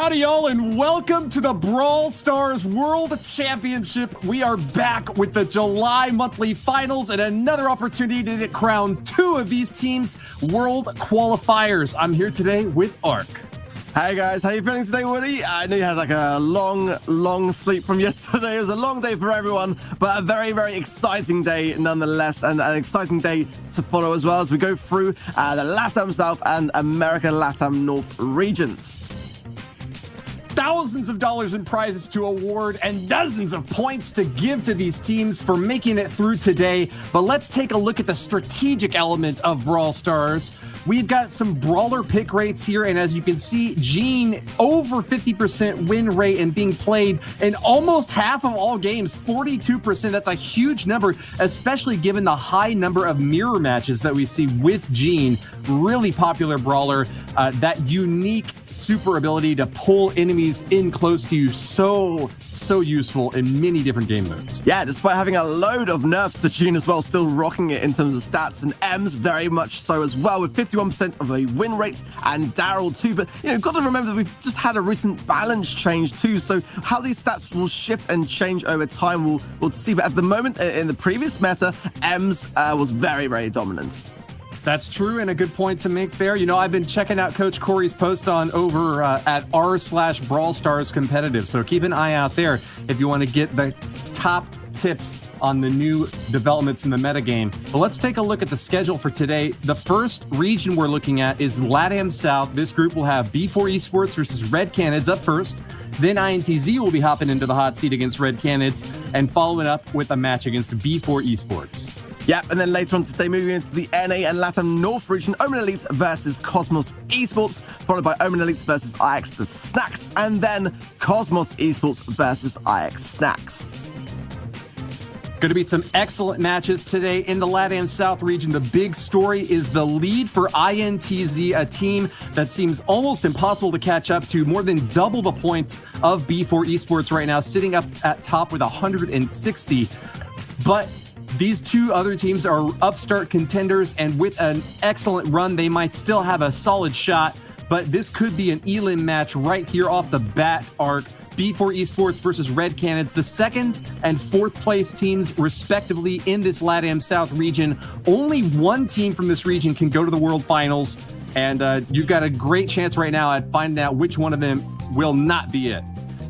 Howdy y'all, and welcome to the Brawl Stars World Championship. We are back with the July monthly finals and another opportunity to crown two of these teams world qualifiers. I'm here today with Ark. Hey guys, how you feeling today, Woody? I know you had like a long sleep from yesterday. It was a long day for everyone, but a very, very exciting day nonetheless, and an exciting day to follow as well as we go through the LATAM South and America LATAM North regions. Thousands of dollars in prizes to award and dozens of points to give to these teams for making it through today. But let's take a look at the strategic element of Brawl Stars. We've got some brawler pick rates here, and as you can see, Gene over 50% win rate and being played in almost half of all games, 42%. That's a huge number, especially given the high number of mirror matches that we see with Gene. Really popular brawler, that unique super ability to pull enemies in close to you, so useful in many different game modes. Yeah, despite having a load of nerfs to Gene as well, still rocking it in terms of stats, and M's very much so as well, with 51% of a win rate, and Daryl too. But you know, got to remember that we've just had a recent balance change too, so how these stats will shift and change over time we'll see. But at the moment, in the previous meta, M's was very dominant. That's true, and a good point to make there. You know, I've been checking out Coach Corey's post on over at r/Brawl Stars Competitive, so keep an eye out there if you want to get the top tips on the new developments in the metagame. But let's take a look at the schedule for today. The first region we're looking at is LATAM South. This group will have B4 Esports versus Red Canids up first. Then INTZ will be hopping into the hot seat against Red Canids and following up with a match against B4 Esports. Yep, and then later on today, moving into the NA and LATAM North region, Omen Elites versus Cosmos Esports, followed by Omen Elites versus IX the Snacks, and then Cosmos Esports versus IX Snacks. Going to be some excellent matches today in the LATAM South region. The big story is the lead for INTZ, a team that seems almost impossible to catch up to, more than double the points of B4 Esports right now, sitting up at top with 160. But these two other teams are upstart contenders, and with an excellent run, they might still have a solid shot, but this could be an elim match right here off the bat, Arc. B4 Esports versus Red Canids, the second and fourth place teams respectively in this LATAM South region. Only one team from this region can go to the World Finals, and you've got a great chance right now at finding out which one of them will not be it.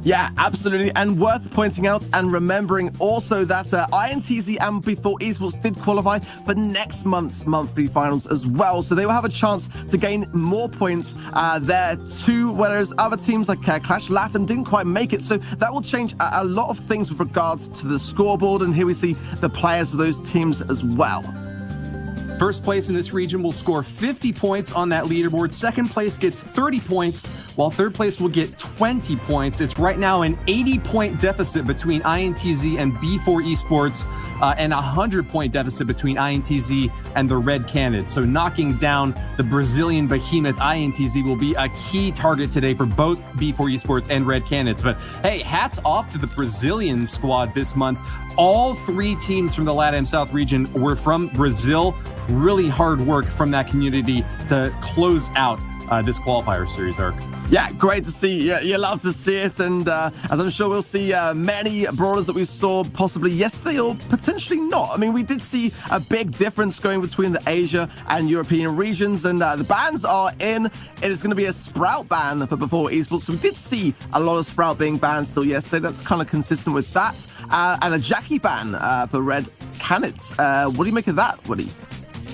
Yeah, absolutely, and worth pointing out and remembering also that INTZ and B4 Esports did qualify for next month's monthly finals as well, so they will have a chance to gain more points there too, whereas other teams like Clash LATAM didn't quite make it, so that will change a lot of things with regards to the scoreboard, and here we see the players of those teams as well. First place in this region will score 50 points on that leaderboard. Second place gets 30 points, while third place will get 20 points. It's right now an 80-point deficit between INTZ and B4 Esports, and a 100-point deficit between INTZ and the Red Canids. So knocking down the Brazilian behemoth INTZ will be a key target today for both B4 Esports and Red Canids. But hey, hats off to the Brazilian squad this month. All three teams from the LATAM South region were from Brazil. Really hard work from that community to close out this qualifier series, Arc. Yeah, great to see. You love to see it, and as I'm sure we'll see many brawlers that we saw possibly yesterday or potentially not. I mean, we did see a big difference going between the Asia and European regions, and the bans are in. It is going to be a Sprout ban for B4 Esports, so we did see a lot of Sprout being banned still yesterday. That's kind of consistent with that, and a Jackie ban for Red Canids. What do you make of that, Woody?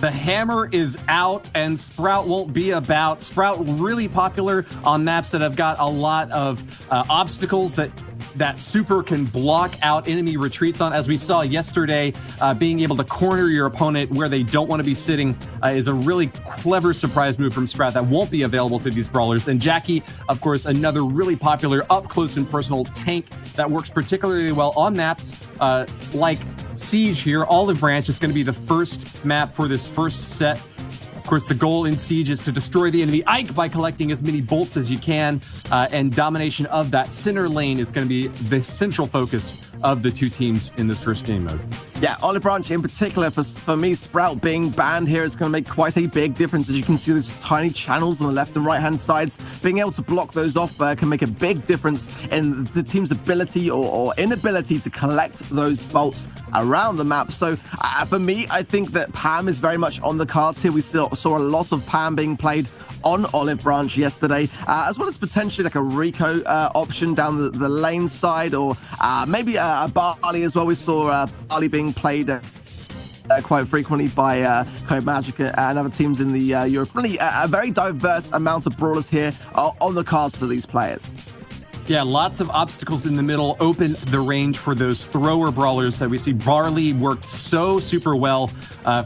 The hammer is out and Sprout won't be about. Sprout really popular on maps that have got a lot of obstacles that super can block out enemy retreats on. As we saw yesterday, being able to corner your opponent where they don't want to be sitting is a really clever surprise move from Sprout that won't be available to these brawlers. And Jackie, of course, another really popular up close and personal tank that works particularly well on maps like Siege here. Olive Branch is going to be the first map for this first set. Of course, the goal in Siege is to destroy the enemy Ike by collecting as many bolts as you can, and domination of that center lane is going to be the central focus of the two teams in this first game mode. Yeah, Olive Branch in particular, for me, Sprout being banned here is going to make quite a big difference. As you can see, those tiny channels on the left and right-hand sides, being able to block those off can make a big difference in the team's ability or inability to collect those bolts around the map. So for me, I think that Pam is very much on the cards here. We saw a lot of Pam being played on Olive Branch yesterday, as well as potentially like a Rico option down the lane side, or maybe a Barley as well. We saw Barley being played quite frequently by Code Magic and other teams in the Europe. Really, a very diverse amount of brawlers here on the cards for these players. Yeah, lots of obstacles in the middle open the range for those thrower brawlers that we see. Barley worked so super well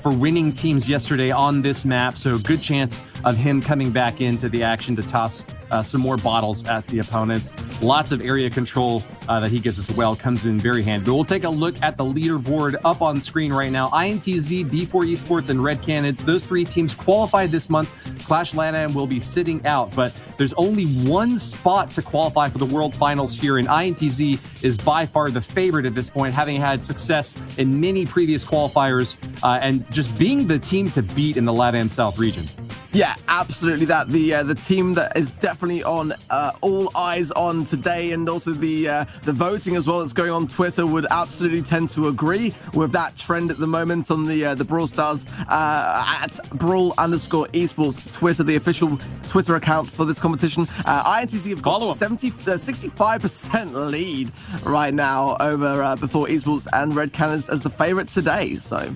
for winning teams yesterday on this map, so good chance of him coming back into the action to toss some more bottles at the opponents. Lots of area control that he gives as well comes in very handy. But we'll take a look at the leaderboard up on screen right now. INTZ, B4 Esports, and Red Canids, those three teams qualified this month. Clash LATAM will be sitting out, but there's only one spot to qualify for the World Finals here, and INTZ is by far the favorite at this point, having had success in many previous qualifiers and just being the team to beat in the LATAM South region. Yeah, absolutely. The team that is definitely on all eyes on today, and also the voting as well that's going on Twitter, would absolutely tend to agree with that trend at the moment on the Brawl Stars at Brawl_esports Twitter, the official Twitter account for this competition. INTC have got 65% lead right now over Before Esports and Red Cannons as the favorite today. So.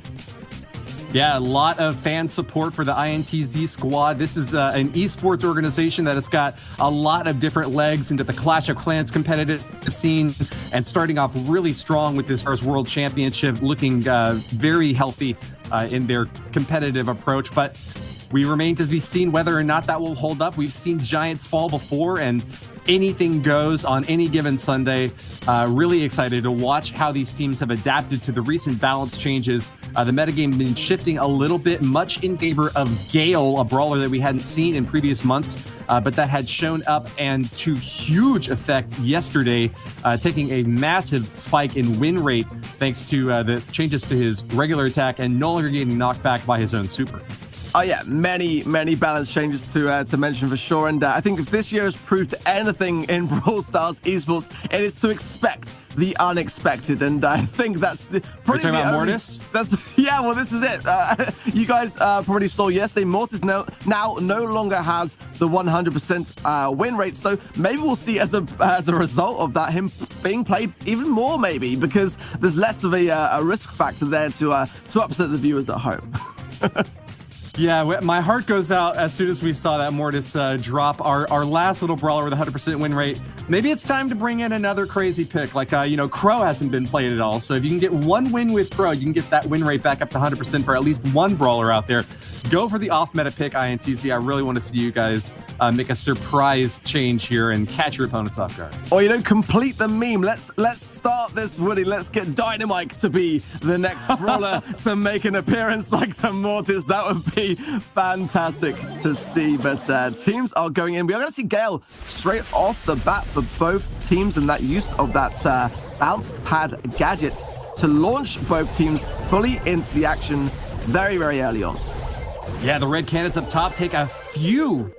Yeah, a lot of fan support for the INTZ squad. This is an esports organization that has got a lot of different legs into the Clash of Clans competitive scene, and starting off really strong with this first World Championship, looking very healthy in their competitive approach. But we remain to be seen whether or not that will hold up. We've seen giants fall before, and anything goes on any given Sunday. Really excited to watch how these teams have adapted to the recent balance changes. The metagame has been shifting a little bit, much in favor of Gale, a brawler that we hadn't seen in previous months, but that had shown up and to huge effect yesterday, taking a massive spike in win rate thanks to the changes to his regular attack and no longer getting knocked back by his own super. Oh yeah, many balance changes to mention for sure, and I think if this year has proved anything in Brawl Stars esports, it is to expect the unexpected, and I think that's probably talking about Mortis. Yeah, well, this is it. You guys probably saw yesterday, Mortis now no longer has the 100% win rate, so maybe we'll see as a result of that him being played even more, maybe, because there's less of a risk factor there to upset the viewers at home. Yeah, my heart goes out as soon as we saw that Mortis drop our last little brawler with a 100% win rate. Maybe it's time to bring in another crazy pick, like, Crow hasn't been played at all. So if you can get one win with Crow, you can get that win rate back up to 100% for at least one brawler out there. Go for the off-meta pick, INTC. I really want to see you guys make a surprise change here and catch your opponents off guard. Or, complete the meme. Let's start this, Woody. Let's get Dynamite to be the next brawler to make an appearance like the Mortis. That would be fantastic to see. But teams are going in. We are going to see Gale straight off the bat for both teams, and that use of that bounce pad gadget to launch both teams fully into the action very, very early on. Yeah, the Red Canids up top take a few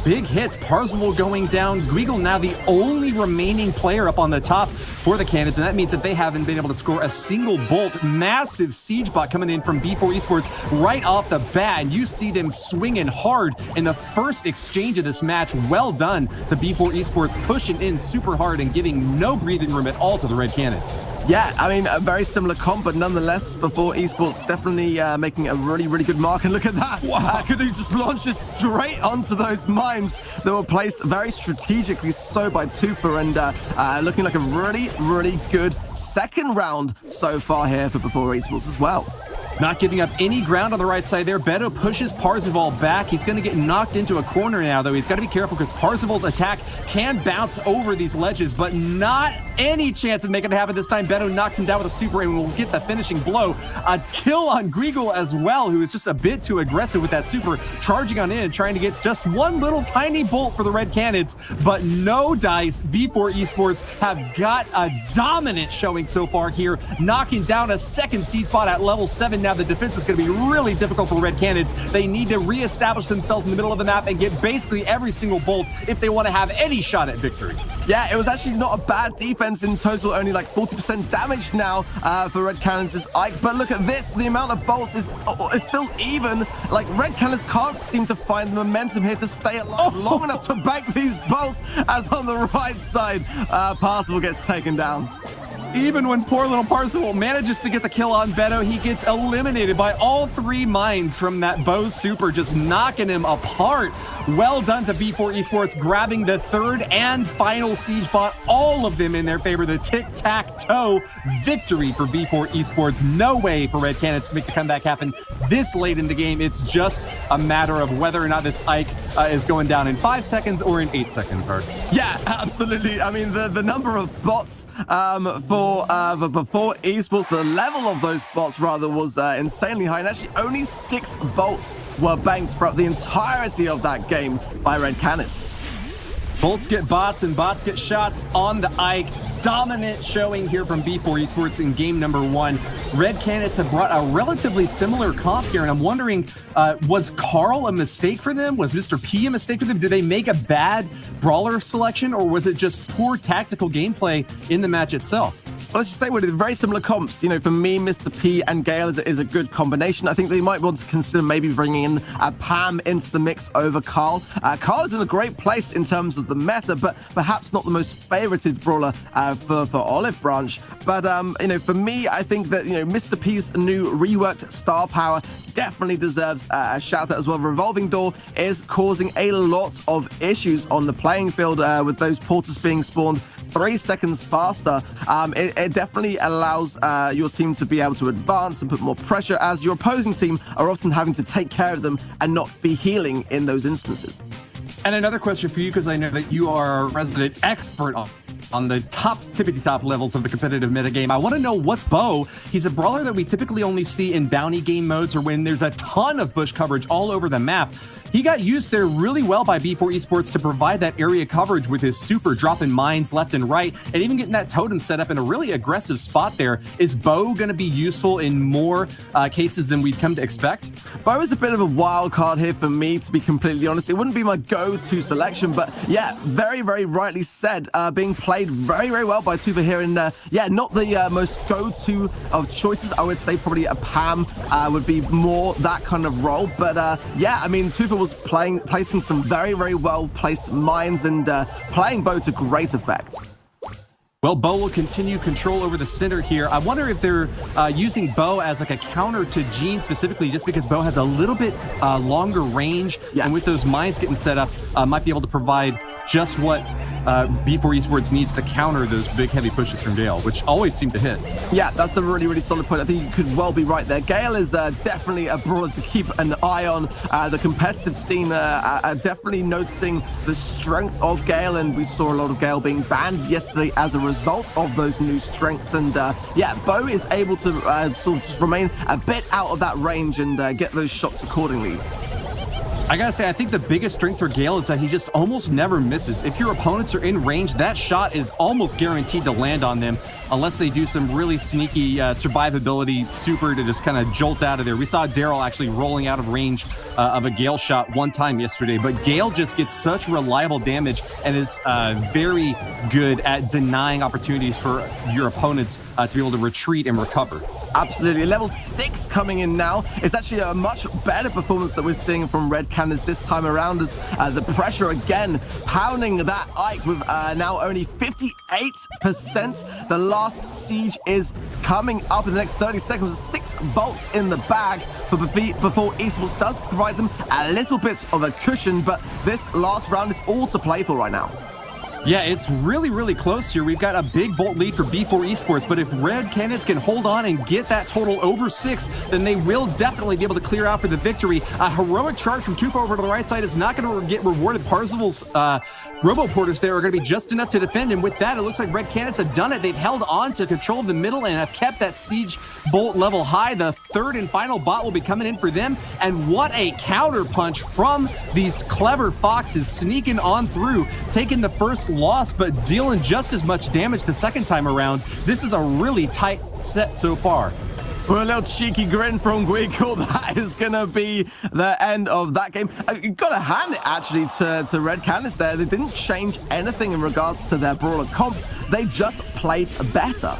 big hits. Parzival going down. Guigle now the only remaining player up on the top for the Canids, and that means that they haven't been able to score a single bolt. Massive siege bot coming in from B4 Esports right off the bat, and you see them swinging hard in the first exchange of this match. Well done to B4 Esports, pushing in super hard and giving no breathing room at all to the Red Canids. Yeah, I mean, a very similar comp, but nonetheless, before esports definitely making a really, really good mark. And look at that. Wow. Could he just launch it straight onto those mines that were placed very strategically so by Tufa, and looking like a really, really good second round so far here for Before Esports as well. Not giving up any ground on the right side there. Beto pushes Parzival back. He's going to get knocked into a corner now, though. He's got to be careful because Parzival's attack can bounce over these ledges, but not any chance of making it happen this time. Beto knocks him down with a super and will get the finishing blow. A kill on Grigol as well, who is just a bit too aggressive with that super, charging on in, trying to get just one little tiny bolt for the Red Cannons, but no dice. B4 Esports have got a dominant showing so far here, knocking down a second seed spot at level 7. Now the defense is going to be really difficult for Red Cannons. They need to reestablish themselves in the middle of the map and get basically every single bolt if they want to have any shot at victory. Yeah, it was actually not a bad defense in total, only like 40% damage now for Red Cannons this Ike. But look at this, the amount of bolts is still even. Like, Red Cannons can't seem to find the momentum here to stay alive long enough to bank these bolts, as on the right side, Parzival gets taken down. Even when poor little Parzival manages to get the kill on Beto, he gets eliminated by all 3 mines from that Bo super, just knocking him apart. Well done to B4 Esports, grabbing the 3rd and final siege bot, all of them in their favor. The tic-tac-toe victory for B4 Esports. No way for Red Cannons to make the comeback happen this late in the game. It's just a matter of whether or not this Ike is going down in 5 seconds or in 8 seconds, Hart. Yeah, absolutely. I mean, the number of bots for Esports, the level of those bots rather, was insanely high, and actually only 6 bolts were banked throughout the entirety of that game by Red Cannons. Bolts get bots and bots get shots on the Ike. Dominant showing here from B4 Esports in game number 1. Red Cannons have brought a relatively similar comp here, and I'm wondering, was Carl a mistake for them? Was Mr. P a mistake for them? Did they make a bad brawler selection, or was it just poor tactical gameplay in the match itself? Well, let's just say we're very similar comps. You know, for me, Mr. P and Gale is a good combination. I think they might want to consider maybe bringing in Pam into the mix over Carl. Carl is in a great place in terms of the meta, but perhaps not the most favorited brawler for Olive Branch. But, you know, for me, I think that, you know, Mr. P's new reworked star power definitely deserves a shout out as well. Revolving Door is causing a lot of issues on the playing field with those portals being spawned 3 seconds faster. It definitely allows your team to be able to advance and put more pressure, as your opposing team are often having to take care of them and not be healing in those instances. And another question for you, because I know that you are a resident expert on the tippity-top levels of the competitive metagame. I want to know, what's Bo? He's a brawler that we typically only see in bounty game modes or when there's a ton of bush coverage all over the map. He got used there really well by B4 Esports to provide that area coverage with his super, dropping mines left and right, and even getting that totem set up in a really aggressive spot there. Is Bo going to be useful in more cases than we'd come to expect? Bo is a bit of a wild card here for me, to be completely honest. It wouldn't be my go-to selection, but yeah, very, very rightly said. Being played very, very well by Tuva here, and yeah, not the most go-to of choices. I would say probably a Pam would be more that kind of role, but yeah, I mean, Tuva was placing some very, very well-placed mines and playing Bo to great effect. Well, Bo will continue control over the center here. I wonder if they're using Bo as like a counter to Gene specifically, just because Bo has a little bit longer range, and with those mines getting set up, might be able to provide just what B4 Esports needs to counter those big heavy pushes from Gale, which always seem to hit. Yeah, that's a really, really solid point. I think you could well be right there. Gale is definitely a brawler to keep an eye on. The competitive scene definitely noticing the strength of Gale, and we saw a lot of Gale being banned yesterday as a result of those new strengths. And yeah, Bo is able to sort of just remain a bit out of that range and get those shots accordingly. I gotta say, I think the biggest strength for Gale is that he just almost never misses. If your opponents are in range, that shot is almost guaranteed to land on them, unless they do some really sneaky survivability super to just kind of jolt out of there. We saw Daryl actually rolling out of range of a Gale shot one time yesterday, but Gale just gets such reliable damage and is very good at denying opportunities for your opponents to be able to retreat and recover. Absolutely. Level 6 coming in now. It's actually a much better performance that we're seeing from Red Cannons this time around, as the pressure again pounding that Ike with now only 58%. The last siege is coming up in the next 30 seconds. 6 bolts in the bag before Esports does provide them a little bit of a cushion, but this last round is all to play for right now. Yeah, it's really, really close here. We've got a big bolt lead for B4 Esports, but if Red Canids can hold on and get that total over 6, then they will definitely be able to clear out for the victory. A heroic charge from Tufa over to the right side is not going to get rewarded. Parzival's Roboporters there are going to be just enough to defend, and with that, it looks like Red Canids have done it. They've held on to control of the middle and have kept that siege bolt level high. The third and final bot will be coming in for them, and what a counter punch from these clever foxes, sneaking on through, taking the first loss, but dealing just as much damage the second time around. This is a really tight set so far. Well, a little cheeky grin from Guigle. That is going to be the end of that game. You've got to hand it, actually, to Red Canids there. They didn't change anything in regards to their brawler comp. They just played better.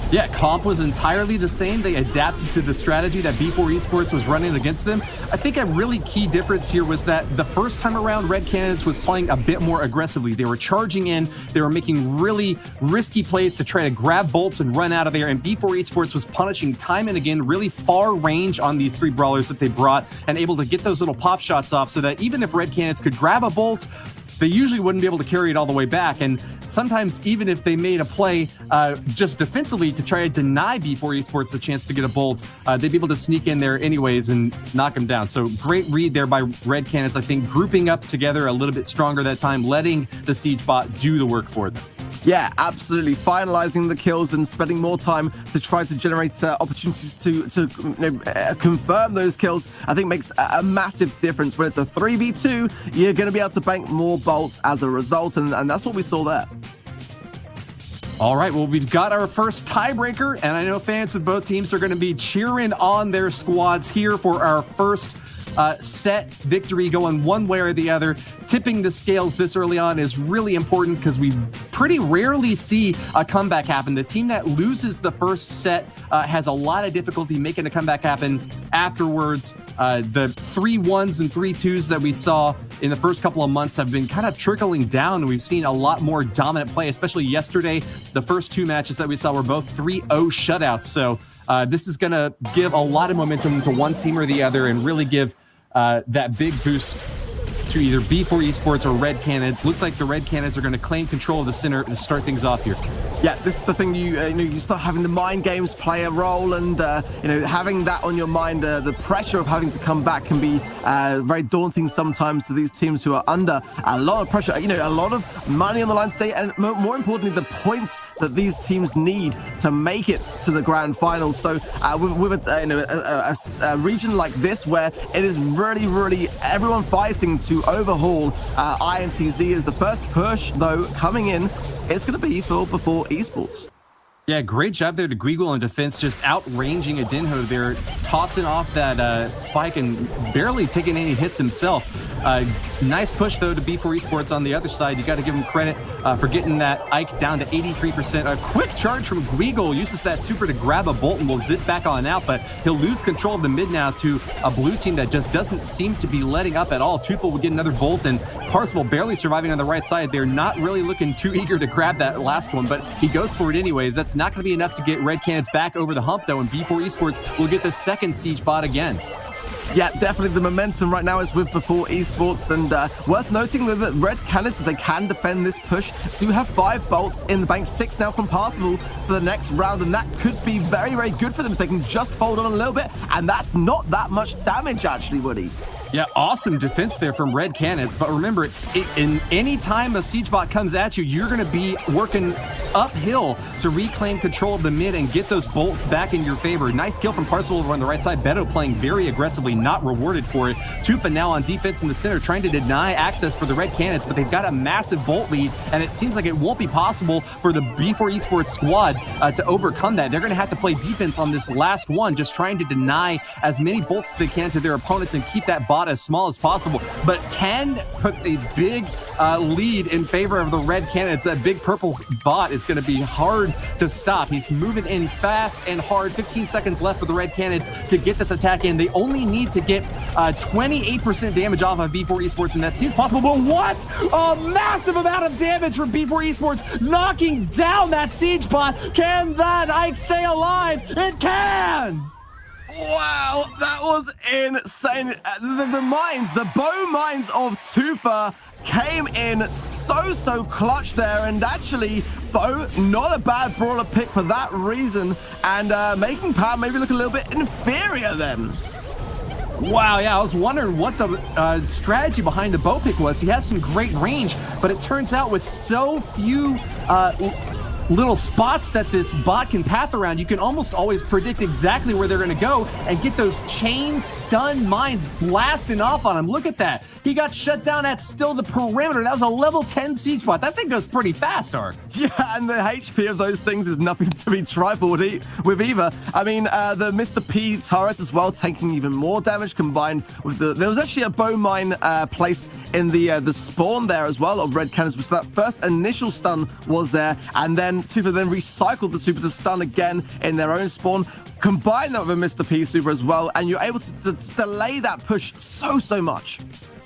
Yeah, comp was entirely the same. They adapted to the strategy that B4 Esports was running against them. I think a really key difference here was that the first time around, Red Canids was playing a bit more aggressively. They were charging in, they were making really risky plays to try to grab bolts and run out of there, and B4 Esports was punishing time and again, really far range on these 3 brawlers that they brought, and able to get those little pop shots off so that even if Red Canids could grab a bolt, they usually wouldn't be able to carry it all the way back. And sometimes even if they made a play just defensively to try to deny B4 Esports the chance to get a bolt, they'd be able to sneak in there anyways and knock them down. So great read there by Red Canids, I think, grouping up together a little bit stronger that time, letting the siege bot do the work for them. Yeah, absolutely. Finalizing the kills and spending more time to try to generate opportunities to confirm those kills, I think makes a massive difference. When it's a 3v2, you're going to be able to bank more bolts as a result, and that's what we saw there. All right, well, we've got our first tiebreaker, and I know fans of both teams are going to be cheering on their squads here for our first set victory, going one way or the other. Tipping the scales this early on is really important because we pretty rarely see a comeback happen. The team that loses the first set has a lot of difficulty making a comeback happen afterwards. The 3-1s and 3-2s that we saw in the first couple of months have been kind of trickling down. We've seen a lot more dominant play, especially yesterday. The first 2 matches that we saw were both 3-0 shutouts. So this is going to give a lot of momentum to one team or the other and really give that big boost to either B4 Esports or Red Canids. Looks like the Red Canids are going to claim control of the center to start things off here. Yeah, this is the thing. You start having the mind games play a role, and having that on your mind, the pressure of having to come back can be very daunting sometimes to these teams who are under a lot of pressure. A lot of money on the line today, and more importantly, the points that these teams need to make it to the grand final. So with a region like this, where it is really, really everyone fighting to overhaul INTZ, as the first push though coming in, it's going to be for B4 Esports. Yeah, great job there to Guigle in defense, just outranging a Dinho there, tossing off that spike and barely taking any hits himself. Nice push, though, to B4 Esports on the other side. You got to give him credit for getting that Ike down to 83%. A quick charge from Guigle, uses that super to grab a bolt and will zip back on out, but he'll lose control of the mid now to a blue team that just doesn't seem to be letting up at all. Tufel will get another bolt, and Parzival barely surviving on the right side. They're not really looking too eager to grab that last one, but he goes for it anyways. That's not going to be enough to get Red Canids back over the hump, though, and B4 Esports will get the second siege bot again. Yeah, definitely the momentum right now is with B4 Esports, and worth noting that Red Canids, if they can defend this push, do have 5 bolts in the bank, 6 now from Parzival for the next round, and that could be very, very good for them if they can just hold on a little bit, and that's not that much damage, actually, Woody. Yeah, awesome defense there from Red Canids. But remember, in any time a siege bot comes at you, you're going to be working uphill to reclaim control of the mid and get those bolts back in your favor. Nice kill from Parzival over on the right side. Beto playing very aggressively, not rewarded for it. Tufa now on defense in the center, trying to deny access for the Red Canids, but they've got a massive bolt lead, and it seems like it won't be possible for the B4 Esports squad to overcome that. They're going to have to play defense on this last one, just trying to deny as many bolts as they can to their opponents and keep that bot as small as possible. But 10 puts a big lead in favor of the Red Canids. That big purple bot is going to be hard to stop. He's moving in fast and hard. 15 seconds left for the Red Canids to get this attack in. They only need to get 28% damage off of B4 Esports, and that seems possible. But what a massive amount of damage from B4 Esports, knocking down that siege bot. Can that Ike stay alive? It can! Wow, that was insane. The bow mines of Tufa came in so clutch there, and actually, Bo, not a bad brawler pick for that reason, and making Power maybe look a little bit inferior then. Wow, yeah, I was wondering what the strategy behind the bow pick was. He has some great range, but it turns out with so few little spots that this bot can path around, you can almost always predict exactly where they're going to go and get those chain stun mines blasting off on him. Look at that. He got shut down at still the perimeter. That was a level 10 siege bot. That thing goes pretty fast, Ark. Yeah, and the HP of those things is nothing to be trifled with either. I mean, the Mr. P turret as well, taking even more damage combined with the... There was actually a bow mine placed in the spawn there as well of red cannons, which that first initial stun was there, and then Tufa then recycled the super to stun again in their own spawn. Combine that with a Mr. P super as well, and you're able to delay that push so much.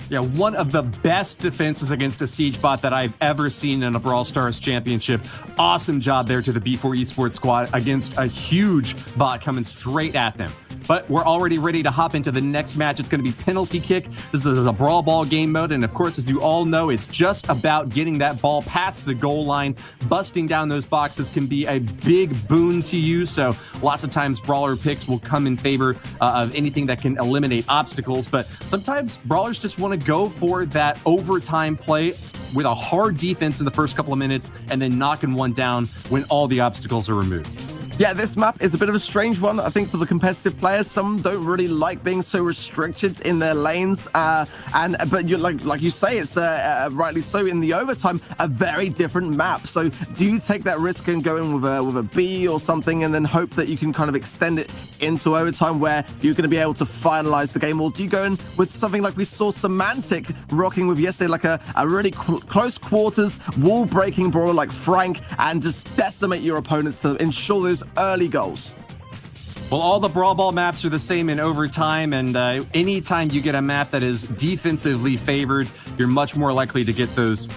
Yeah, one of the best defenses against a siege bot that I've ever seen in a Brawl Stars championship. Awesome job there to the B4 Esports squad against a huge bot coming straight at them. But we're already ready to hop into the next match. It's going to be penalty kick. This is a brawl ball game mode. And of course, as you all know, it's just about getting that ball past the goal line. Busting down those boxes can be a big boon to you. So lots of times brawler picks will come in favor of anything that can eliminate obstacles. But sometimes brawlers just want to go for that overtime play with a hard defense in the first couple of minutes and then knocking one down when all the obstacles are removed. Yeah, this map is a bit of a strange one, I think, for the competitive players. Some don't really like being so restricted in their lanes, but you like you say, it's rightly so in the overtime, a very different map. So do you take that risk and go in with a B or something, and then hope that you can kind of extend it into overtime where you're going to be able to finalize the game, or do you go in with something like we saw Semantic rocking with yesterday, like a really close quarters wall breaking brawler like Frank, and just decimate your opponents to ensure those early goals? Well, all the Brawl Ball maps are the same in overtime, and anytime you get a map that is defensively favored, you're much more likely to get those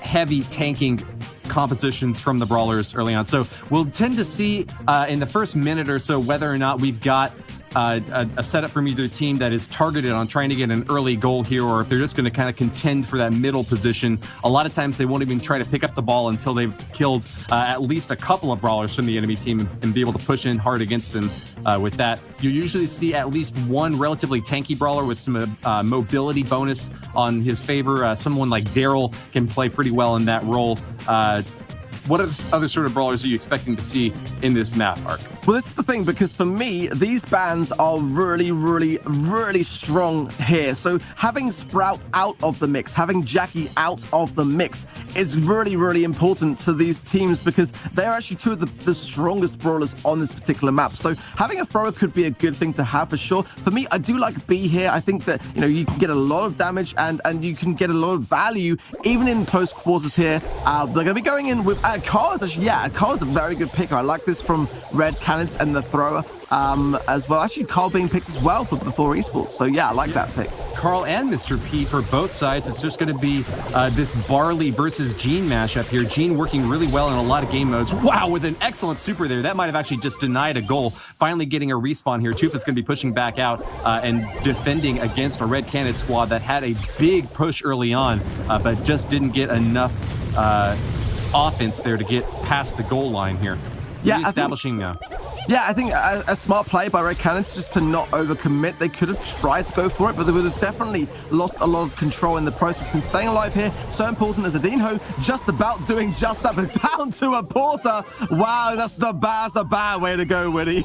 heavy tanking compositions from the brawlers early on. So we'll tend to see in the first minute or so whether or not we've got a setup from either team that is targeted on trying to get an early goal here, or if they're just going to kind of contend for that middle position. A lot of times they won't even try to pick up the ball until they've killed at least a couple of brawlers from the enemy team and be able to push in hard against them with that. You usually see at least one relatively tanky brawler with some mobility bonus on his favor. Someone like Daryl can play pretty well in that role. What other sort of brawlers are you expecting to see in this map, Ark? Well, this is the thing, because for me, these bans are really strong here. So having Sprout out of the mix, having Jackie out of the mix is really important to these teams, because they're actually two of the strongest brawlers on this particular map. So having a thrower could be a good thing to have for sure. For me, I do like B here. I think that, you know, you can get a lot of damage and you can get a lot of value even in close quarters here. They're going to be going in with Carl is actually, yeah, Carl is a very good picker. I like this from Red Cannons and the thrower as well. Actually, Carl being picked as well for the 4 esports. So yeah, I like that pick. Carl and Mr. P for both sides. It's just going to be this Barley versus Gene mashup here. Gene working really well in a lot of game modes. Wow, with an excellent super there. That might have actually just denied a goal. Finally getting a respawn here. Tufa's going to be pushing back out and defending against a Red Cannon squad that had a big push early on, but just didn't get enough offense there to get past the goal line here. Yeah, establishing I think a smart play by Red Cannons just to not overcommit. They could have tried to go for it, but they would have definitely lost a lot of control in the process. And staying alive here, so important as a Dinho, just about doing just that, but down to a Porter. Wow, that's a bad way to go, Woody.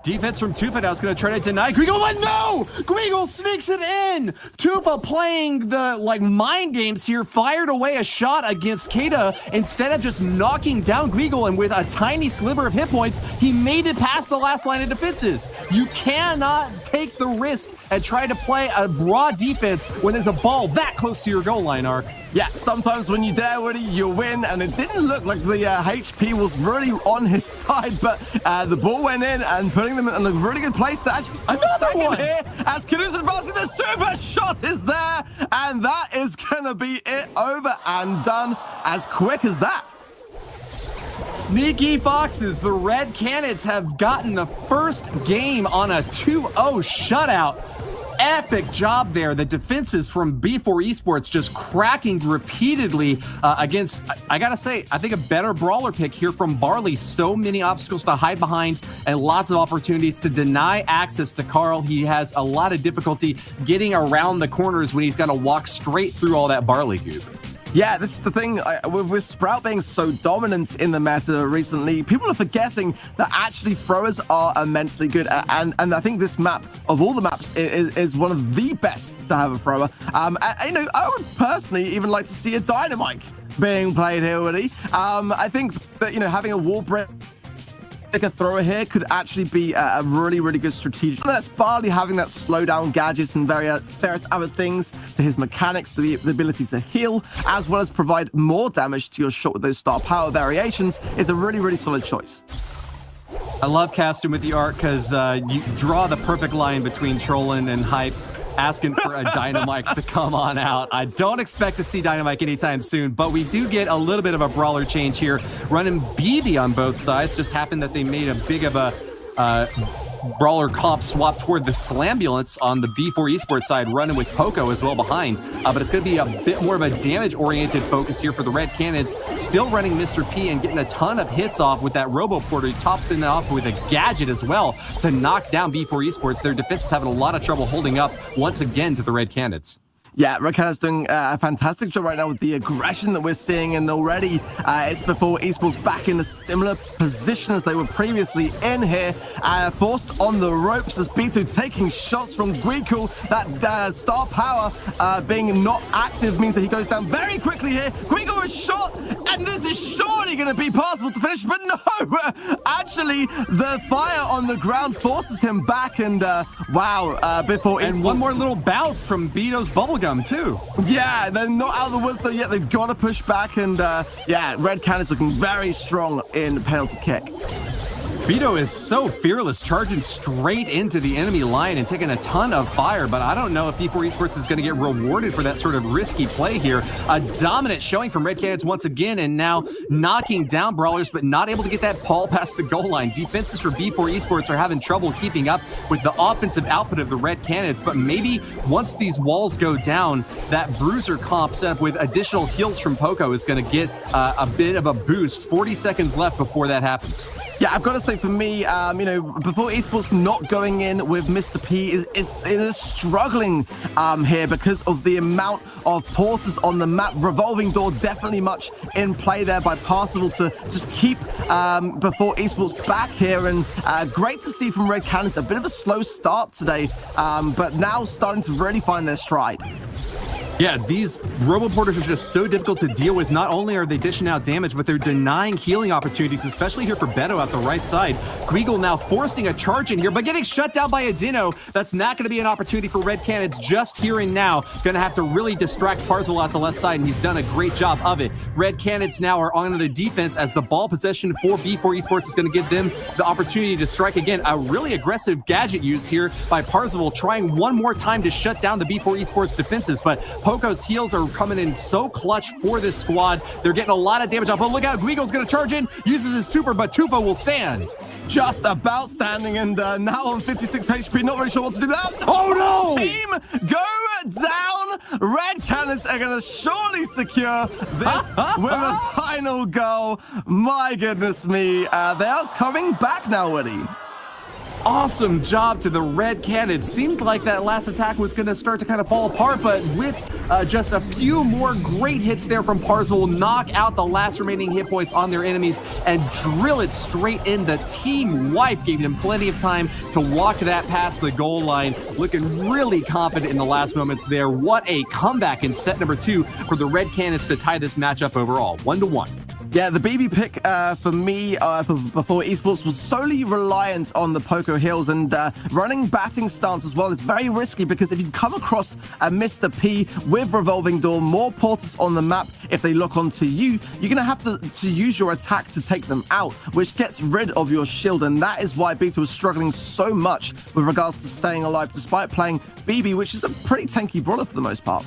Defense from Tufa now is going to try to deny Greagle, but no! Greagle sneaks it in! Tufa playing the, mind games here, fired away a shot against Kata instead of just knocking down Greagle, and with a tiny sliver of hit points, he made it past the last line of defenses. You cannot take the risk and try to play a raw defense when there's a ball that close to your goal line, Ark. Yeah, sometimes when you dare, Woody, you win, and it didn't look like the HP was really on his side, but the ball went in and putting them in a really good place to actually score a second one here as Caduceus advances. The super shot is there, and that is going to be it over and done as quick as that. Sneaky Foxes, the Red Cannons have gotten the first game on a 2-0 shutout. epic job there. The defenses from B4 Esports just cracking repeatedly against, I gotta say, I think a better brawler pick here from Barley. So many obstacles to hide behind and lots of opportunities to deny access to Carl. He has a lot of difficulty getting around the corners when he's got to walk straight through all that Barley goop. Yeah, this is the thing. With Sprout being so dominant in the meta recently, people are forgetting that actually throwers are immensely good. And I think this map, of all the maps, is one of the best to have a thrower. I would personally even like to see a Dynamite being played here, Woody. I think that, having a wall break, like a thrower here could actually be a really, really good strategic. And that's Barley having that slowdown gadgets and various other things to his mechanics, the ability to heal, as well as provide more damage to your shot with those star power variations is a really, really solid choice. I love casting with the art because you draw the perfect line between trolling and hype, asking for a Dynamite to come on out. I don't expect to see Dynamite anytime soon, but we do get a little bit of a brawler change here. Running BB on both sides. Just happened that they made a big of a brawler comp swap toward the Slambulance on the B4 Esports side, running with Poco as well behind. But it's going to be a bit more of a damage-oriented focus here for the Red Cannons. Still running Mr. P and getting a ton of hits off with that Robo Porter, topping it off with a gadget as well to knock down B4 Esports. Their defense is having a lot of trouble holding up once again to the Red Cannons. Yeah, Red Cannon's doing a fantastic job right now with the aggression that we're seeing, and already it's before Esports back in a similar position as they were previously in here, forced on the ropes as B2 taking shots from Guico. That star power being not active means that he goes down very quickly here. Guico is shot, and this is surely going to be possible to finish, but no! Actually, the fire on the ground forces him back, and wow, before and one more little bounce from Beto's bubblegum too. Yeah, they're not out of the woods, so yet they've got to push back, and yeah, Red Cannon's looking very strong in penalty kick. Beto is so fearless, charging straight into the enemy line and taking a ton of fire, but I don't know if B4 Esports is going to get rewarded for that sort of risky play here. A dominant showing from Red Cannons once again, and now knocking down brawlers, but not able to get that ball past the goal line. Defenses for B4 Esports are having trouble keeping up with the offensive output of the Red Cannons, but maybe once these walls go down, that bruiser comp set up with additional heals from Poco is going to get a bit of a boost. 40 seconds left before that happens. Yeah, I've got to say, for me, before Esports not going in with Mr. P is struggling here because of the amount of porters on the map. Revolving Door definitely much in play there by Parsival to just keep before Esports back here, and great to see from Red Cannons. A bit of a slow start today, but now starting to really find their stride. Yeah, these Robo-Porters are just so difficult to deal with. Not only are they dishing out damage, but they're denying healing opportunities, especially here for Beto out the right side. Guigle now forcing a charge in here, but getting shut down by Adino. That's not going to be an opportunity for Red Cannons just here and now. Going to have to really distract Parzel out the left side, and he's done a great job of it. Red Cannons now are on the defense as the ball possession for B4 Esports is going to give them the opportunity to strike again. A really aggressive gadget use here by Parzival, trying one more time to shut down the B4 Esports defenses, but Poco's heals are coming in so clutch for this squad. They're getting a lot of damage off, but look out, Guigo's going to charge in, uses his super, but Tufo will stand. Just about standing, and now on 56 HP, not really sure what to do there. Oh no! Team go down. Red Cannons are going to surely secure this with a final goal. My goodness me. They are coming back now, Woody. Awesome job to the Red Cannons. Seemed like that last attack was going to start to kind of fall apart, but with just a few more great hits there from Parzel, knock out the last remaining hit points on their enemies and drill it straight in. The team wipe gave them plenty of time to walk that past the goal line. Looking really confident in the last moments there. What a comeback in set number 2 for the Red Cannons to tie this matchup overall, 1-1. Yeah, the BB pick for me before Esports was solely reliant on the Poco heals, and running batting stance as well is very risky because if you come across a Mr. P with Revolving Door, more porters on the map, if they look onto you, you're going to have to use your attack to take them out, which gets rid of your shield, and that is why Beta was struggling so much with regards to staying alive despite playing BB, which is a pretty tanky brawler for the most part.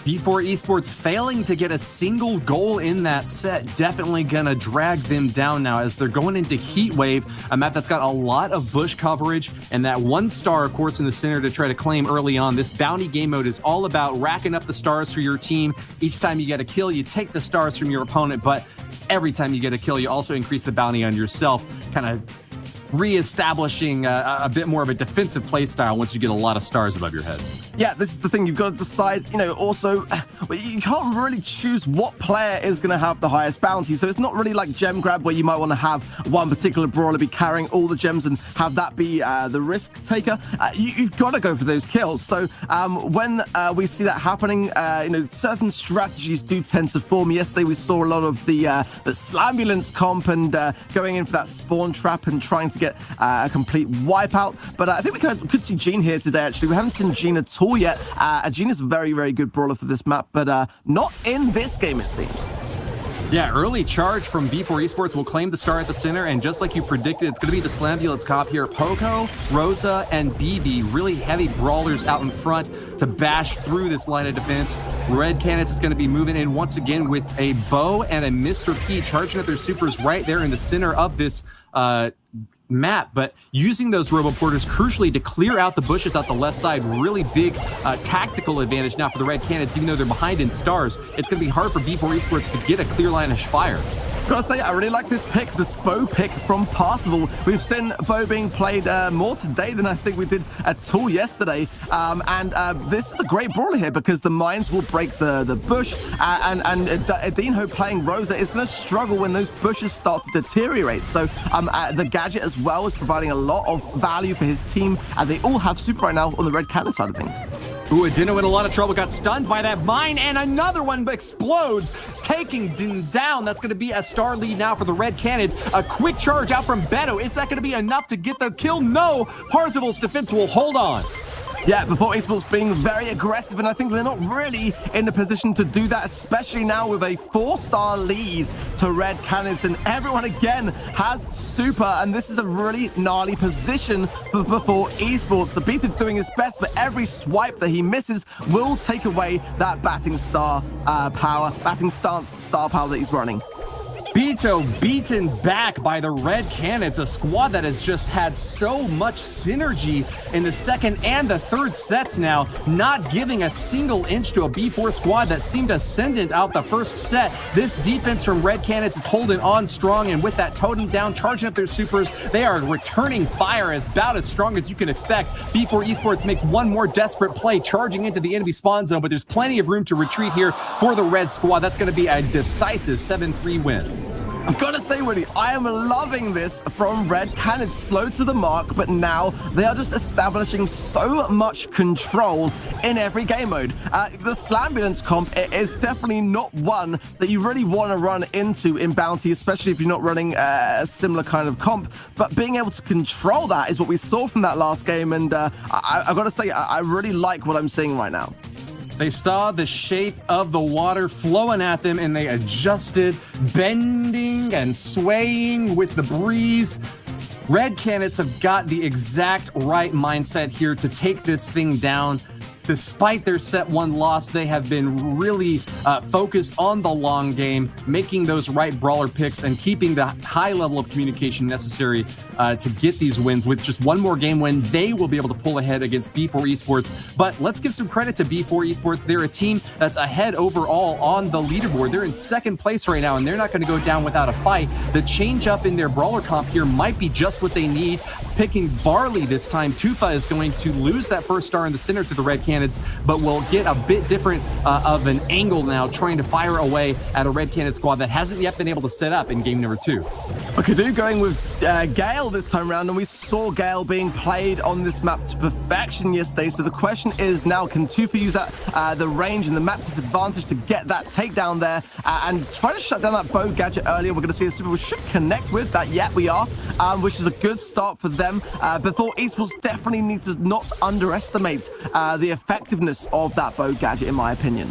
B4 Esports failing to get a single goal in that set, definitely gonna drag them down now as they're going into Heat Wave, a map that's got a lot of bush coverage, and that 1 star, of course, in the center to try to claim early on. This bounty game mode is all about racking up the stars for your team. Each time you get a kill, you take the stars from your opponent, but every time you get a kill, you also increase the bounty on yourself, kind of re-establishing a bit more of a defensive play style once you get a lot of stars above your head. Yeah, this is the thing. You've got to decide, also, you can't really choose what player is going to have the highest bounty. So it's not really like gem grab where you might want to have one particular brawler be carrying all the gems and have that be the risk taker. You've got to go for those kills. So when we see that happening, certain strategies do tend to form. Yesterday, we saw a lot of the Slambulance comp and going in for that spawn trap and trying to get a complete wipeout. But I think we could see Gene here today, actually. We haven't seen Gene at all yet. Gene is a very, very good brawler for this map, but not in this game, it seems. Yeah, early charge from B4 Esports will claim the star at the center, and just like you predicted, it's going to be the Slambulance cop here. Poco, Rosa, and BB, really heavy brawlers out in front to bash through this line of defense. Red Canids is going to be moving in once again with a bow and a Mr. P, charging up their supers right there in the center of this map, but using those roboporters crucially to clear out the bushes out the left side. Really big tactical advantage now for the Red Canids, even though they're behind in stars. It's going to be hard for B4 Esports to get a clear line of fire. Gotta say, I really like this pick, this bow pick from Parsifal. We've seen bow being played more today than I think we did at all yesterday. This is a great brawler here because the mines will break the bush, and Adinho playing Rosa is going to struggle when those bushes start to deteriorate. So the gadget as well is providing a lot of value for his team, and they all have super right now on the Red Cannon side of things. Ooh, Adino in a lot of trouble, got stunned by that mine, and another one explodes, taking him down. That's going to be a star lead now for the Red Canids. A quick charge out from Beto. Is that going to be enough to get the kill? No. Parzival's defense will hold on. Yeah, B4 Esports being very aggressive, and I think they're not really in the position to do that, especially now with a 4-star lead to Red Canids, and everyone again has super, and this is a really gnarly position for B4 Esports. So Peter doing his best, but every swipe that he misses will take away that batting stance star power that he's running. Beto beaten back by the Red Canids, a squad that has just had so much synergy in the second and the third sets now, not giving a single inch to a B4 squad that seemed ascendant out the first set. This defense from Red Canids is holding on strong, and with that totem down, charging up their supers, they are returning fire as about as strong as you can expect. B4 Esports makes one more desperate play, charging into the enemy spawn zone, but there's plenty of room to retreat here for the Red squad. That's going to be a decisive 7-3 win. I've got to say, Woody, I am loving this from Red Canids. Slow to the mark, but now they are just establishing so much control in every game mode. The Slambulance comp is definitely not one that you really want to run into in Bounty, especially if you're not running a similar kind of comp. But being able to control that is what we saw from that last game, and I've got to say, I really like what I'm seeing right now. They saw the shape of the water flowing at them, and they adjusted, bending and swaying with the breeze. Red Canids have got the exact right mindset here to take this thing down. Despite their set 1 loss, they have been really focused on the long game, making those right brawler picks and keeping the high level of communication necessary to get these wins. With just one more game win, they will be able to pull ahead against B4 Esports. But let's give some credit to B4 Esports. They're a team that's ahead overall on the leaderboard. They're in second place right now, and they're not going to go down without a fight. The change up in their brawler comp here might be just what they need. Picking Barley this time, Tufa is going to lose that first star in the center to the Red Canids, but will get a bit different of an angle now, trying to fire away at a Red Canid squad that hasn't yet been able to set up in game number 2. Okay, going with Gale this time around, and we saw Gale being played on this map to perfection yesterday. So the question is now, can Tufa use that the range and the map disadvantage to get that takedown there and try to shut down that bow gadget earlier? We're going to see a super we should connect with that. Yeah, we are, which is a good start for them. B4 Esports definitely need to not underestimate the effectiveness of that bow gadget, in my opinion.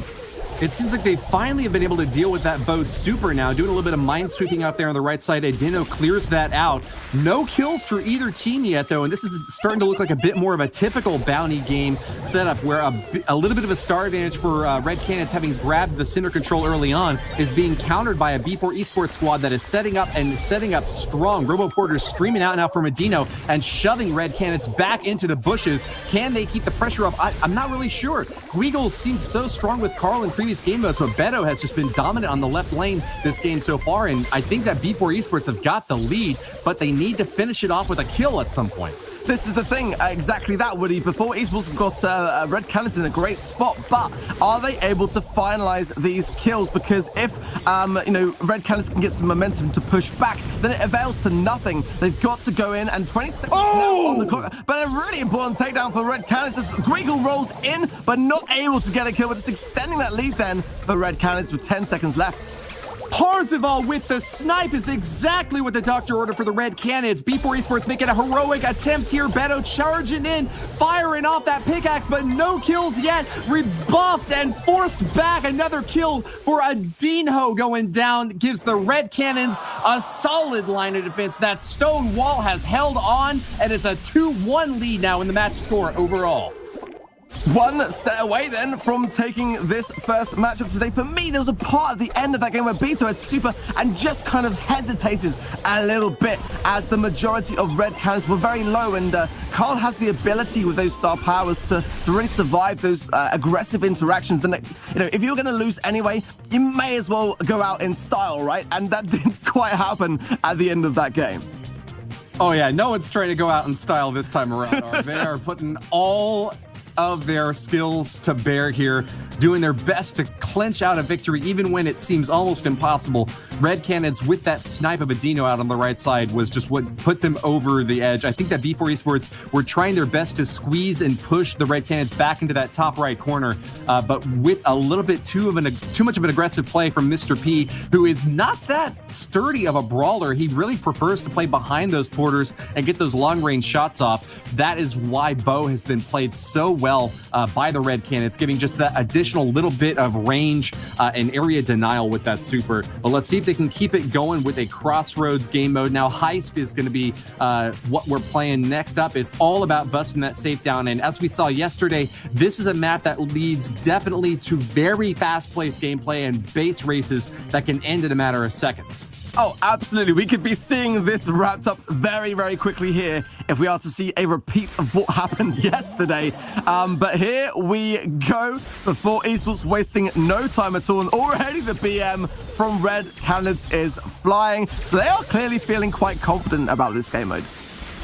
It seems like they finally have been able to deal with that Bo super now, doing a little bit of mind sweeping out there on the right side. Adino clears that out. No kills for either team yet, though, and this is starting to look like a bit more of a typical bounty game setup where a little bit of a star advantage for Red Canids, having grabbed the center control early on, is being countered by a B4 esports squad that is setting up strong. Robo Porter's streaming out now from Adino and shoving Red Canids back into the bushes. Can they keep the pressure up? I'm not really sure. Guigle seems so strong with Carl in previous game modes, but Beto has just been dominant on the left lane this game so far, and I think that B4 Esports have got the lead, but they need to finish it off with a kill at some point. This is the thing, exactly that, Woody. Before Esports have got Red Canids in a great spot, but are they able to finalize these kills? Because if, Red Canids can get some momentum to push back, then it avails to nothing. They've got to go in, and 20 seconds now on the clock. But a really important takedown for Red Canids as Guigle rolls in, but not able to get a kill, but just extending that lead then for Red Canids with 10 seconds left. Parzival with the snipe is exactly what the doctor ordered for the Red Canids. B4 Esports making a heroic attempt here. Beto charging in, firing off that pickaxe, but no kills yet. Rebuffed and forced back. Another kill for Adino going down. Gives the Red Canids a solid line of defense. That stone wall has held on, and it's a 2-1 lead now in the match score overall. One set away then from taking this first matchup today. For me, there was a part at the end of that game where Beto had super and just kind of hesitated a little bit as the majority of Red Canids were very low, and Carl has the ability with those star powers to really survive those aggressive interactions. And if you're going to lose anyway, you may as well go out in style, right? And that didn't quite happen at the end of that game. Oh yeah, no one's trying to go out in style this time around. They are putting all of their skills to bear here, doing their best to clinch out a victory even when it seems almost impossible. Red Canids with that snipe of Adino out on the right side was just what put them over the edge. I think that B4 Esports were trying their best to squeeze and push the Red Canids back into that top right corner, but with a little bit too much of an aggressive play from Mr. P, who is not that sturdy of a brawler. He really prefers to play behind those porters and get those long range shots off. That is why Bo has been played so well by the Red Canids, giving just that additional little bit of range and area denial with that super. But let's see if they can keep it going with a Crossroads game mode. Now, Heist is going to be what we're playing next up. It's all about busting that safe down. And as we saw yesterday, this is a map that leads definitely to very fast-paced gameplay and base races that can end in a matter of seconds. Oh, absolutely. We could be seeing this wrapped up very, very quickly here if we are to see a repeat of what happened yesterday. But here we go. Before Esports wasting no time at all, and already the BM from Red Canids is flying. So they are clearly feeling quite confident about this game mode.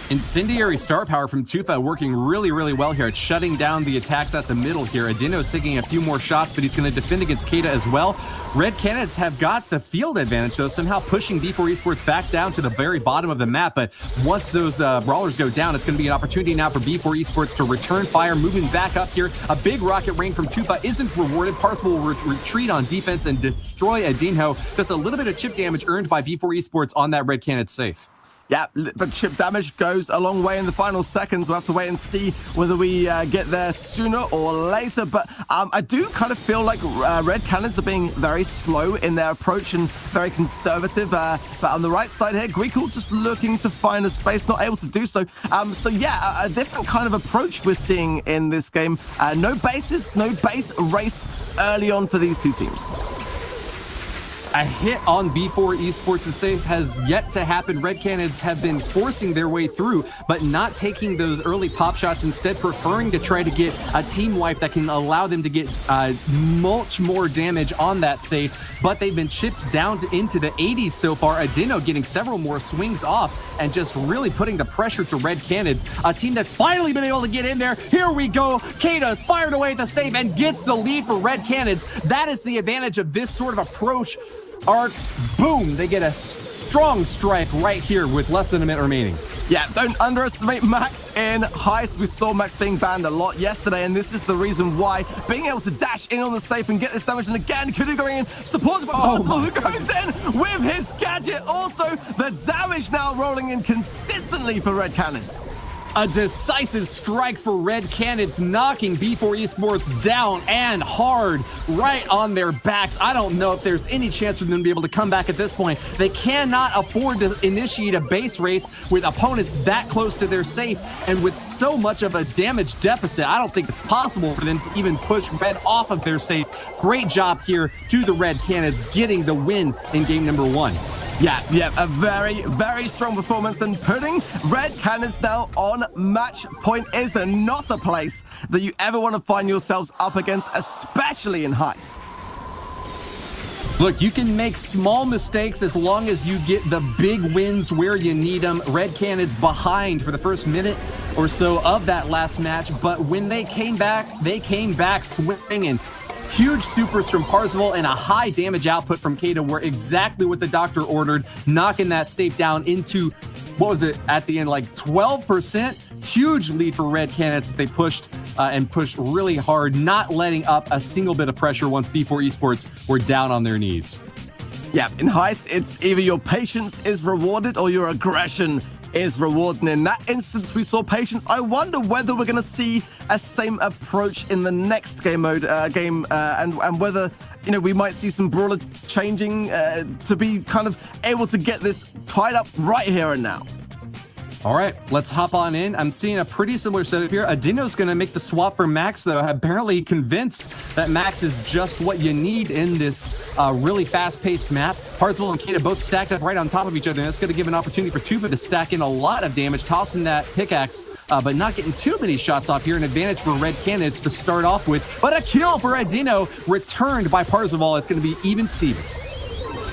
Incendiary star power from Tufa working really, really well here. It's shutting down the attacks at the middle here. Adino's taking a few more shots, but he's going to defend against Kata as well. Red Canids have got the field advantage, though, somehow pushing B4 Esports back down to the very bottom of the map. But once those brawlers go down, it's going to be an opportunity now for B4 Esports to return fire, moving back up here. A big rocket rain from Tufa isn't rewarded. Parzival will retreat on defense and destroy Adino. Just a little bit of chip damage earned by B4 Esports on that Red Canids safe. Yeah, but chip damage goes a long way in the final seconds. We'll have to wait and see whether we get there sooner or later. But I do kind of feel like Red Canids are being very slow in their approach and very conservative. But on the right side here, Guigle just looking to find a space, not able to do so. So yeah, a different kind of approach we're seeing in this game. No bases, no base race early on for these two teams. A hit on B4 Esports' safe has yet to happen. Red Canids have been forcing their way through, but not taking those early pop shots, instead preferring to try to get a team wipe that can allow them to get much more damage on that safe. But they've been chipped down into the 80s so far. Adino getting several more swings off and just really putting the pressure to Red Canids, a team that's finally been able to get in there. Here we go. Kata's fired away at the safe and gets the lead for Red Canids. That is the advantage of this sort of approach. Arc, boom, they get a strong strike right here with less than a minute remaining. Yeah, don't underestimate Max in Heist. We saw Max being banned a lot yesterday, and this is the reason why. Being able to dash in on the safe and get this damage, and again, Kudu going in, supported by Parzival, who goes in with his gadget. Also, the damage now rolling in consistently for Red Canids. A decisive strike for Red Canids, knocking B4 Esports down and hard right on their backs. I don't know if there's any chance for them to be able to come back at this point. They cannot afford to initiate a base race with opponents that close to their safe, and with so much of a damage deficit, I don't think it's possible for them to even push Red off of their safe. Great job here to the Red Canids, getting the win in game number 1. Yeah, a very, very strong performance, and putting Red Canids now on match point is not a place that you ever want to find yourselves up against, especially in Heist. Look, you can make small mistakes as long as you get the big wins where you need them. Red Canids behind for the first minute or so of that last match, but when they came back swinging. Huge supers from Parzival and a high damage output from Kata were exactly what the doctor ordered, knocking that safe down into, what was it, at the end, like 12%? Huge lead for Red Canids. They pushed and pushed really hard, not letting up a single bit of pressure once B4 Esports were down on their knees. Yeah, in Heist, it's either your patience is rewarded or your aggression is rewarded. And in that instance, we saw patience. I wonder whether we're going to see a same approach in the next game mode and whether, you know, we might see some brawler changing to be kind of able to get this tied up right here and now. All right, let's hop on in. I'm seeing a pretty similar setup here. Adino's going to make the swap for Max, though. Apparently convinced that Max is just what you need in this really fast-paced map. Parzival and Kata both stacked up right on top of each other, and that's going to give an opportunity for Tufa to stack in a lot of damage, tossing that pickaxe, but not getting too many shots off here. An advantage for Red Canids to start off with, but a kill for Adino, returned by Parzival. It's going to be even Steven.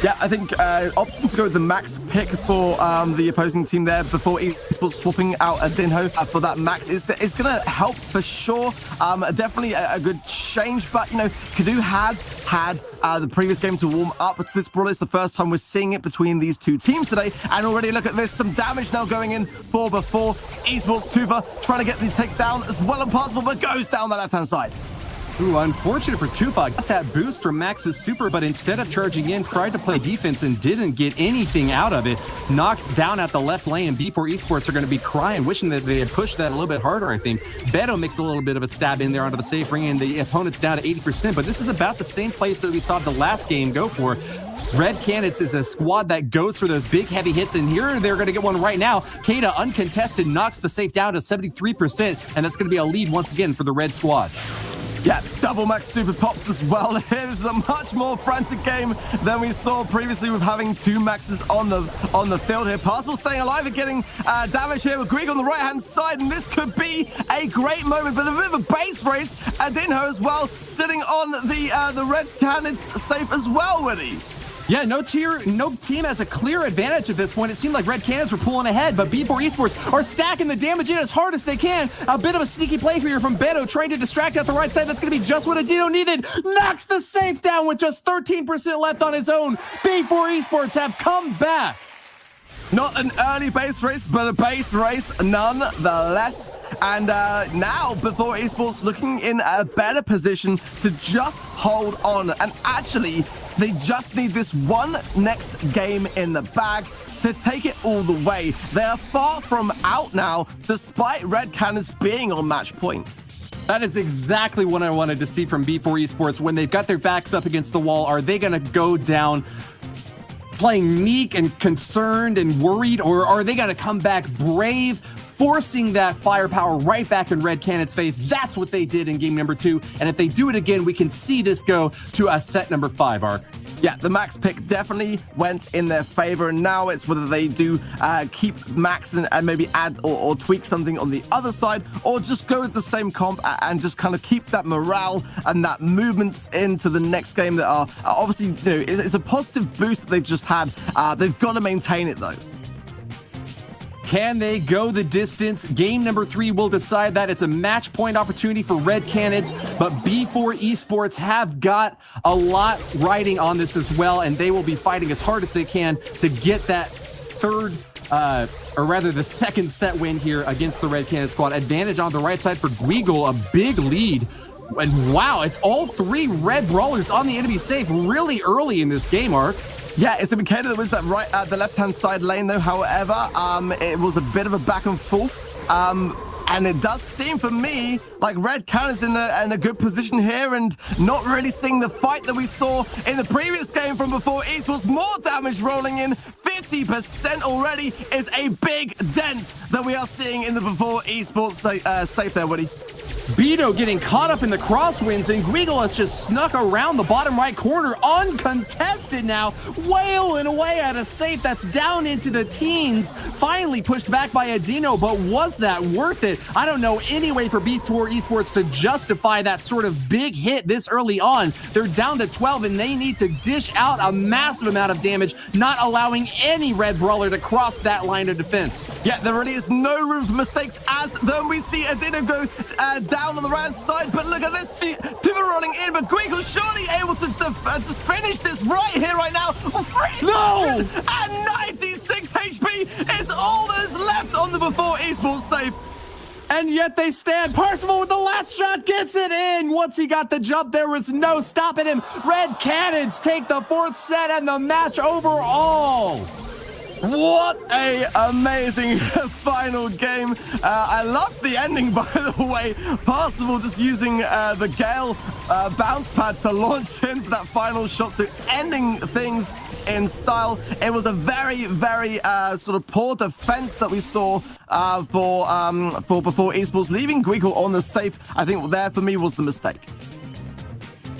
Yeah, I think opting to go with the max pick for the opposing team there before Esports swapping out Adinho for that max is going to help for sure. Definitely a good change, but, you know, Kadu has had the previous game to warm up to this brawler. It's the first time we're seeing it between these two teams today, and already look at this, some damage now going in for before Esports. Tufa trying to get the takedown as well as possible, but goes down the left-hand side. Ooh, unfortunate for Tufa. Got that boost from Max's super, but instead of charging in, tried to play defense and didn't get anything out of it. Knocked down at the left lane, and B4 Esports are going to be crying, wishing that they had pushed that a little bit harder, I think. Beto makes a little bit of a stab in there onto the save, bringing the opponents down to 80%, but this is about the same place that we saw the last game go for. Red Canids is a squad that goes for those big, heavy hits, and here they're going to get one right now. Kata, uncontested, knocks the safe down to 73%, and that's going to be a lead once again for the Red squad. Yeah, double max super pops as well. This is a much more frantic game than we saw previously with having two maxes on the field here. Parzival staying alive and getting damage here with Grieg on the right-hand side, and this could be a great moment, but a bit of a base race. Adinho as well, sitting on the Red Canids safe as well, Woody. Yeah, no team has a clear advantage at this point. It seemed like Red Canids were pulling ahead, but B4 Esports are stacking the damage in as hard as they can. A bit of a sneaky play here from Beto, trying to distract out the right side. That's going to be just what Adino needed. Knocks the safe down with just 13% left on his own. B4 Esports have come back. Not an early base race, but a base race nonetheless. And now, before Esports looking in a better position to just hold on. And actually, they just need this one next game in the bag to take it all the way. They are far from out now, despite Red Canids being on match point. That is exactly what I wanted to see from B4 Esports. When they've got their backs up against the wall, are they going to go down playing meek and concerned and worried, or are they going to come back brave, forcing that firepower right back in Red Canids' face? That's what they did in game number 2, and if they do it again, we can see this go to a set number 5, Ark. Yeah, the max pick definitely went in their favor, and now it's whether they do keep max and maybe add or tweak something on the other side, or just go with the same comp and just kind of keep that morale and that movements into the next game that are obviously, you know, it's a positive boost that they've just had. They've got to maintain it, though. Can they go the distance? Game number 3 will decide that. It's a match point opportunity for Red Canids, but B4 Esports have got a lot riding on this as well, and they will be fighting as hard as they can to get that the second set win here against the Red Canids squad. Advantage on the right side for Guigle, a big lead. And wow, it's all 3 red brawlers on the enemy safe really early in this game, Ark. Yeah, it's a Mikado that was that the left-hand side lane, though. However, it was a bit of a back and forth And it does seem for me like Red Cannon's in a good position here and not really seeing the fight that we saw in the previous game from before esports. More damage rolling in. 50% already is a big dent that we are seeing in the before esports safe there, Woody. Beto getting caught up in the crosswinds, and Guigle has just snuck around the bottom right corner uncontested now, wailing away at a safe that's down into the teens. Finally pushed back by Adino, but was that worth it? I don't know any way for B4 Esports to justify that sort of big hit this early on. They're down to 12, and they need to dish out a massive amount of damage, not allowing any red brawler to cross that line of defense. Yeah, there really is no room for mistakes as then we see Adino go down on the right side, but look at this, Tuba rolling in, but Guigle surely able to just finish this right here, right now. No! And 96 HP is all that is left on the before esports safe. And yet they stand. Parzival with the last shot gets it in. Once he got the jump, there was no stopping him. Red Cannons take the 4th set and the match overall. What a amazing final game. I love the ending, by the way. Parzival just using the Gale bounce pad to launch into that final shot. So ending things in style. It was a very, very sort of poor defense that we saw for before esports, leaving Guigle on the safe. I think there for me was the mistake.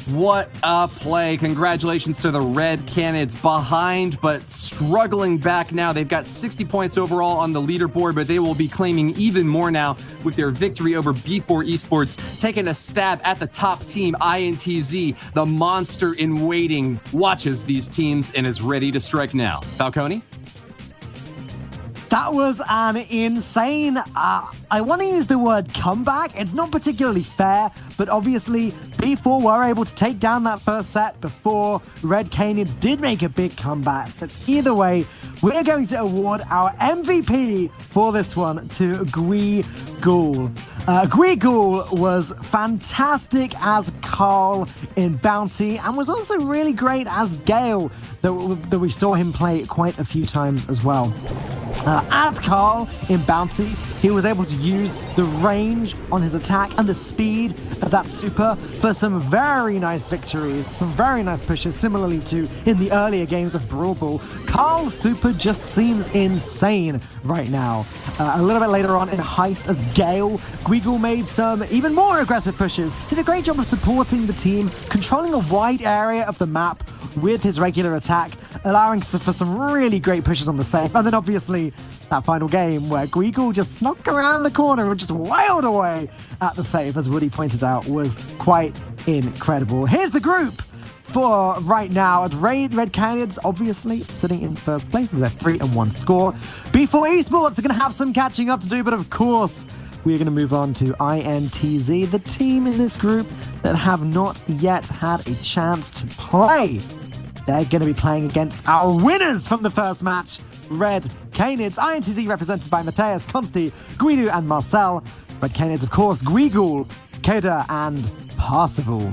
What a play. Congratulations to the Red Cannons, behind but struggling back now. They've got 60 points overall on the leaderboard, but they will be claiming even more now with their victory over B4 Esports, taking a stab at the top team. INTZ, the monster in waiting, watches these teams and is ready to strike now. Falcone? That was an insane, I want to use the word comeback. It's not particularly fair, but obviously B4 were able to take down that first set before Red Canids did make a big comeback. But either way, we're going to award our MVP for this one to Guigle. Guigle was fantastic as Carl in Bounty and was also really great as Gale, that we saw him play quite a few times as well. As Carl in Bounty, he was able to use the range on his attack and the speed of that super for some very nice victories, some very nice pushes, similarly to in the earlier games of Brawl Ball. Carl's super just seems insane right now. A little bit later on in Heist as Gale, Guigle made some even more aggressive pushes, did a great job of supporting the team, controlling a wide area of the map with his regular attack, allowing for some really great pushes on the safe. And then obviously that final game where Guigle just snuck around the corner and just wailed away at the safe, as Woody pointed out, was quite incredible. Here's the group for right now. Red Canids obviously sitting in first place with a 3-1 score. B4 Esports are going to have some catching up to do, but of course we're going to move on to INTZ, the team in this group that have not yet had a chance to play. They're going to be playing against our winners from the first match, Red Canids. INTZ represented by Mateus, Consti, Guido, and Marcel. Red Canids, of course, Guigle, Keda, and Parzival.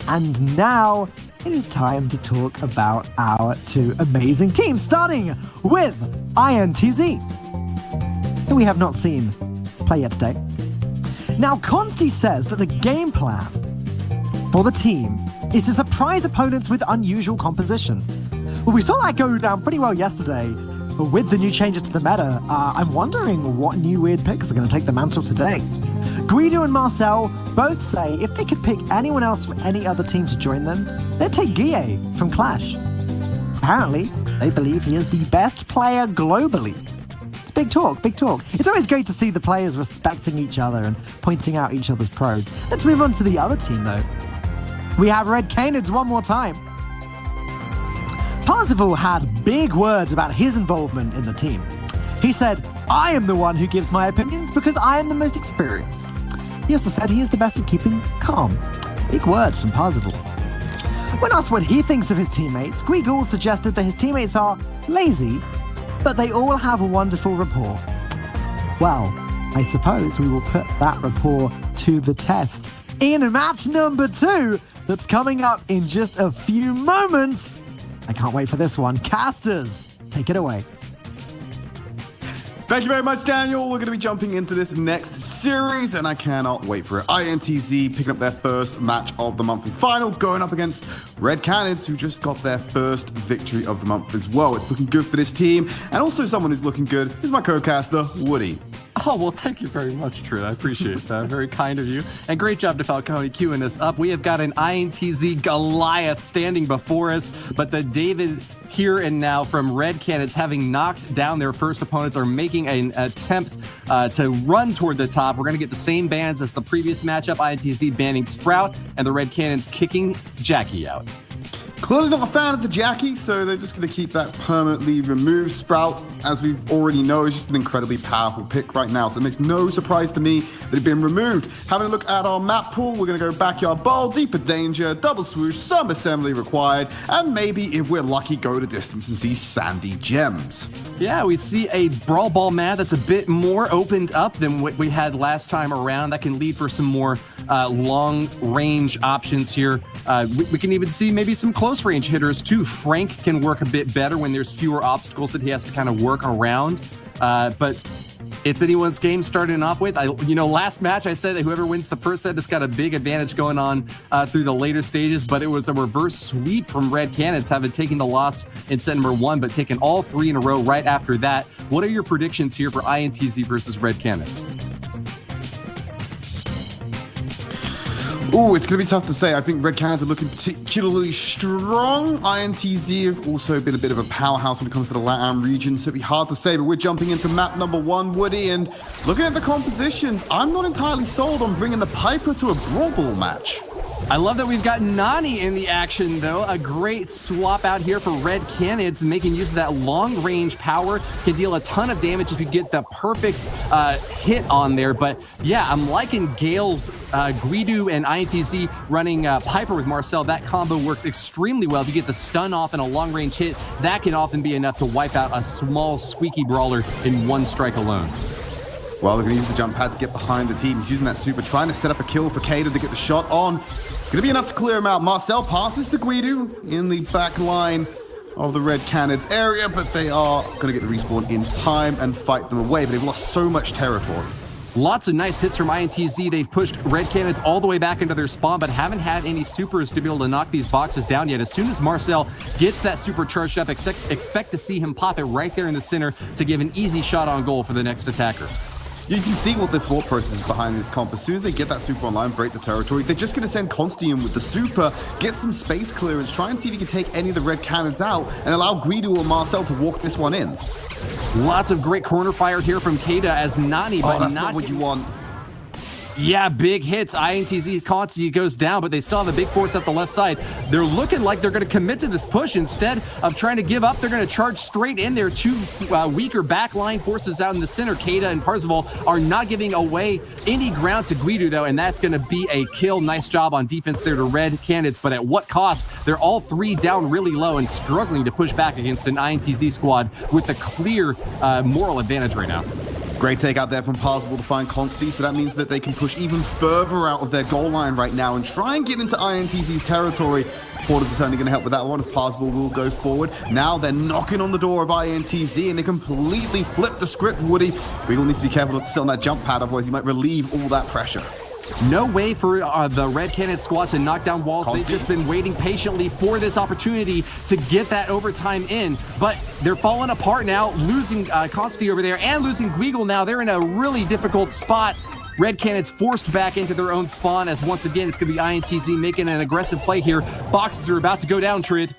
And now it is time to talk about our two amazing teams, starting with INTZ, who we have not seen play yet today. Now, Consti says that the game plan for the team is to surprise opponents with unusual compositions. Well, we saw that go down pretty well yesterday, but with the new changes to the meta, I'm wondering what new weird picks are going to take the mantle today. Guido and Marcel both say if they could pick anyone else from any other team to join them, they'd take Guille from Clash. Apparently, they believe he is the best player globally. It's big talk, big talk. It's always great to see the players respecting each other and pointing out each other's pros. Let's move on to the other team, though. We have Red Canids one more time. Parzival had big words about his involvement in the team. He said, "I am the one who gives my opinions because I am the most experienced." He also said he is the best at keeping calm. Big words from Parzival. When asked what he thinks of his teammates, Guigle suggested that his teammates are lazy, but they all have a wonderful rapport. Well, I suppose we will put that rapport to the test in match number 2 that's coming up in just a few moments. I can't wait for this one. Casters, take it away. Thank you very much, Daniel. We're going to be jumping into this next series, and I cannot wait for it. INTZ picking up their first match of the monthly final, going up against Red Canids, who just got their first victory of the month as well. It's looking good for this team, and also someone who's looking good is my co-caster, Woody. Oh, well, thank you very much, Trin. I appreciate that. Very kind of you. And great job to Falcone queuing us up. We have got an INTZ Goliath standing before us, but the David here and now from Red Canids, having knocked down their first opponents, are making an attempt to run toward the top. We're going to get the same bans as the previous matchup, INTZ banning Sprout, and the Red Canids kicking Jackie out. Clearly not a fan of the Jackie, so they're just going to keep that permanently removed. Sprout, as we've already know, is just an incredibly powerful pick right now, so it makes no surprise to me that it's been removed. Having a look at our map pool, we're going to go Backyard Bowl, Deeper Danger, Double Swoosh, some Assembly required, and maybe, if we're lucky, go to distance and see Sandy Gems. Yeah, we see a Brawl Ball map that's a bit more opened up than what we had last time around. That can lead for some more long-range options here. We can even see maybe some close-range hitters, too. Frank can work a bit better when there's fewer obstacles that he has to kind of work around. But it's anyone's game starting off with. Last match I said that whoever wins the first set has got a big advantage going on through the later stages, but it was a reverse sweep from Red Canids, having taken the loss in set number 1, but taken all 3 in a row right after that. What are your predictions here for INTZ versus Red Canids? Ooh, it's going to be tough to say. I think Red Canids are looking particularly strong. INTZ have also been a bit of a powerhouse when it comes to the LATAM region, so it'd be hard to say, but we're jumping into map number 1, Woody, and looking at the compositions, I'm not entirely sold on bringing the Piper to a Brawl Ball match. I love that we've got Nani in the action, though. A great swap out here for Red Canids, making use of that long-range power. Can deal a ton of damage if you get the perfect hit on there. But yeah, I'm liking Gale's Guidu and INTZ running Piper with Marcel. That combo works extremely well. If you get the stun off and a long-range hit, that can often be enough to wipe out a small, squeaky brawler in one strike alone. Well, they're going to use the jump pad to get behind the team. He's using that super, trying to set up a kill for Kato to get the shot on. Going to be enough to clear him out. Marcel passes to Guidu in the back line of the Red Canids area, but they are going to get the respawn in time and fight them away, but they've lost so much territory. Lots of nice hits from INTZ. They've pushed Red Canids all the way back into their spawn, but haven't had any supers to be able to knock these boxes down yet. As soon as Marcel gets that super charged up, expect to see him pop it right there in the center to give an easy shot on goal for the next attacker. You can see what the thought process is behind this comp. As soon as they get that super online, break the territory, they're just going to send Consti in with the super, get some space clearance, try and see if he can take any of the Red Canids out, and allow Guido or Marcel to walk this one in. Lots of great corner fire here from Keita as Nani, but that's not what you want. Yeah, big hits. INTZ Consti goes down, but they still have a big force at the left side. They're looking like they're going to commit to this push. Instead of trying to give up, they're going to charge straight in there. 2 weaker backline forces out in the center. Keita and Parzival are not giving away any ground to Guidu, though, and that's going to be a kill. Nice job on defense there to Red Canids, but at what cost? They're all 3 down really low and struggling to push back against an INTZ squad with a clear moral advantage right now. Great take out there from Parzival to find Consti, so that means that they can push even further out of their goal line right now and try and get into INTZ's territory. Porters are certainly going to help with that one as Parzival will go forward. Now they're knocking on the door of INTZ and they completely flip the script, Woody. Regal needs to be careful not to sit on that jump pad, otherwise he might relieve all that pressure. No way for the Red Canid squad to knock down walls. They've just been waiting patiently for this opportunity to get that overtime in, but they're falling apart now, losing Consti over there and losing Guigal now. They're in a really difficult spot. Red Canids forced back into their own spawn as once again it's going to be INTZ making an aggressive play here. Boxes are about to go down, Trid.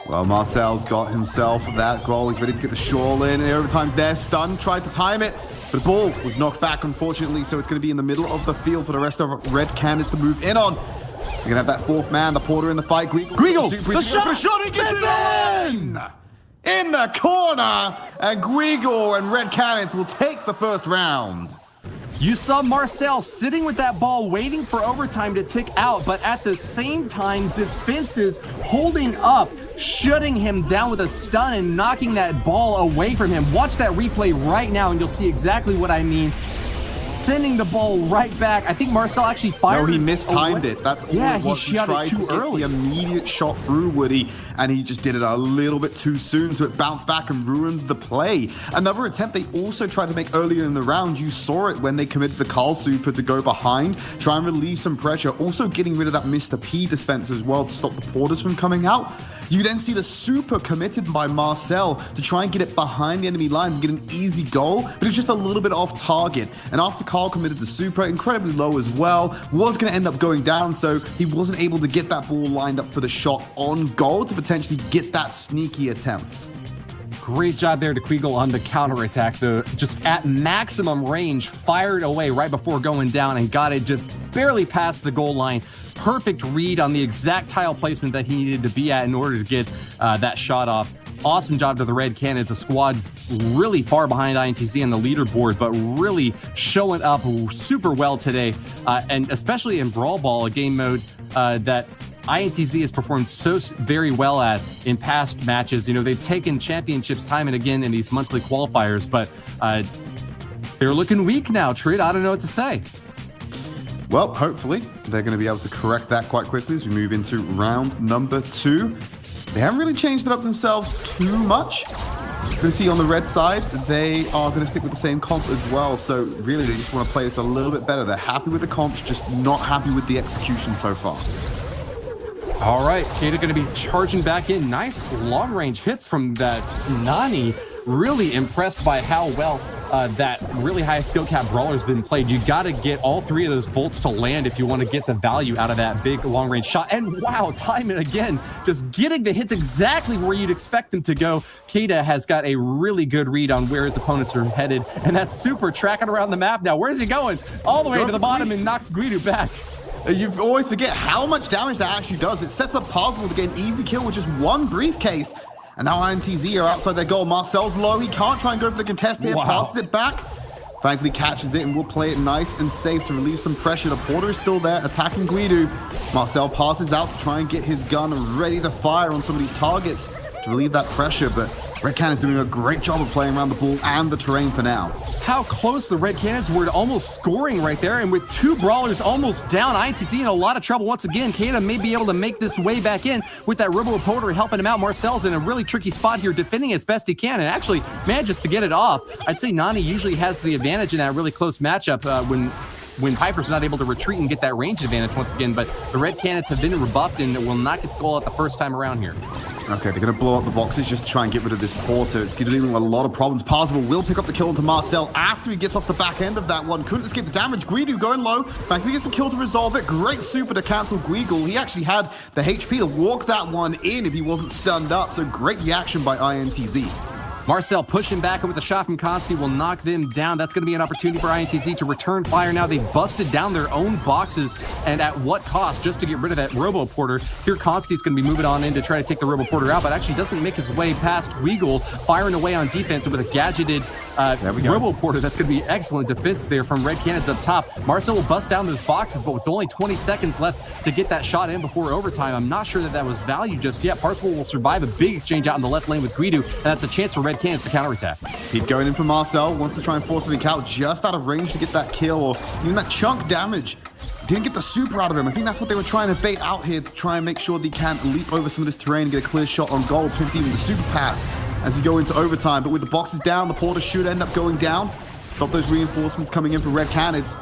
Well, Marcel's got himself that goal. He's ready to get the shawl in. The overtime's there. Stun, tried to time it. But the ball was knocked back, unfortunately, so it's going to be in the middle of the field for the rest of Red Canids to move in on. You're going to have that 4th man, the Porter in the fight. Guigal, the shot, he gets it in! In the corner, and Guigal and Red Canids will take the first round. You saw Marcel sitting with that ball waiting for overtime to tick out, but at the same time, defenses holding up, shutting him down with a stun and knocking that ball away from him. Watch that replay right now and you'll see exactly what I mean. sending the ball right back. I think Marcel actually fired. No, he mistimed away. it. That's all Yeah, it was. he shot tried it too to get early. the immediate shot through Woody, and he just did it a little bit too soon, so it bounced back and ruined the play. Another attempt they also tried to make earlier in the round. You saw it when they committed the Carl Super to go behind, try and relieve some pressure, also getting rid of that Mr. P dispenser as well to stop the porters from coming out. You then see the super committed by Marcel to try and get it behind the enemy lines and get an easy goal, but it's just a little bit off target. And after Carl committed the super, incredibly low as well, was going to end up going down, so he wasn't able to get that ball lined up for the shot on goal to potentially get that sneaky attempt. Great job there to Queagle on the counterattack, though. Just at maximum range, fired away right before going down and got it just barely past the goal line. Perfect read on the exact tile placement that he needed to be at in order to get that shot off. Awesome job to the Red Canids, a squad really far behind INTZ on the leaderboard, but really showing up super well today, and especially in Brawl Ball, a game mode that INTZ has performed so very well at in past matches. You know, they've taken championships time and again in these monthly qualifiers, but they're looking weak now, Trid. I don't know what to say. Well, hopefully they're going to be able to correct that quite quickly as we move into round number 2. They haven't really changed it up themselves too much. You're going to see on the red side, they are going to stick with the same comp as well. So really, they just want to play this a little bit better. They're happy with the comps, just not happy with the execution so far. All right, Kata going to be charging back in. Nice long-range hits from that Nani. Really impressed by how well that really high skill cap brawler has been played. You got to get all 3 of those bolts to land if you want to get the value out of that big long-range shot. And wow, time and again, just getting the hits exactly where you'd expect them to go. Kata has got a really good read on where his opponents are headed, and that's super tracking around the map now. Where's he going? All the way to the bottom and knocks Guido back. You always forget how much damage that actually does. It sets up possible to get an easy kill with just one briefcase. And now INTZ are outside their goal. Marcel's low. He can't try and go for the contest here. Wow. Passes it back. Thankfully catches it and will play it nice and safe to relieve some pressure. The porter is still there attacking Guido. Marcel passes out to try and get his gun ready to fire on some of these targets to relieve that pressure. But Red Cannon's doing a great job of playing around the ball and the terrain for now. How close the Red Canids were to almost scoring right there, and with 2 brawlers almost down, INTZ in a lot of trouble once again. Kata may be able to make this way back in with that Robo Porter helping him out. Marcel's in a really tricky spot here, defending as best he can, and actually manages to get it off. I'd say Nani usually has the advantage in that really close matchup when Piper's not able to retreat and get that range advantage once again, but the Red Canids have been rebuffed and will not get the goal out the first time around here. Okay, they're going to blow up the boxes just to try and get rid of this porter. It's giving them a lot of problems. Parzival will pick up the kill onto Marcel after he gets off the back end of that one. Couldn't escape the damage. Guido going low. Thankfully gets the kill to resolve it. Great super to cancel Guigle. He actually had the HP to walk that one in if he wasn't stunned up. So great reaction by INTZ. Marcel pushing back with a shot from Consti will knock them down. That's going to be an opportunity for INTZ to return fire now. They've busted down their own boxes, and at what cost just to get rid of that Robo Porter. Here Consti's going to be moving on in to try to take the Robo Porter out, but actually doesn't make his way past Weagle, firing away on defense with a gadgeted Robo Porter. That's going to be excellent defense there from Red Canids up top. Marcel will bust down those boxes, but with only 20 seconds left to get that shot in before overtime, I'm not sure that that was value just yet. Parzival will survive a big exchange out in the left lane with Guido, and that's a chance for Red Canids to counterattack. Keep going in for Marcel. Wants to try and force something out just out of range to get that kill or even that chunk damage. Didn't get the super out of him. I think that's what they were trying to bait out here to try and make sure they can leap over some of this terrain and get a clear shot on goal, potentially even the super pass as we go into overtime. But with the boxes down, the porter should end up going down. Stop those reinforcements coming in for Red Canids.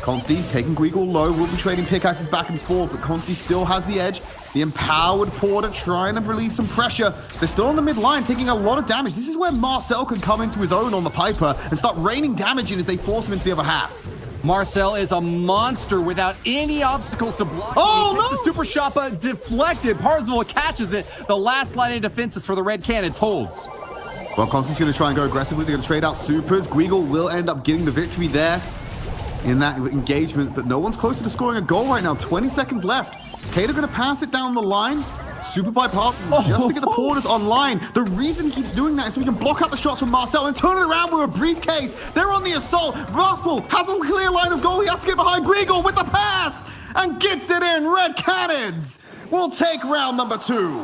Consti taking Guigle low. We'll be trading pickaxes back and forth, but Consti still has the edge. The empowered porter trying to release some pressure. They're still on the mid line, taking a lot of damage. This is where Marcel can come into his own on the Piper and start raining damage in as they force him into the other half. Marcel is a monster without any obstacles to block. Oh, he takes no! the super shot, but deflected. Parzival catches it. The last line of defenses for the Red Canids holds. Well, Consti's going to try and go aggressively. They're going to trade out supers. Guigle will end up getting the victory there in that engagement, but no one's closer to scoring a goal right now. 20 seconds left. Kata going to pass it down the line. Super by Park just to get the porters online. The reason he keeps doing that is so we can block out the shots from Marcel and turn it around with a briefcase. They're on the assault. Raspel has a clear line of goal. He has to get behind Guigle with the pass and gets it in. Red Canids will take round number 2.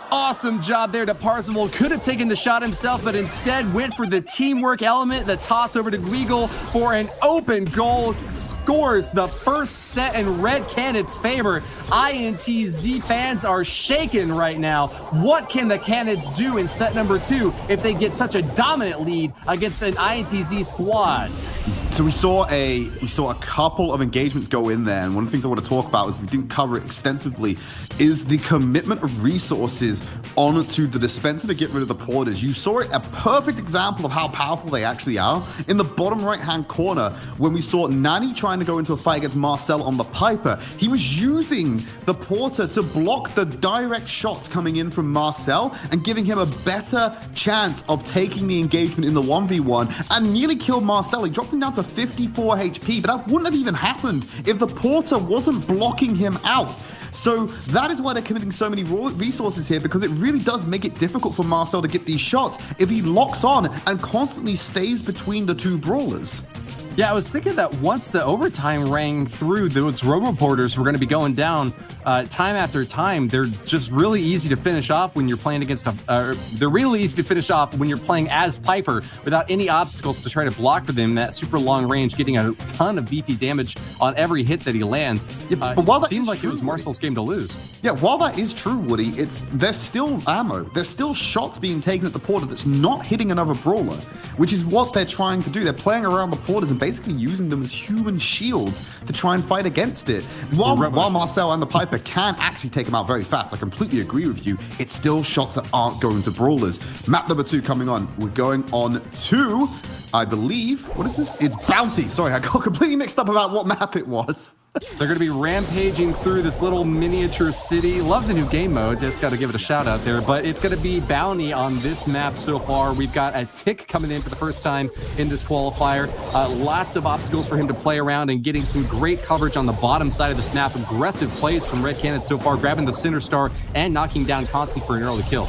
Awesome job there to Parzival. Could have taken the shot himself, but instead went for the teamwork element. The toss over to Guigle for an open goal. Scores the first set in Red Cannon's favor. INTZ fans are shaken right now. What can the Cannons do in set number 2 if they get such a dominant lead against an INTZ squad? So we saw a couple of engagements go in there, and one of the things I want to talk about is we didn't cover it extensively, is the commitment of resources onto the dispenser to get rid of the porters. You saw it, a perfect example of how powerful they actually are in the bottom right-hand corner when we saw Nani trying to go into a fight against Marcel on the Piper. He was using the porter to block the direct shots coming in from Marcel and giving him a better chance of taking the engagement in the 1v1 and nearly killed Marcel. He dropped him down to 54 HP, but that wouldn't have even happened if the porter wasn't blocking him out. So that is why they're committing so many resources here, because it really does make it difficult for Marcel to get these shots if he locks on and constantly stays between the two brawlers. Yeah, I was thinking that once the overtime rang through, those robo-porters were going to be going down time after time. They're just really easy to finish off when you're playing against they're really easy to finish off when you're playing as Piper without any obstacles to try to block for them. That super long range, getting a ton of beefy damage on every hit that he lands. Yeah, but while it seemed like it was Marcel's game to lose. Yeah, while that is true, Woody, there's still ammo. There's still shots being taken at the porter that's not hitting another brawler, which is what they're trying to do. They're playing around the porters and basically using them as human shields to try and fight against it. While Marcel and the Piper can actually take them out very fast, I completely agree with you, it's still shots that aren't going to brawlers. Map number 2 coming on. We're going on to, I believe, what is this? It's Bounty. Sorry, I got completely mixed up about what map it was. They're going to be rampaging through this little miniature city. Love the new game mode. Just got to give it a shout out there. But it's going to be Bounty on this map so far. We've got a Tick coming in for the first time in this qualifier. Lots of obstacles for him to play around and getting some great coverage on the bottom side of this map. Aggressive plays from Red Cannon so far, grabbing the center star and knocking down Constantly for an early kill.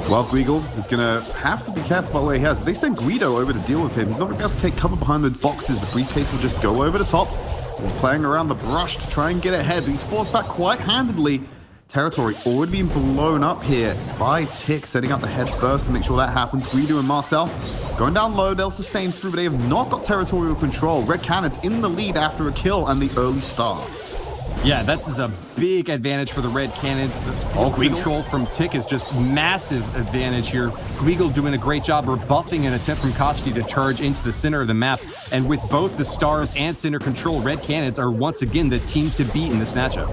Well, Guigle is going to have to be careful about where he has. They send Guido over to deal with him. He's not going to be able to take cover behind those boxes. The briefcase will just go over the top. He's playing around the brush to try and get ahead, but he's forced back quite handedly. Territory already being blown up here by Tick, setting up the head first to make sure that happens. Guido and Marcel going down low. They'll sustain through, but they have not got territorial control. Red Cannon's in the lead after a kill and the early start. Yeah, that's a big advantage for the Red Cannons. The full control from Tick is just massive advantage here. Guigle doing a great job rebuffing an attempt from Koski to charge into the center of the map. And with both the stars and center control, Red Cannons are once again the team to beat in this matchup.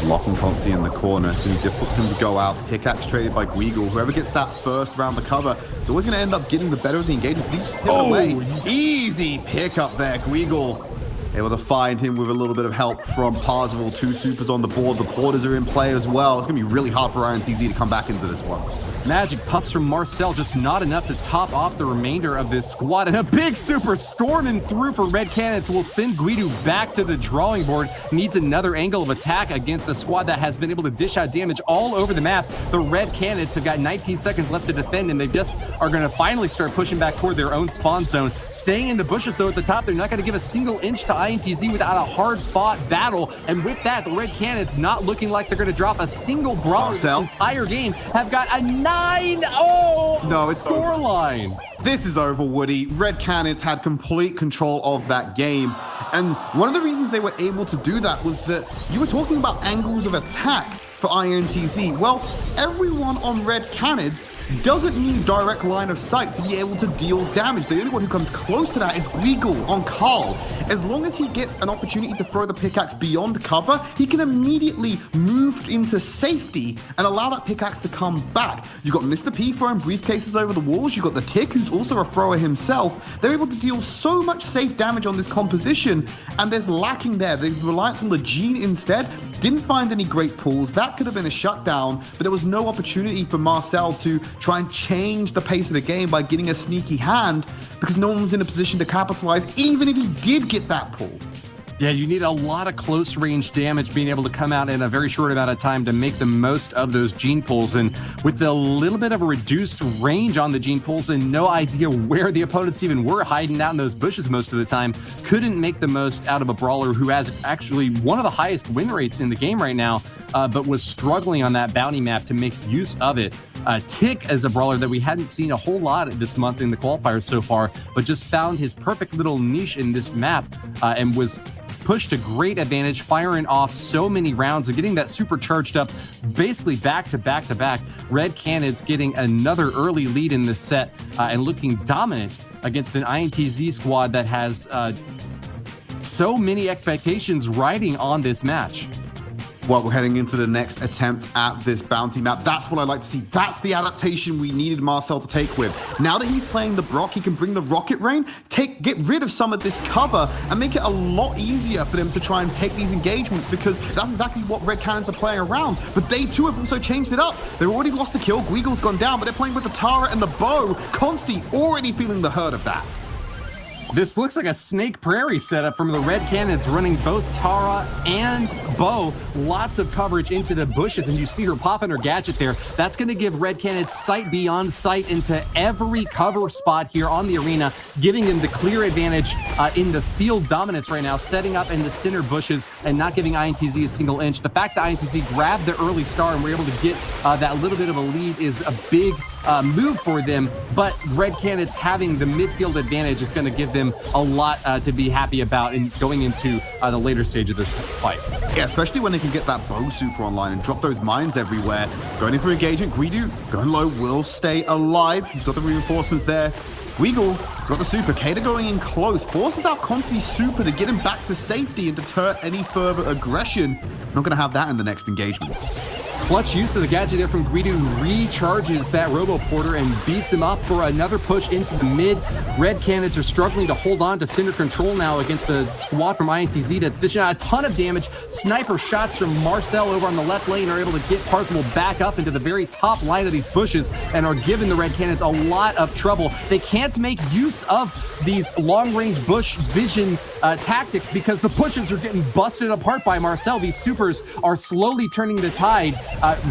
Locking Consti in the corner. It's going to be difficult for him to go out. Pickaxe traded by Guigle. Whoever gets that first round the cover is always going to end up getting the better of the engagement. He's hit away. Easy pick up there, Guigle. Able to find him with a little bit of help from Parzival. 2 supers on the board. The porters are in play as well. It's going to be really hard for INTZ to come back into this one. Magic puffs from Marcel, just not enough to top off the remainder of this squad. And a big super storming through for Red Cannons will send Guido back to the drawing board. Needs another angle of attack against a squad that has been able to dish out damage all over the map. The Red Cannons have got 19 seconds left to defend, and they just are going to finally start pushing back toward their own spawn zone. Staying in the bushes, though, at the top, they're not going to give a single inch to INTZ without a hard-fought battle. And with that, the Red Cannons not looking like they're going to drop a single brawler this entire game. Have got a 9-0 scoreline. This is over, Woody. Red Cannons had complete control of that game. And one of the reasons they were able to do that was that you were talking about angles of attack for INTZ. Well, everyone on Red Cannons doesn't need direct line of sight to be able to deal damage. The only one who comes close to that is Guigle on Carl. As long as he gets an opportunity to throw the pickaxe beyond cover, he can immediately move into safety and allow that pickaxe to come back. You've got Mr. P throwing briefcases over the walls. You've got the Tick, who's also a thrower himself. They're able to deal so much safe damage on this composition, and there's lacking there. The reliance on the Gene instead didn't find any great pulls. That could have been a shutdown, but there was no opportunity for Marcel to try and change the pace of the game by getting a sneaky hand because no one was in a position to capitalize, even if he did get that pull. Yeah, you need a lot of close range damage being able to come out in a very short amount of time to make the most of those gene pulls. And with a little bit of a reduced range on the gene pulls and no idea where the opponents even were hiding out in those bushes most of the time, couldn't make the most out of a brawler who has actually one of the highest win rates in the game right now, but was struggling on that bounty map to make use of it. Tick is a brawler that we hadn't seen a whole lot this month in the qualifiers so far, but just found his perfect little niche in this map and was pushed to great advantage, firing off so many rounds and getting that super charged up basically back to back to back. Red Canids getting another early lead in this set and looking dominant against an INTZ squad that has so many expectations riding on this match. Well, we're heading into the next attempt at this bounty map. That's what I like to see. That's the adaptation we needed Marcel to take with. Now that he's playing the Brock, he can bring the rocket rain, get rid of some of this cover, and make it a lot easier for them to try and take these engagements, because that's exactly what Red Cannons are playing around. But they too have also changed it up. They've already lost the kill. Guigel's gone down, but they're playing with the Tara and the bow. Consti already feeling the hurt of that. This looks like a Snake Prairie setup from the Red Cannons, running both Tara and Bo. Lots of coverage into the bushes, and you see her popping her gadget there. That's going to give Red Cannons sight beyond sight into every cover spot here on the arena, giving them the clear advantage in the field dominance right now, setting up in the center bushes and not giving INTZ a single inch. The fact that INTZ grabbed the early star and were able to get that little bit of a lead is a big move for them, but Red Cannons having the midfield advantage is going to give them a lot to be happy about in going into the later stage of this fight. Yeah, especially when they can get that bow super online and drop those mines everywhere. Going in for engagement, Guidu going low, will stay alive. He's got the reinforcements there. Guigel has got the super. Kader going in close, forces out Consti's super to get him back to safety and deter any further aggression. Not going to have that in the next engagement. Clutch use of the gadget there from Guidu, recharges that Robo Porter and beats him up for another push into the mid. Red Cannons are struggling to hold on to center control now against a squad from INTZ that's dishing out a ton of damage. Sniper shots from Marcel over on the left lane are able to get Parzival back up into the very top line of these bushes and are giving the Red Cannons a lot of trouble. They can't make use of these long-range bush vision tactics because the bushes are getting busted apart by Marcel. These supers are slowly turning the tide.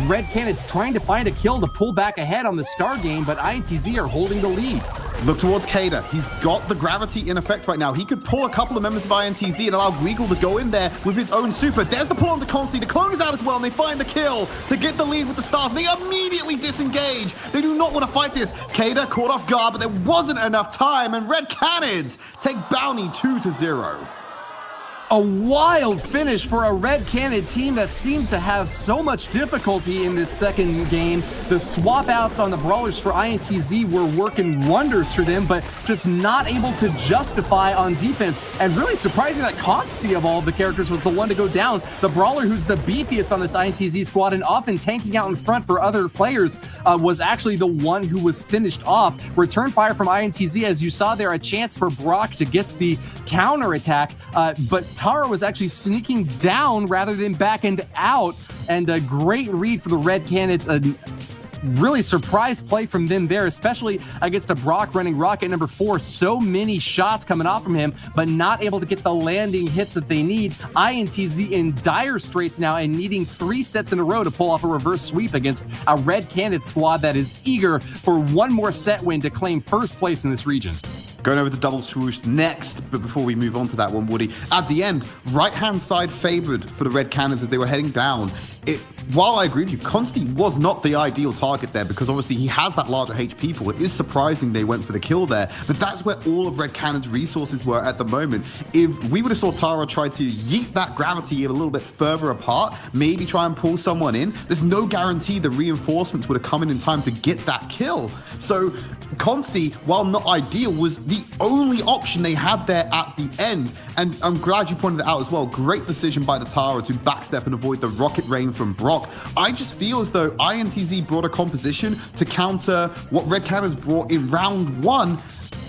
Red Cannons trying to find a kill to pull back ahead on the star game, but INTZ are holding the lead. Look towards Kader. He's got the gravity in effect right now. He could pull a couple of members of INTZ and allow Guigel to go in there with his own super. There's the pull onto Consti. The clone is out as well, and they find the kill to get the lead with the stars. They immediately disengage. They do not want to fight this. Kader caught off guard, but there wasn't enough time, and Red Cannons take bounty 2-0. A wild finish for a Red Cannon team that seemed to have so much difficulty in this second game. The swap outs on the brawlers for INTZ were working wonders for them, but just not able to justify on defense. And really surprising that Consti of all the characters was the one to go down. The brawler who's the beefiest on this INTZ squad and often tanking out in front for other players was actually the one who was finished off. Return fire from INTZ, as you saw there, a chance for Brock to get the counter attack, but Tara was actually sneaking down rather than back and out, and a great read for the Red Cannons. A really surprise play from them there, especially against a Brock running rocket number 4. So many shots coming off from him, but not able to get the landing hits that they need. INTZ in dire straits now and needing 3 sets in a row to pull off a reverse sweep against a Red Cannon squad that is eager for one more set win to claim first place in this region. Going over the double swoosh next, but before we move on to that one, Woody, at the end, right-hand side favored for the Red Cannons as they were heading down. While I agree with you, Consti was not the ideal target there because obviously he has that larger HP pool. It is surprising they went for the kill there, but that's where all of Red Cannon's resources were at the moment. If we would have saw Tara try to yeet that gravity a little bit further apart, maybe try and pull someone in, there's no guarantee the reinforcements would have come in time to get that kill. So Consti, while not ideal, was the only option they had there at the end. And I'm glad you pointed it out as well. Great decision by the Tara to backstep and avoid the rocket rain from Brock. I just feel as though INTZ brought a composition to counter what Red Cannons brought in round 1,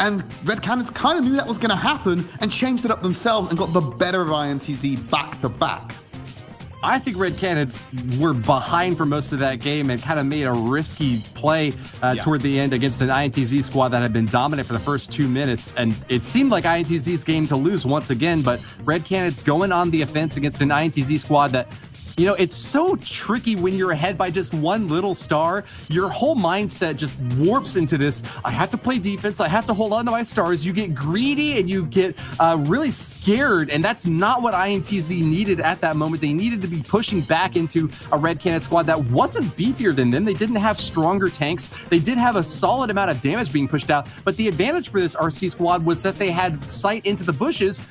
and Red Cannons kind of knew that was going to happen and changed it up themselves and got the better of INTZ back to back. I think Red Canids were behind for most of that game and kind of made a risky play toward the end against an INTZ squad that had been dominant for the first 2 minutes. And it seemed like INTZ's game to lose once again, but Red Canids going on the offense against an INTZ squad that, you know, it's so tricky when you're ahead by just one little star. Your whole mindset just warps into this. I have to play defense. I have to hold on to my stars. You get greedy and you get really scared. And that's not what INTZ needed at that moment. They needed to be pushing back into a Red Cannon squad that wasn't beefier than them. They didn't have stronger tanks. They did have a solid amount of damage being pushed out. But the advantage for this RC squad was that they had sight into the bushes.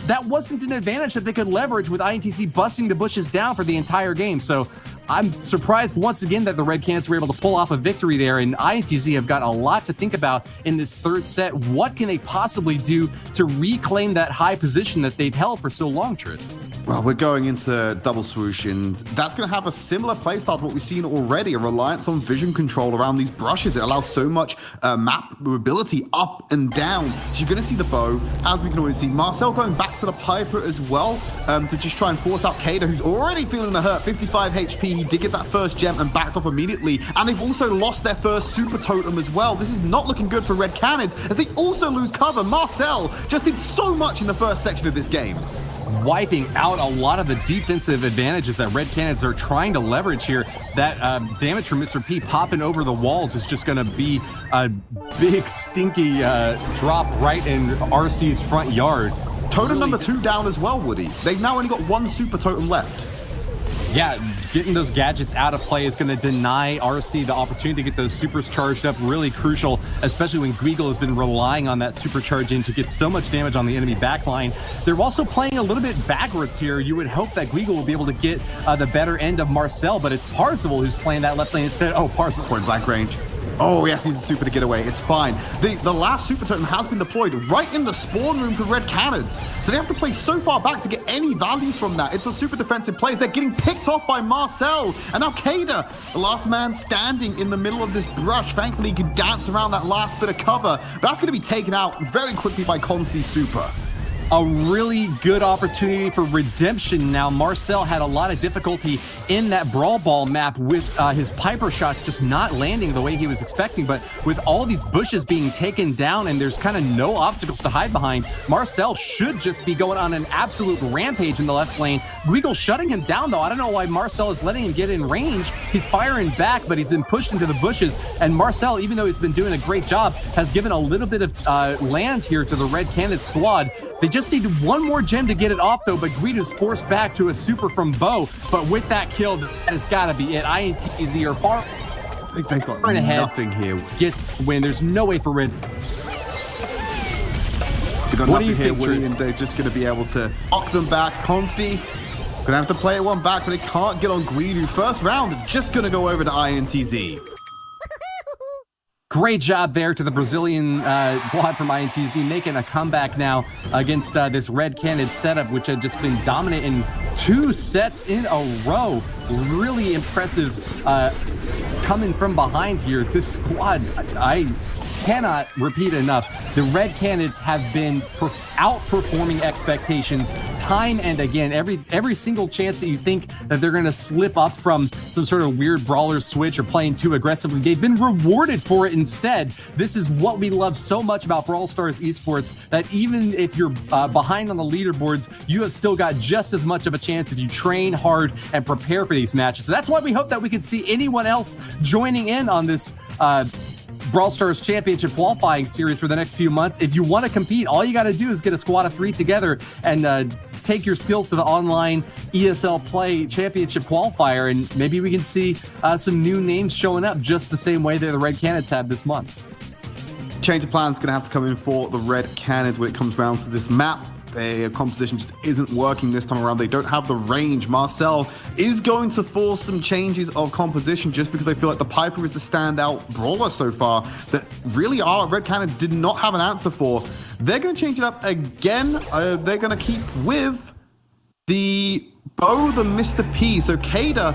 That wasn't an advantage that they could leverage with INTZ busting the bushes down for the entire game. So I'm surprised once again that the Red Canids were able to pull off a victory there, and INTZ have got a lot to think about in this third set. What can they possibly do to reclaim that high position that they've held for so long, Trid? Well, we're going into double swoosh, and that's going to have a similar playstyle to what we've seen already, a reliance on vision control around these brushes. It allows so much map mobility up and down. So you're going to see the bow, as we can already see. Marcel going back to the Piper as well to just try and force out Kada, who's already feeling the hurt. 55 HP, he did get that first gem and backed off immediately. And they've also lost their first super totem as well. This is not looking good for Red Canids, as they also lose cover. Marcel just did so much in the first section of this game, wiping out a lot of the defensive advantages that Red Canids are trying to leverage here. That damage from Mr. P popping over the walls is just going to be a big stinky drop right in RC's front yard. Totem number 2 down as well, Woody. They've now only got 1 super totem left. Yeah, getting those gadgets out of play is going to deny RC the opportunity to get those supers charged up. Really crucial, especially when Guigle has been relying on that supercharge in to get so much damage on the enemy backline. They're also playing a little bit backwards here. You would hope that Guigle will be able to get the better end of Marcel, but it's Parzival who's playing that left lane instead. Oh, Parzival. Point blank range. Oh, yes, needs a super to get away. It's fine. The last super totem has been deployed right in the spawn room for Red Canids. So they have to play so far back to get any value from that. It's a super defensive play. They're getting picked off by Marcel. And now Kada, the last man standing in the middle of this brush. Thankfully, he can dance around that last bit of cover. But that's going to be taken out very quickly by Consti's super. A really good opportunity for redemption now. Marcel had a lot of difficulty in that Brawl Ball map with his Piper shots just not landing the way he was expecting, but with all these bushes being taken down and there's kind of no obstacles to hide behind, Marcel should just be going on an absolute rampage in the left lane. Guigle shutting him down though. I don't know why Marcel is letting him get in range. He's firing back, but he's been pushed into the bushes, and Marcel, even though he's been doing a great job, has given a little bit of land here to the Red Cannon squad. They just need one more gem to get it off, though, but Guido's forced back to a super from Bo. But with that kill, that has got to be it. INTZ are far I think they've got ahead. Nothing here. Get win. There's no way for Red. They've got What do nothing you here, think, Woody, Trid? and they're just going to be able to knock them back. Consti gonna have to play one back, but they can't get on Guido. First round, just going to go over to INTZ. Great job there to the Brazilian squad from INTZ, making a comeback now against this Red Cannon setup, which had just been dominant in 2 sets in a row. Really impressive coming from behind here. This squad, I cannot repeat enough. The Red Canids have been outperforming expectations time and again. Every single chance that you think that they're going to slip up from some sort of weird brawler switch or playing too aggressively, they've been rewarded for it instead. This is what we love so much about Brawl Stars esports, that even if you're behind on the leaderboards, you have still got just as much of a chance if you train hard and prepare for these matches. So that's why we hope that we could see anyone else joining in on this Brawl Stars Championship qualifying series for the next few months. If you want to compete, all you got to do is get a squad of 3 together and take your skills to the online ESL Play Championship qualifier, and maybe we can see some new names showing up just the same way that the Red Canids have this month. Change of plans going to have to come in for the Red Canids when it comes round to this map. Their composition just isn't working this time around. They don't have the range. Marcel is going to force some changes of composition just because they feel like the Piper is the standout brawler so far that really Red Canids did not have an answer for. They're going to change it up again. They're going to keep with the Bo, the Mr. P. So Kada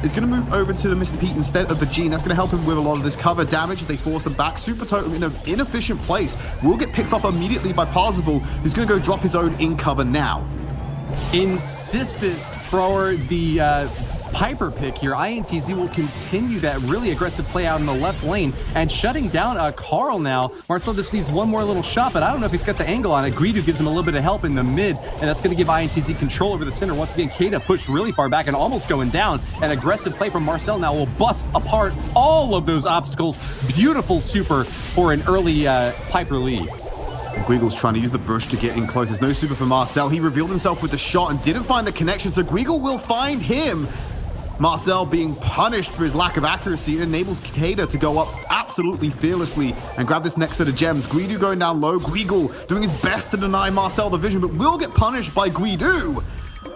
is going to move over to the Mr. P instead of the Gene. That's going to help him with a lot of this cover damage as they force them back. Super Totem in an inefficient place will get picked off immediately by Parzival, who's going to go drop his own in cover now. Insistent for the Piper pick here. INTZ will continue that really aggressive play out in the left lane and shutting down Carl now. Marcel just needs one more little shot, but I don't know if he's got the angle on it. Guido gives him a little bit of help in the mid, and that's going to give INTZ control over the center. Once again, Kata pushed really far back and almost going down. An aggressive play from Marcel now will bust apart all of those obstacles. Beautiful super for an early Piper lead. Guigel's trying to use the bush to get in close. There's no super for Marcel. He revealed himself with the shot and didn't find the connection, so Guigel will find him. Marcel being punished for his lack of accuracy enables Kata to go up absolutely fearlessly and grab this next set of gems. Guido going down low. Guigel doing his best to deny Marcel the vision, but will get punished by Guido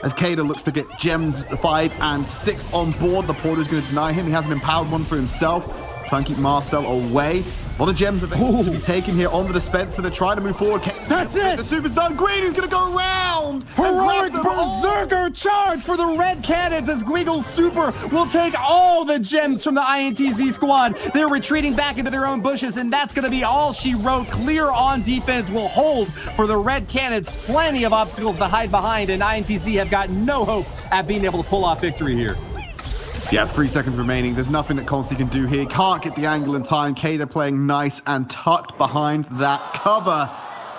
as Kata looks to get gems 5 and 6 on board. The Porter's going to deny him. He has an empowered one for himself. Try and keep Marcel away. A lot of gems available to be taken here on the dispenser. They're trying to move forward. That's it! The super's done. Guido's going to go around. Heroic Berserker charge for the Red Cannons as Guigel's super will take all the gems from the INTZ squad. They're retreating back into their own bushes, and that's going to be all she wrote. Clear on defense will hold for the Red Cannons. Plenty of obstacles to hide behind, and INTZ have got no hope at being able to pull off victory here. Yeah, 3 seconds remaining. There's nothing that Consti can do here. Can't get the angle in time. Kata playing nice and tucked behind that cover.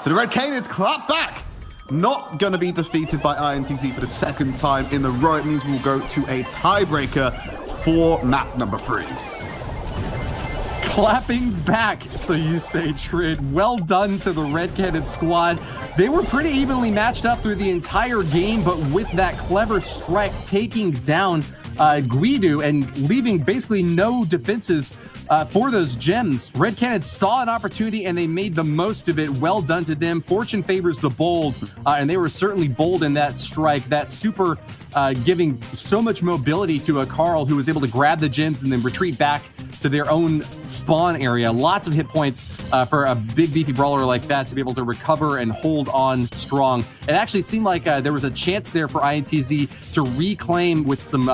So the Red Canids clap back. Not going to be defeated by INTZ for the second time in a row. It means we'll go to a tiebreaker for map number 3. Clapping back, so you say, Trid. Well done to the Red Cannon squad. They were pretty evenly matched up through the entire game, but with that clever strike taking down Guido and leaving basically no defenses for those gems. Red Cannons saw an opportunity and they made the most of it. Well done to them. Fortune favors the bold, and they were certainly bold in that strike. That super giving so much mobility to a Carl who was able to grab the gems and then retreat back to their own spawn area. Lots of hit points for a big beefy brawler like that to be able to recover and hold on strong. It actually seemed like there was a chance there for INTZ to reclaim with some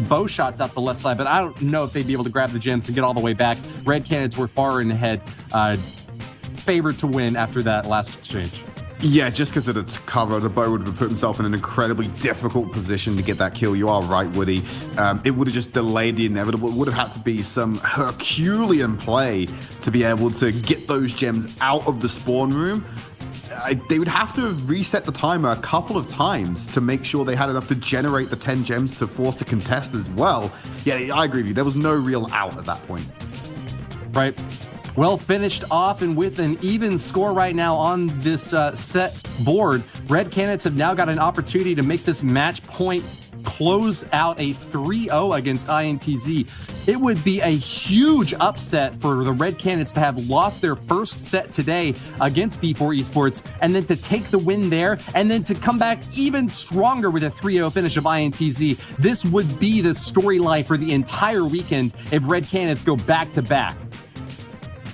bow shots out the left side, but I don't know if they'd be able to grab the gems and get all the way back. Red Cannons were far in ahead, favored to win after that last exchange. Yeah, just because of its cover, the bow would have put himself in an incredibly difficult position to get that kill. You are right, Woody. It would have just delayed the inevitable. It would have had to be some Herculean play to be able to get those gems out of the spawn room. They would have to have reset the timer a couple of times to make sure they had enough to generate the 10 gems to force a contest as well. Yeah, I agree with you. There was no real out at that point. Right. Well finished off and with an even score right now on this set board. Red Cannons have now got an opportunity to make this match point close out a 3-0 against INTZ. It would be a huge upset for the Red Cannons to have lost their first set today against B4 Esports and then to take the win there and then to come back even stronger with a 3-0 finish of INTZ. This would be the storyline for the entire weekend if Red Cannons go back-to-back.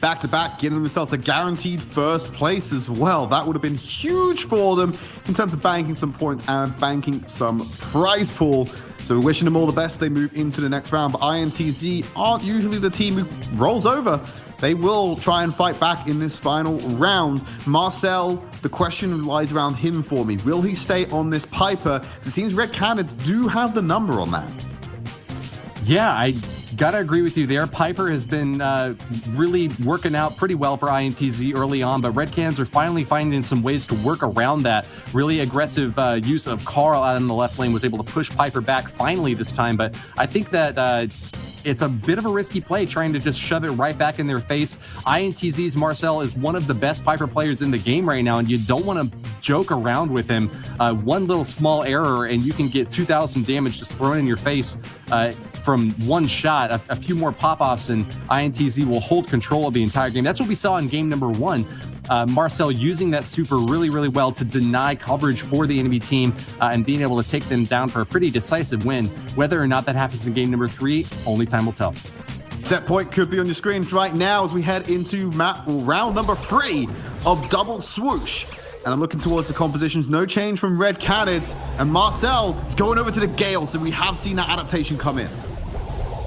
Back-to-back, getting themselves a guaranteed first place as well. That would have been huge for them in terms of banking some points and banking some prize pool. So we're wishing them all the best. They move into the next round, but INTZ aren't usually the team who rolls over. They will try and fight back in this final round. Marcel, the question lies around him for me. Will he stay on this Piper? It seems Red Cannons do have the number on that. Yeah, I gotta agree with you there. Piper has been really working out pretty well for INTZ early on, but Red Cans are finally finding some ways to work around that. Really aggressive use of Carl out in the left lane was able to push Piper back finally this time, but I think that it's a bit of a risky play trying to just shove it right back in their face. INTZ's Marcel is one of the best Piper players in the game right now, and you don't want to joke around with him. One little small error, and you can get 2,000 damage just thrown in your face from one shot. A few more pop-offs, and INTZ will hold control of the entire game. That's what we saw in game number 1. Marcel using that super really, really well to deny coverage for the enemy team and being able to take them down for a pretty decisive win. Whether or not that happens in game number 3, only time will tell. Set point could be on your screens right now as we head into round number 3 of Double Swoosh. And I'm looking towards the compositions. No change from Red Cannons. And Marcel is going over to the Gale, so we have seen that adaptation come in.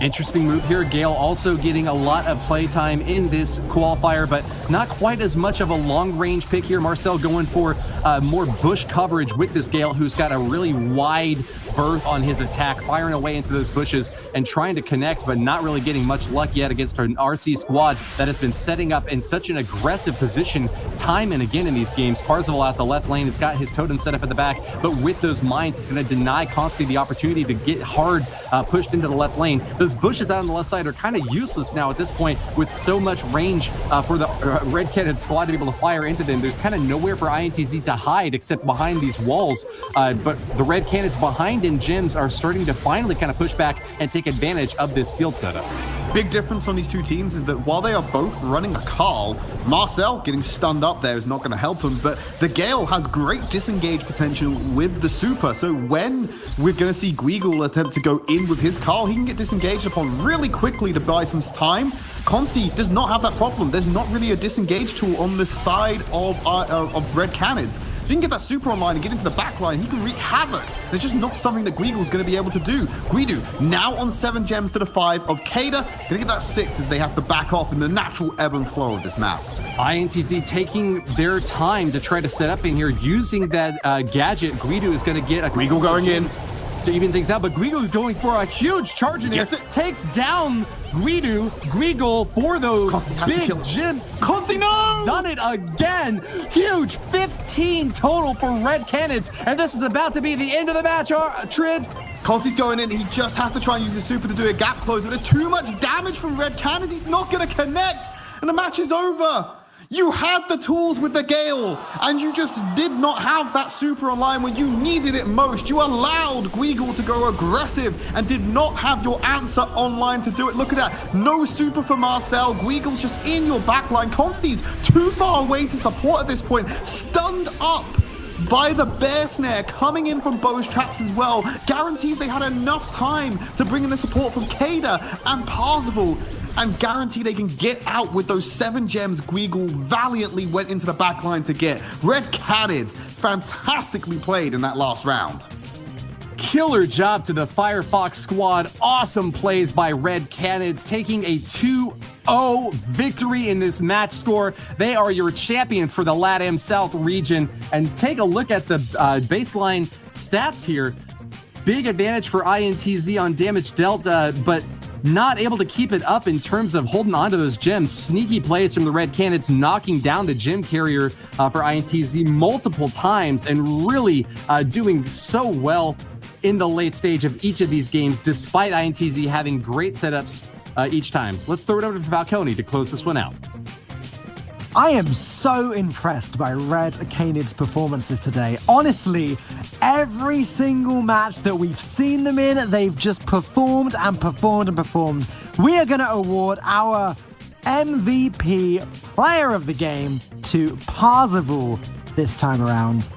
Interesting move here. Gale also getting a lot of playtime in this qualifier, but Not quite as much of a long-range pick here. Marcel going for more bush coverage with this Gale, who's got a really wide berth on his attack, firing away into those bushes and trying to connect, but not really getting much luck yet against an RC squad that has been setting up in such an aggressive position time and again in these games. Parzival out the left lane, it's got his totem set up at the back, but with those mines, it's going to deny Constantly the opportunity to get hard pushed into the left lane. Those bushes out on the left side are kind of useless now at this point with so much range for the Red Cannon squad to be able to fire into them. There's kind of nowhere for INTZ to hide except behind these walls, but the Red Cannons behind in gyms are starting to finally kind of push back and take advantage of this field setup. Big difference on these two teams is that while they are both running a Carl, Marcel getting stunned up there is not going to help him, but the Gale has great disengage potential with the super. So when we're going to see Guigul attempt to go in with his Carl, he can get disengaged upon really quickly to buy some time. Consti does not have that problem. There's not really a disengage tool on this side of Red Cannons. If you can get that super online and get into the back line, he can wreak havoc. There's just not something that Guigul's going to be able to do. Guidu now on 7 gems to the 5 of Kada. Going to get that 6 as they have to back off in the natural ebb and flow of this map. INTZ taking their time to try to set up in here, using that gadget. Guidu is going to get a Guigul going in to even things out, but Guigul is going for a huge charge in there. Takes down Guigul for those big gems. Conti, no! Done it again. Huge 15 total for Red Cannons, and this is about to be the end of the match. Trid. Conti's going in. He just has to try and use his super to do a gap close, but there's too much damage from Red Cannons. He's not going to connect, and the match is over. You had the tools with the Gale, and you just did not have that super online when you needed it most. You allowed Guigul to go aggressive and did not have your answer online to do it. Look at that. No super for Marcel. Guigul's just in your backline. Consti's too far away to support at this point. Stunned up by the bear snare coming in from Bo's traps as well. Guarantees they had enough time to bring in the support from Kada and Parzival, and guarantee they can get out with those 7 gems Guigul valiantly went into the backline to get. Red Cannons fantastically played in that last round. Killer job to the Firefox squad. Awesome plays by Red Cannons, taking a 2-0 victory in this match score. They are your champions for the LATAM South region. And take a look at the baseline stats here. Big advantage for INTZ on damage dealt, but not able to keep it up in terms of holding on to those gems. Sneaky plays from the Red Cannons, knocking down the gem carrier for INTZ multiple times and really doing so well in the late stage of each of these games, despite INTZ having great setups each time. So let's throw it over to Falcone to close this one out. I am so impressed by Red Cannons' performances today. Honestly, every single match that we've seen them in, they've just performed and performed and performed. We are going to award our MVP player of the game to Parzival this time around.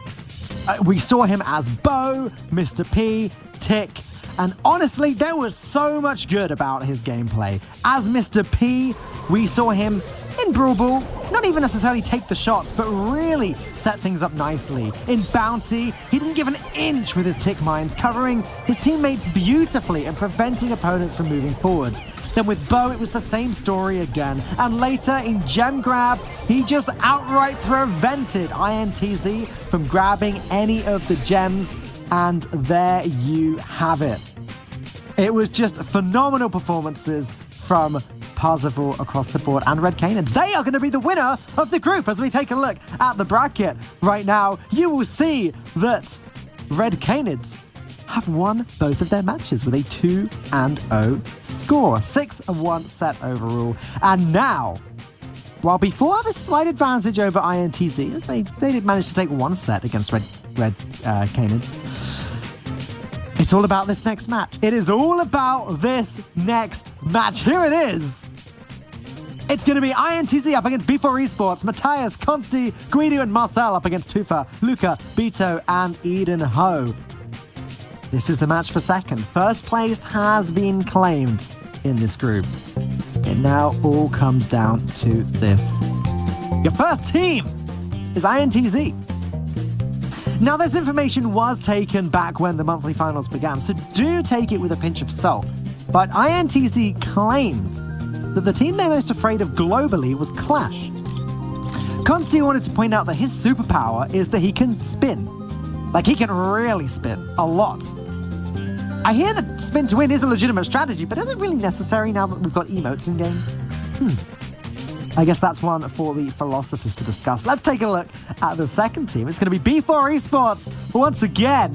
We saw him as Bo, Mr. P, Tick, and honestly, there was so much good about his gameplay. As Mr. P, we saw him in Brawl Ball, not even necessarily take the shots, but really set things up nicely. In Bounty, he didn't give an inch with his tick mines, covering his teammates beautifully and preventing opponents from moving forwards. Then with Bo, it was the same story again. And later in Gem Grab, he just outright prevented INTZ from grabbing any of the gems. And there you have it. It was just phenomenal performances from Parzival across the board, and Red Cannons. They are going to be the winner of the group as we take a look at the bracket. Right now, you will see that Red Cannons have won both of their matches with a 2-0 score. 6-1 set overall. And now, while before have a slight advantage over INTZ, as they did manage to take one set against Red Cannons, it's all about this next match. It is all about this next match. Here it is. It's going to be INTZ up against B4 Esports, Matthias, Consti, Guido, and Marcel up against Tufa, Luca, Bito, and Eden Ho. This is the match for second. First place has been claimed in this group. It now all comes down to this. Your first team is INTZ. Now, this information was taken back when the monthly finals began, so do take it with a pinch of salt. But INTZ claimed that the team they're most afraid of globally was Clash. Consti wanted to point out that his superpower is that he can spin. Like, he can really spin a lot. I hear that spin to win is a legitimate strategy, but is it really necessary now that we've got emotes in games? I guess that's one for the philosophers to discuss. Let's take a look at the second team. It's going to be B4 Esports once again.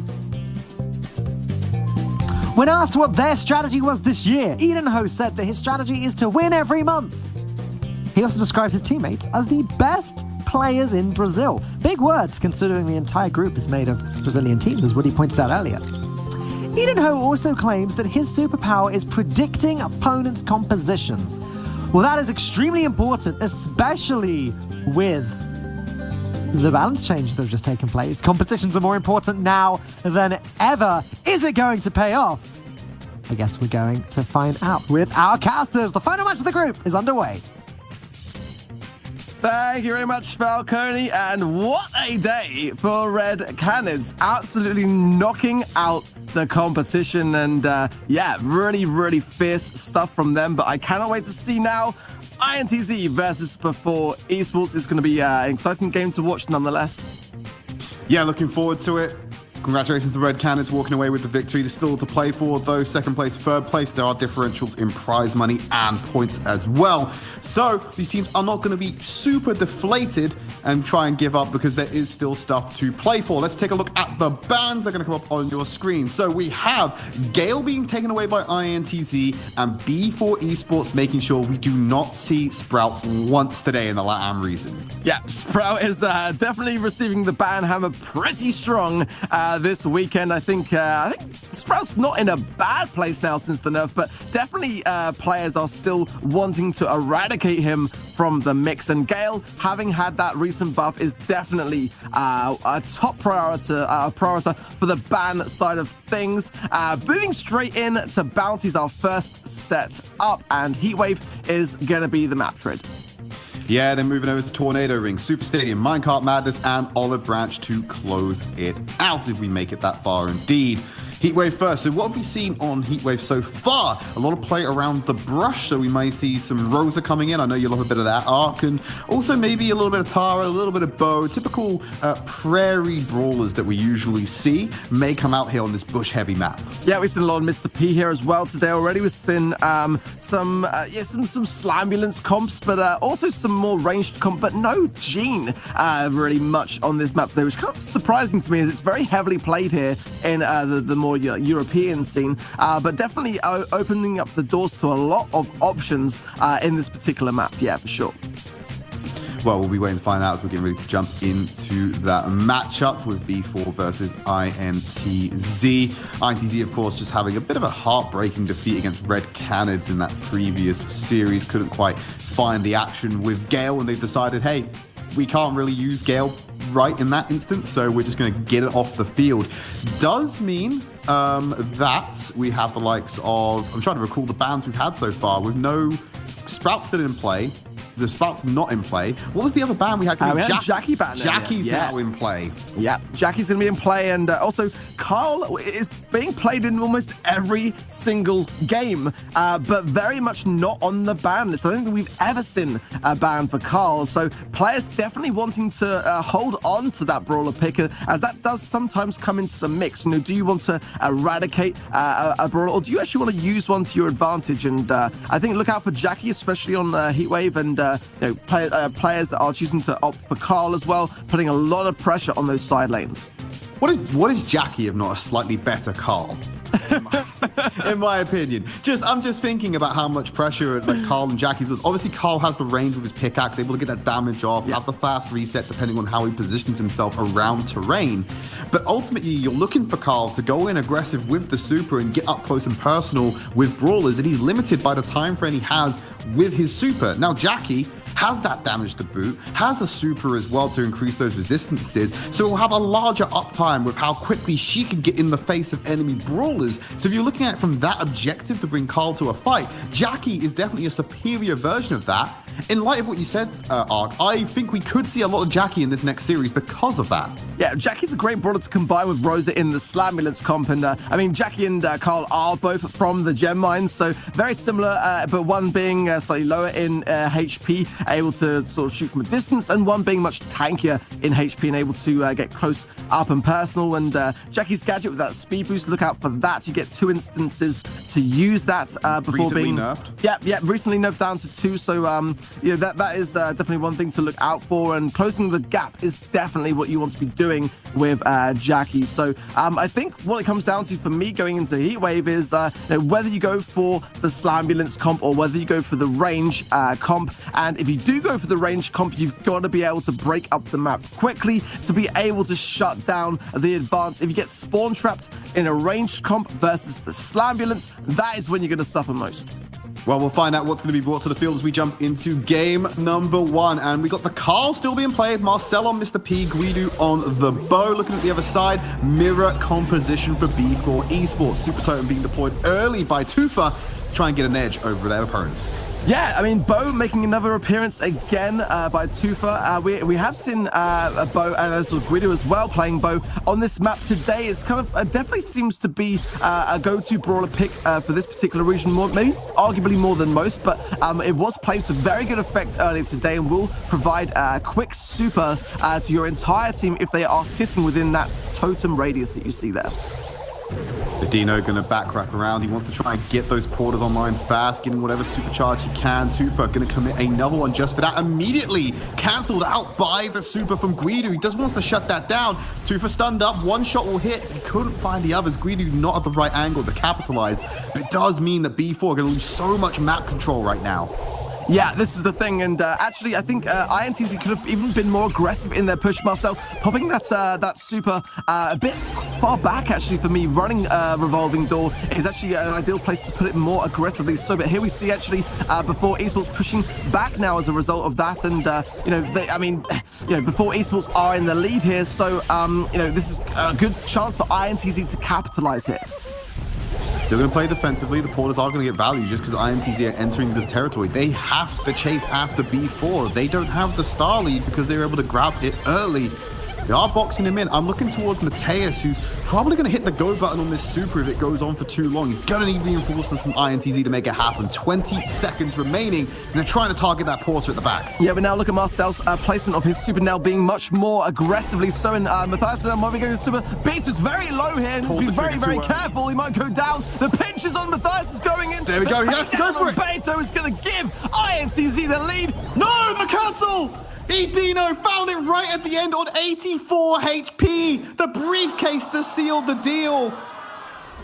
When asked what their strategy was this year, Edenho said that his strategy is to win every month. He also described his teammates as the best players in Brazil. Big words, considering the entire group is made of Brazilian teams, as Woody pointed out earlier. Edenho also claims that his superpower is predicting opponents' compositions. Well, that is extremely important, especially with the balance change that have just taken place. Compositions are more important now than ever. Is it going to pay off? I guess we're going to find out with our casters. The final match of the group is underway. Thank you very much, Falcone. And what a day for Red Canids. Absolutely knocking out the competition. And yeah, really, really fierce stuff from them. But I cannot wait to see now INTZ versus Before Esports. It's going to be an exciting game to watch nonetheless. Yeah, looking forward to it. Congratulations to Red Canids walking away with the victory. There's still to play for, though. Second place, third place. There are differentials in prize money and points as well. So these teams are not going to be super deflated and try and give up, because there is still stuff to play for. Let's take a look at the bans. They're going to come up on your screen. So we have Gale being taken away by INTZ and B4 Esports making sure we do not see Sprout once today in the LATAM region. Yeah, Sprout is definitely receiving the ban hammer pretty strong this weekend. I think Sprout's not in a bad place now since the nerf, but definitely players are still wanting to eradicate him from the mix. And Gale, having had that recent buff, is definitely a top priority for the ban side of things. Moving straight in to Bounty's our first set up, and Heatwave is going to be the map trade. Yeah, then moving over to Tornado Ring, Super Stadium, Minecart Madness, and Olive Branch to close it out if we make it that far indeed. Heatwave first. So what have we seen on Heatwave so far? A lot of play around the brush, so we may see some Rosa coming in. I know you love a bit of that arc, and also maybe a little bit of Tara, a little bit of Bo. Typical prairie brawlers that we usually see may come out here on this bush-heavy map. Yeah, we've seen a lot of Mr. P here as well today already. We've seen some Slambulance comps, but also some more ranged comp, but no Gene really much on this map today, which is kind of surprising to me, as it's very heavily played here in the more European scene, but definitely opening up the doors to a lot of options in this particular map. Yeah, for sure. Well, we'll be waiting to find out as we're getting ready to jump into that matchup with B4 versus INTZ. INTZ, of course, just having a bit of a heartbreaking defeat against Red Canids in that previous series. Couldn't quite find the action with Gale, and they've decided, hey, we can't really use Gale right in that instance, so we're just going to get it off the field. Does mean that we have the likes of, I'm trying to recall the bans we've had so far, with no Sprout still in play. The Sprout's not in play. What was the other ban we had? We had Jackie ban. Jackie's now in play. Yeah, Jackie's going to be in play, and also Carl is being played in almost every single game, but very much not on the ban list. I don't think we've ever seen a ban for Carl, so players definitely wanting to hold on to that brawler pick, as that does sometimes come into the mix. You know, do you want to eradicate a brawler, or do you actually want to use one to your advantage? And I think look out for Jackie, especially on Heatwave, and players that are choosing to opt for Carl as well, putting a lot of pressure on those side lanes. What is Jackie if not a slightly better Carl? In my opinion. I'm just thinking about how much pressure like Carl and Jackie's was. Obviously, Carl has the range with his pickaxe, able to get that damage off, have the fast reset depending on how he positions himself around terrain. But ultimately, you're looking for Carl to go in aggressive with the super and get up close and personal with brawlers, and he's limited by the time frame he has with his super. Now, Jackie has that damage to boot, has a super as well to increase those resistances, so we'll have a larger uptime with how quickly she can get in the face of enemy brawlers. So if you're looking at it from that objective to bring Carl to a fight, Jackie is definitely a superior version of that. In light of what you said, Ark, I think we could see a lot of Jackie in this next series because of that. Yeah, Jackie's a great brawler to combine with Rosa in the Slambulance comp, and I mean, Jackie and Carl are both from the gem mines, so very similar, but one being slightly lower in HP, able to sort of shoot from a distance, and one being much tankier in HP and able to get close up and personal. And Jackie's gadget with that speed boost, look out for that. You get 2 instances to use that before Recently being nerfed. Yeah, recently nerfed down to 2. So you know that is definitely one thing to look out for. And closing the gap is definitely what you want to be doing with Jackie. So I think what it comes down to for me going into Heatwave is you know, whether you go for the Slambulance comp or whether you go for the range comp. And if you do go for the range comp, you've got to be able to break up the map quickly to be able to shut down the advance. If you get spawn trapped in a ranged comp versus the Slambulance, that is when you're going to suffer most. Well, we'll find out what's going to be brought to the field as we jump into game number 1. And we got the Carl still being played, Marcel on Mr. P, Guido on the bow. Looking at the other side, mirror composition for B4 Esports. Super Totem being deployed early by Tufa to try and get an edge over their opponents. Yeah, I mean, Bo making another appearance again by Tufa. We have seen Bo and also Guido as well playing Bo on this map today. It's kind of definitely seems to be a go-to brawler pick for this particular region, maybe arguably more than most, but it was played to very good effect earlier today and will provide a quick super to your entire team if they are sitting within that totem radius that you see there. The Dino going to backtrack around. He wants to try and get those porters online fast, getting whatever supercharge he can. Tufa going to commit another one just for that. Immediately cancelled out by the super from Guido. He just wants to shut that down. Tufa stunned up. One shot will hit. He couldn't find the others. Guido not at the right angle to capitalize. But it does mean that B4 are going to lose so much map control right now. Yeah, this is the thing, and actually, I think INTZ could have even been more aggressive in their push, Marcel, popping that super a bit far back, actually, for me. Running Revolving Door is actually an ideal place to put it more aggressively. So, but here we see, actually, before Esports pushing back now as a result of that, and, you know, before Esports are in the lead here, so, you know, this is a good chance for INTZ to capitalize here. They're going to play defensively. The porters are going to get value just because INTZ are entering this territory. They have to chase after B4. They don't have the star lead because they were able to grab it early. They are boxing him in. I'm looking towards Mateus, who's probably going to hit the go button on this super if it goes on for too long. He's going to need reinforcements from INTZ to make it happen. 20 seconds remaining, and they're trying to target that porter at the back. Yeah, but now look at Marcel's placement of his super now being much more aggressively so in Matthias now moving into super. Beats is very low here and needs to be very, very careful. He might go down. The pinch is on Matthias is going in. There we go. He has to go for it. Beto is going to give INTZ the lead. No, the cancel! Dino found it right at the end on 84 HP. The briefcase that sealed the deal.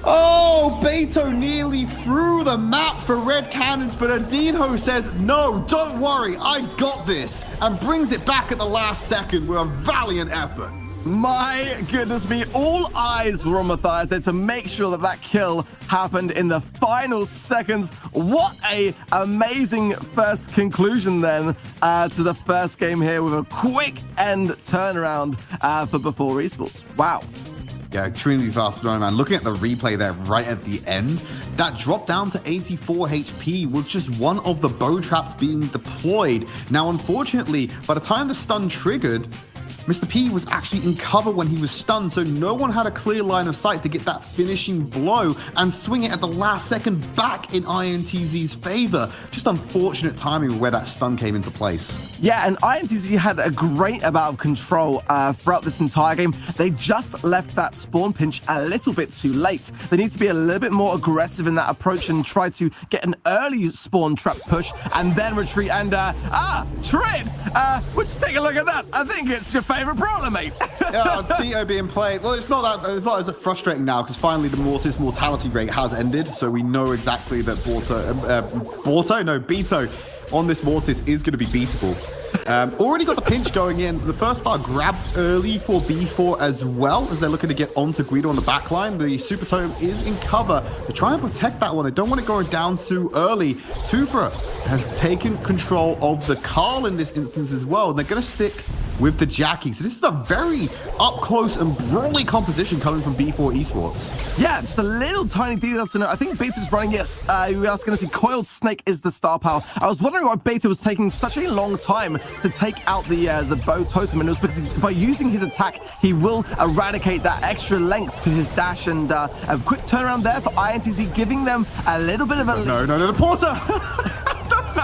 Oh, Beto nearly threw the map for Red Cannons, but Adino says, no, don't worry, I got this, and brings it back at the last second with a valiant effort. My goodness me, all eyes were on Matthias there to make sure that that kill happened in the final seconds. What a amazing first conclusion then to the first game here with a quick end turnaround for Before Esports. Wow. Yeah, extremely fast for man. Looking at the replay there right at the end, that drop down to 84 HP was just one of the bow traps being deployed. Now, unfortunately, by the time the stun triggered, Mr. P was actually in cover when he was stunned, so no one had a clear line of sight to get that finishing blow and swing it at the last second back in INTZ's favor. Just unfortunate timing where that stun came into place. Yeah, and INTZ had a great amount of control throughout this entire game. They just left that spawn pinch a little bit too late. They need to be a little bit more aggressive in that approach and try to get an early spawn trap push and then retreat. And, Trid, we'll just take a look at that. I think it's your favorite brawler, mate. Yeah, Beto being played. Well, it's not as frustrating now because finally the Mortis mortality rate has ended, so we know exactly that Beto on this Mortis is going to be beatable. Already got the pinch going in. The first star grabbed early for B4 as well as they're looking to get onto Guido on the back line. The Super Totem is in cover. They're trying to protect that one. They don't want it going down too early. Tufa has taken control of the Carl in this instance as well. And they're going to stick with the Jackie. So this is a very up-close and brawly composition coming from B4 Esports. Yeah, just a little tiny detail to know. I think Beta's running, yes, we are going to see Coiled Snake is the star power. I was wondering why Beta was taking such a long time to take out the bow totem, and it was because by using his attack, he will eradicate that extra length to his dash, and a quick turnaround there for INTZ, giving them a little bit of a... No, the porter! The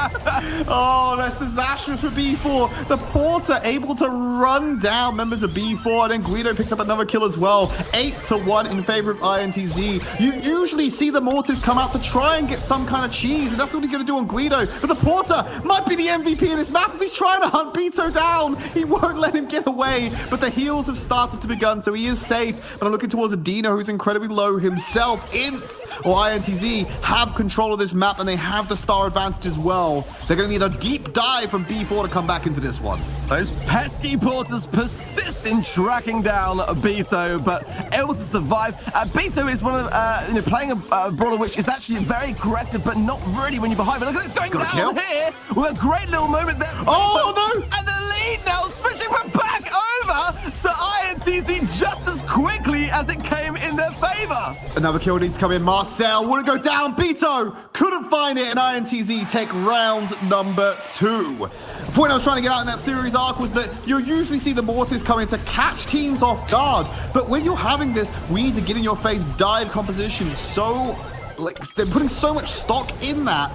Oh, that's disastrous for B4. The Porter able to run down members of B4, and then Guido picks up another kill as well. 8-1 in favor of INTZ. You usually see the Mortis come out to try and get some kind of cheese, and that's what he's going to do on Guido. But the Porter might be the MVP of this map as he's trying to hunt Beto down. He won't let him get away, but the heals have started to begun, so he is safe. But I'm looking towards Adino, who's incredibly low himself. INTZ or INTZ have control of this map, and they have the star advantage as well. They're going to need a deep dive from B4 to come back into this one. Those pesky Porters persist in tracking down Beto, but able to survive. Beto is one of playing a brawler which is actually very aggressive, but not really when you're behind. But look at this going down here with a great little moment there. Oh no! And the lead now switching from back over to INTZ just as quickly as it came in their favor. Another kill needs to come in. Marcel wouldn't go down. Beto couldn't find it, and INTZ take round number 2. The point I was trying to get out in that series arc was that you'll usually see the Mortis coming to catch teams off guard, but when you're having this we need to get in your face dive composition, so like they're putting so much stock in that,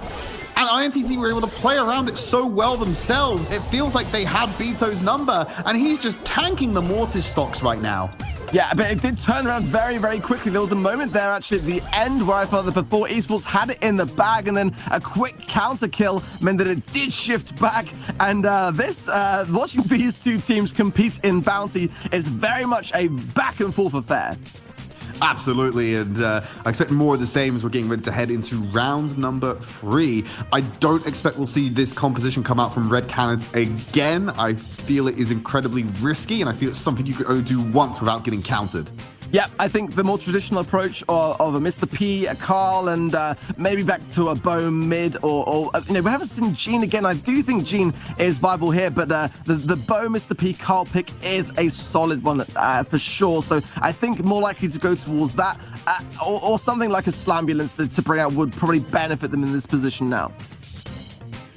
and INTZ were able to play around it so well themselves. It feels like they had Beto's number, and he's just tanking the Mortis stocks right now. Yeah, but it did turn around very, very quickly. There was a moment there actually at the end where I felt that before Esports had it in the bag, and then a quick counter kill meant that it did shift back. And watching these two teams compete in Bounty is very much a back and forth affair. Absolutely, and I expect more of the same as we're getting ready to head into round number 3. I don't expect we'll see this composition come out from Red Canids again. I feel it is incredibly risky, and I feel it's something you could only do once without getting countered. Yeah, I think the more traditional approach of a Mr. P, a Carl, and maybe back to a Bo mid, or we haven't seen Gene again. I do think Gene is viable here, but the Bo, Mr. P, Carl pick is a solid one for sure. So I think more likely to go towards that, or something like a Slambulance to bring out would probably benefit them in this position now.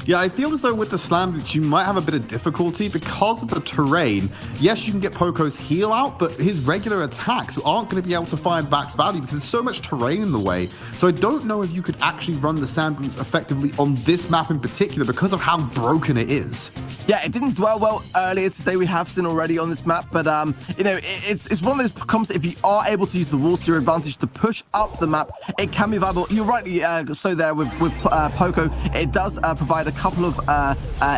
Yeah, I feel as though with the Slam, you might have a bit of difficulty because of the terrain. Yes, you can get Poco's heal out, but his regular attacks aren't going to be able to find back's value because there's so much terrain in the way. So I don't know if you could actually run the Sand Boots effectively on this map in particular because of how broken it is. Yeah, it didn't dwell well earlier today. We have seen already on this map, but it's one of those comps that if you are able to use the wall to your advantage to push up the map, it can be viable. You're rightly so there with Poco. It does provide a couple of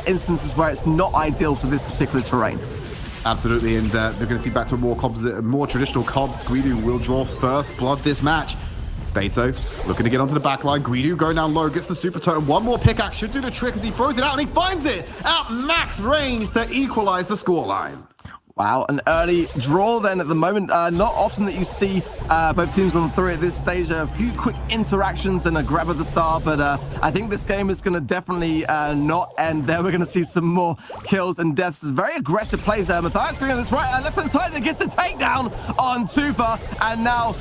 instances where it's not ideal for this particular terrain. Absolutely, and they're going to see back to a more traditional comps. Guido will draw first blood this match. Beto looking to get onto the back line. Guido going down low, gets the super totem. One more pickaxe should do the trick as he throws it out, and he finds it at max range to equalize the scoreline. Wow, an early draw then at the moment. Not often that you see both teams on 3 at this stage. A few quick interactions and a grab of the star, but I think this game is going to definitely not end there. We're going to see some more kills and deaths. Very aggressive plays there. Matthias going on this left-hand side that gets the takedown on Tufa, and now...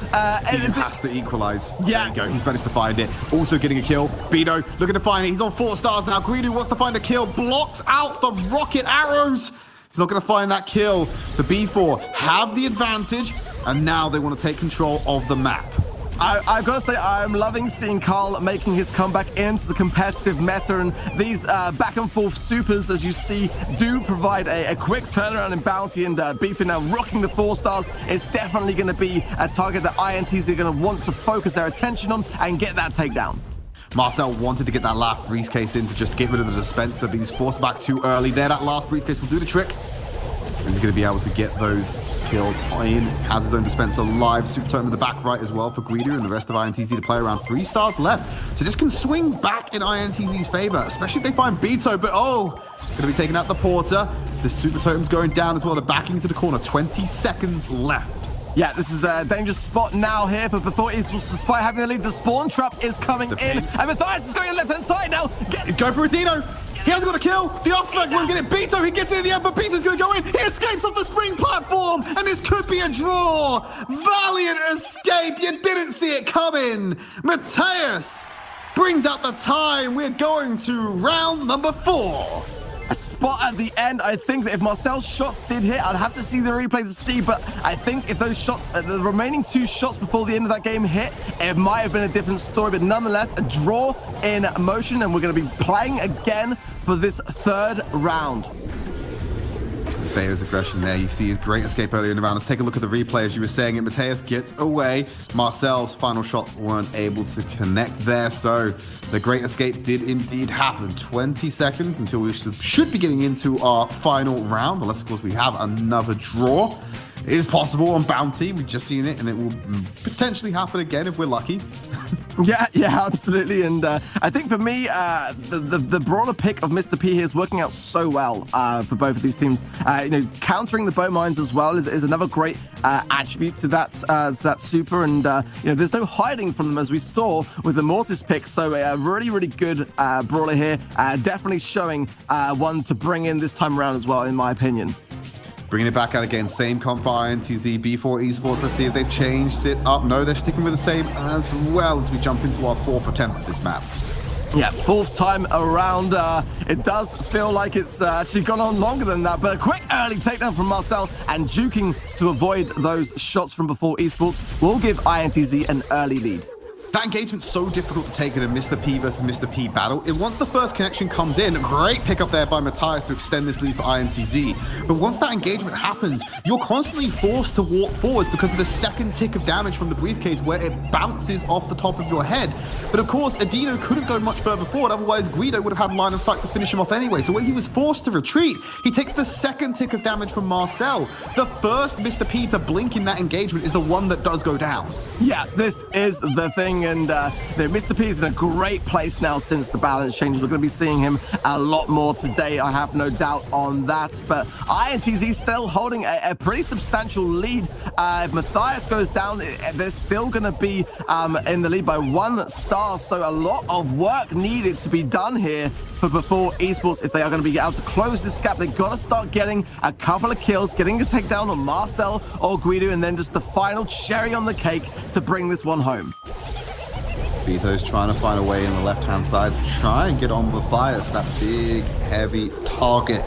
he has to equalize. Yeah. There you go, he's managed to find it. Also getting a kill. Beto looking to find it. He's on 4 stars now. Guido wants to find a kill. Blocked out the rocket arrows. He's not going to find that kill. So B4 have the advantage, and now they want to take control of the map. I've got to say, I'm loving seeing Carl making his comeback into the competitive meta, and these back and forth supers, as you see, do provide a quick turnaround in Bounty, and Beto now rocking the 4 stars. It's definitely going to be a target that INTZ are going to want to focus their attention on and get that takedown. Marcel wanted to get that last briefcase in to just get rid of the dispenser, but he's forced back too early there. That last briefcase will do the trick. And he's going to be able to get those kills in. Has his own dispenser live. Super totem in the back right as well for Guido and the rest of INTZ to play around. 3 stars left. So just can swing back in INTZ's favor, especially if they find Beto. But going to be taking out the Porter. This super totem's going down as well. They're backing into the corner. 20 seconds left. Yeah, this is a dangerous spot now here for before Esports, despite having the lead. The spawn trap is coming in, and Matthias is going on the left-hand side now. He's going for Adino. He hasn't got a kill. The afterlife won't get it. Beto, he gets it in the end, but Beto's going to go in. He escapes off the spring platform, and this could be a draw. Valiant escape. You didn't see it coming. Matthias brings out the time. We're going to round number 4. spot at the end. I think that if Marcel's shots did hit, I'd have to see the replay to see, but I think if those shots, the remaining 2 shots before the end of that game hit, it might have been a different story, but nonetheless, a draw in motion, and we're going to be playing again for this 3rd round. Bayo's aggression there. You see his great escape earlier in the round. Let's take a look at the replay. As you were saying it, Mateus gets away. Marcel's final shots weren't able to connect there, so the great escape did indeed happen. 20 seconds until we should be getting into our final round, unless, of course, we have another draw. It is possible on Bounty. We've just seen it, and it will potentially happen again if we're lucky. Yeah, absolutely. And I think for me, the brawler pick of Mr. P here is working out so well for both of these teams. Countering the bow mines as well is another great attribute to that super. And there's no hiding from them, as we saw with the Mortis pick. So a really, really good brawler here. Definitely showing one to bring in this time around as well, in my opinion. Bringing it back out again, same comp for INTZ, B4 Esports. Let's see if they've changed it up. No, they're sticking with the same as well as we jump into our 4th attempt at this map. Yeah, 4th time around. It does feel like it's actually gone on longer than that, but a quick early takedown from Marcel and juking to avoid those shots from before Esports will give INTZ an early lead. That engagement's so difficult to take in a Mr. P versus Mr. P battle. Once the first connection comes in, great pick up there by Mateus to extend this lead for INTZ. But once that engagement happens, you're constantly forced to walk forwards because of the second tick of damage from the briefcase where it bounces off the top of your head. But of course, Adino couldn't go much further forward, otherwise Guido would have had line of sight to finish him off anyway. So when he was forced to retreat, he takes the second tick of damage from Marcel. The first Mr. P to blink in that engagement is the one that does go down. Yeah, this is the thing. And Mr. P is in a great place now since the balance changes. We're going to be seeing him a lot more today. I have no doubt on that. But INTZ still holding a pretty substantial lead. If Matthias goes down, they're still going to be in the lead by 1 star. So a lot of work needed to be done here for before Esports. If they are going to be able to close this gap, they've got to start getting a couple of kills, getting a takedown on Marcel or Guido, and then just the final cherry on the cake to bring this one home. Vito's trying to find a way in the left-hand side to try and get on Matthias, that big, heavy target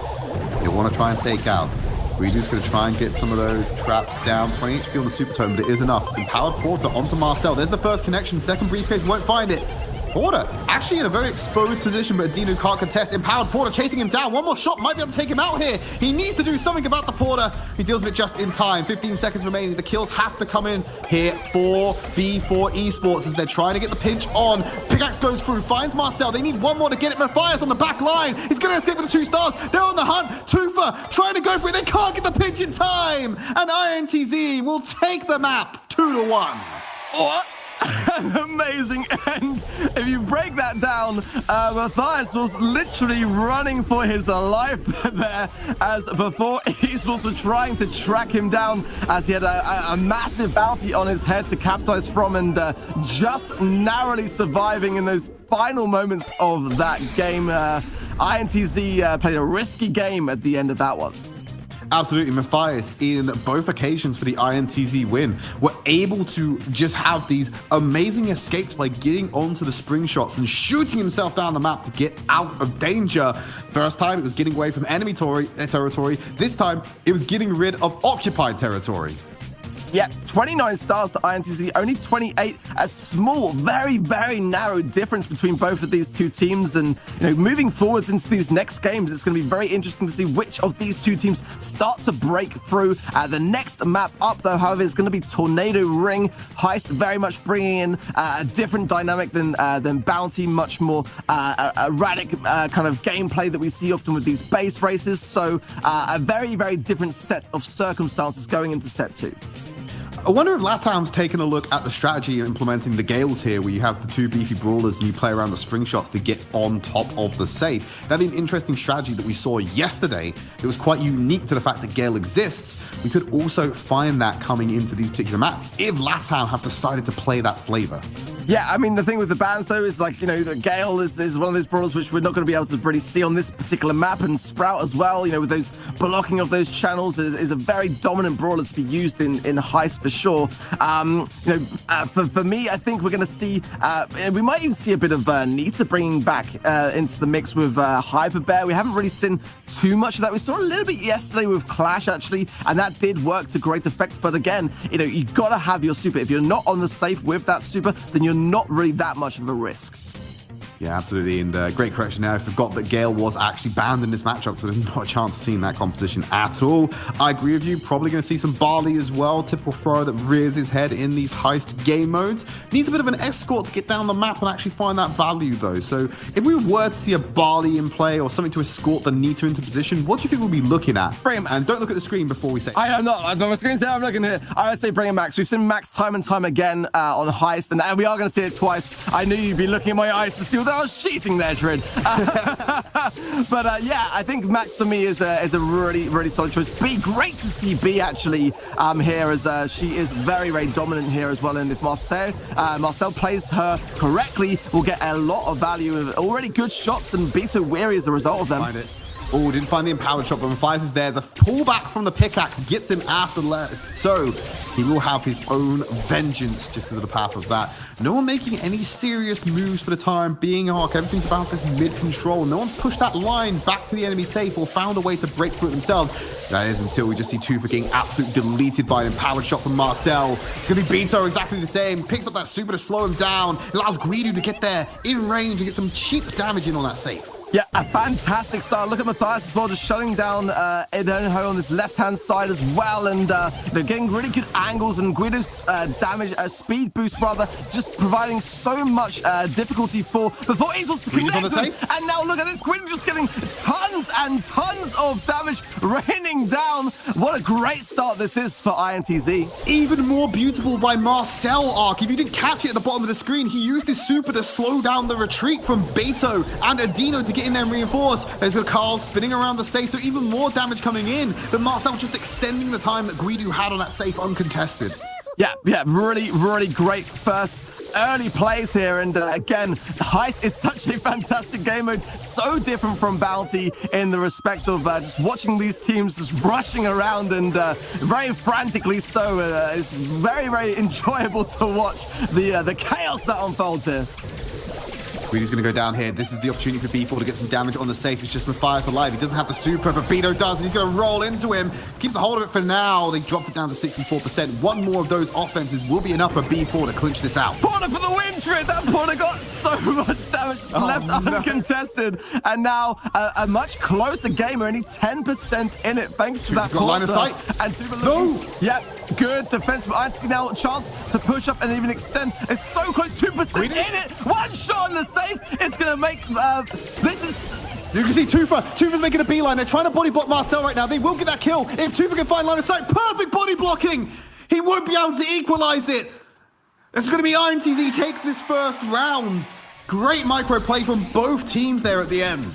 they want to try and take out. Guido's going to try and get some of those traps down. 20 HP on the Super Tome, but it is enough. Empowered Porter onto Marcel. There's the first connection. Second briefcase won't find it. Porter actually in a very exposed position, but Adino can't contest. Empowered Porter chasing him down. One more shot might be able to take him out here. He needs to do something about the Porter. He deals with it just in time. 15 seconds remaining. The kills have to come in here for B4 Esports as they're trying to get the pinch on. Pickaxe goes through, finds Marcel. They need one more to get it. Matthias on the back line. He's going to escape with the 2 stars. They're on the hunt. Tufa trying to go for it. They can't get the pinch in time. And INTZ will take the map 2-1. What? An amazing end. If you break that down, Matthias was literally running for his life there as before Esports were trying to track him down as he had a massive bounty on his head to capitalize from, and just narrowly surviving in those final moments of that game. INTZ played a risky game at the end of that one. Absolutely. Matthias, in both occasions for the INTZ win, were able to just have these amazing escapes by getting onto the spring shots and shooting himself down the map to get out of danger. First time, it was getting away from enemy territory. This time, it was getting rid of occupied territory. Yeah, 29 stars to INTZ, only 28. A small, very, very narrow difference between both of these two teams. And, moving forwards into these next games, it's going to be very interesting to see which of these two teams start to break through. The next map up, though, however, is going to be Tornado Ring. Heist very much bringing in a different dynamic than Bounty, much more erratic kind of gameplay that we see often with these base races. So a very, very different set of circumstances going into set 2. I wonder if LATAM's taken a look at the strategy of implementing the Gales here, where you have the 2 beefy brawlers and you play around the spring shots to get on top of the safe. That'd be an interesting strategy that we saw yesterday. It was quite unique to the fact that Gale exists. We could also find that coming into these particular maps if LATAM have decided to play that flavor. Yeah, I mean, the thing with the bans, though, is the Gale is one of those brawlers which we're not going to be able to really see on this particular map, and Sprout as well, with those blocking of those channels is a very dominant brawler to be used in Heist for sure. For me, I think we're going to see, we might even see a bit of Nita bringing back into the mix with Hyper Bear. We haven't really seen too much of that. We saw a little bit yesterday with Clash, actually, and that did work to great effect. But again, you got to have your super. If you're not on the safe with that super, then you're not really that much of a risk. Yeah, absolutely. And great correction there. I forgot that Gale was actually banned in this matchup, so there's not a chance of seeing that composition at all. I agree with you. Probably going to see some Barley as well. Typical thrower that rears his head in these heist game modes. Needs a bit of an escort to get down the map and actually find that value, though. So if we were to see a Barley in play or something to escort the Nita into position, what do you think we'll be looking at? Bring him, and don't look at the screen before we say. I'm not. I'm on the screen. I'm looking here. I would say bring him Max. We've seen Max time and time again on heist, and we are going to see it twice. I knew you'd be looking at my eyes to see whether I was cheating there, Trin. But yeah, I think Max for me is a really, really solid choice. B, great to see B actually here, as she is very, very dominant here as well. And if Marcel plays her correctly, will get a lot of value. Already good shots, and Beto weary as a result of them. Find it. Oh, didn't find the empowered shot, but Matthias is there. The pullback from the pickaxe gets him after left. So he will have his own vengeance just because of the path of that. No one making any serious moves for the time being, Ark. Everything's about this mid-control. No one's pushed that line back to the enemy safe or found a way to break through it themselves. That is until we just see Tufa getting absolutely deleted by an empowered shot from Marcel. It's going to be Beto exactly the same. Picks up that super to slow him down. Allows Guido to get there in range and get some cheap damage in on that safe. Yeah, a fantastic start. Look at Matthias as well, just shutting down Edenho on this left-hand side as well, and they're getting really good angles, and Guido's speed boost rather, just providing so much difficulty before he's supposed to connect with him. And now look at this, Guido just getting tons and tons of damage raining down. What a great start this is for INTZ. Even more beautiful by Marcel, Ark. If you didn't catch it at the bottom of the screen, he used his super to slow down the retreat from Beto and Adino to get in there and reinforce. There's a Carl spinning around the safe, so even more damage coming in. But Marcel just extending the time that Guido had on that safe uncontested. Yeah, really, really great first early plays here, and again, Heist is such a fantastic game mode, so different from Bounty in the respect of just watching these teams just rushing around, and very frantically so. It's very, very enjoyable to watch the chaos that unfolds here. Guido's going to go down here. This is the opportunity for B4 to get some damage on the safe. It's just Matthias alive. He doesn't have the super, but Beto does, and he's going to roll into him. Keeps a hold of it for now. They dropped it down to 64%. One more of those offenses will be enough for B4 to clinch this out. Porter for the win, Trin! That Porter got so much damage left uncontested. And now a much closer game, only 10% in it, thanks to that line of sight. And no! Yep. Good defense, but I see now a chance to push up and even extend. It's so close, 2% in it. One shot in the safe. It's going to make, this is... You can see Tufa's making a beeline. They're trying to body block Marcel right now. They will get that kill. If Tufa can find line of sight, perfect body blocking. He won't be able to equalize it. This is going to be INTZ take this first round. Great micro play from both teams there at the end.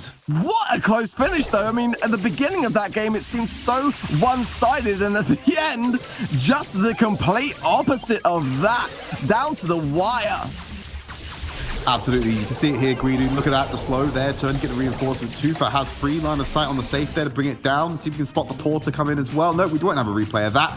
What a close finish, though. I mean, at the beginning of that game, it seemed so one-sided, and at the end, just the complete opposite of that, down to the wire. Absolutely, you can see it here, Guido. Look at that, the slow there, turn to get the reinforcement. Tufa has free line of sight on the safe there to bring it down. See if we can spot the Porter come in as well. No, we won't have a replay of that.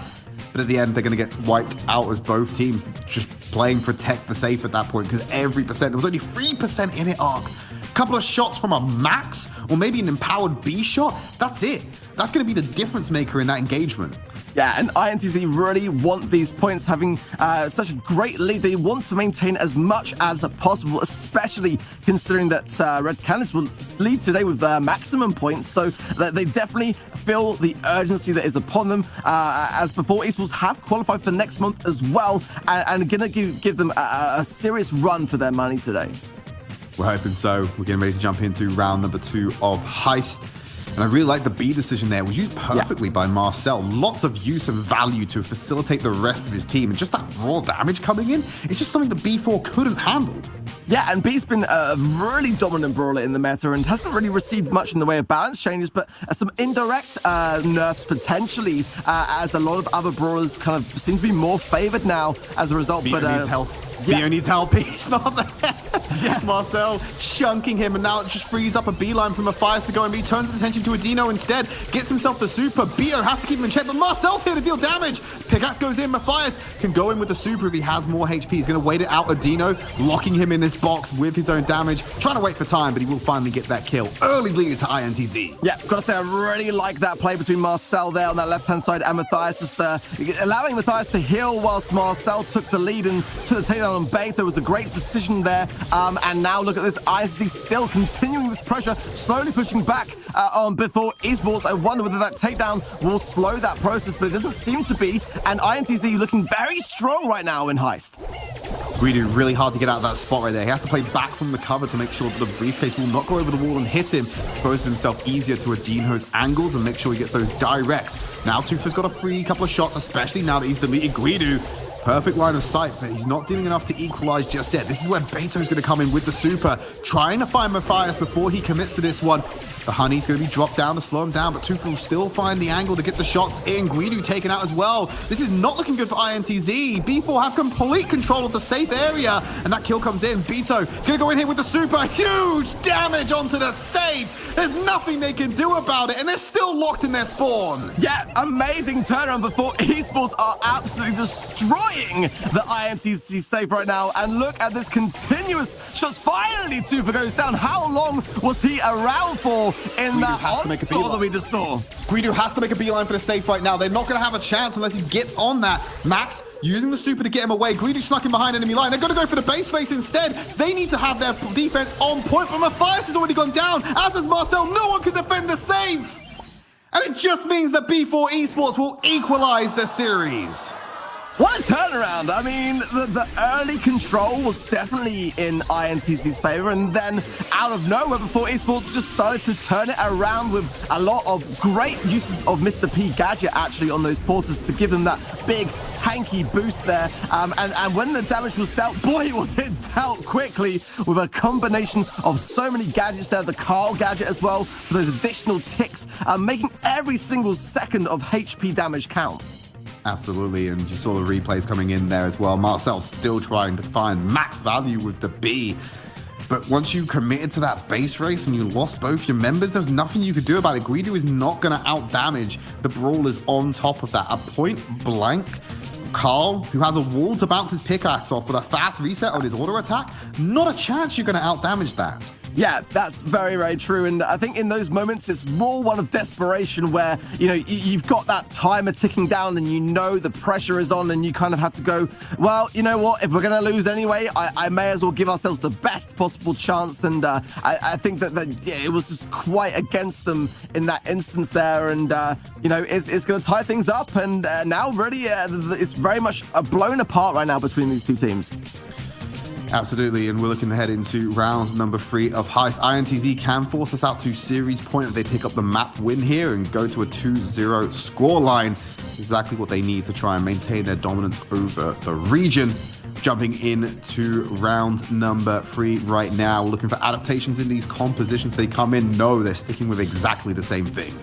But at the end, they're going to get wiped out as both teams just playing protect the safe at that point, because every percent, there was only 3% in it, Ark. A couple of shots from a Max, or maybe an empowered B shot, that's it. That's going to be the difference maker in that engagement. Yeah, and INTZ really want these points, having such a great lead. They want to maintain as much as possible, especially considering that Red Canids will leave today with maximum points, so that they definitely feel the urgency that is upon them. As before, esports have qualified for next month as well, and going to give them a serious run for their money today. We're hoping so. We're getting ready to jump into round number 2 of Heist. And I really like the B decision there. It was used perfectly by Marcel. Lots of use and value to facilitate the rest of his team. And just that raw damage coming in, it's just something that B4 couldn't handle. Yeah, and B's been a really dominant brawler in the meta and hasn't really received much in the way of balance changes, but some indirect nerfs potentially, as a lot of other brawlers kind of seem to be more favored now as a result. Theo needs help. Theo needs help. He's not there. Marcel chunking him, and now it just frees up a beeline from Matthias to go, and he turns his attention to Adino instead. Gets himself the super. Beto has to keep him in check, but Marcel's here to deal damage. Pickaxe goes in. Matthias can go in with the super if he has more HP. He's going to wait it out. Adino locking him in this box with his own damage. Trying to wait for time, but he will finally get that kill. Early lead to INTZ. Yeah, gotta say, I really like that play between Marcel there on that left-hand side and Matthias, just allowing Matthias to heal whilst Marcel took the lead and to the takedown on Beto was a great decision there. And now look at this, INTZ still continuing this pressure, slowly pushing back on before esports. I wonder whether that takedown will slow that process, but it doesn't seem to be. And INTZ looking very strong right now in Heist. Guido really hard to get out of that spot right there. He has to play back from the cover to make sure that the briefcase will not go over the wall and hit him, exposing himself easier to Adino's angles and make sure he gets those directs. Now Tufa's got a free couple of shots, especially now that he's deleted Guido. Perfect line of sight, but he's not doing enough to equalize just yet. This is where Beto's going to come in with the super, trying to find Matthias before he commits to this one. The Honey's going to be dropped down to slow him down, but Tufa will still find the angle to get the shots in. Guido taken out as well. This is not looking good for INTZ. B4 have complete control of the safe area, and that kill comes in. Beto going to go in here with the super. Huge damage onto the safe. There's nothing they can do about it, and they're still locked in their spawn. Yeah, amazing turnaround before esports are absolutely destroying the INTZ safe right now. And look at this continuous shots. Finally, Tufa goes down. How long was he around for in that onslaught that we just saw? Guido has to make a beeline for the safe right now. They're not going to have a chance unless he gets on that. Max using the super to get him away. Guido snuck in behind enemy line. They're going to go for the base race instead. They need to have their defense on point, but Matthias has already gone down, as has Marcel. No one can defend the safe. And it just means that B4 Esports will equalize the series. What a turnaround. I mean, the early control was definitely in INTZ's favor, and then out of nowhere, before esports just started to turn it around with a lot of great uses of Mr. P gadget actually on those porters to give them that big tanky boost there. And when the damage was dealt, boy, was it dealt quickly with a combination of so many gadgets there. The Carl gadget as well for those additional ticks, making every single second of HP damage count. Absolutely, and you saw the replays coming in there as well. Marcel still trying to find max value with the B. But once you committed to that base race and you lost both your members, there's nothing you could do about it. Guido is not going to out-damage the Brawlers on top of that. A point blank Carl, who has a wall to bounce his pickaxe off with a fast reset on his auto attack, not a chance you're going to out-damage that. Yeah, that's very, very true. And I think in those moments, it's more one of desperation where, you know, you've got that timer ticking down and you know the pressure is on and you kind of have to go, well, you know what, if we're going to lose anyway, I may as well give ourselves the best possible chance. And I think that yeah, it was just quite against them in that instance there. And, you know, it's going to tie things up. And now really, it's very much blown apart right now between these two teams. Absolutely, and we're looking ahead into round number 3 of Heist. INTZ can force us out to series point if they pick up the map win here and go to a 2-0 scoreline. Exactly what they need to try and maintain their dominance over the region. Jumping into round number 3 right now. We're looking for adaptations in these compositions. They come in, no, they're sticking with exactly the same thing.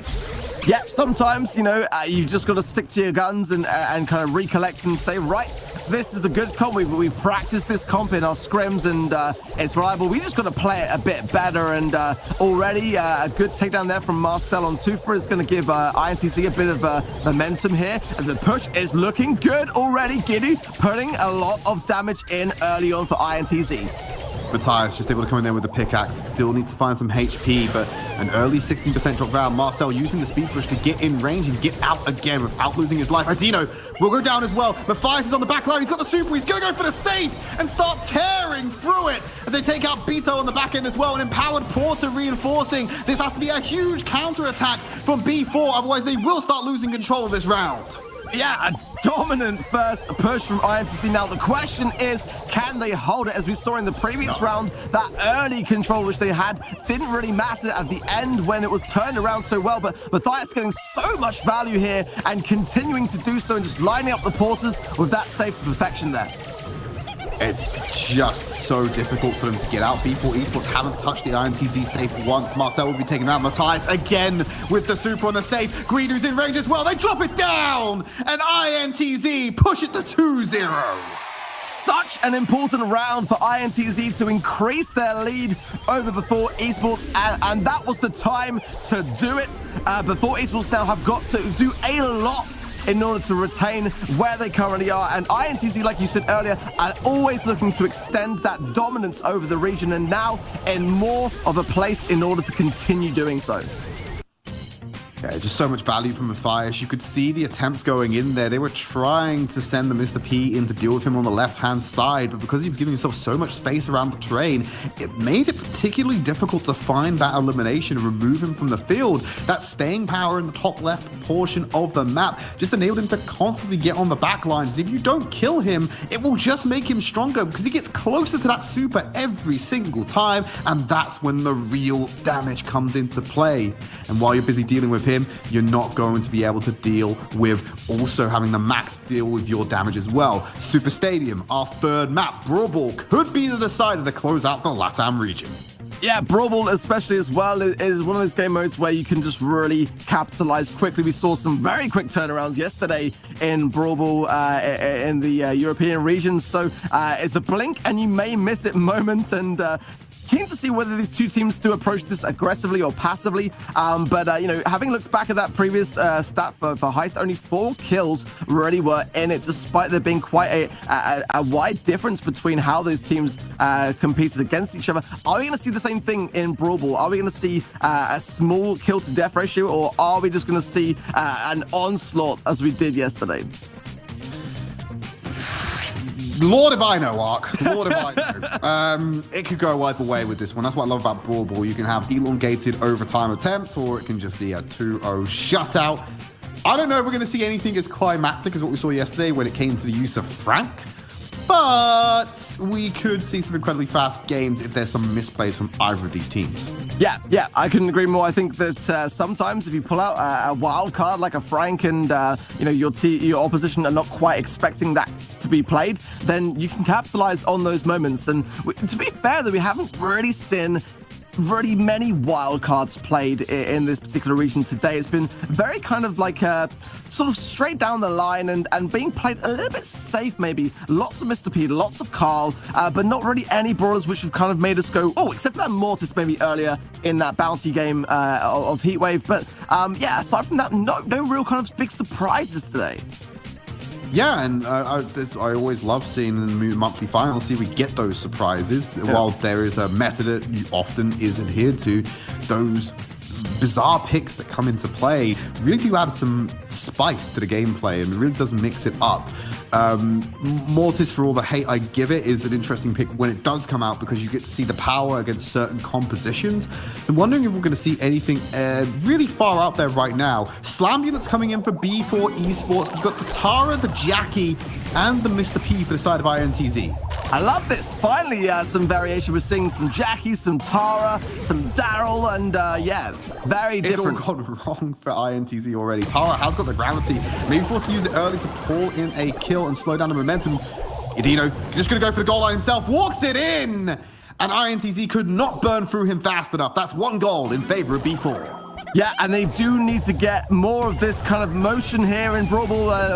Yep, sometimes, you know, you've just got to stick to your guns and kind of recollect and say, right, this is a good comp. We've practiced this comp in our scrims and it's reliable. We just got to play it a bit better. And already a good takedown there from Marcel on Tufa is going to give INTZ a bit of momentum here. And the push is looking good already. Giddy putting a lot of damage in early on for INTZ. Matthias just able to come in there with the pickaxe. Still need to find some HP, but an early 16% drop round. Marcel using the speed push to get in range and get out again without losing his life. Adino will go down as well. Matthias is on the back line. He's got the super. He's going to go for the safe and start tearing through it as they take out Beto on the back end as well. An empowered Porter reinforcing. This has to be a huge counter attack from B4. Otherwise, they will start losing control of this round. Yeah, a dominant first push from INTZ. Now, the question is, can they hold it? As we saw in the previous round, that early control which they had didn't really matter at the end when it was turned around so well. But Matthias getting so much value here and continuing to do so and just lining up the porters with that safe to perfection there. It's just so difficult for them to get out. B4 Esports haven't touched the INTZ safe once. Marcel will be taken out. Matthias again with the super on the safe. Guido's in range as well. They drop it down. And INTZ push it to 2-0. Such an important round for INTZ to increase their lead over Before Esports, and that was the time to do it. Before Esports now have got to do a lot in order to retain where they currently are, and INTZ, like you said earlier, are always looking to extend that dominance over the region, and now in more of a place in order to continue doing so. Yeah, just so much value from Matthias. You could see the attempts going in there. They were trying to send the Mr. P in to deal with him on the left-hand side, but because he was giving himself so much space around the terrain, it made it particularly difficult to find that elimination and remove him from the field. That staying power in the top left portion of the map just enabled him to constantly get on the back lines. And if you don't kill him, it will just make him stronger because he gets closer to that super every single time, and that's when the real damage comes into play. And while you're busy dealing with him, you're not going to be able to deal with also having the max deal with your damage as well. Super Stadium, our third map, Brawl could be the decider to close out the LATAM region. Yeah, Brawl especially as well is one of those game modes where you can just really capitalize quickly. We saw some very quick turnarounds yesterday in Brawl in the European regions. So it's a blink and you may miss it moment, and keen to see whether these two teams do approach this aggressively or passively. But you know, having looked back at that previous stat for Heist, only 4 kills really were in it, despite there being quite a wide difference between how those teams competed against each other. Are we going to see the same thing in Brawl? Are we going to see a small kill to death ratio, or are we just going to see an onslaught as we did yesterday? Lord if I know, Ark. Lord if I know. It could go either way with this one. That's what I love about Brawl. You can have elongated overtime attempts, or it can just be a 2-0 shutout. I don't know if we're going to see anything as climactic as what we saw yesterday when it came to the use of Frank, but we could see some incredibly fast games if there's some misplays from either of these teams. Yeah, I couldn't agree more. I think that sometimes if you pull out a wild card like a Frank, and you know, your opposition are not quite expecting that to be played, then you can capitalize on those moments. And to be fair, that we haven't really seen really many wild cards played in this particular region today. It's been very kind of like sort of straight down the line and being played a little bit safe maybe. Lots of Mr. P, lots of Carl, but not really any brawlers which have kind of made us go, oh, except for that Mortis maybe earlier in that bounty game of Heatwave. But yeah, aside from that, no real kind of big surprises today. Yeah, and I always love seeing in the monthly finals, we get those surprises. Yeah. While there is a method that often is adhered to, those bizarre picks that come into play really do add some spice to the gameplay and really does mix it up. Mortis, for all the hate I give it, is an interesting pick when it does come out because you get to see the power against certain compositions. So I'm wondering if we're going to see anything really far out there right now. Slambulance coming in for B4 Esports. You've got the Tara, the Jackie, and the Mr. P for the side of INTZ. I love this. Finally, some variation. We're seeing some Jackie, some Tara, some Daryl, and yeah, very different. It's all gone wrong for INTZ already. Tara has got the gravity. Maybe forced to use it early to pull in a kill and slow down the momentum. Idino just going to go for the goal line himself. Walks it in! And INTZ could not burn through him fast enough. That's 1 goal in favor of B4. Yeah, and they do need to get more of this kind of motion here in Brawl,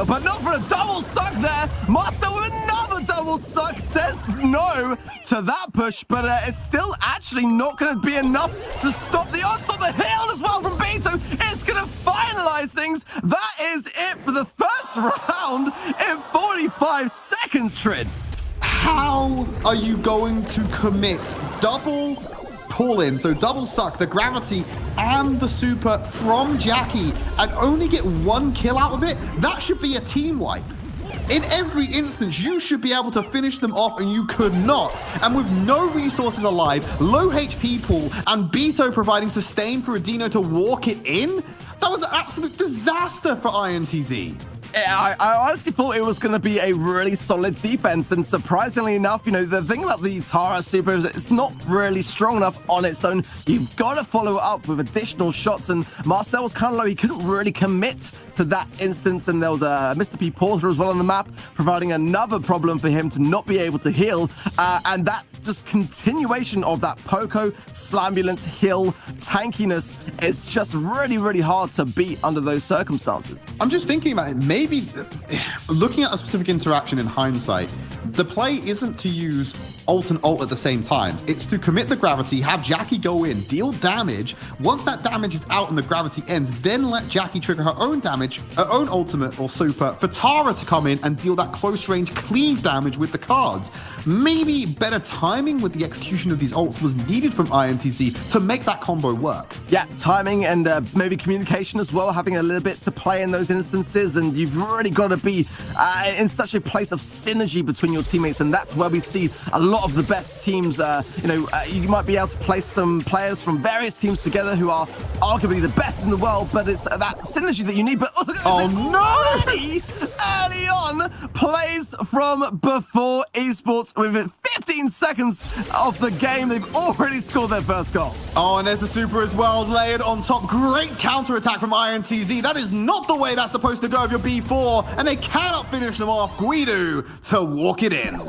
but not for a double suck there. Marcel with another double suck says no to that push, but it's still actually not going to be enough to stop the onslaught. The heal as well from Beto. It's going to finalize things. That is it for the first round in 45 seconds, Trid. How are you going to commit double pull in, so double suck, the gravity and the super from Jackie, and only get 1 kill out of it? That should be a team wipe. In every instance, you should be able to finish them off, and you could not. And with no resources alive, low HP pool, and Beto providing sustain for Adino to walk it in, that was an absolute disaster for INTZ. I honestly thought it was going to be a really solid defense, and surprisingly enough, you know, the thing about the Tara super is it's not really strong enough on its own. You've got to follow it up with additional shots, and Marcel was kind of low. He couldn't really commit to that instance, and there was a Mr. P Porter as well on the map, providing another problem for him to not be able to heal, and that just continuation of that Poco, Slambulance, Hill, tankiness is just really, really hard to beat under those circumstances. I'm just thinking about it. Maybe maybe looking at a specific interaction in hindsight, the play isn't to use ult and ult at the same time. It's to commit the gravity, have Jackie go in, deal damage. Once that damage is out and the gravity ends, then let Jackie trigger her own damage, her own ultimate or super, for Tara to come in and deal that close range cleave damage with the cards. Maybe better timing with the execution of these ults was needed from INTZ to make that combo work. Yeah, timing and maybe communication as well, having a little bit to play in those instances, and you've really got to be in such a place of synergy between your teammates, and that's where we see a lot of the best teams. You might be able to place some players from various teams together who are arguably the best in the world, but it's that synergy that you need. But early on, plays from Before Esports within 15 seconds of the game. They've already scored their first goal. Oh, and there's the super as well, layered on top. Great counter-attack from INTZ. That is not the way that's supposed to go of your B4, and they cannot finish them off. Guido to walk it in.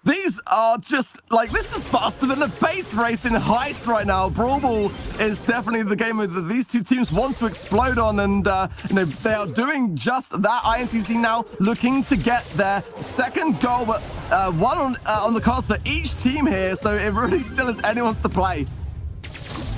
These are just, like, this is faster than a base race in Heist right now. Brawl Ball is definitely the game that these two teams want to explode on, and, they are doing just that. INTZ now looking to get their second goal, but one on the cards for each team here, so it really still is anyone's to play.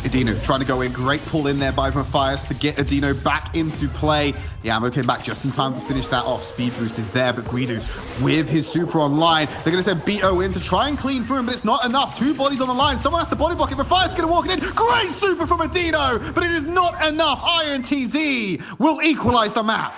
Adino trying to go in. Great pull in there by Matthias to get Adino back into play. The ammo came back just in time to finish that off. Speed boost is there, but Guido with his super online. They're going to send BO in to try and clean through him, but it's not enough. Two bodies on the line. Someone has to body block it. Matthias is going to walk it in. Great super from Adino, but it is not enough. INTZ will equalize the map.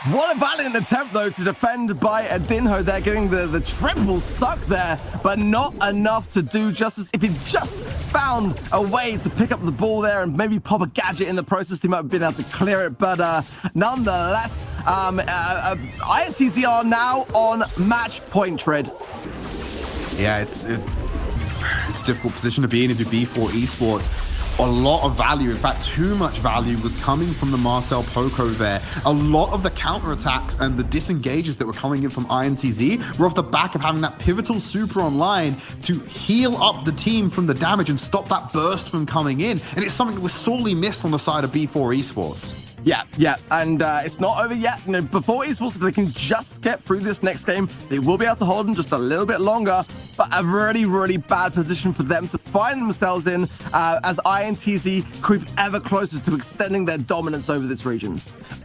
What a valiant attempt, though, to defend by Adinho there, getting the triple suck there, but not enough to do justice. If he just found a way to pick up the ball there and maybe pop a gadget in the process, he might have been able to clear it, but nonetheless, INTZ are now on match point, Tread. Yeah, it's a difficult position to be in if you're B4 Esports. A lot of value, in fact, too much value was coming from the Marcel Poco there. A lot of the counterattacks and the disengages that were coming in from INTZ were off the back of having that pivotal super online to heal up the team from the damage and stop that burst from coming in. And it's something that was sorely missed on the side of B4 Esports. Yeah, and it's not over yet. Before Esports, if they can just get through this next game, they will be able to hold them just a little bit longer, but a really, really bad position for them to find themselves in as INTZ creep ever closer to extending their dominance over this region.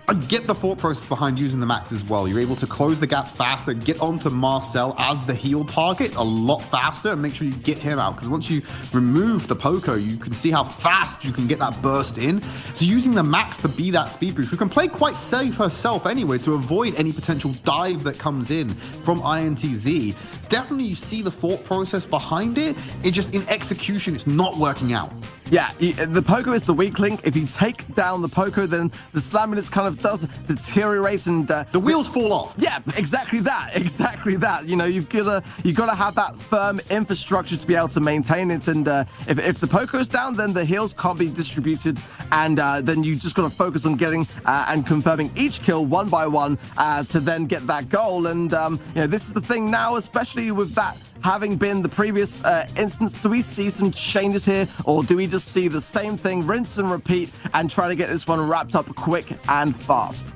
I get the thought process behind using the max as well. You're able to close the gap faster, get onto Marcel as the heal target a lot faster, and make sure you get him out, because once you remove the Poco, you can see how fast you can get that burst in. So using the max to be that speed boost, who can play quite safe herself anyway to avoid any potential dive that comes in from INTZ. It's definitely, you see the thought process behind it. It just, in execution, it's not working out. Yeah, the Poco is the weak link. If you take down the Poco, then the Slaminus kind of does deteriorate, and the wheels fall off. Yeah, exactly that. You've got to have that firm infrastructure to be able to maintain it. And if the Poco's down, then the heals can't be distributed, and then you just got to focus on getting and confirming each kill one by one to then get that goal. And this is the thing now, especially with that having been the previous instance. Do we see some changes here, or do we just see the same thing, rinse and repeat, and try to get this one wrapped up quick and fast?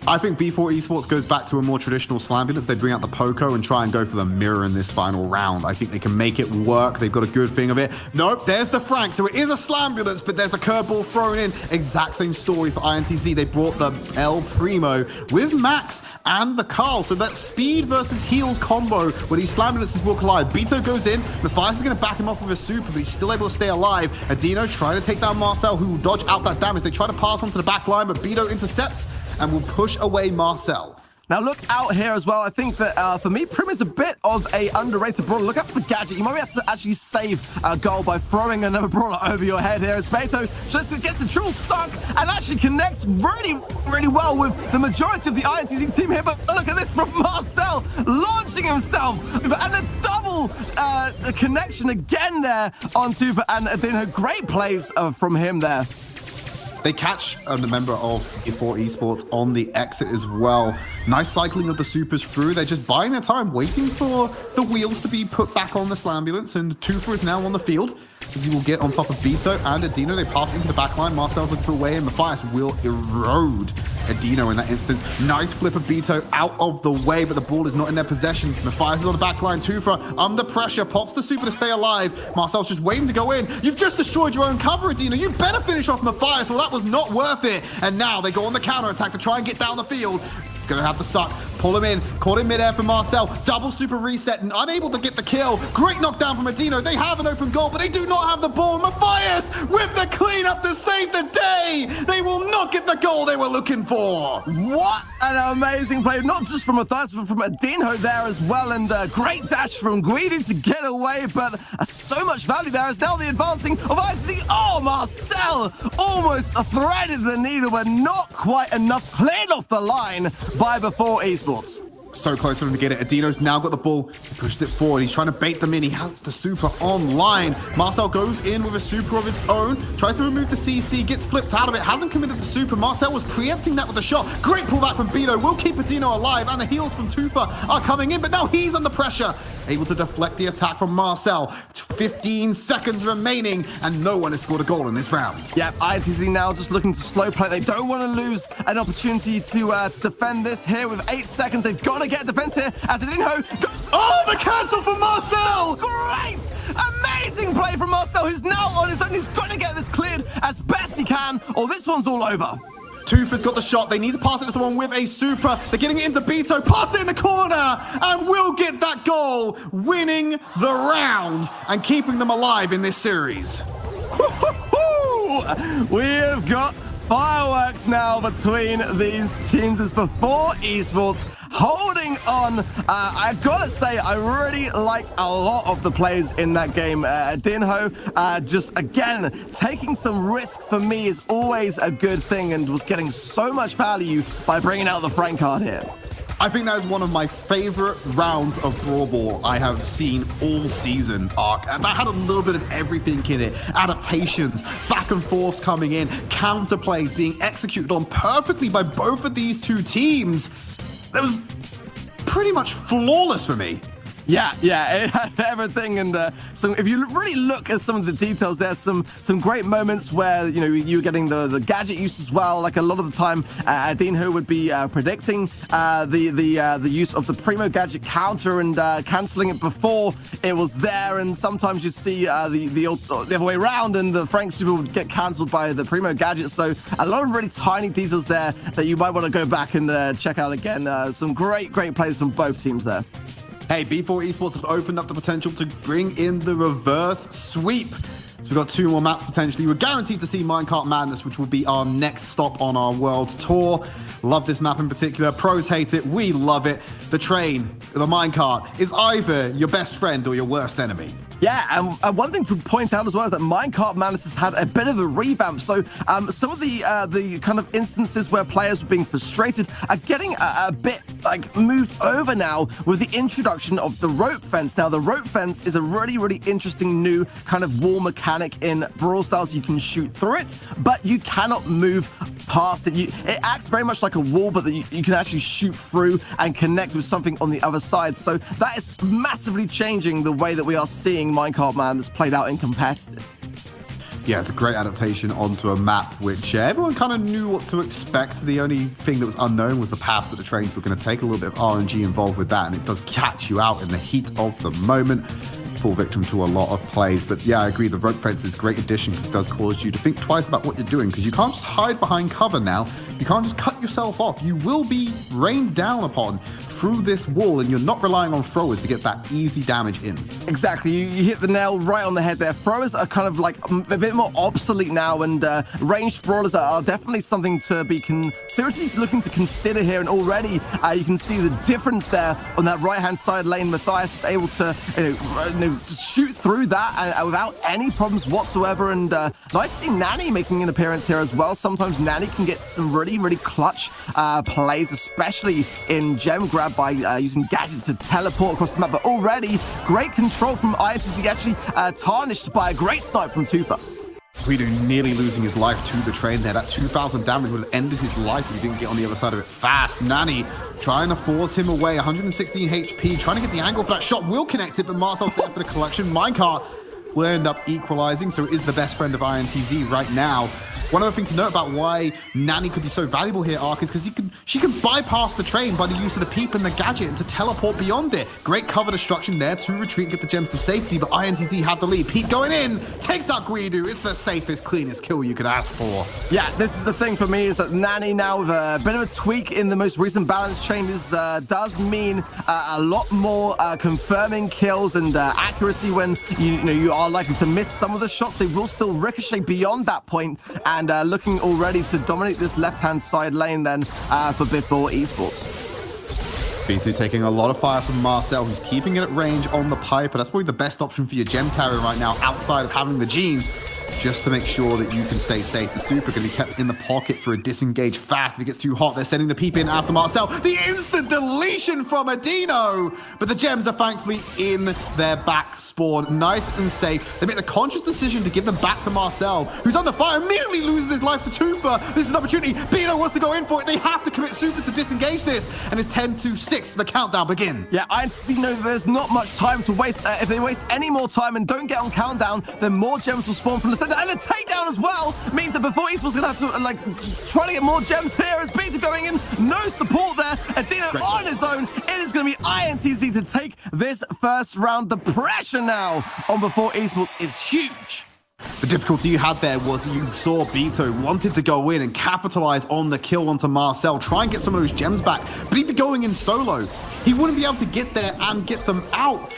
I think B4 Esports goes back to a more traditional Slambulance. They bring out the Poco and try and go for the mirror in this final round. I think they can make it work. They've got a good thing of it. Nope, there's the Frank. So it is a Slambulance, but there's a curveball thrown in. Exact same story for INTZ. They brought the El Primo with Max and the Carl. So that speed versus heals combo where these Slambulances will collide. Beto goes in. Matthias is going to back him off with a super, but he's still able to stay alive. Adino trying to take down Marcel, who will dodge out that damage. They try to pass onto the back line, but Beto intercepts and will push away Marcel. Now look out here as well. I think that for me, Prim is a bit of a underrated brawler. Look out for the gadget. You might be able to actually save a goal by throwing another brawler over your head here as Beto just gets the triple suck and actually connects really, really well with the majority of the INTZ team here. But look at this from Marcel launching himself and a double connection again there onto and Adino. Great plays from him there. They catch a member of B4 Esports on the exit as well. Nice cycling of the supers through. They're just buying their time, waiting for the wheels to be put back on the Slambulance, and Tufa is now on the field. He will get on top of Beto and Adino. They pass into the back line. Marcel's looking for a way in. Matthias will erode Adino in that instance. Nice flip of Beto out of the way, but the ball is not in their possession. Matthias is on the back line. Tufa under pressure, pops the super to stay alive. Marcel's just waiting to go in. You've just destroyed your own cover, Adino. You better finish off Matthias. Well, that was not worth it. And now they go on the counter attack to try and get down the field. Gonna have to suck. Pull him in. Caught in midair from Marcel. Double super reset and unable to get the kill. Great knockdown from Adino. They have an open goal, but they do not have the ball. Matthias with the cleanup to save the day. They will not get the goal they were looking for. What an amazing play, not just from Matthias, but from Adinho there as well. And a great dash from Guidi to get away, but so much value there is now the advancing of IC. Oh, Marcel almost threaded the needle, but not quite enough. Cleared off the line by Before Esports. So close for him to get it. Adino's now got the ball. He pushed it forward. He's trying to bait them in. He has the super online. Marcel goes in with a super of his own. Tries to remove the CC. Gets flipped out of it. Hasn't committed the super. Marcel was preempting that with a shot. Great pullback from Beto. Will keep Adino alive. And the heals from Tufa are coming in. But now he's under pressure. Able to deflect the attack from Marcel. 15 seconds remaining. And no one has scored a goal in this round. Yep, ITZ now just looking to slow play. They don't want to lose an opportunity to defend this here with 8 seconds. They've got to get defense here as Adinho. Oh, the cancel for Marcel! Great! Amazing play from Marcel, who's now on his own. He's got to get this cleared as best he can, or this one's all over. Tufa's got the shot. They need to pass it to someone with a super. They're getting it into Beto. Pass it in the corner. And will get that goal, winning the round and keeping them alive in this series. We have got fireworks now between these teams. As Before Esports holding on. I've got to say, I really liked a lot of the players in that game. Dinho, just again, taking some risk for me is always a good thing, and was getting so much value by bringing out the Frank card here. I think that is one of my favorite rounds of Brawl Ball I have seen all season, Ark. And that had a little bit of everything in it. Adaptations, back and forths coming in, counterplays being executed on perfectly by both of these two teams. That was pretty much flawless for me. Yeah, it had everything, and if you really look at some of the details, there's some great moments where you're getting the gadget use as well. Like a lot of the time, Dinho would be predicting the use of the Primo gadget counter and cancelling it before it was there, and sometimes you'd see the other way around, and the Frank super would get cancelled by the Primo gadget. So a lot of really tiny details there that you might want to go back and check out again. Some great plays from both teams there. Hey, B4 Esports have opened up the potential to bring in the reverse sweep. So we've got 2 more maps potentially. We're guaranteed to see Minecart Madness, which will be our next stop on our world tour. Love this map in particular. Pros hate it. We love it. The train, the minecart, is either your best friend or your worst enemy. Yeah, and one thing to point out as well is that Minecart Madness has had a bit of a revamp. So some of the kind of instances where players were being frustrated are getting a bit moved over now with the introduction of the rope fence. Now, the rope fence is a really interesting new kind of wall mechanic in Brawl Stars. You can shoot through it, but you cannot move past it. It acts very much like a wall, but you can actually shoot through and connect with something on the other side. So that is massively changing the way that we are seeing Minecart Madness played out in competitive. Yeah, it's a great adaptation onto a map which everyone kind of knew what to expect. The only thing that was unknown was the path that the trains were going to take. A little bit of RNG involved with that, and it does catch you out in the heat of the moment. Fall victim to a lot of plays. But yeah, I agree, the rope fence is a great addition because it does cause you to think twice about what you're doing, because you can't just hide behind cover now. You can't just cut yourself off. You will be rained down upon through this wall, and you're not relying on throwers to get that easy damage in. Exactly. You hit the nail right on the head there. Throwers are kind of like a bit more obsolete now, and ranged brawlers are definitely something to be seriously looking to consider here. And already you can see the difference there on that right-hand side lane. Matthias is able to just shoot through that without any problems whatsoever. And nice to see Nani making an appearance here as well. Sometimes Nani can get some really clutch plays, especially in gem grab, by using gadgets to teleport across the map. But already, great control from INTZ, actually tarnished by a great snipe from Tufa. Guido nearly losing his life to the train there. That 2,000 damage would have ended his life if he didn't get on the other side of it fast. Nani trying to force him away. 116 HP, trying to get the angle for that shot. Will connect it, but Marcel's there for the collection. Minecart will end up equalizing, so it is the best friend of INTZ right now. One other thing to note about why Nani could be so valuable here, Ark, is because she can bypass the train by the use of the peep and the gadget and to teleport beyond it. Great cover destruction there to retreat and get the gems to safety, but INTZ have the lead. Peep going in, takes out Guido. It's the safest, cleanest kill you could ask for. Yeah, this is the thing for me, is that Nani now with a bit of a tweak in the most recent balance changes does mean a lot more confirming kills and accuracy when you are likely to miss some of the shots. They will still ricochet beyond that point, and looking already to dominate this left-hand side lane then for Before Esports. B2 taking a lot of fire from Marcel, who's keeping it at range on the Piper. That's probably the best option for your gem carrier right now, outside of having the Gene, just to make sure that you can stay safe. The super can be kept in the pocket for a disengage fast. If it gets too hot, they're sending the peep in after Marcel. The instant deletion from Adino! But the gems are thankfully in their back spawn. Nice and safe. They make the conscious decision to give them back to Marcel, who's under fire, immediately loses his life to Tufa. This is an opportunity. Bino wants to go in for it. They have to commit super to disengage this. And it's 10-6. The countdown begins. Yeah, I see there's not much time to waste. If they waste any more time and don't get on countdown, then more gems will spawn from the center. And a takedown as well means that Before Esports gonna have to try to get more gems here as Beta going in. No support there. Adino on his own. It is gonna be INTZ to take this first round. The pressure now on Before Esports is huge. The difficulty you had there was that you saw Beto wanted to go in and capitalize on the kill onto Marcel, try and get some of those gems back, but he'd be going in solo. He wouldn't be able to get there and get them out.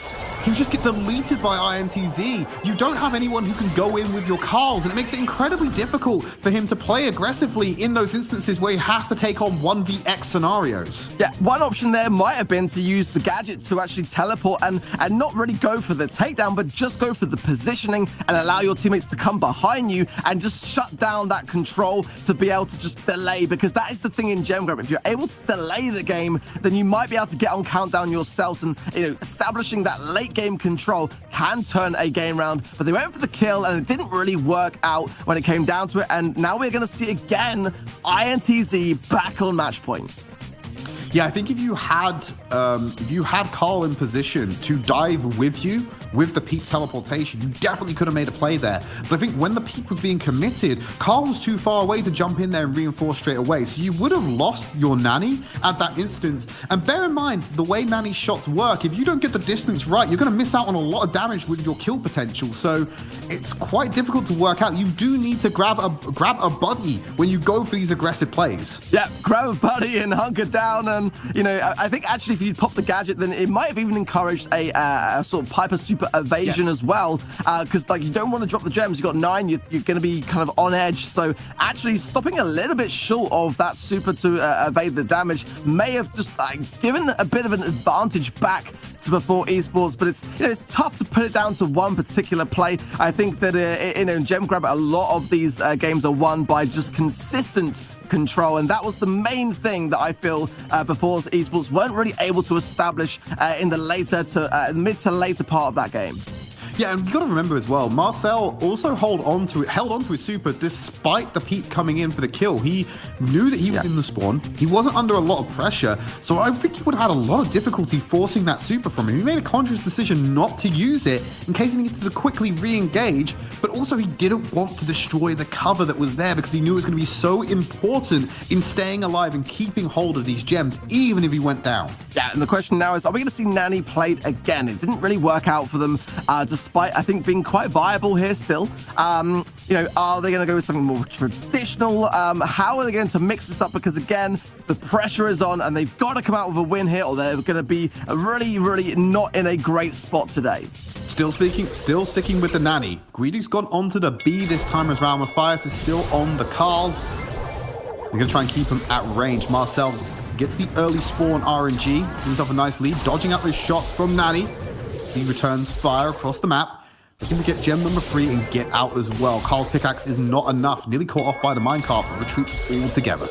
He would just get deleted by INTZ. You don't have anyone who can go in with your Carls, and it makes it incredibly difficult for him to play aggressively in those instances where he has to take on 1vx scenarios. Yeah, one option there might have been to use the gadget to actually teleport and not really go for the takedown, but just go for the positioning and allow your teammates to come behind you and just shut down that control to be able to just delay, because that is the thing in Gem Grab. If you're able to delay the game, then you might be able to get on countdown yourselves, and establishing that late game control can turn a game round. But they went for the kill and it didn't really work out when it came down to it, and now we're going to see again INTZ back on match point. Yeah, I think if you had Carl in position to dive with you with the peep teleportation, you definitely could have made a play there. But I think when the peep was being committed, Carl was too far away to jump in there and reinforce straight away. So you would have lost your Nani at that instance. And bear in mind, the way Nani's shots work, if you don't get the distance right, you're going to miss out on a lot of damage with your kill potential. So it's quite difficult to work out. You do need to grab a buddy when you go for these aggressive plays. Yeah, grab a buddy and hunker down. And, I think actually if you'd pop the gadget, then it might have even encouraged a sort of Piper super evasion as well. Because, you don't want to drop the gems. You've got 9, you're going to be kind of on edge. So actually stopping a little bit short of that super to evade the damage may have just given a bit of an advantage back to Before Esports. But it's tough to put it down to one particular play. I think that, in Gem Grab, a lot of these games are won by just consistent control, and that was the main thing that I feel Before Esports weren't really able to establish in the mid to later part of that game. Yeah, and you got to remember as well, Marcel also held on to his super despite the peep coming in for the kill. He knew that he was in the spawn. He wasn't under a lot of pressure, so I think he would have had a lot of difficulty forcing that super from him. He made a conscious decision not to use it in case he needed to quickly re-engage, but also he didn't want to destroy the cover that was there because he knew it was going to be so important in staying alive and keeping hold of these gems, even if he went down. Yeah, and the question now is, are we going to see Nani played again? It didn't really work out for them, despite, I think, being quite viable here still. Are they going to go with something more traditional? How are they going to mix this up? Because, again, the pressure is on, and they've got to come out with a win here, or they're going to be really, really not in a great spot today. Still sticking with the Nani. Guido's gone onto the B this time around, with Fires is still on the Carl. They're going to try and keep him at range. Marcel gets the early spawn RNG, gives himself a nice lead, dodging out those shots from Nani. He returns fire across the map, looking to get gem number 3 and get out as well. Carl's pickaxe is not enough, nearly caught off by the minecart, but retreats altogether.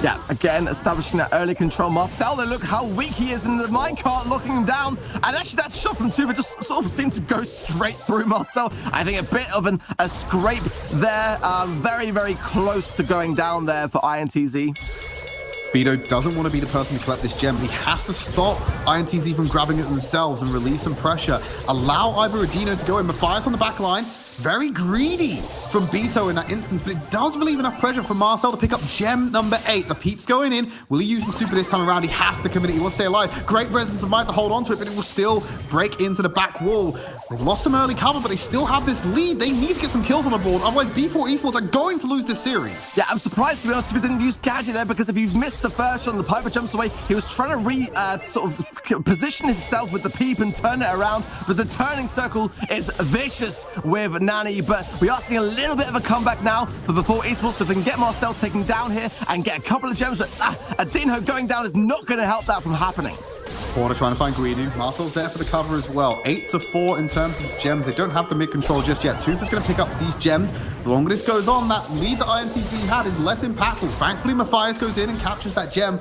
Yeah, again, establishing that early control. Marcel, look how weak he is in the minecart, locking him down. And actually, that shot from Tuba just sort of seemed to go straight through Marcel. I think a bit of a scrape there. Very, very close to going down there for INTZ. Beto doesn't want to be the person to collect this gem. He has to stop INTZ from grabbing it themselves and relieve some pressure. Allow either Adino to go in. Matthias on the back line. Very greedy from Beto in that instance, but it does relieve enough pressure for Marcel to pick up gem number 8. The peep's going in. Will he use the super this time around? He has to commit it. He wants to stay alive. Great presence of mind to hold on to it, but it will still break into the back wall. They've lost some early cover, but they still have this lead. They need to get some kills on the board. Otherwise, B4 Esports are going to lose this series. Yeah, I'm surprised, to be honest, we didn't use Gadget there, because if you've missed the first shot and the Piper jumps away, he was trying to sort of position himself with the peep and turn it around, but the turning circle is vicious with Nani, but we are seeing a little bit of a comeback now for B4 Esports, so if they can get Marcel taken down here and get a couple of gems, but Adinho going down is not going to help that from happening. Porter trying to find Greedy. Marcel's there for the cover as well. 8-4 in terms of gems. They don't have the mid control just yet. Tooth is going to pick up these gems. The longer this goes on, that lead that INTZ had is less impactful. Thankfully, Matthias goes in and captures that gem.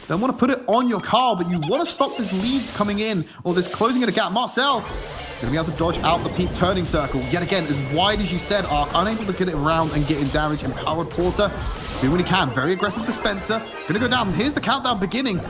Don't want to put it on your car, but you want to stop this lead coming in, or this closing of the gap. Marcel going to be able to dodge out the peak turning circle. Yet again, as wide as you said, Ark, unable to get it around and get in damage. Empowered Porter, doing what he can. Very aggressive dispenser. Going to go down. Here's the countdown beginning.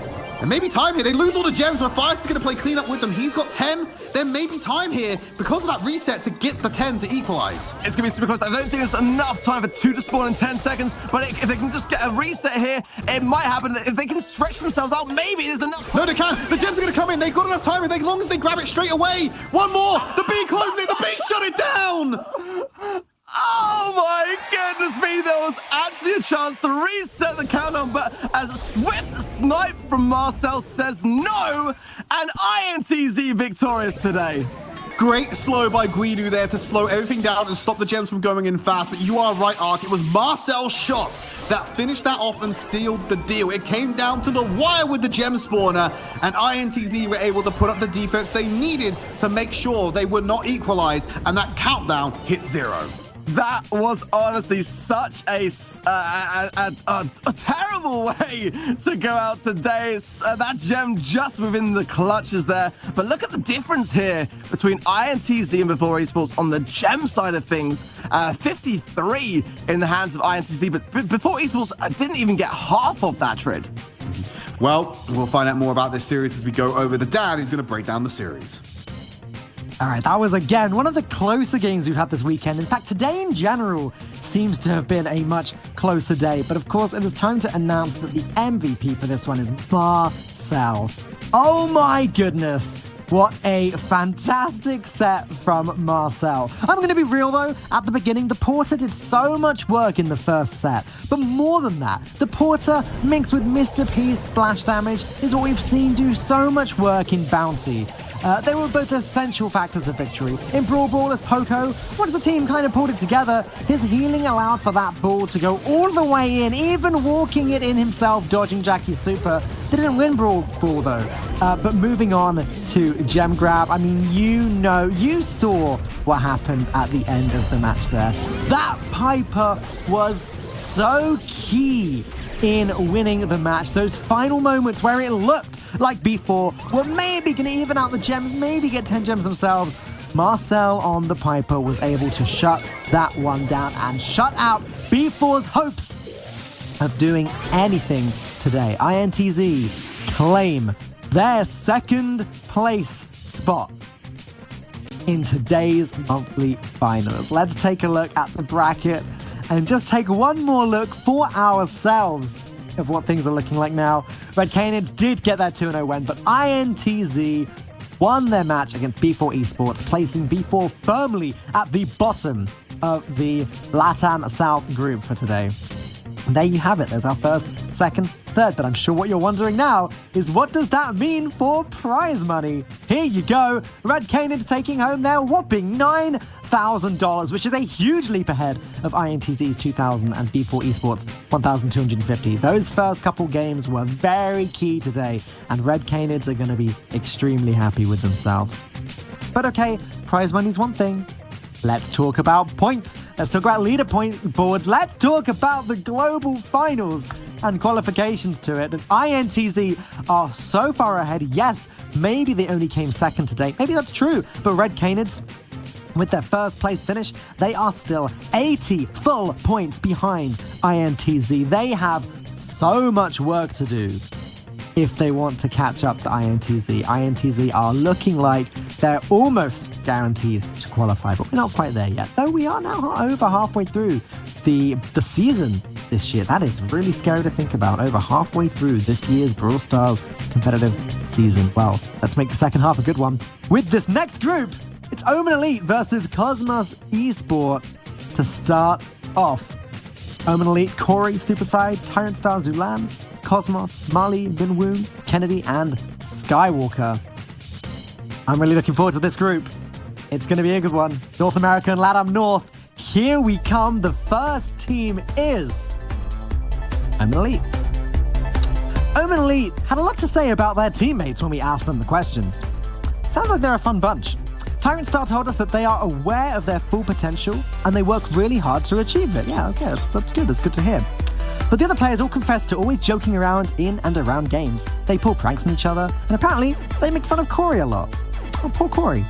And maybe time here. They lose all the gems. Matthias is going to play cleanup with them. He's got 10. There may be time here because of that reset to get the 10 to equalize. It's going to be super close. I don't think there's enough time for 2 to spawn in 10 seconds, but if they can just get a reset here, it might happen. If they can stretch themselves out, maybe there's enough time. No, they can. The gems are going to come in. They've got enough time, and as long as they grab it straight away. One more. The B closes it. The B shut it down. Oh my goodness me, there was actually a chance to reset the countdown, but as a swift snipe from Marcel says no, and INTZ victorious today. Great slow by Guido there to slow everything down and stop the gems from going in fast, but you are right, Ark. It was Marcel's shots that finished that off and sealed the deal. It came down to the wire with the gem spawner, and INTZ were able to put up the defense they needed to make sure they would not equalize, and that countdown hit 0. That was honestly such a terrible way to go out today. That gem just within the clutches there. But look at the difference here between INTZ and B4 Esports on the gem side of things. 53 in the hands of INTZ, but B4 Esports didn't even get half of that trade. Well, we'll find out more about this series as we go over. The dad is going to break down the series. All right, that was, again, one of the closer games we've had this weekend. In fact, today in general seems to have been a much closer day. But of course, it is time to announce that the MVP for this one is Marcel. Oh my goodness. What a fantastic set from Marcel. I'm going to be real though, at the beginning, the Porter did so much work in the first set. But more than that, the Porter mixed with Mr. P's splash damage is what we've seen do so much work in Bounty. They were both essential factors of victory. In Brawl as Poco, once the team kind of pulled it together, his healing allowed for that ball to go all the way in, even walking it in himself, dodging Jackie's super. They didn't win Brawl though. But moving on to Gem Grab, I mean, you saw what happened at the end of the match there. That Piper was so key in winning the match. Those final moments where it looked like B4 were maybe going to even out the gems, maybe get 10 gems themselves. Marcel on the Piper was able to shut that one down and shut out B4's hopes of doing anything today. INTZ claim their second place spot in today's monthly finals. Let's take a look at the bracket and just take one more look for ourselves of what things are looking like now. Red Canids did get their 2-0 win, but INTZ won their match against B4 Esports, placing B4 firmly at the bottom of the LATAM South group for today. And there you have it. There's our first, second, third. But I'm sure what you're wondering now is, what does that mean for prize money? Here you go. Red Canids taking home their whopping $9,000, which is a huge leap ahead of INTZ's 2,000 and B4 Esports 1,250. Those first couple games were very key today, and Red Canids are going to be extremely happy with themselves. But okay, prize money's one thing. Let's talk about points. Let's talk about leader point boards. Let's talk about the global finals and qualifications to it. And INTZ are so far ahead. Yes, maybe they only came second today. Maybe that's true. But Red Canids, with their first place finish, they are still 80 full points behind INTZ. They have so much work to do if they want to catch up to INTZ. INTZ are looking like They're almost guaranteed to qualify, but we're not quite there yet. Though we are now over halfway through the season this year. That is really scary to think about. Over halfway through this year's Brawl Stars competitive season. Well, let's make the second half a good one. With this next group, it's Omen Elite versus Cosmos Esport to start off. Omen Elite, Corey, Superside, Tyrant Star, Zulan, Cosmos, Marley, Minwoon, Kennedy, and Skywalker. I'm really looking forward to this group. It's going to be a good one. North America and LATAM North. Here we come. The first team is Omen Elite. Omen Elite had a lot to say about their teammates when we asked them the questions. Sounds like they're a fun bunch. Tyrant Star told us that they are aware of their full potential and they work really hard to achieve it. Yeah, okay, that's good. That's good to hear. But the other players all confess to always joking around in and around games. They pull pranks on each other, and apparently they make fun of Corey a lot. Oh, poor Corey.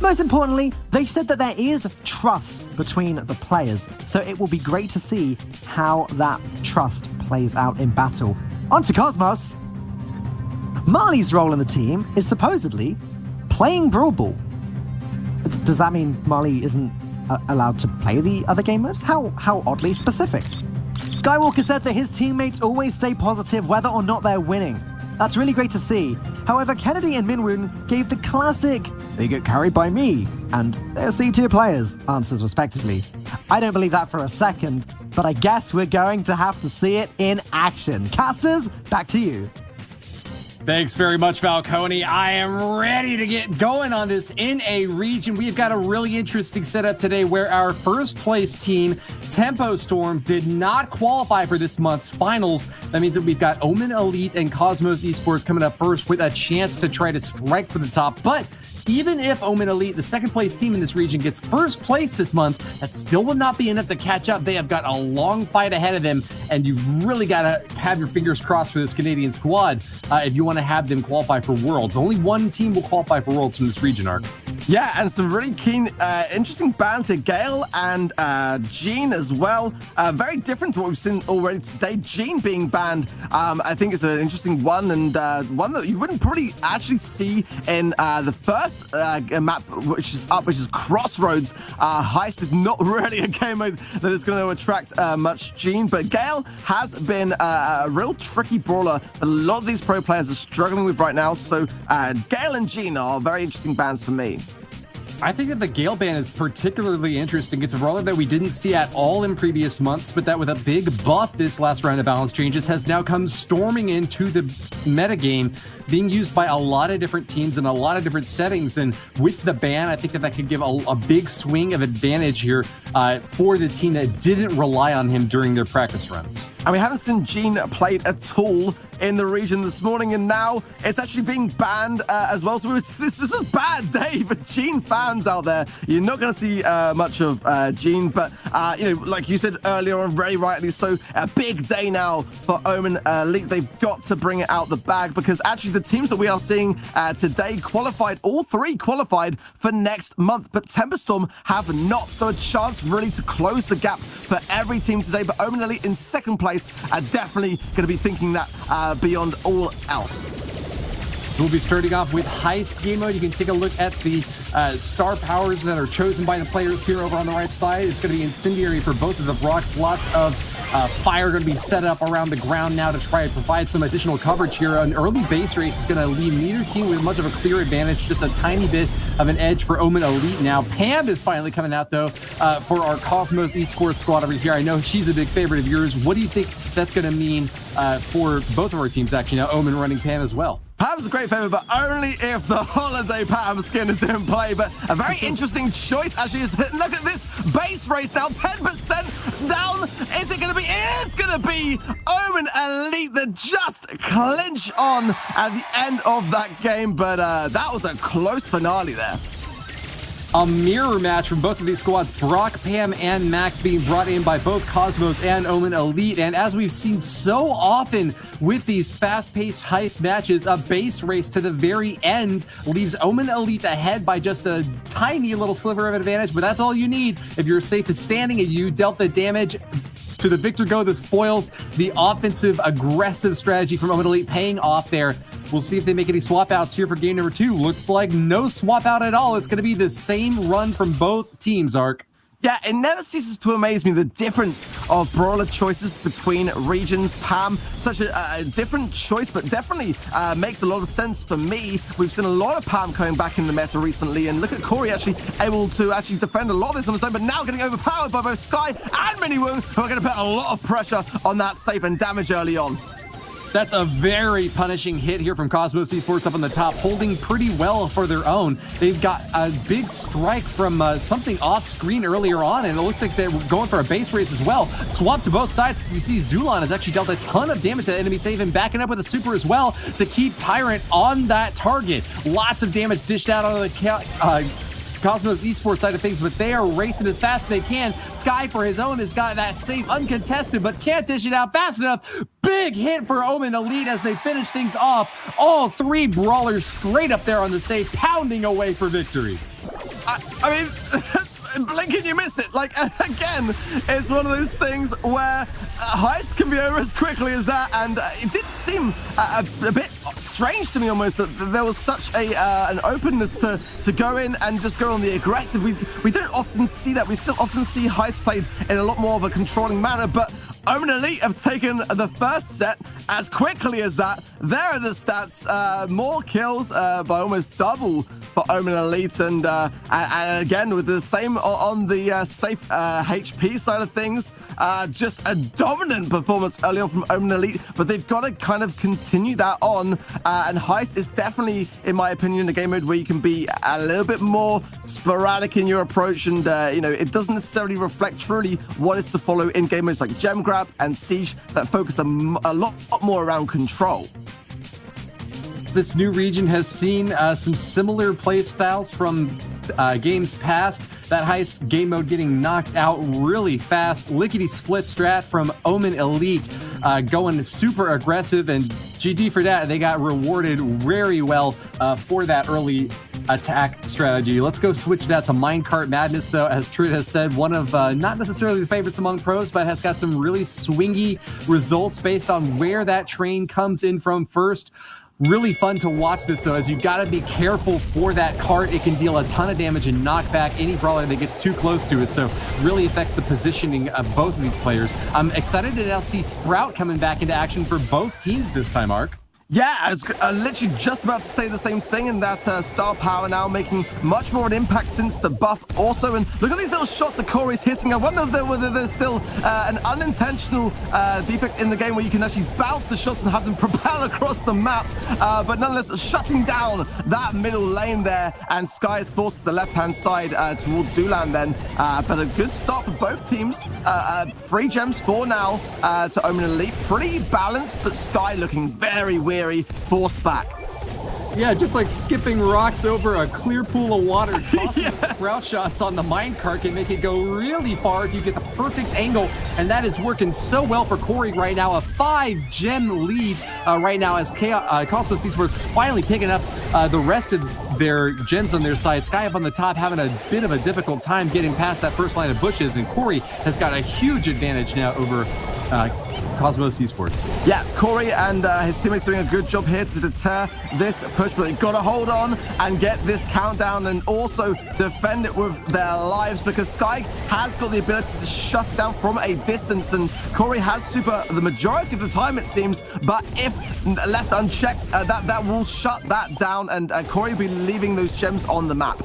Most importantly, they said that there is trust between the players, so it will be great to see how that trust plays out in battle. On to Cosmos. Marley's role in the team is supposedly playing Brawl Ball. Does that mean Marley isn't allowed to play the other game modes? How oddly specific. Skywalker said that his teammates always stay positive whether or not they're winning. That's really great to see. However, Kennedy and Minwoon gave the classic, "they get carried by me," and "they're C-tier players" answers respectively. I don't believe that for a second, but I guess we're going to have to see it in action. Casters, back to you. Thanks very much, Falcone. I am ready to get going on this NA region. We've got a really interesting setup today where our first place team, Tempo Storm, did not qualify for this month's finals. That means that we've got Omen Elite and Cosmos Esports coming up first with a chance to try to strike for the top. But even if Omen Elite, the second place team in this region, gets first place this month, that still will not be enough to catch up. They have got a long fight ahead of them, and you've really got to have your fingers crossed for this Canadian squad if you want to have them qualify for Worlds. Only one team will qualify for Worlds from this region, Arc. Yeah, and some really keen, interesting bans here. Gale and Jean as well. Very different to what we've seen already today. Jean being banned, I think is an interesting one, and one that you wouldn't probably actually see in the first map, which is Crossroads. Heist is not really a game mode that is going to attract much Jean, but Gale has been a real tricky brawler that a lot of these pro players are struggling with right now, so Gale and Jean are very interesting bans for me. I think that the Gale ban is particularly interesting. It's a brawler that we didn't see at all in previous months, but that with a big buff this last round of balance changes has now come storming into the metagame, being used by a lot of different teams in a lot of different settings. And with the ban, I think that that could give a big swing of advantage here for the team that didn't rely on him during their practice runs. And we haven't seen Jean played at all in the region this morning, and now it's actually being banned as well. So this is a bad day for Jean fans out there. You're not going to see much of Jean, but like you said earlier on, very rightly so, a big day now for Omen Elite. They've got to bring it out the bag, because actually the teams that we are seeing today qualified, all three qualified for next month, but Temperstorm have not. So a chance really to close the gap for every team today, but Omen Elite in second place are definitely going to be thinking that beyond all else. We'll be starting off with Heist game mode. You can take a look at the star powers that are chosen by the players here over on the right side. It's going to be incendiary for both of the blocks. Lots of fire going to be set up around the ground now to try and provide some additional coverage here. An early base race is going to leave neither team with much of a clear advantage, just a tiny bit of an edge for Omen Elite now. Pam is finally coming out, though, for our Cosmos Esports squad over here. I know she's a big favorite of yours. What do you think that's going to mean for both of our teams, actually? Now, Omen running Pam as well. Pam's a great favorite, but only if the holiday Pam skin is in play. But a very interesting choice, actually. Look at this base race now, 10% down. Is it going to be? It's going to be Omen Elite that just clinch on at the end of that game. But that was a close finale there. A mirror match from both of these squads, Brock, Pam, and Max being brought in by both Cosmos and Omen Elite. And as we've seen so often with these fast-paced heist matches, a base race to the very end leaves Omen Elite ahead by just a tiny little sliver of advantage, but that's all you need if you're safe and standing and you dealt the damage To the victor go the spoils. The offensive, aggressive strategy from Omen Elite paying off there. We'll see if they make any swap outs here for game number 2. Looks like no swap out at all. It's going to be the same run from both teams, Ark. Yeah, it never ceases to amaze me the difference of brawler choices between regions. Pam, such a different choice, but definitely makes a lot of sense for me. We've seen a lot of Pam coming back in the meta recently, and look at Corey actually able to defend a lot of this on his own, but now getting overpowered by both Sky and Miniwoon, who are going to put a lot of pressure on that safe and damage early on. That's a very punishing hit here from Cosmos Esports up on the top, holding pretty well for their own. They've got a big strike from something off screen earlier on, and it looks like they're going for a base race as well. Swap to both sides. As you see, Zulan has actually dealt a ton of damage to the enemy save and backing up with a super as well to keep Tyrant on that target. Lots of damage dished out on the Cosmos Esports side of things, but they are racing as fast as they can. Sky for his own has got that save uncontested, but can't dish it out fast enough. Big hit for Omen Elite as they finish things off. All 3 brawlers straight up there on the save, pounding away for victory. I mean, blink and you miss it. Like, again, it's one of those things where heist can be over as quickly as that, and it did seem a bit strange to me almost that there was such an openness to go in and just go on the aggressive. We don't often see that. We still often see heist played in a lot more of a controlling manner, but Omen Elite have taken the first set as quickly as that. There are the stats. More kills by almost double for Omen Elite. And again, with the same on the safe HP side of things. Just a dominant performance early on from Omen Elite. But they've got to kind of continue that on. And Heist is definitely, in my opinion, a game mode where you can be a little bit more sporadic in your approach. And, it doesn't necessarily reflect truly what is to follow in game modes like Gem Grab and Siege that focus a lot more around control. This new region has seen some similar play styles from games past. That Heist game mode getting knocked out really fast. Lickety split strat from Omen Elite going super aggressive, and GG for that. They got rewarded very well for that early attack strategy. Let's go switch it out to Minecart Madness, though. As Trid has said, one of not necessarily the favorites among pros, but has got some really swingy results based on where that train comes in from first. Really fun to watch this, though, as you've got to be careful for that cart. It can deal a ton of damage and knock back any brawler that gets too close to it, so really affects the positioning of both of these players. I'm excited to now see Sprout coming back into action for both teams this time, Ark. Yeah, I was literally just about to say the same thing, and that star power now making much more of an impact since the buff also. And look at these little shots that Corey's hitting. I wonder whether there's still an unintentional defect in the game where you can actually bounce the shots and have them propel across the map. But nonetheless, shutting down that middle lane there, and Sky is forced to the left-hand side towards Zulan then. But a good start for both teams. 3 gems for now to Omen Elite. Pretty balanced, but Sky looking very weird. Forced back. Yeah, just like skipping rocks over a clear pool of water. Tossing Sprout shots on the minecart can make it go really far if you get the perfect angle, and that is working so well for Corey right now. A 5-gem lead right now as Cosmos Esports finally picking up the rest of their gems on their side. Sky up on the top having a bit of a difficult time getting past that first line of bushes, and Corey has got a huge advantage now over Cosmos Esports. Yeah, Corey and his teammates doing a good job here to deter this push, but they've got to hold on and get this countdown and also defend it with their lives, because Sky has got the ability to shut down from a distance, and Corey has super the majority of the time, it seems, but if left unchecked, that will shut that down, and Corey will be leaving those gems on the map.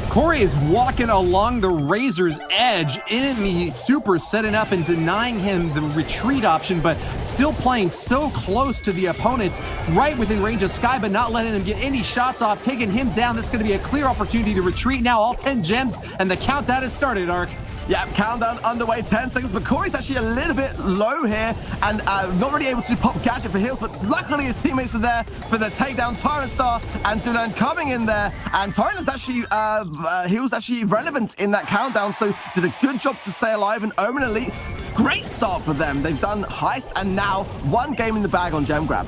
Corey is walking along the razor's edge. Enemy super setting up and denying him the retreat option, but still playing so close to the opponents, right within range of Sky, but not letting him get any shots off, taking him down. That's going to be a clear opportunity to retreat now. All 10 gems, and the countdown has started, Ark. Yeah, countdown underway, 10 seconds, but Corey's actually a little bit low here and not really able to pop gadget for heals, but luckily his teammates are there for the takedown. Tyrant Star and Zulan coming in there, and Tyrant is actually, he was actually relevant in that countdown, so did a good job to stay alive, and Omen Elite, great start for them. They've done Heist and now 1 game in the bag on Gem Grab.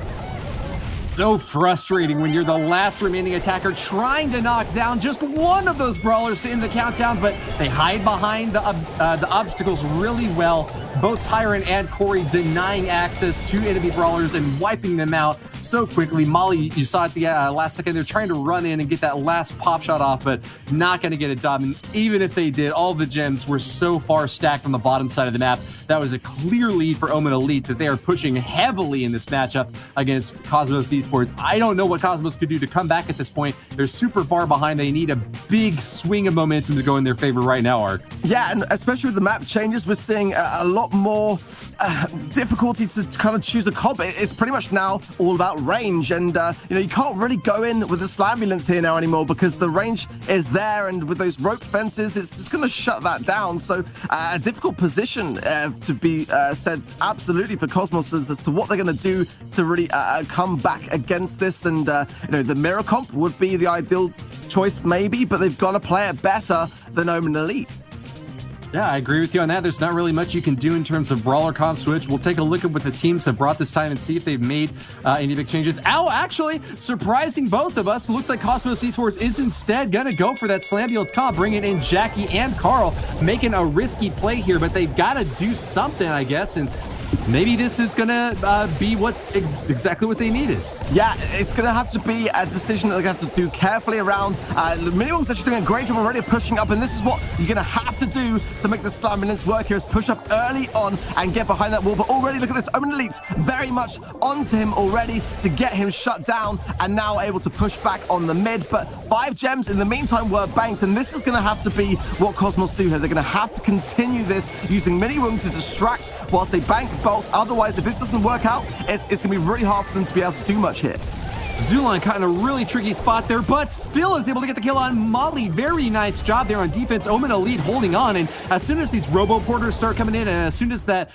So frustrating when you're the last remaining attacker trying to knock down just one of those brawlers to end the countdown, but they hide behind the obstacles really well. both Tyrant and Corey denying access to enemy brawlers and wiping them out so quickly. Molly, you saw at the last second, they're trying to run in and get that last pop shot off, but not going to get it done. And even if they did, all the gems were so far stacked on the bottom side of the map. That was a clear lead for Omen Elite that they are pushing heavily in this matchup against Cosmos Esports. I don't know what Cosmos could do to come back at this point. They're super far behind. They need a big swing of momentum to go in their favor right now, Ark. Yeah, and especially with the map changes, we're seeing a lot more difficulty to kind of choose a comp. It's pretty much now all about range, and you can't really go in with the Slambulance here now anymore because the range is there, and with those rope fences, it's just going to shut that down. So a difficult position to be said absolutely for Cosmos as to what they're going to do to really come back against this. And the mirror comp would be the ideal choice maybe, but they've got to play it better than Omen Elite. Yeah, I agree with you on that. There's not really much you can do in terms of brawler comp switch. We'll take a look at what the teams have brought this time and see if they've made any big changes. Actually, surprising both of us, looks like Cosmos Esports is instead going to go for that Slambulance comp, bringing in Jackie and Carl, making a risky play here, but they've got to do something, I guess, and maybe this is going to be exactly what they needed. Yeah, it's going to have to be a decision that they're going to have to do carefully around. Miniwing's actually doing a great job already pushing up, and this is what you're going to have to do to make the Slambulance work here, is push up early on and get behind that wall. But already, look at this, Omen Elite's very much onto him already to get him shut down, and now able to push back on the mid. But 5 gems in the meantime were banked, and this is going to have to be what Cosmos do here. They're going to have to continue this using Miniwing to distract whilst they bank bolts. Otherwise, if this doesn't work out, it's going to be really hard for them to be able to do much here. Zulon caught in a really tricky spot there, but still is able to get the kill on Molly. Very nice job there on defense. Omen Elite holding on, and as soon as these Robo Porters start coming in, and as soon as that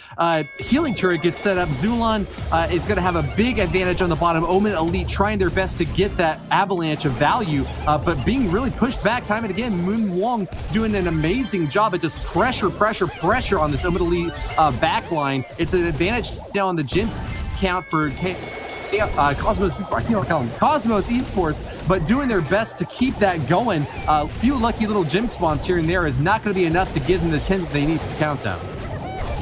healing turret gets set up, Zulon is going to have a big advantage on the bottom. Omen Elite trying their best to get that avalanche of value, but being really pushed back time and again. Moon Wong doing an amazing job at just pressure on this Omen Elite backline. It's an advantage now on the gym count for Cosmos Esports. I can't call them Cosmos Esports, but doing their best to keep that going. Few lucky little gym spawns here and there is not going to be enough to give them the 10 that they need for the countdown.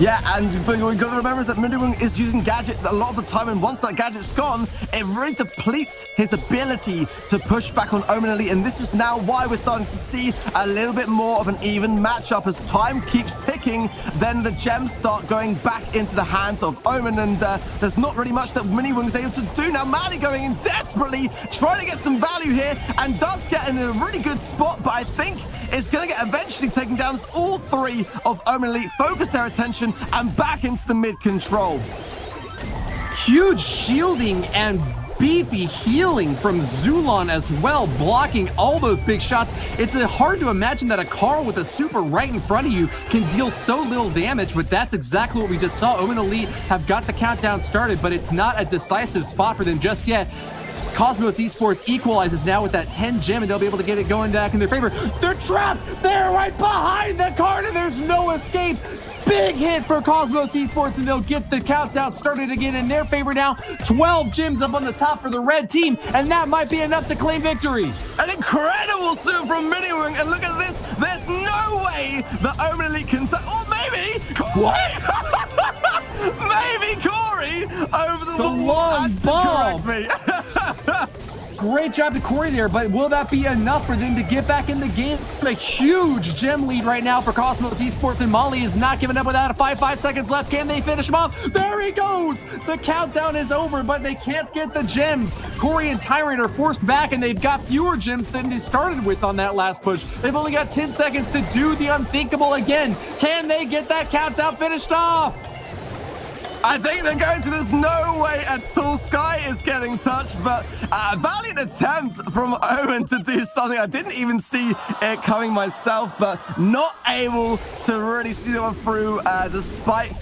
Yeah, but what we've got to remember is that Miniwing is using Gadget a lot of the time, and once that Gadget's gone, it really depletes his ability to push back on Omen Elite, and this is now why we're starting to see a little bit more of an even matchup. As time keeps ticking, then the gems start going back into the hands of Omen, and there's not really much that Miniwing's able to do. Now, Mali going in desperately, trying to get some value here, and does get in a really good spot, but I think it's going to get eventually taken down as all 3 of Omen Elite focus their attention and back into the mid control. Huge shielding and beefy healing from Zulon as well, blocking all those big shots. It's hard to imagine that a Carl with a super right in front of you can deal so little damage, but that's exactly what we just saw. Omen Elite have got the countdown started, but it's not a decisive spot for them just yet. Cosmos Esports equalizes now with that 10 gem, and they'll be able to get it going back in their favor. They're trapped! They're right behind the card, and there's no escape! Big hit for Cosmos Esports, and they'll get the countdown started again in their favor now. 12 gems up on the top for the red team, and that might be enough to claim victory. An incredible suit from Miniwing, and look at this. There's no way that Omen Elite can... Or maybe... What? Maybe Corey over the long ball. Correct me. Great job to Corey there, but will that be enough for them to get back in the game? A huge gem lead right now for Cosmos Esports, and Molly is not giving up without a 5 seconds left. Can they finish him off? There he goes! The countdown is over, but they can't get the gems. Corey and Tyrant are forced back, and they've got fewer gems than they started with on that last push. They've only got 10 seconds to do the unthinkable again. Can they get that countdown finished off? I think they're going to. There's no way at all. Sky is getting touched, but a valiant attempt from Owen to do something. I didn't even see it coming myself, but not able to really see that one through, despite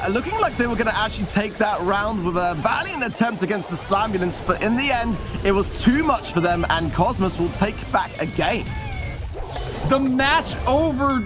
looking like they were going to actually take that round with a valiant attempt against the Slambulance, but in the end, it was too much for them, and Cosmos will take back a game. The match over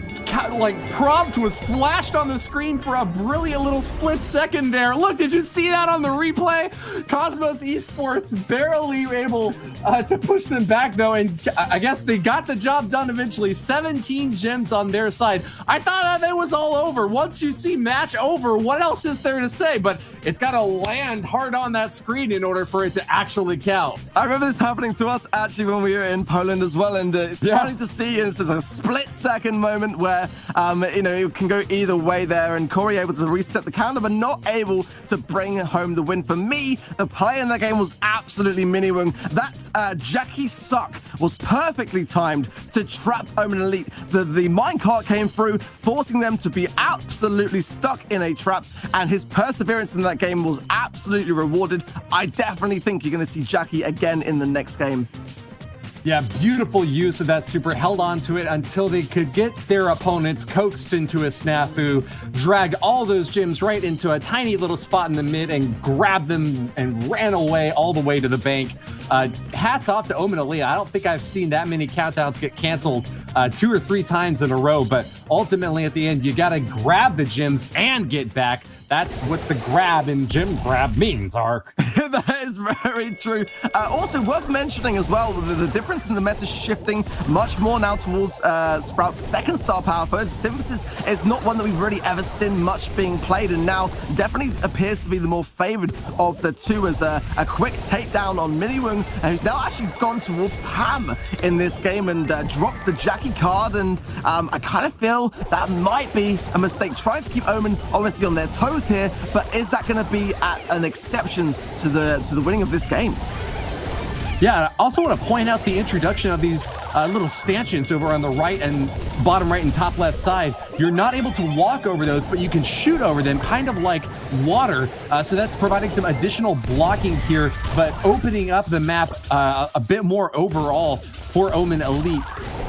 prompt was flashed on the screen for a brilliant little split second there. Look, did you see that on the replay? Cosmos Esports barely able to push them back, though, and I guess they got the job done eventually. 17 gems on their side. I thought that was all over. Once you see match over, what else is there to say? But it's got to land hard on that screen in order for it to actually count. I remember this happening to us actually when we were in Poland as well, and it's funny to see. It's a split-second moment where it can go either way there, and Corey able to reset the counter, but not able to bring home the win. For me, the play in that game was absolutely mini-wing. That Jackie suck was perfectly timed to trap Omen Elite. The minecart came through, forcing them to be absolutely stuck in a trap, and his perseverance in that game was absolutely rewarded. I definitely think you're going to see Jackie again in the next game. Yeah, beautiful use of that super. Held on to it until they could get their opponents coaxed into a snafu, drag all those gems right into a tiny little spot in the mid and grab them and ran away all the way to the bank. Hats off to Omen Elite. I don't think I've seen that many countdowns get canceled 2 or 3 times in a row, but ultimately at the end, you got to grab the gems and get back. That's what the grab in gem grab means, Ark. That is very true. Also worth mentioning as well, the difference in the meta shifting much more now towards Sprout's second star power forward. Synthesis is not one that we've really ever seen much being played, and now definitely appears to be the more favored of the two, as a quick takedown on Miniwung, who's now actually gone towards Pam in this game and dropped the Jackie card, and I kind of feel that might be a mistake, trying to keep Omen obviously on their toes here, but is that going to be an exception to the winning of this game? Yeah, I also want to point out the introduction of these little stanchions over on the right and bottom right and top left side. You're not able to walk over those, but you can shoot over them, kind of like water. So that's providing some additional blocking here, but opening up the map a bit more overall for Omen Elite.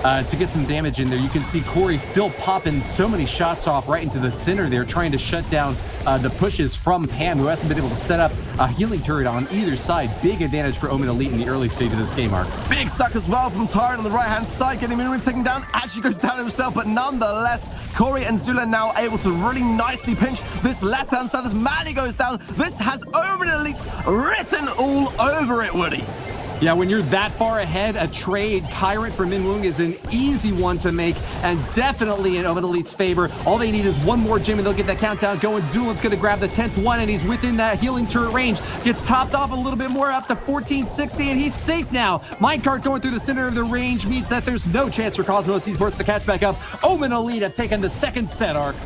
To get some damage in there. You can see Corey still popping so many shots off right into the center there, trying to shut down the pushes from Pam, who hasn't been able to set up a healing turret on either side. Big advantage for Omen Elite in the early stage of this game, Mark. Big suck as well from Tyrant on the right-hand side, getting Miniwing taken down. Actually goes down himself, but nonetheless, Corey and Zula now able to really nicely pinch this left-hand side as Manny goes down. This has Omen Elite written all over it, Woody. Yeah, when you're that far ahead, a trade Tyrant for Minwung is an easy one to make, and definitely in Omen Elite's favor. All they need is one more gem and they'll get that countdown going. Zulan's going to grab the 10th one, and he's within that healing turret range. Gets topped off a little bit more, up to 1460, and he's safe now. Minecart going through the center of the range means that there's no chance for Cosmos Esports to catch back up. Omen Elite have taken the second set, Arc.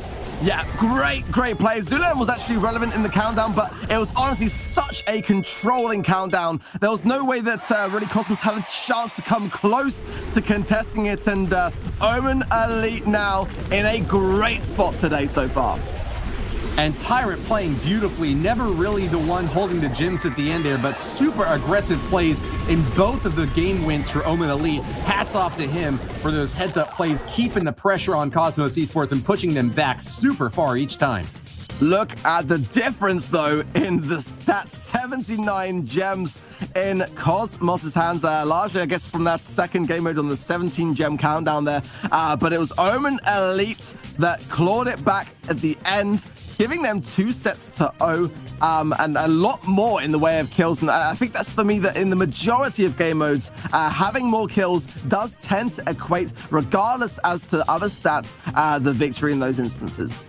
Yeah, great play. Zulan was actually relevant in the countdown, but it was honestly such a controlling countdown. There was no way that really Cosmos had a chance to come close to contesting it, and Omen Elite now in a great spot today so far. And Tyrant playing beautifully, never really the one holding the gems at the end there, but super aggressive plays in both of the game wins for Omen Elite. Hats off to him for those heads-up plays, keeping the pressure on Cosmos Esports and pushing them back super far each time. Look at the difference, though, in the stats. 79 gems in Cosmos' hands, largely, I guess, from that second game mode on the 17-gem countdown there. But it was Omen Elite that clawed it back at the end, giving them 2 sets to 0, and a lot more in the way of kills. And I think that's for me that in the majority of game modes, having more kills does tend to equate, regardless as to other stats, the victory in those instances.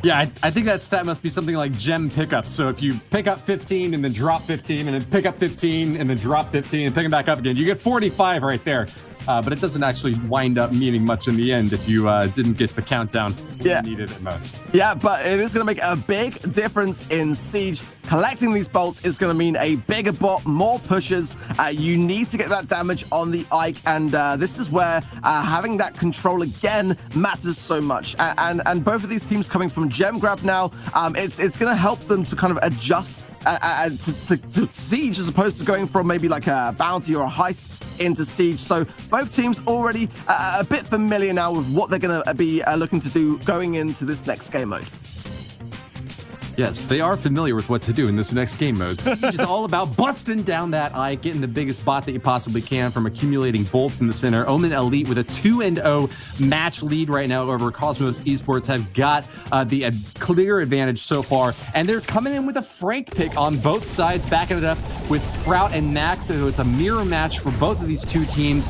Yeah, I think that stat must be something like gem pickup. So if you pick up 15 and then drop 15 and then pick up 15 and then drop 15 and pick them back up again, you get 45 right there. But it doesn't actually wind up meaning much in the end if you didn't get the countdown you needed at most. Yeah, but it is going to make a big difference in Siege. Collecting these bolts is going to mean a bigger bot, more pushes. You need to get that damage on the Ike, and this is where having that control again matters so much. And both of these teams coming from gem grab now, it's going to help them to kind of adjust to Siege, as opposed to going from maybe like a bounty or a heist into Siege. So both teams already a bit familiar now with what they're going to be looking to do going into this next game mode. Yes, they are familiar with what to do in this next game mode. Siege is all about busting down that eye, getting the biggest spot that you possibly can from accumulating bolts in the center. Omen Elite with a 2-0 match lead right now over Cosmos Esports have got the clear advantage so far, and they're coming in with a Frank pick on both sides, backing it up with Sprout and Max, so it's a mirror match for both of these two teams.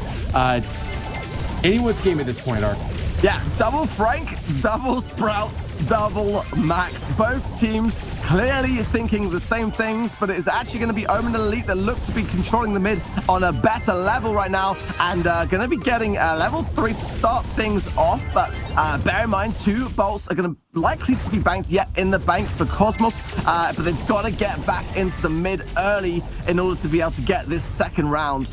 Anyone's game at this point, Ark. Yeah, double Frank, double Sprout, double Max. Both teams clearly thinking the same things, but it is actually going to be Omen Elite that look to be controlling the mid on a better level right now, and going to be getting level 3 to start things off. But bear in mind, 2 bolts are going to likely to be banked yet in the bank for Cosmos, but they've got to get back into the mid early in order to be able to get this second round.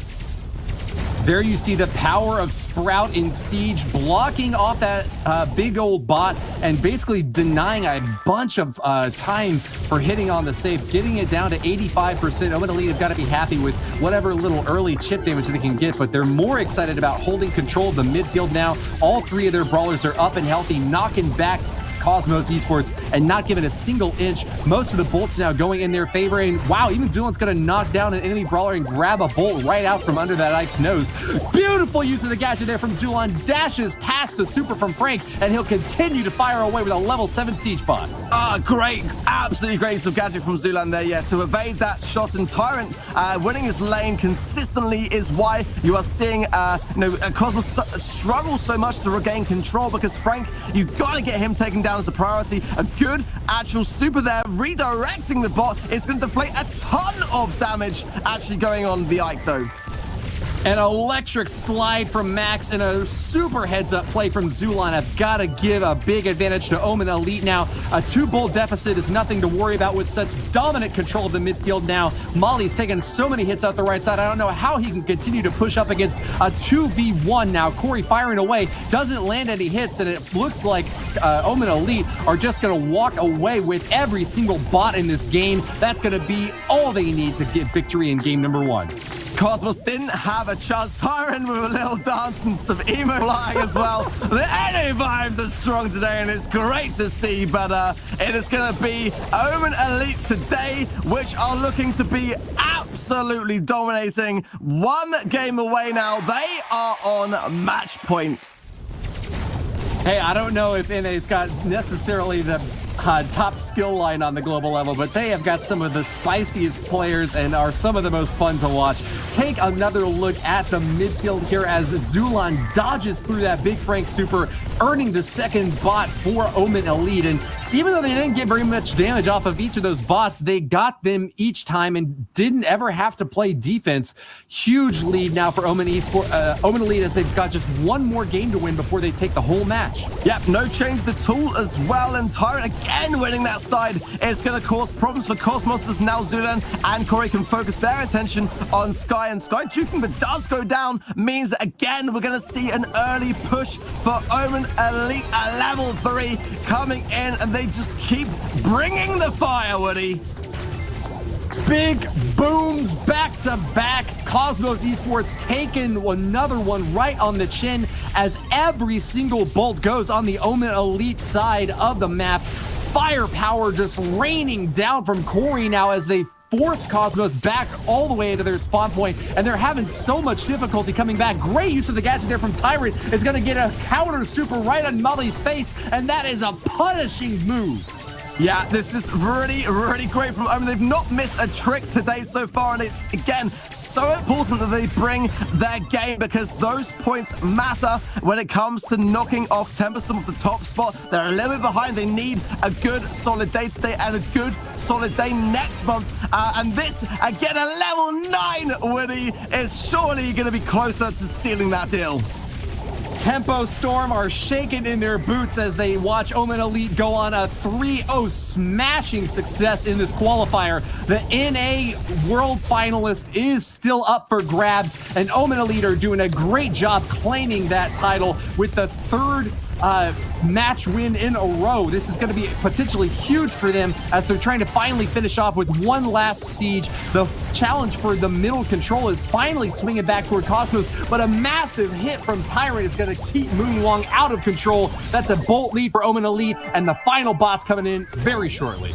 There you see the power of Sprout in Siege, blocking off that big old bot and basically denying a bunch of time for hitting on the safe, getting it down to 85%. Omen Elite have got to be happy with whatever little early chip damage they can get, but they're more excited about holding control of the midfield now. All 3 of their brawlers are up and healthy, knocking back Cosmos Esports and not giving a single inch. Most of the bolts now going in their favor, and wow, even Zulan's gonna knock down an enemy brawler and grab a bolt right out from under that Ike's nose. Beautiful use of the gadget there from Zulan, dashes past the super from Frank, and he'll continue to fire away with a level 7 siege bot. Great, absolutely great use of gadget from Zulan there, yeah, to evade that shot. And Tyrant winning his lane consistently is why you are seeing Cosmos struggle so much to regain control, because Frank, you've got to get him taken down as a priority. A good actual super there, redirecting the bot. It's going to deflate a ton of damage actually going on the Ike though. An electric slide from Max and a super heads-up play from Zulan have got to give a big advantage to Omen Elite now. A 2-bolt deficit is nothing to worry about with such dominant control of the midfield now. Molly's taking so many hits out the right side. I don't know how he can continue to push up against a 2v1 now. Corey firing away, doesn't land any hits, and it looks like Omen Elite are just going to walk away with every single bot in this game. That's going to be all they need to get victory in game number 1. Cosmos didn't have a chance. Tyrant with a little dance and some emo flying as well. The NA vibes are strong today, and it's great to see, but it is going to be Omen Elite today, which are looking to be absolutely dominating. 1 game away now. They are on match point. Hey, I don't know if NA's got necessarily the top skill line on the global level, but they have got some of the spiciest players and are some of the most fun to watch. Take another look at the midfield here as Zulan dodges through that big Frank super, earning the second bot for Omen Elite. And even though they didn't get very much damage off of each of those bots, they got them each time and didn't ever have to play defense. Huge lead now for Omen Elite as they've got just 1 more game to win before they take the whole match. Yep, no change at all as well, and Tyrant again winning that side is going to cause problems for Cosmos as now Zulan and Corey can focus their attention on Sky, and Sky juking but does go down means that again we're going to see an early push for Omen Elite at level 3 coming in, and they just keep bringing the fire, Woody. Big booms back to back. Cosmos Esports taking another one right on the chin as every single bolt goes on the Omen Elite side of the map. Firepower just raining down from Corey now as they force Cosmos back all the way into their spawn point, and they're having so much difficulty coming back. Great use of the gadget there from Tyrant. Is going to get a counter super right on Molly's face, and that is a punishing move. Yeah, this is really, really great from Omen. They've not missed a trick today so far, and again, so important that they bring their game because those points matter when it comes to knocking off Tempestorm off the top spot. They're a little bit behind. They need a good, solid day today and a good, solid day next month. And this, again, a level 9, Woody, is surely going to be closer to sealing that deal. Tempo Storm are shaking in their boots as they watch Omen Elite go on a 3-0 smashing success in this qualifier. The NA World Finalist is still up for grabs, and Omen Elite are doing a great job claiming that title with the 3rd match win in a row. This is going to be potentially huge for them as they're trying to finally finish off with 1 last siege. The challenge for the middle control is finally swinging back toward Cosmos, but a massive hit from Tyrant is going to keep Moonwong out of control. That's a bolt lead for Omen Elite, and the final bot's coming in very shortly.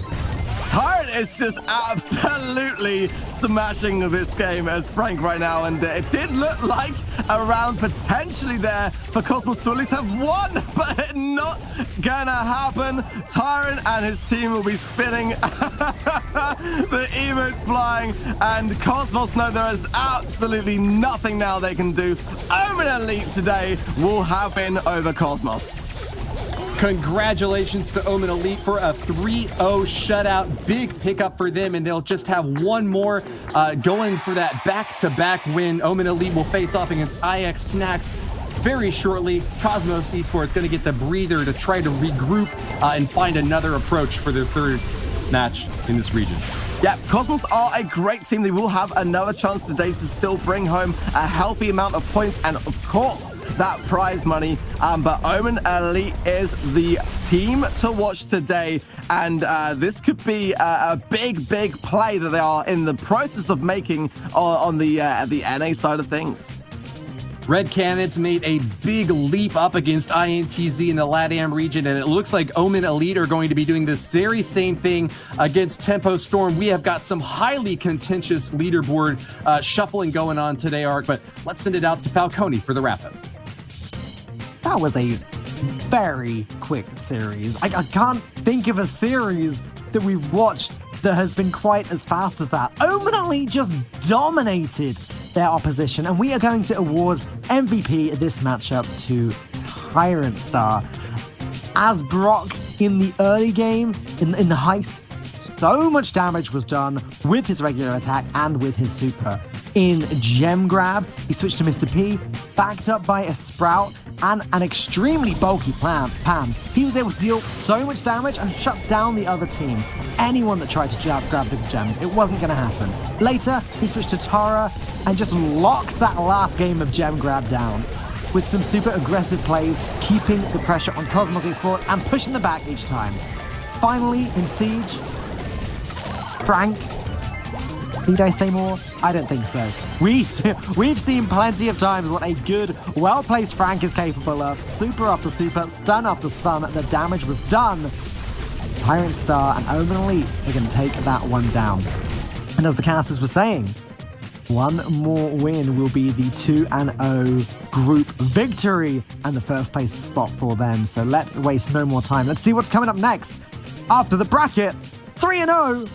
Tyrant is just absolutely smashing this game as Frank right now, and it did look like a round potentially there for Cosmos to at least have one, but not gonna happen. Tyrant and his team will be spinning, the emotes flying, and Cosmos know there is absolutely nothing now they can do. Omen Elite today will have been over Cosmos. Congratulations to Omen Elite for a 3-0 shutout. Big pickup for them, and they'll just have one more going for that back-to-back win. Omen Elite will face off against IX Snacks very shortly. Cosmos Esports going to get the breather to try to regroup and find another approach for their third match in this region. Yeah, Cosmos are a great team. They will have another chance today to still bring home a healthy amount of points and, of course, that prize money. But Omen Elite is the team to watch today. And this could be a big, big play that they are in the process of making on the NA side of things. Red Canids made a big leap up against INTZ in the LATAM region, and it looks like Omen Elite are going to be doing this very same thing against Tempo Storm. We have got some highly contentious leaderboard shuffling going on today, Ark, but let's send it out to Falcone for the wrap-up. That was a very quick series. I can't think of a series that we've watched that has been quite as fast as that. Omen Elite just dominated their opposition, and we are going to award MVP this matchup to Tyrant Star. As Brock in the early game, in the heist, so much damage was done with his regular attack and with his super. In Gem Grab, he switched to Mr. P, backed up by a Sprout and an extremely bulky Pam. He was able to deal so much damage and shut down the other team. Anyone that tried to grab the gems, it wasn't going to happen. Later, he switched to Tara and just locked that last game of Gem Grab down with some super aggressive plays, keeping the pressure on Cosmos Esports and pushing them back each time. Finally, in Siege, Frank. Need I say more? I don't think so. We've seen plenty of times what a good, well-placed Frank is capable of. Super after super, stun after stun, the damage was done. Tyrant Star and Omen Elite are going to take that one down. And as the casters were saying, one more win will be the 2-0 group victory and the first place spot for them. So let's waste no more time. Let's see what's coming up next. After the bracket, 3-0.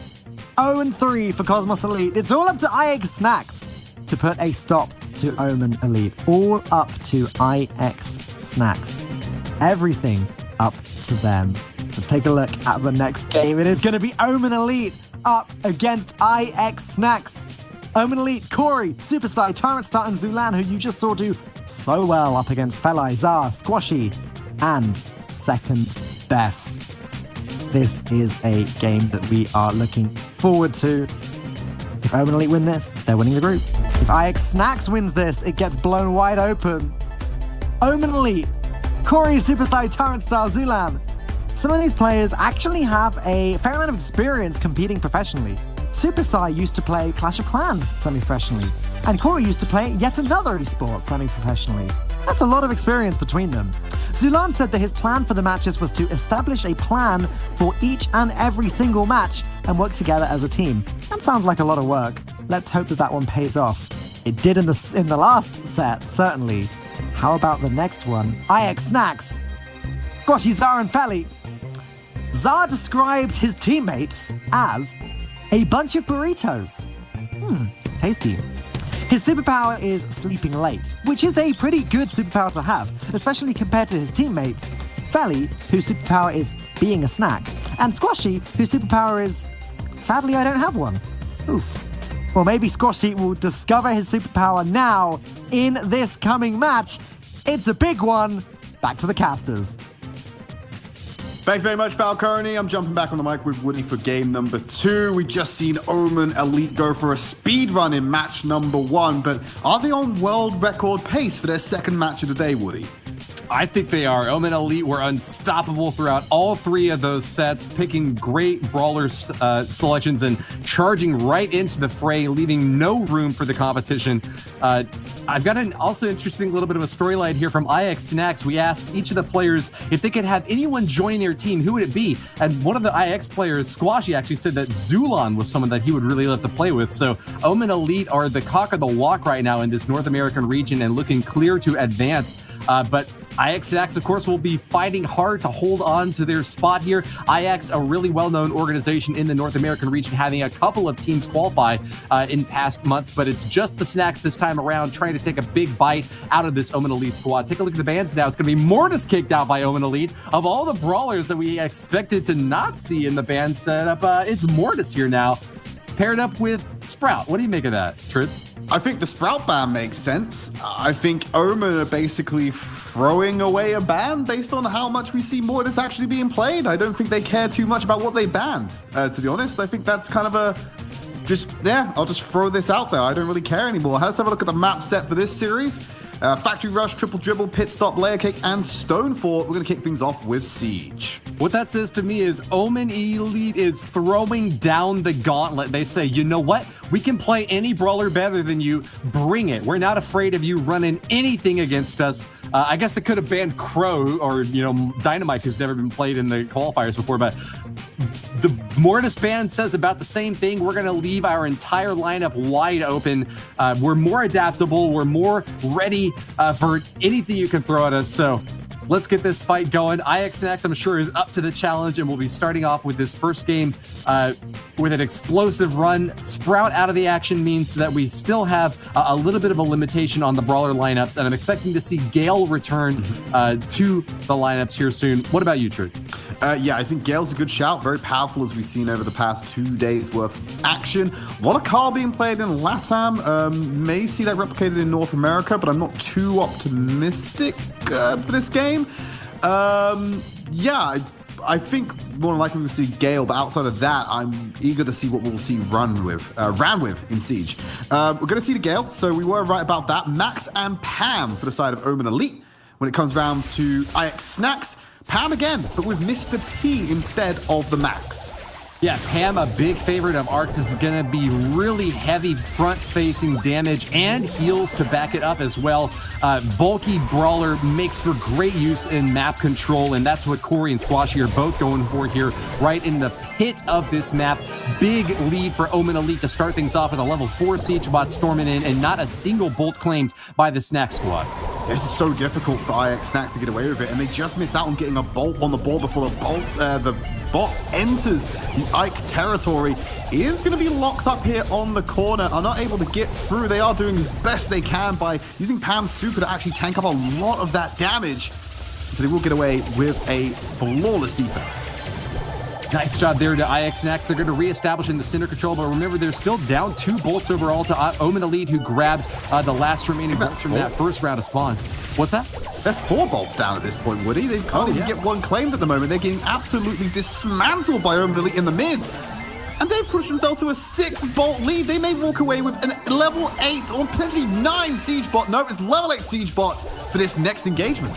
0-3 for Cosmos Elite. It's all up to IX Snacks to put a stop to Omen Elite. All up to IX Snacks. Everything up to them. Let's take a look at the next game. It is going to be Omen Elite up against IX Snacks. Omen Elite, Corey, Supersai, Tyrant Star, and Zulan, who you just saw do so well up against Felai, Zar, Squashy, and Second Best. This is a game that we are looking forward to. If Omen Elite win this, they're winning the group. If IX Snacks wins this, it gets blown wide open. Omen Elite, Corey, Supersai, Tyrant Star, Zulan. Some of these players actually have a fair amount of experience competing professionally. Supersai used to play Clash of Clans semi-professionally, and Corey used to play yet another esport semi-professionally. That's a lot of experience between them. Zulan said that his plan for the matches was to establish a plan for each and every single match and work together as a team. That sounds like a lot of work. Let's hope that that one pays off. It did in the last set, certainly. How about the next one? IX Snacks. Squashy, Zar, and Feli. Zar described his teammates as a bunch of burritos. Tasty. His superpower is sleeping late, which is a pretty good superpower to have, especially compared to his teammates, Feli, whose superpower is being a snack, and Squashy, whose superpower is, sadly, I don't have one. Oof. Well, maybe Squashy will discover his superpower now in this coming match. It's a big one. Back to the casters. Thanks very much, Falcone. I'm jumping back on the mic with Woody for game number 2. We just seen Omen Elite go for a speed run in match number 1, but are they on world record pace for their second match of the day, Woody? I think they are. Omen Elite were unstoppable throughout all 3 of those sets, picking great brawler selections and charging right into the fray, leaving no room for the competition. I've got an also interesting little bit of a storyline here from IX Snacks. We asked each of the players if they could have anyone join their team, who would it be? And one of the IX players, Squashy, actually said that Zulon was someone that he would really love to play with. So Omen Elite are the cock of the walk right now in this North American region and looking clear to advance. But IX Snacks, of course, will be fighting hard to hold on to their spot here. IX, a really well-known organization in the North American region, having a couple of teams qualify in past months, but it's just the Snacks this time around, trying to take a big bite out of this Omen Elite squad. Take a look at the bans now. It's going to be Mortis kicked out by Omen Elite. Of all the brawlers that we expected to not see in the ban setup, it's Mortis here now, paired up with Sprout. What do you make of that, Trid? I think the Sprout ban makes sense. I think Omen are basically throwing away a ban based on how much we see Mortis actually being played. I don't think they care too much about what they banned, to be honest. I think that's kind of I'll just throw this out there. I don't really care anymore. Let's have a look at the map set for this series. Factory Rush, Triple Dribble, Pit Stop, Layer Cake, and Stone Fort. We're going to kick things off with Siege. What that says to me is Omen Elite is throwing down the gauntlet. They say, you know what? We can play any brawler better than you. Bring it. We're not afraid of you running anything against us. I guess they could have banned Crow or, Dynamite, who's never been played in the qualifiers before, but the Mortis ban says about the same thing. We're going to leave our entire lineup wide open. We're more adaptable. We're more ready for anything you can throw at us. So let's get this fight going. IX Snacks, I'm sure, is up to the challenge, and we'll be starting off with this first game with an explosive run. Sprout out of the action means that we still have a little bit of a limitation on the brawler lineups, and I'm expecting to see Gale return to the lineups here soon. What about you, Trid? Yeah, I think Gale's a good shout. Very powerful, as we've seen over the past 2 days worth of action. A lot of Carl being played in LATAM. May see that replicated in North America, but I'm not too optimistic for this game. Yeah, I think more than likely we'll see Gale, but outside of that, I'm eager to see what we'll see ran with in Siege. We're going to see the Gale, so we were right about that. Max and Pam for the side of Omen Elite. When it comes round to IX Snacks, Pam again, but with Mr. P instead of the Max. Yeah, Pam, a big favorite of Arcs, is going to be really heavy front-facing damage and heals to back it up as well. Bulky Brawler makes for great use in map control, and that's what Corey and Squashy are both going for here, right in the pit of this map. Big lead for Omen Elite to start things off with a level 4 siege bot storming in, and not a single bolt claimed by the Snack Squad. This is so difficult for IX Snacks to get away with it, and they just miss out on getting a bolt on the ball before the bot enters the Ike territory. Is going to be locked up here on the corner, are not able to get through. They are doing the best they can by using Pam's super to actually tank up a lot of that damage, so they will get away with a flawless defense. Nice job there to IX Snacks. They're going to reestablish in the center control, but remember, they're still down 2 bolts overall to Omen Elite, who grabbed the last remaining bolts from that first round of spawn. What's that? They're 4 bolts down at this point, Woody. They can't even get one claimed at the moment. They're getting absolutely dismantled by Omen Elite in the mid. And they've pushed themselves to a 6-bolt lead. They may walk away with an level 8 or potentially 9 siege bot. No, it's level 8 siege bot for this next engagement.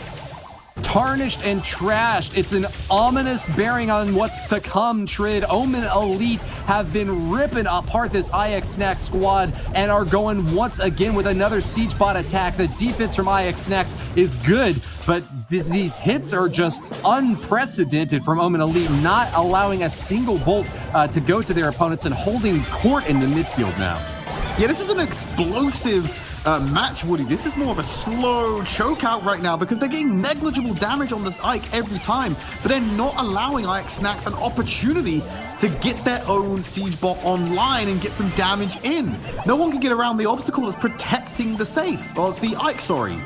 Tarnished and trashed. It's an ominous bearing on what's to come, Trid. Omen Elite have been ripping apart this IX Snacks squad and are going once again with another siege bot attack. The defense from IX Snacks is good, but these hits are just unprecedented from Omen Elite, not allowing a single bolt to go to their opponents and holding court in the midfield now. Yeah, this is an explosive match, Woody. This is more of a slow chokeout right now because they're getting negligible damage on this Ike every time, but they're not allowing IX Snacks an opportunity to get their own siege bot online and get some damage in. No one can get around the obstacle that's protecting the safe, or the Ike, sorry.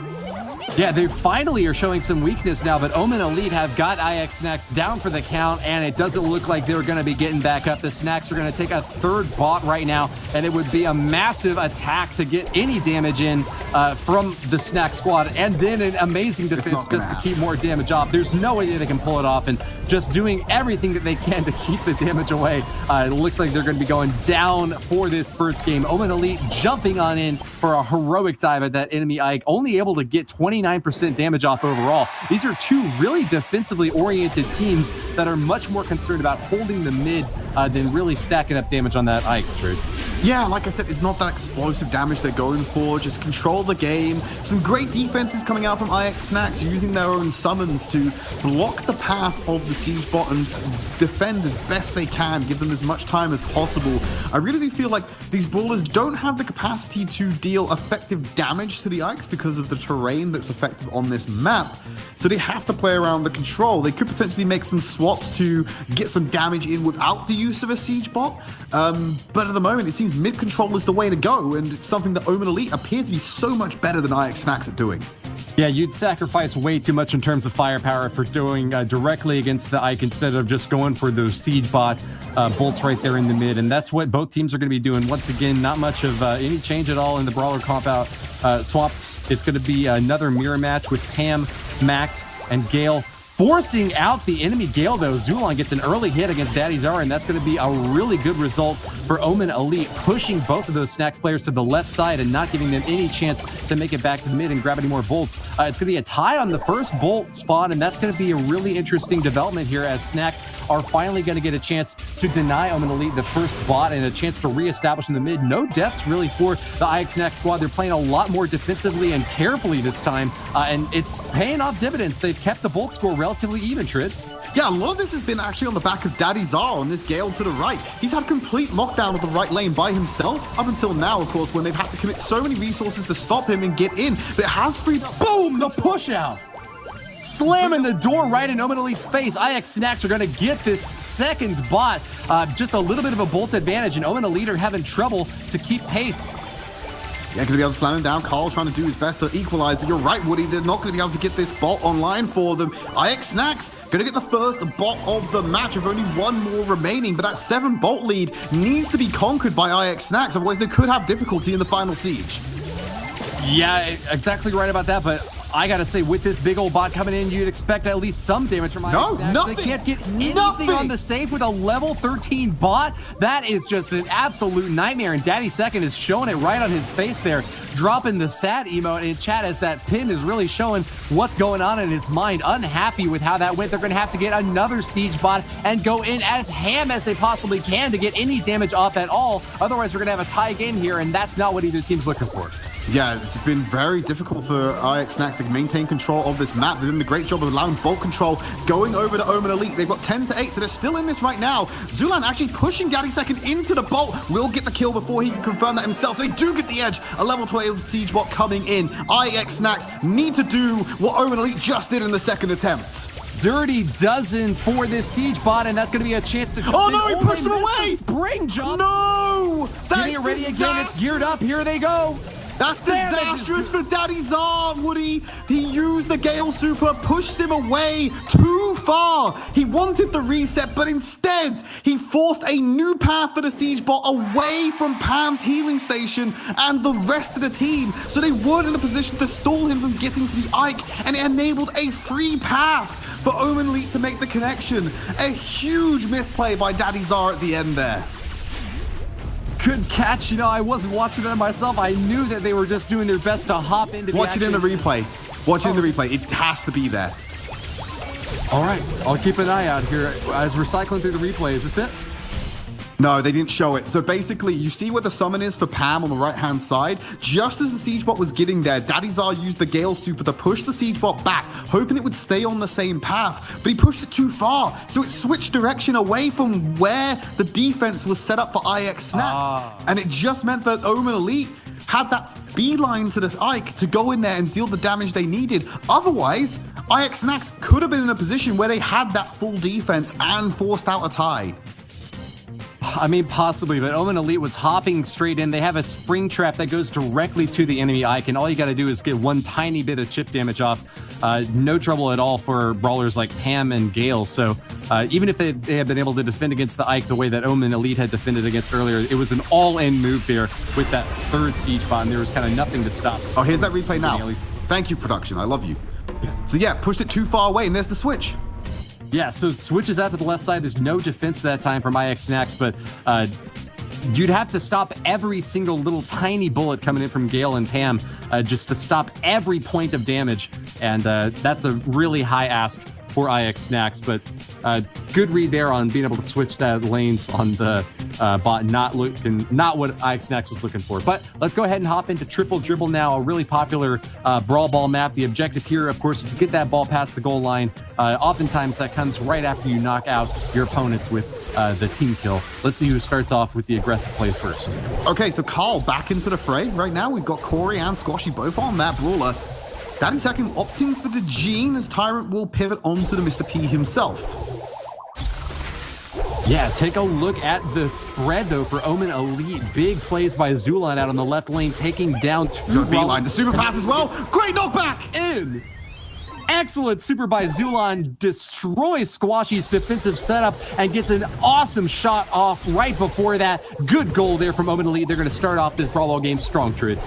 Yeah, they finally are showing some weakness now, but Omen Elite have got IX Snacks down for the count, and it doesn't look like they're going to be getting back up. The Snacks are going to take a 3rd bot right now, and it would be a massive attack to get any damage in from the Snack squad, and then an amazing defense just to keep more damage off. There's no way they can pull it off, and just doing everything that they can to keep the damage away. It looks like they're going to be going down for this first game. Omen Elite jumping on in for a heroic dive at that enemy Ike, only able to get 20 29% damage off overall. These are two really defensively oriented teams that are much more concerned about holding the mid than really stacking up damage on that Ike, True. Yeah, like I said, it's not that explosive damage they're going for. Just control the game. Some great defenses coming out from IX Snacks, using their own summons to block the path of the siege bot and defend as best they can, give them as much time as possible. I really do feel like these brawlers don't have the capacity to deal effective damage to the Ikes because of the terrain that's effective on this map. So they have to play around the control. They could potentially make some swaps to get some damage in without the use of a siege bot. But at the moment, it seems mid control is the way to go, and it's something that Omen Elite appear to be so much better than IX Snacks at doing. Yeah, you'd sacrifice way too much in terms of firepower for doing directly against the Ike instead of just going for those siege bot bolts right there in the mid. And that's what both teams are going to be doing. Once again, not much of any change at all in the Brawler comp out swaps. It's going to be another mirror match with Pam, Max, and Gale. Forcing out the enemy Gale, though, Zulon gets an early hit against Daddy Zara, and that's going to be a really good result for Omen Elite, pushing both of those Snacks players to the left side and not giving them any chance to make it back to the mid and grab any more bolts. It's going to be a tie on the first bolt spot, and that's going to be a really interesting development here as Snacks are finally going to get a chance to deny Omen Elite the first bot and a chance to reestablish in the mid. No deaths really for the IX Snack squad. They're playing a lot more defensively and carefully this time, and it's paying off dividends. They've kept the bolt score relatively even, Trid. Yeah, a lot of this has been actually on the back of Daddy Zar on this Gale to the right. He's had complete lockdown of the right lane by himself up until now, of course, when they've had to commit so many resources to stop him and get in. But it has freed up. Boom! The push out. Slamming the door right in Omen Elite's face. IX Snacks are going to get this second bot. Just a little bit of a bolt advantage, and Omen Elite are having trouble to keep pace. Yeah, going to be able to slam him down. Carl trying to do his best to equalize, but you're right, Woody. They're not going to be able to get this bot online for them. IX Snacks going to get the first bot of the match with only one more remaining, but that 7 bolt lead needs to be conquered by IX Snacks, otherwise they could have difficulty in the final siege. Yeah, exactly right about that, but I gotta say, with this big old bot coming in, you'd expect at least some damage from IX Snacks. Nothing. They can't get anything on the safe with a level 13 bot. That is just an absolute nightmare, and Daddy Second is showing it right on his face there, dropping the sad emote in chat as that pin is really showing what's going on in his mind. Unhappy with how that went. They're gonna have to get another siege bot and go in as ham as they possibly can to get any damage off at all. Otherwise, we're gonna have a tie game here, and that's not what either team's looking for. Yeah, it's been very difficult for IX Snacks to maintain control of this map. They're doing a great job of allowing bolt control going over to Omen Elite. They've got 10-8, so they're still in this right now. Zulan actually pushing Daddy Second into the bolt. Will get the kill before he can confirm that himself. So they do get the edge. A level 12 siege bot coming in. IX Snacks need to do what Omen Elite just did in the second attempt. Dirty dozen for this siege bot, and that's going to be a chance to jump Oh in. no, he pushed him away! The spring jump. No! Getting it ready again. It's geared up. Here they go. That's disastrous for Daddy Zar, Woody. He used the Gale Super, pushed him away too far. He wanted the reset, but instead, he forced a new path for the siege bot away from Pam's healing station and the rest of the team, so they weren't in a position to stall him from getting to the Ike, and it enabled a free path for Omen Elite to make the connection. A huge misplay by Daddy Zar at the end there. Good catch. You know, I wasn't watching that myself. I knew that they were just doing their best to hop into the Watch it in the action. replay. Watch it in the replay. It has to be there. All right, I'll keep an eye out here as we're cycling through the replay. Is this it? No, they didn't show it. So basically, you see where the summon is for Pam on the right-hand side? Just as the siege bot was getting there, Daddy Zar used the Gale Super to push the siege bot back, hoping it would stay on the same path, but he pushed it too far, so it switched direction away from where the defense was set up for IX Snacks. And it just meant that Omen Elite had that beeline to this Ike to go in there and deal the damage they needed. Otherwise, IX Snacks could have been in a position where they had that full defense and forced out a tie. I mean, possibly, but Omen Elite was hopping straight in. They have a spring trap that goes directly to the enemy Ike, and all you got to do is get one tiny bit of chip damage off. No trouble at all for brawlers like Pam and Gale. So even if they had been able to defend against the Ike the way that Omen Elite had defended against earlier, it was an all-in move there with that third siege bot, and there was kind of nothing to stop. Oh, here's that replay now. Thank you, production. I love you. So yeah, pushed it too far away, and there's the switch. Yeah, so switches out to the left side. There's no defense that time from IX Snacks, but you'd have to stop every single little tiny bullet coming in from Gale and Pam just to stop every point of damage. And that's a really high ask for IX Snacks, but good read there on being able to switch that lanes on the bot, not what IX Snacks was looking for. But let's go ahead and hop into Triple Dribble now, a really popular Brawl Ball map. The objective here, of course, is to get that ball past the goal line. Oftentimes that comes right after you knock out your opponents with the team kill. Let's see who starts off with the aggressive play first. Okay, so Carl back into the fray. Right now we've got Corey and Squashy both on that brawler. Daddy Second opting for the Gene as Tyrant will pivot onto the Mr. P himself. Yeah, take a look at the spread, though, for Omen Elite. Big plays by Zulan out on the left lane, taking down two beeline. The super pass as well. Great knockback! In. Excellent super by Zulan, destroys Squashy's defensive setup and gets an awesome shot off right before that. Good goal there from Omen Elite. They're going to start off this Brawl Ball game strong, Trid.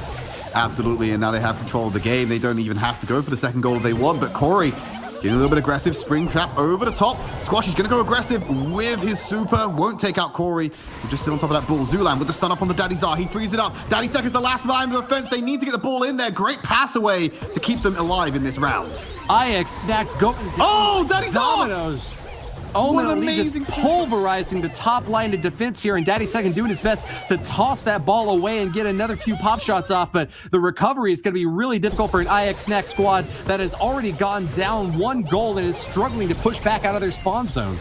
Absolutely, and now they have control of the game. They don't even have to go for the second goal if they want, but Corey getting a little bit aggressive. Spring trap over the top. Squashy's going to go aggressive with his super. Won't take out Corey. We'll just sit on top of that ball. Zulan with the stun up on the Daddy Czar. He frees it up. Daddy Second's the last line of defense. They need to get the ball in there. Great pass away to keep them alive in this round. IX Snacks going down. Oh, Daddy Czar! Dominoes. Omen Elite just pulverizing the top line of defense here, and Daddy Second doing his best to toss that ball away and get another few pop shots off, but the recovery is going to be really difficult for an IX Snack squad that has already gone down one goal and is struggling to push back out of their spawn zone.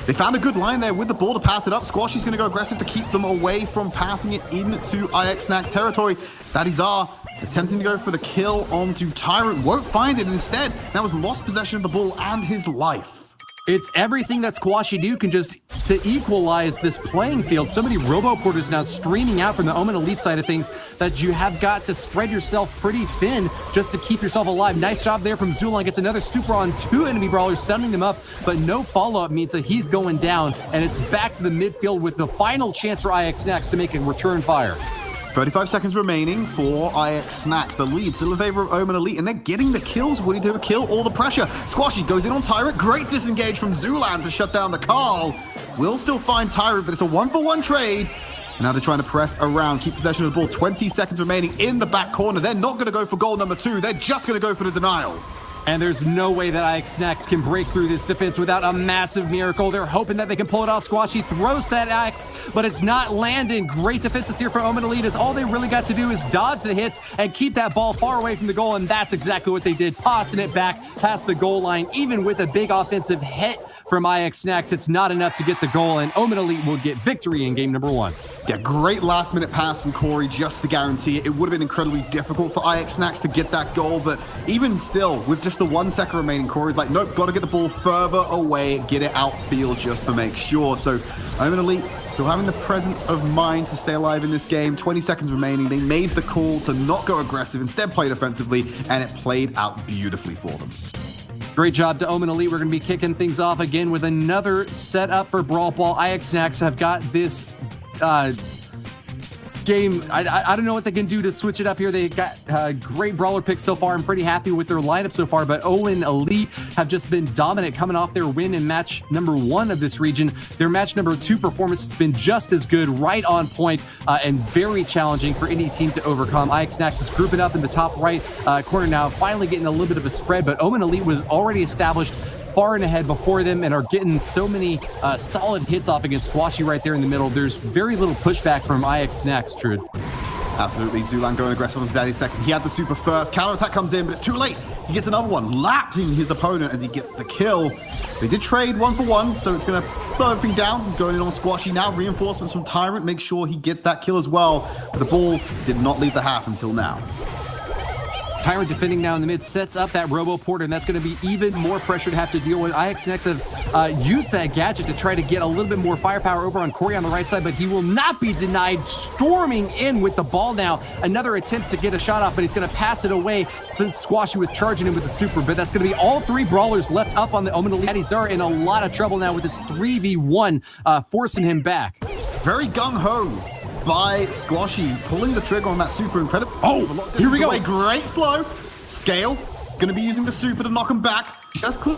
They found a good line there with the ball to pass it up. Squashy's going to go aggressive to keep them away from passing it into IX Snack's territory. Daddy Czar attempting to go for the kill onto Tyrant. Won't find it. Instead, that was lost possession of the ball and his life. It's everything that Squashy do can just to equalize this playing field. So many robo-porters now streaming out from the Omen Elite side of things that you have got to spread yourself pretty thin just to keep yourself alive. Nice job there from Zulan. Gets another super on two enemy brawlers, stunning them up, but no follow-up means that he's going down, and it's back to the midfield with the final chance for IX Snacks to make a return fire. 35 seconds remaining for IX Snacks. The lead still in favor of Omen Elite, and they're getting the kills. Would he do a kill? All the pressure. Squashy goes in on Tyrant. Great disengage from Zulan to shut down the Carl. Will still find Tyrant, but it's a 1-for-1 trade. And now they're trying to press around, keep possession of the ball. 20 seconds remaining in the back corner. They're not going to go for goal number 2. They're just going to go for the denial. And there's no way that IX Snacks can break through this defense without a massive miracle. They're hoping that they can pull it off. Squashy throws that X, but it's not landing. Great defenses here for Omen Elite. It's all they really got to do is dodge the hits and keep that ball far away from the goal, and that's exactly what they did, tossing it back past the goal line. Even with a big offensive hit from IX Snacks, it's not enough to get the goal, and Omen Elite will get victory in game number 1. Yeah, great last-minute pass from Corey just to guarantee it. It would have been incredibly difficult for IX Snacks to get that goal, but even still, with just the 1 second remaining, Corey's like, nope, got to get the ball further away, get it outfield just to make sure. So Omen Elite still having the presence of mind to stay alive in this game. 20 seconds remaining. They made the call to not go aggressive, instead play defensively, and it played out beautifully for them. Great job to Omen Elite. We're going to be kicking things off again with another setup for Brawl Ball. IX Snacks have got this game. I don't know what they can do to switch it up here. They got great brawler picks so far. I'm pretty happy with their lineup so far, but Owen Elite have just been dominant coming off their win in match number 1 of this region. Their match number 2 performance has been just as good, right on point, and very challenging for any team to overcome. IX Snacks is grouping up in the top right corner now, finally getting a little bit of a spread, but Omen Elite was already established far and ahead before them and are getting so many solid hits off against Squashy right there in the middle. There's very little pushback from IX Snacks, Trud. Absolutely. Zulan going aggressive on Daddy Second. He had the super first. Counterattack comes in, but it's too late. He gets another one, lapping his opponent as he gets the kill. They did trade 1-for-1, so it's going to slow everything down. He's going in on Squashy now. Reinforcements from Tyrant make sure he gets that kill as well. But the ball did not leave the half until now. Tyrant defending now in the mid, sets up that Robo Porter, and that's going to be even more pressure to have to deal with. IX Snacks have used that gadget to try to get a little bit more firepower over on Corey on the right side, but he will not be denied. Storming in with the ball now. Another attempt to get a shot off, but he's going to pass it away since Squashy was charging him with the super. But that's going to be all 3 brawlers left up on the Omen Elite. Daddy Czar in a lot of trouble now with this 3v1, forcing him back. Very gung-ho by Squashy, pulling the trigger on that super incredible. Oh, here we go. Away. Great slow. Scale, going to be using the super to knock him back. Just clear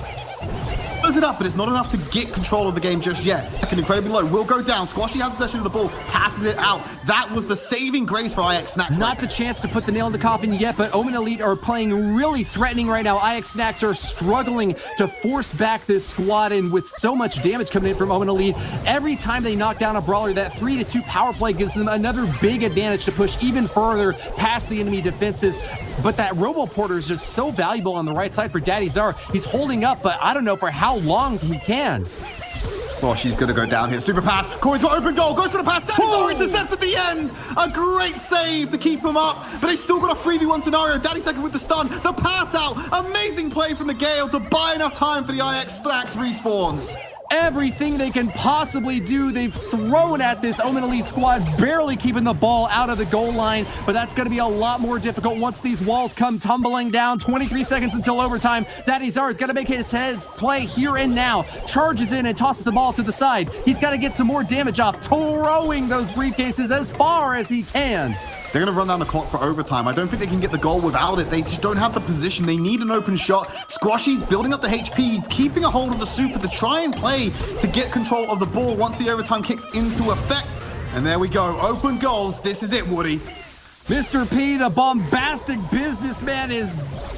it up, but it's not enough to get control of the game just yet. Second, incredibly low, will go down. Squashy has possession of the ball, passes it out. That was the saving grace for IX Snacks. Not the chance to put the nail in the coffin yet, but Omen Elite are playing really threatening right now. IX Snacks are struggling to force back this squad, and with so much damage coming in from Omen Elite, every time they knock down a brawler, that 3-2 power play gives them another big advantage to push even further past the enemy defenses. But that Robo Porter is just so valuable on the right side for Daddy Czar. He's holding up, but I don't know for how long he can. Well, she's going to go down here. Super pass. Corey's got open goal. Goes for the pass. Daddy Czar intercepts at the end. A great save to keep him up. But they still got a 3v1 scenario. Daddy second with the stun. The pass out. Amazing play from the Gale to buy enough time for the IX Snacks respawns. Everything they can possibly do, they've thrown at this Omen Elite squad, barely keeping the ball out of the goal line, but that's going to be a lot more difficult once these walls come tumbling down. 23 seconds until overtime. Daddy Czar is going to make his heads play here and now. Charges in and tosses the ball to the side. He's got to get some more damage off, throwing those briefcases as far as he can. They're going to run down the clock for overtime. I don't think they can get the goal without it. They just don't have the position. They need an open shot. Squashy's building up the HP. He's keeping a hold of the super to try and play to get control of the ball once the overtime kicks into effect. And there we go. Open goals. This is it, Woody. Mr. P, the bombastic businessman, is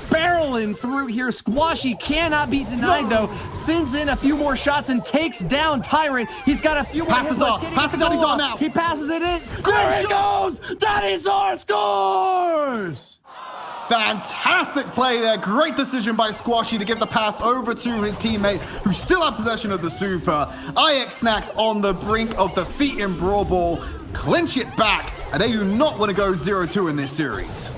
barreling through here. Squashy cannot be denied, though. Sends in a few more shots and takes down Tyrant. He's got a few more hits left. Pass to Daddy Czar now. He passes it in. There it goes! Daddy Czar scores! Fantastic play there. Great decision by Squashy to give the pass over to his teammate, who still had possession of the super. IX Snacks on the brink of defeat in Brawl Ball. Clinch it back, and they do not want to go 0-2 in this series.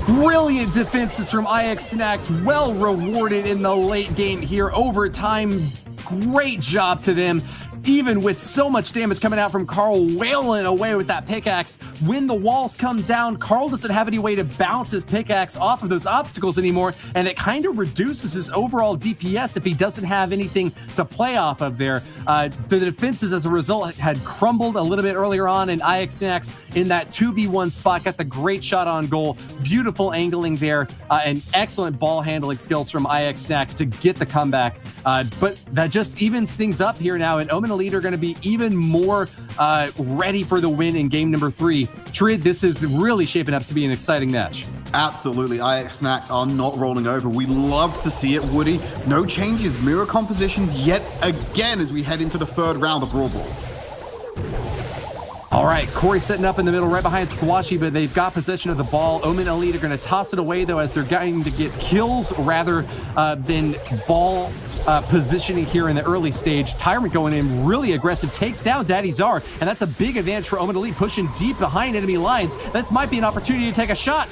Brilliant defenses from IX Snacks, well rewarded in the late game here. Overtime, great job to them. Even with so much damage coming out from Carl wailing away with that pickaxe. When the walls come down, Carl doesn't have any way to bounce his pickaxe off of those obstacles anymore, and it kind of reduces his overall DPS if he doesn't have anything to play off of there. The defenses, as a result, had crumbled a little bit earlier on, and IX Snacks in that 2v1 spot got the great shot on goal. Beautiful angling there, and excellent ball handling skills from IX Snacks to get the comeback. But that just evens things up here now, and Omen Elite are going to be even more ready for the win in game number 3. Trid, this is really shaping up to be an exciting match. Absolutely. IX Snacks are not rolling over. We love to see it, Woody. No changes, mirror compositions yet again as we head into the third round of Brawl Ball. All right, Corey setting up in the middle right behind Squashy, but they've got possession of the ball. Omen Elite are going to toss it away, though, as they're going to get kills rather than ball positioning here in the early stage. Tyrant going in really aggressive, takes down Daddy Czar, and that's a big advantage for Omen Elite, pushing deep behind enemy lines. This might be an opportunity to take a shot.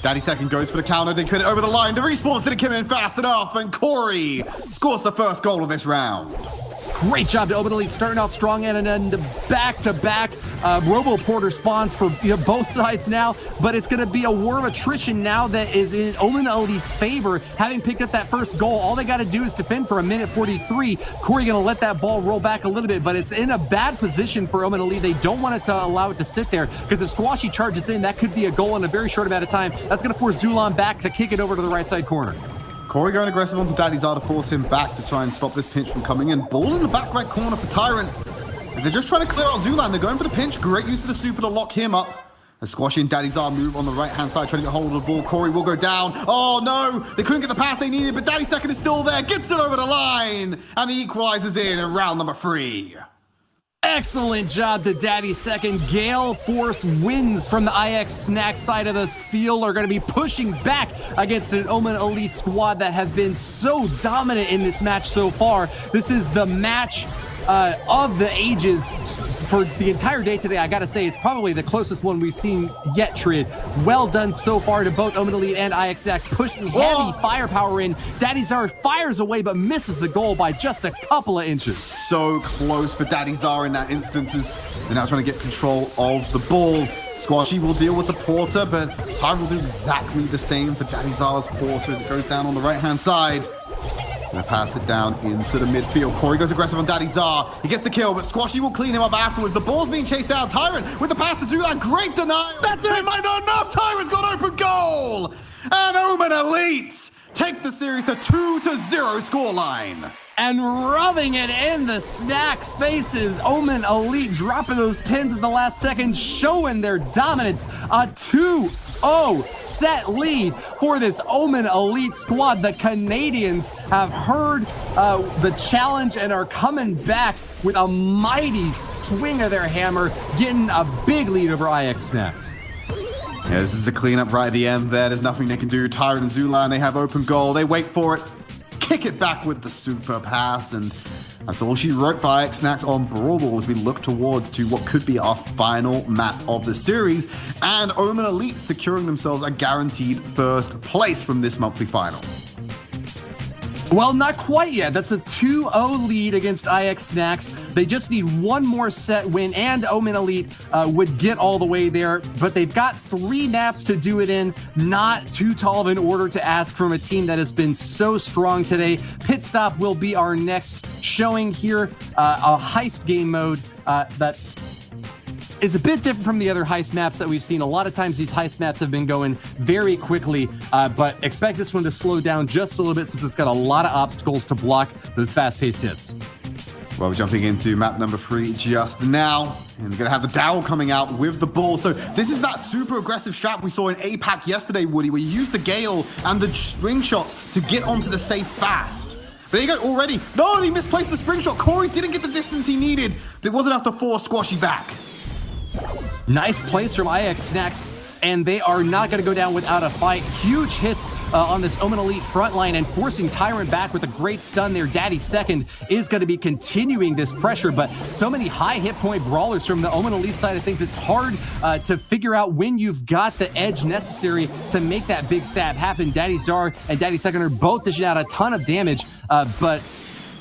Daddy second goes for the counter. They put it over the line. The respawns didn't come in fast enough, and Corey scores the first goal of this round. Great job to Omen Elite, starting off strong, and then back-to-back Robo Porter spawns for both sides now, but it's going to be a war of attrition now that is in Omen Elite's favor. Having picked up that first goal, all they got to do is defend for a minute 43. Corey going to let that ball roll back a little bit, but it's in a bad position for Omen Elite. They don't want it to allow it to sit there, because if Squashy charges in, that could be a goal in a very short amount of time. That's going to force Zulan back to kick it over to the right side corner. Corey going aggressive onto Daddy Czar to force him back to try and stop this pinch from coming in. Ball in the back right corner for Tyrant. As they're just trying to clear out Zulan. They're going for the pinch. Great use of the super to lock him up. As Squashy and Daddy Czar move on the right-hand side, trying to get hold of the ball. Corey will go down. Oh, no. They couldn't get the pass they needed, but Daddy second is still there. Gets it over the line. And he equalizes in round number 3. Excellent job to Daddy second. Gale Force wins from the IX Snack side of the field. Are going to be pushing back against an Omen Elite squad that have been so dominant in this match so far. This is the match of the ages for the entire day today. I gotta say, it's probably the closest one we've seen yet, Trid. Well done so far to both Omen Elite and IX Snacks, pushing heavy firepower in. Daddy Czar fires away but misses the goal by just a couple of inches. So close for Daddy Czar in that instance. They're now trying to get control of the ball. Squashy will deal with the Porter, but Ty will do exactly the same for Daddy Czar's Porter as it goes down on the right-hand side. Gonna pass it down into the midfield. Corey goes aggressive on Daddy Czar. He gets the kill, but Squashy will clean him up afterwards. The ball's being chased down. Tyrant with the pass to Zulan. Great denial. That's it. It might not enough. Tyrant's got open goal. And Omen Elite take the series to 2-0 scoreline. And rubbing it in the Snacks' faces. Omen Elite dropping those pins at the last second, showing their dominance. A 2-0 set lead for this Omen Elite squad. The Canadians have heard the challenge and are coming back with a mighty swing of their hammer, getting a big lead over IX Snacks. Yeah, this is the cleanup right at the end there. There's nothing they can do. Tyrant and Zulan, they have open goal. They wait for it. Kick it back with the super pass, and that's all she wrote for IX Snacks on Brawl as we look towards to what could be our final map of the series, and Omen Elite securing themselves a guaranteed first place from this monthly final. Well, not quite yet. That's a 2-0 lead against IX Snacks. They just need one more set win, and Omen Elite would get all the way there. But they've got 3 maps to do it in. Not too tall of an order to ask from a team that has been so strong today. Pit Stop will be our next showing here. A heist game mode that is a bit different from the other heist maps that we've seen. A lot of times these heist maps have been going very quickly, but expect this one to slow down just a little bit since it's got a lot of obstacles to block those fast-paced hits. Well, we're jumping into map number 3 just now, and we're going to have the Dowel coming out with the ball. So this is that super aggressive strat we saw in APAC yesterday, Woody, where you use the Gale and the spring shots to get onto the safe fast. There you go, already. No, he misplaced the spring shot. Corey didn't get the distance he needed, but it wasn't enough to force Squashy back. Nice plays from IX Snacks, and they are not going to go down without a fight. Huge hits on this Omen Elite front line, and forcing Tyrant back with a great stun there. Daddy Second is going to be continuing this pressure, but so many high hit point brawlers from the Omen Elite side of things, it's hard to figure out when you've got the edge necessary to make that big stab happen. Daddy Czar and Daddy Second are both dishing out a ton of damage, but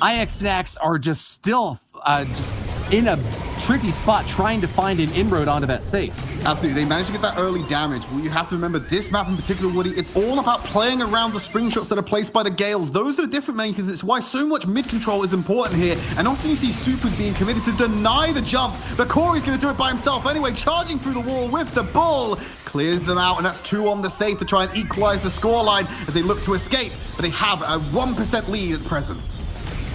IX Snacks are just still just in a tricky spot trying to find an inroad onto that safe. Absolutely, they managed to get that early damage. Well, you have to remember this map in particular, Woody, it's all about playing around the spring shots that are placed by the Gales. Those are the different makers. It's why so much mid control is important here. And often you see supers being committed to deny the jump, but Corey's going to do it by himself anyway, charging through the wall with the bull. Clears them out, and that's 2 on the safe to try and equalize the scoreline as they look to escape. But they have a 1% lead at present.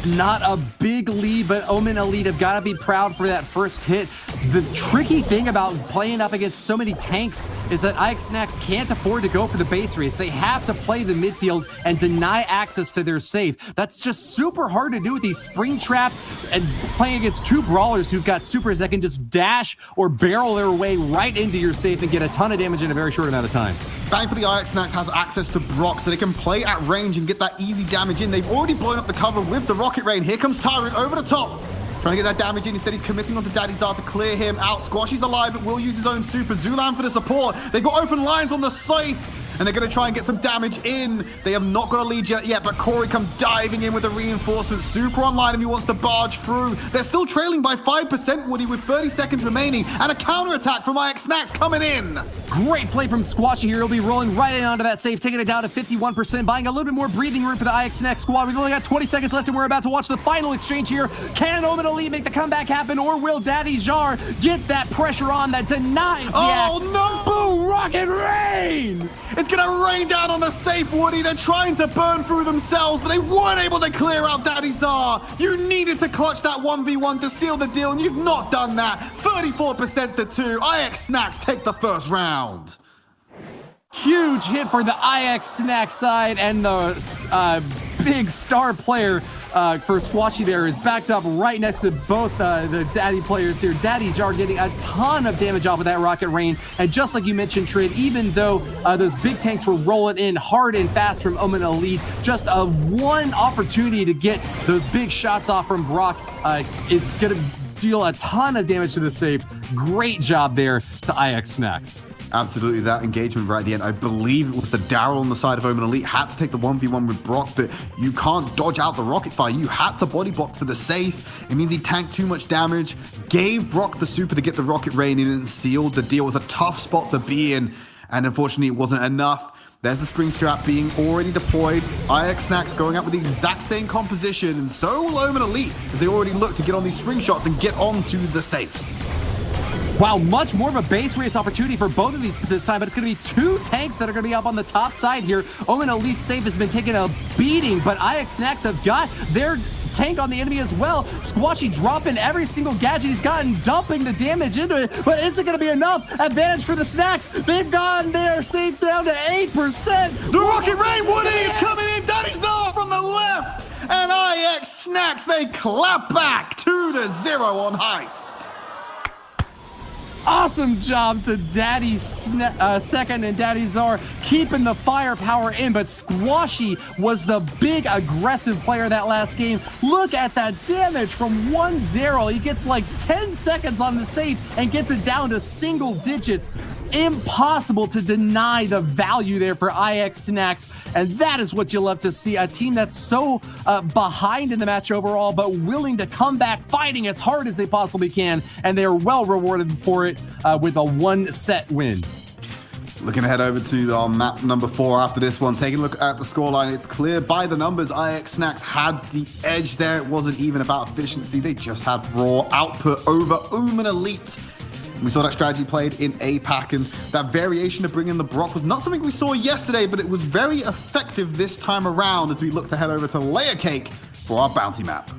Not a big lead, but Omen Elite have got to be proud for that first hit. The tricky thing about playing up against so many tanks is that IX Snacks can't afford to go for the base race. They have to play the midfield and deny access to their safe. That's just super hard to do with these spring traps and playing against 2 brawlers who've got supers that can just dash or barrel their way right into your safe and get a ton of damage in a very short amount of time. Thankfully, IX Snacks has access to Brock, so they can play at range and get that easy damage in. They've already blown up the cover with the Rocket Rain. Here comes Tyrant over the top, trying to get that damage in. Instead, he's committing onto Daddy Czar to clear him out. Squashy's alive, but will use his own super. Zulan for the support. They've got open lines on the safe, and they're going to try and get some damage in. They have not got a lead yet, but Corey comes diving in with a reinforcement. Super online if he wants to barge through. They're still trailing by 5%, Woody, with 30 seconds remaining, and a counterattack from IX Snacks coming in. Great play from Squashy here. He'll be rolling right in onto that safe, taking it down to 51%, buying a little bit more breathing room for the IX Snacks squad. We've only got 20 seconds left, and we're about to watch the final exchange here. Can Omen Elite make the comeback happen, or will Daddy Czar get that pressure on that denies the act? No! Boom! Rocket Rain! It's going to rain down on the safe, Woody. They're trying to burn through themselves, but they weren't able to clear out Daddy Czar. You needed to clutch that 1v1 to seal the deal, and you've not done that. 34% to 2. IX Snacks take the first round. Huge hit for the IX Snack side, and the big star player for Squashy there is backed up right next to both the Daddy players here. Daddy Czar getting a ton of damage off of that Rocket Rain, and just like you mentioned, Trid, even though those big tanks were rolling in hard and fast from Omen Elite, just a one opportunity to get those big shots off from Brock is going to deal a ton of damage to the safe. Great job there to IX Snacks. Absolutely, that engagement right at the end. I believe it was the Daryl on the side of Omen Elite had to take the 1v1 with Brock, but you can't dodge out the rocket fire. You had to body block for the safe. It means he tanked too much damage, gave Brock the super to get the Rocket Rain in and sealed the deal. It was a tough spot to be in, and unfortunately it wasn't enough. There's the spring strap being already deployed. IX Snacks going out with the exact same composition, and so will Omen Elite as they already look to get on these spring shots and get onto the safes. Wow, much more of a base race opportunity for both of these this time, but it's going to be 2 tanks that are going to be up on the top side here. Omen Elite Safe has been taking a beating, but IX Snacks have got their tank on the enemy as well. Squashy dropping every single gadget he's gotten, dumping the damage into it, but is it going to be enough? Advantage for the Snacks. They've gotten their safe down to 8%. The Rocket Rain, Woody, it's coming in. Daddy Zar from the left. And IX Snacks, they clap back 2-0 on Heist. Awesome job to Daddy Second and Daddy Czar keeping the firepower in, but Squashy was the big aggressive player that last game. Look at that damage from one Daryl. He gets like 10 seconds on the safe and gets it down to single digits. Impossible to deny the value there for IX Snacks, and that is what you love to see. A team that's so behind in the match overall, but willing to come back, fighting as hard as they possibly can, and they are well rewarded for it with a 1-set win. Looking ahead over to map number 4 after this one, taking a look at the scoreline, it's clear by the numbers IX Snacks had the edge there. It wasn't even about efficiency, they just had raw output over Omen Elite. We saw that strategy played in APAC, and that variation to bring in the Brock was not something we saw yesterday, but it was very effective this time around as we look to head over to Layer Cake for our bounty map.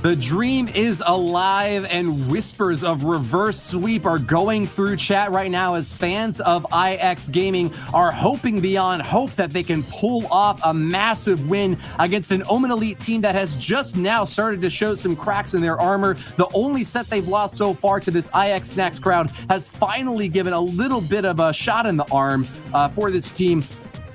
The dream is alive, and whispers of reverse sweep are going through chat right now as fans of IX Gaming are hoping beyond hope that they can pull off a massive win against an Omen Elite team that has just now started to show some cracks in their armor. The only set they've lost so far to this IX Snacks crowd has finally given a little bit of a shot in the arm for this team.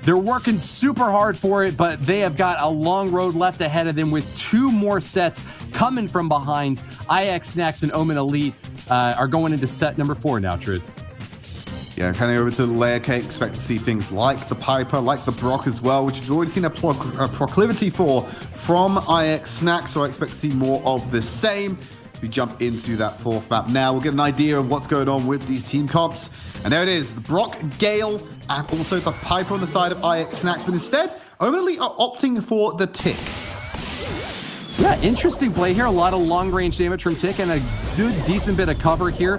They're working super hard for it, but they have got a long road left ahead of them with 2 more sets coming from behind. IX Snacks and Omen Elite are going into set number 4 now, Trid. Yeah, kind of over to the Layer Cake, expect to see things like the Piper, like the Brock as well, which we've already seen a proclivity for from IX Snacks, so I expect to see more of the same. We jump into that 4th map now. We'll get an idea of what's going on with these team comps. And there it is, the Brock, Gale, and also the Piper on the side of IX Snacks. But instead, Omen Elite are opting for the Tick. Yeah, interesting play here. A lot of long-range damage from Tick and a good, decent bit of cover here.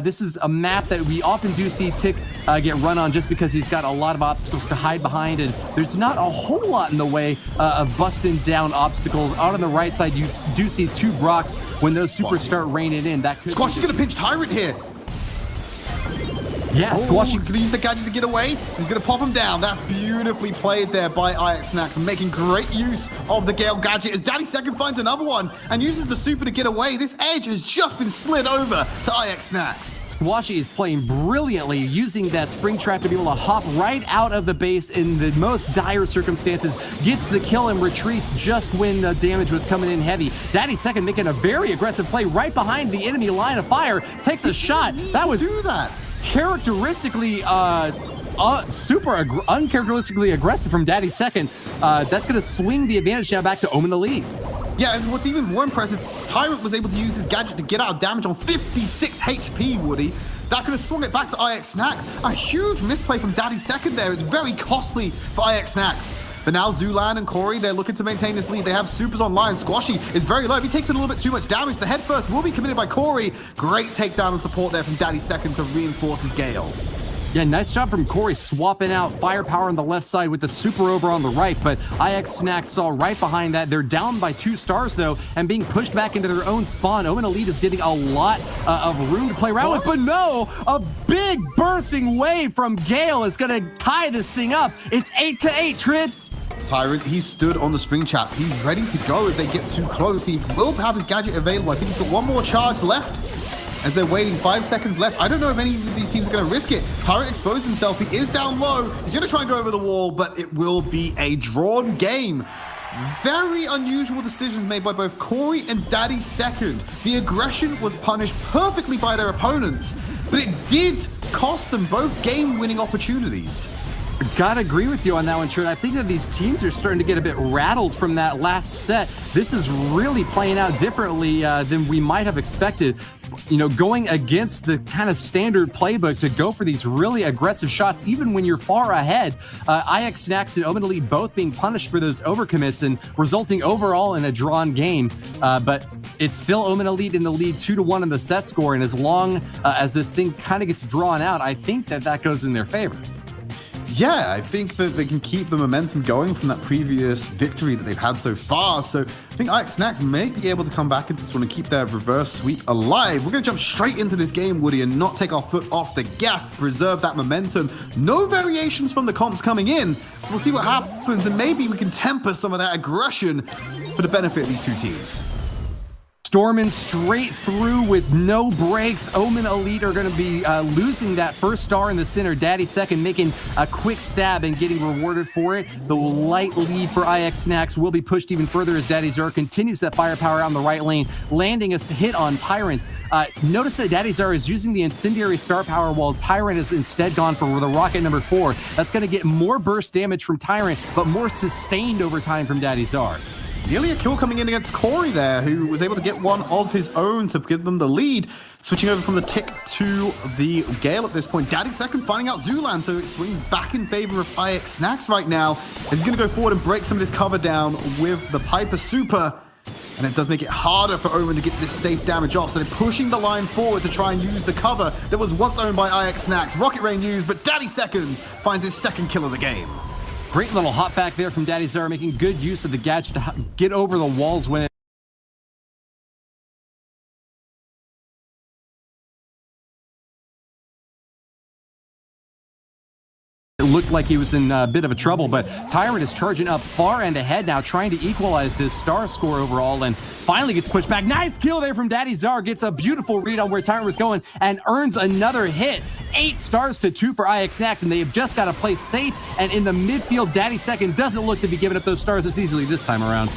This is a map that we often do see Tick get run on just because he's got a lot of obstacles to hide behind, and there's not a whole lot in the way of busting down obstacles. Out on the right side, you do see 2 Brocks when those supers start raining in. That could Squash is going to pinch Tyrant here. Yeah, Squashy going to use the gadget to get away. He's going to pop him down. That's beautifully played there by IX Snacks, making great use of the Gale gadget as Daddy Second finds another one and uses the super to get away. This edge has just been slid over to IX Snacks. Squashy is playing brilliantly, using that spring trap to be able to hop right out of the base in the most dire circumstances, gets the kill and retreats just when the damage was coming in heavy. Daddy Second making a very aggressive play right behind the enemy line of fire, takes a shot. That was characteristically uncharacteristically aggressive from Daddy Second. That's going to swing the advantage now back to Omen Elite. Yeah, and what's even more impressive, Tyrant was able to use his gadget to get out of damage on 56 HP, Woody. That could have swung it back to IX Snacks. A huge misplay from Daddy Second there. It's very costly for IX Snacks. But now Zulan and Corey, they're looking to maintain this lead. They have supers online. Squashy is very low. If he takes a little bit too much damage, the head first will be committed by Corey. Great takedown and support there from Daddy Second to reinforce his Gale. Yeah, nice job from Corey swapping out firepower on the left side with the super over on the right, but IX Snacks saw right behind that. They're down by 2 stars, though, and being pushed back into their own spawn. Omen Elite is getting a lot of room to play around with, but no! A big bursting wave from Gale is going to tie this thing up. It's 8-8, Trid. Tyrant, he stood on the spring trap. He's ready to go if they get too close. He will have his gadget available. I think he's got 1 more charge left. As they're waiting, 5 seconds left. I don't know if any of these teams are going to risk it. Tyrant exposed himself. He is down low. He's going to try and go over the wall, but it will be a drawn game. Very unusual decisions made by both Corey and Daddy Second. The aggression was punished perfectly by their opponents, but it did cost them both game-winning opportunities. Gotta agree with you on that one, Trent. I think that these teams are starting to get a bit rattled from that last set. This is really playing out differently than we might have expected. You know, going against the kind of standard playbook to go for these really aggressive shots, even when you're far ahead. IX Snacks and Omen Elite both being punished for those overcommits and resulting overall in a drawn game. But it's still Omen Elite in the lead 2-1 in the set score. And as long as this thing kind of gets drawn out, I think that that goes in their favor. Yeah, I think that they can keep the momentum going from that previous victory that they've had so far. So I think IX Snacks may be able to come back and just want to keep their reverse sweep alive. We're going to jump straight into this game, Woody, and not take our foot off the gas to preserve that momentum. No variations from the comps coming in. So we'll see what happens, and maybe we can temper some of that aggression for the benefit of these two teams. Storming straight through with no breaks. Omen Elite are going to be losing that first star in the center. Daddy second, making a quick stab and getting rewarded for it. The light lead for IX Snacks will be pushed even further as Daddy Zar continues that firepower out in the right lane, landing a hit on Tyrant. Notice that Daddy Zar is using the incendiary star power while Tyrant is instead gone for the rocket number 4. That's going to get more burst damage from Tyrant, but more sustained over time from Daddy Zar. Nearly a kill coming in against Corey there, who was able to get one of his own to give them the lead. Switching over from the Tick to the Gale at this point. Daddy second finding out Zulan, so it swings back in favor of IX Snacks right now. He's going to go forward and break some of this cover down with the Piper Super. And it does make it harder for Omen to get this safe damage off, so they're pushing the line forward to try and use the cover that was once owned by IX Snacks. Rocket Rain used, but Daddy second finds his second kill of the game. Great little hop back there from Daddy Zara, making good use of the gadget to get over the walls when it looked like he was in a bit of a trouble, but Tyrant is charging up far and ahead now, trying to equalize this star score overall, and finally gets pushed back. Nice kill there from Daddy Zar, gets a beautiful read on where Tyrant was going and earns another hit. 8 stars to 2 for IX Snacks, and they have just got to play safe, and in the midfield, Daddy second doesn't look to be giving up those stars as easily this time around.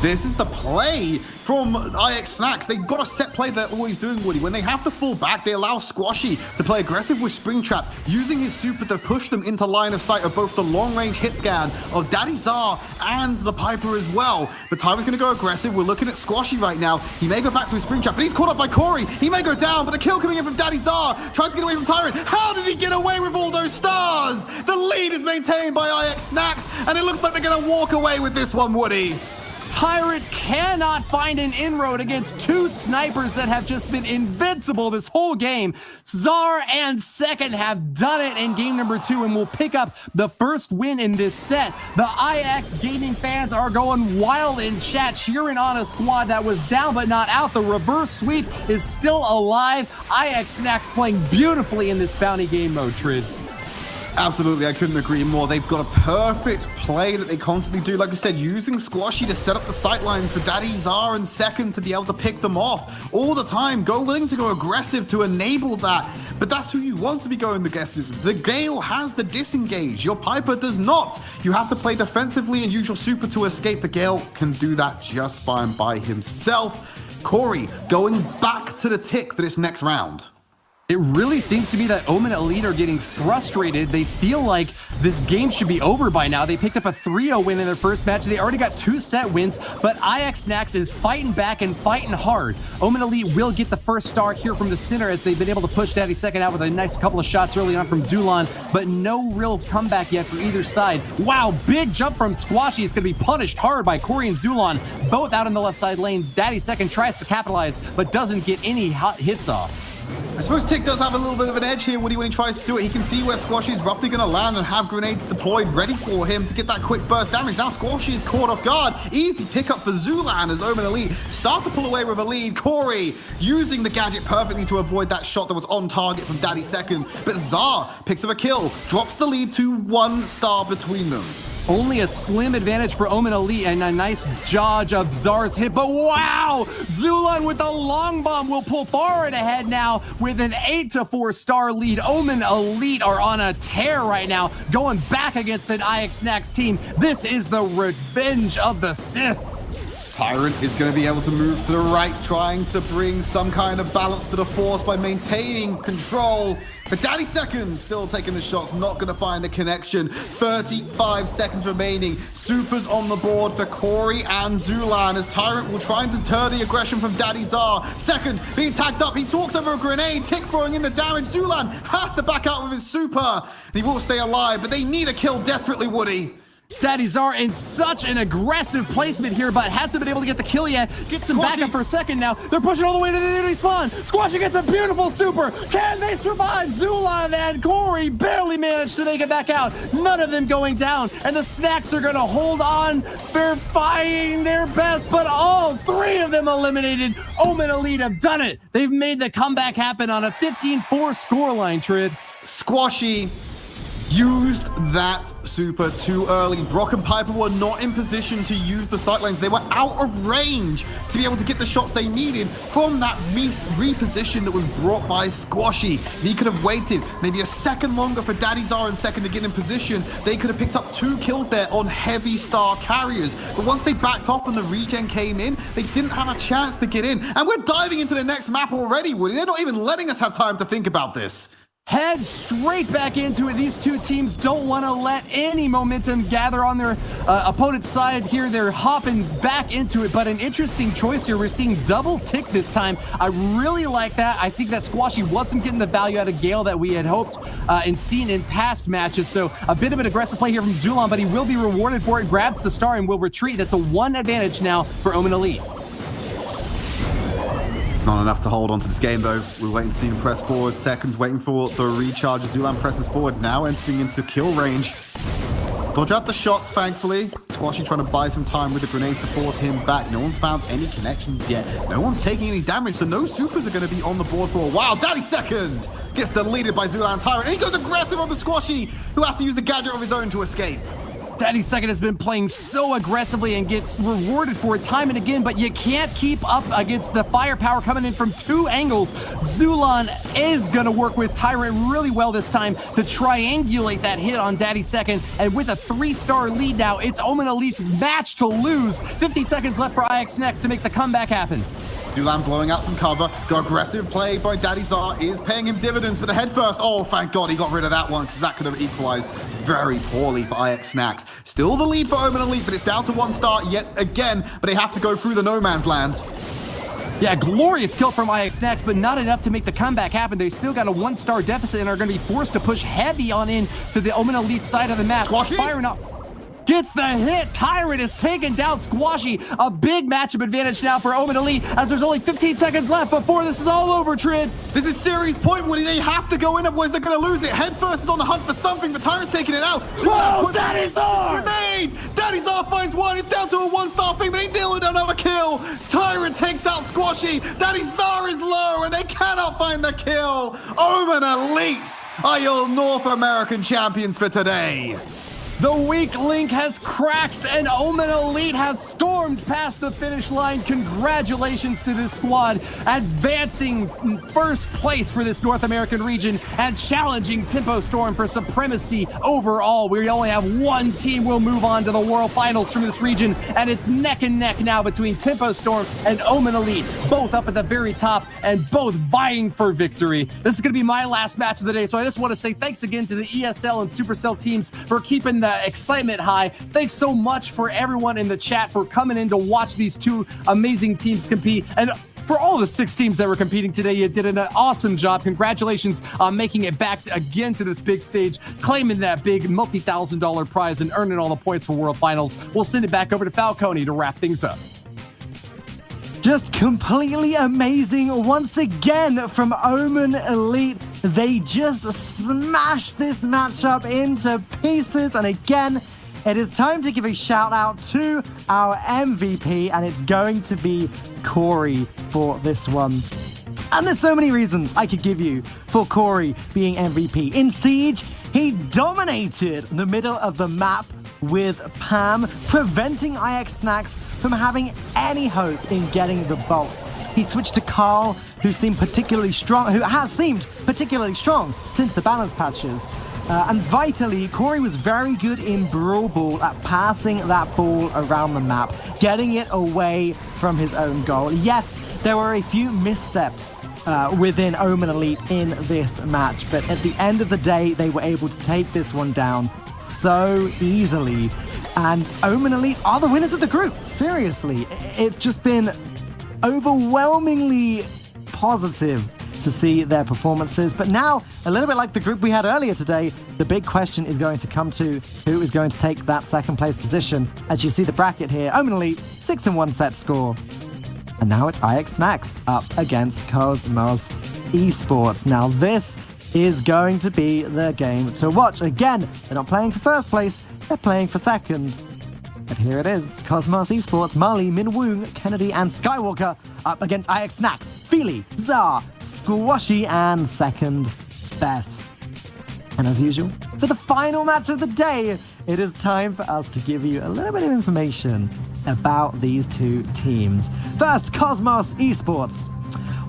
This is the play from IX Snacks. They've got a set play they're always doing, Woody. When they have to fall back, they allow Squashy to play aggressive with spring traps, using his super to push them into line of sight of both the long-range hit scan of Daddy Zar and the Piper as well. But Tyrant's going to go aggressive. We're looking at Squashy right now. He may go back to his spring trap, but he's caught up by Corey. He may go down, but a kill coming in from Daddy Zar. Tries to get away from Tyrant. How did he get away with all those stars? The lead is maintained by IX Snacks, and it looks like they're going to walk away with this one, Woody. Tyrant cannot find an inroad against 2 snipers that have just been invincible this whole game. Zar and second have done it in game number 2 and will pick up the first win in this set. The IX gaming fans are going wild in chat, cheering on a squad that was down but not out. The reverse sweep is still alive. IX Snacks playing beautifully in this bounty game mode, Trid. Absolutely, I couldn't agree more. They've got a perfect play that they constantly do. Like I said, using Squashy to set up the sight lines for Daddy Zar and second to be able to pick them off all the time. Willing to go aggressive to enable that. But that's who you want to be going aggressive. The Gale has the disengage. Your Piper does not. You have to play defensively and use your super to escape. The Gale can do that just fine by himself. Corey going back to the Tick for this next round. It really seems to be that Omen Elite are getting frustrated. They feel like this game should be over by now. They picked up a 3-0 win in their first match. They already got 2 set wins, but IX Snacks is fighting back and fighting hard. Omen Elite will get the first star here from the center as they've been able to push Daddy second out with a nice couple of shots early on from Zulan, but no real comeback yet for either side. Wow, big jump from Squashy. It's going to be punished hard by Corey and Zulan, both out in the left side lane. Daddy second tries to capitalize, but doesn't get any hot hits off. I suppose Tick does have a little bit of an edge here, Woody, when he tries to do it. He can see where Squashy is roughly going to land and have grenades deployed ready for him to get that quick burst damage. Now Squashy is caught off guard. Easy pickup for Zulan as Omen Elite start to pull away with a lead. Corey using the gadget perfectly to avoid that shot that was on target from Daddy second. But Zar picks up a kill, drops the lead to 1 star between them. Only a slim advantage for Omen Elite and a nice dodge of Zar's hit, but wow! Zulan with the long bomb will pull forward ahead now with an 8-4 star lead. Omen Elite are on a tear right now, going back against an IX Snacks team. This is the revenge of the Sith. Tyrant is going to be able to move to the right, trying to bring some kind of balance to the force by maintaining control. But Daddy Second still taking the shots, not going to find the connection. 35 seconds remaining. Supers on the board for Corey and Zulan as Tyrant will try and deter the aggression from Daddy Czar. Second being tagged up. He talks over a grenade. Tick throwing in the damage. Zulan has to back out with his super. And he will stay alive, but they need a kill desperately, Woody. Daddy Czar in such an aggressive placement here, but hasn't been able to get the kill yet. Gets some backup for a second now. They're pushing all the way to the enemy spawn. Squashy gets a beautiful super. Can they survive? Zulan and Corey barely managed to make it back out. None of them going down. And the Snacks are going to hold on. They're fighting their best, but all three of them eliminated. Omen Elite have done it. They've made the comeback happen on a 15-4 scoreline, Trid. Squashy used that super too early. Brock and Piper were not in position to use the sightlines. They were out of range to be able to get the shots they needed from that reposition that was brought by Squashy. He could have waited maybe a second longer for Daddy Czar and Second to get in position. They could have picked up 2 kills there on heavy star carriers. But once they backed off and the regen came in, they didn't have a chance to get in. And we're diving into the next map already, Woody. They're not even letting us have time to think about this. Head straight back into it. These two teams don't want to let any momentum gather on their opponent's side here. They're hopping back into it, but an interesting choice here. We're seeing double tick this time. I really like that. I think that Squashy wasn't getting the value out of Gale that we had hoped and seen in past matches. So a bit of an aggressive play here from Zulan, but he will be rewarded for it. Grabs the star and will retreat. That's a 1 advantage now for Omen Elite. Not enough to hold on to this game, though. We're waiting to see him press forward. Seconds waiting for the recharge. Zulan presses forward, now entering into kill range. Dodge out the shots, thankfully. Squashy trying to buy some time with the grenades to force him back. No one's found any connections yet. No one's taking any damage, so no supers are going to be on the board for a while. Daddy Second gets deleted by Zulan Tyrant, and he goes aggressive on the Squashy, who has to use a gadget of his own to escape. Daddy Second has been playing so aggressively and gets rewarded for it time and again, but you can't keep up against the firepower coming in from 2 angles. Zulan is going to work with Tyrant really well this time to triangulate that hit on Daddy Second, and with a 3-star lead now, it's Omen Elite's match to lose. 50 seconds left for IX Next to make the comeback happen. Zulan blowing out some cover. The aggressive play by Daddy Czar is paying him dividends, but the head first. Oh, thank God he got rid of that one, because that could have equalized very poorly for IX Snacks. Still the lead for Omen Elite, but it's down to 1 star yet again, but they have to go through the no man's land. Yeah, glorious kill from IX Snacks, but not enough to make the comeback happen. They still got a 1-star deficit and are going to be forced to push heavy on in to the Omen Elite side of the map. Squashy? Firing up. Gets the hit. Tyrant is taking down Squashy. A big matchup advantage now for Omen Elite as there's only 15 seconds left before this is all over, Trid. This is series point, Woody. They have to go in, otherwise they're going to lose it. Head first is on the hunt for something, but Tyrant's taking it out. Whoa, Daddy Czar! Grenade! Daddy Czar finds one. It's down to a 1-star thing, but they deal with another kill. Tyrant takes out Squashy. Daddy Czar is low, and they cannot find the kill. Omen Elite are your North American champions for today. The weak link has cracked and Omen Elite has stormed past the finish line. Congratulations to this squad, advancing in first place for this North American region and challenging Tempo Storm for supremacy overall. We only have 1 team will move on to the World Finals from this region, and it's neck and neck now between Tempo Storm and Omen Elite, both up at the very top and both vying for victory. This is going to be my last match of the day, so I just want to say thanks again to the ESL and Supercell teams for keeping the excitement high. Thanks so much for everyone in the chat for coming in to watch these 2 amazing teams compete, and for all the 6 teams that were competing today, you did an awesome job. Congratulations on making it back again to this big stage, claiming that big multi-$1,000 prize and earning all the points for World Finals. We'll send it back over to Falcone to wrap things up. Just completely amazing once again from Omen Elite. They just smashed this matchup into pieces. And again, it is time to give a shout out to our MVP, and it's going to be Corey for this one. And there's so many reasons I could give you for Corey being MVP. In Siege, he dominated the middle of the map with Pam, preventing IX Snacks from having any hope in getting the bolts. He switched to Carl, who has seemed particularly strong since the balance patches. And vitally, Corey was very good in Brawl Ball at passing that ball around the map, getting it away from his own goal. Yes, there were a few missteps within Omen Elite in this match, but at the end of the day, they were able to take this one down so easily. And Omen Elite are the winners of the group. Seriously, it's just been overwhelmingly positive to see their performances. But now, a little bit like the group we had earlier today, the big question is going to come to who is going to take that second place position. As you see the bracket here, Omen Elite, 6-1 set score. And now it's IX Snacks up against Cosmos Esports. Now this is going to be the game to watch. Again, they're not playing for first place, they're playing for second. But here it is, Cosmos Esports, Marley, Minwoong, Kennedy, and Skywalker up against IX Snacks, Feely, Czar, Squashy, and second best. And as usual, for the final match of the day, it is time for us to give you a little bit of information about these two teams. First, Cosmos Esports.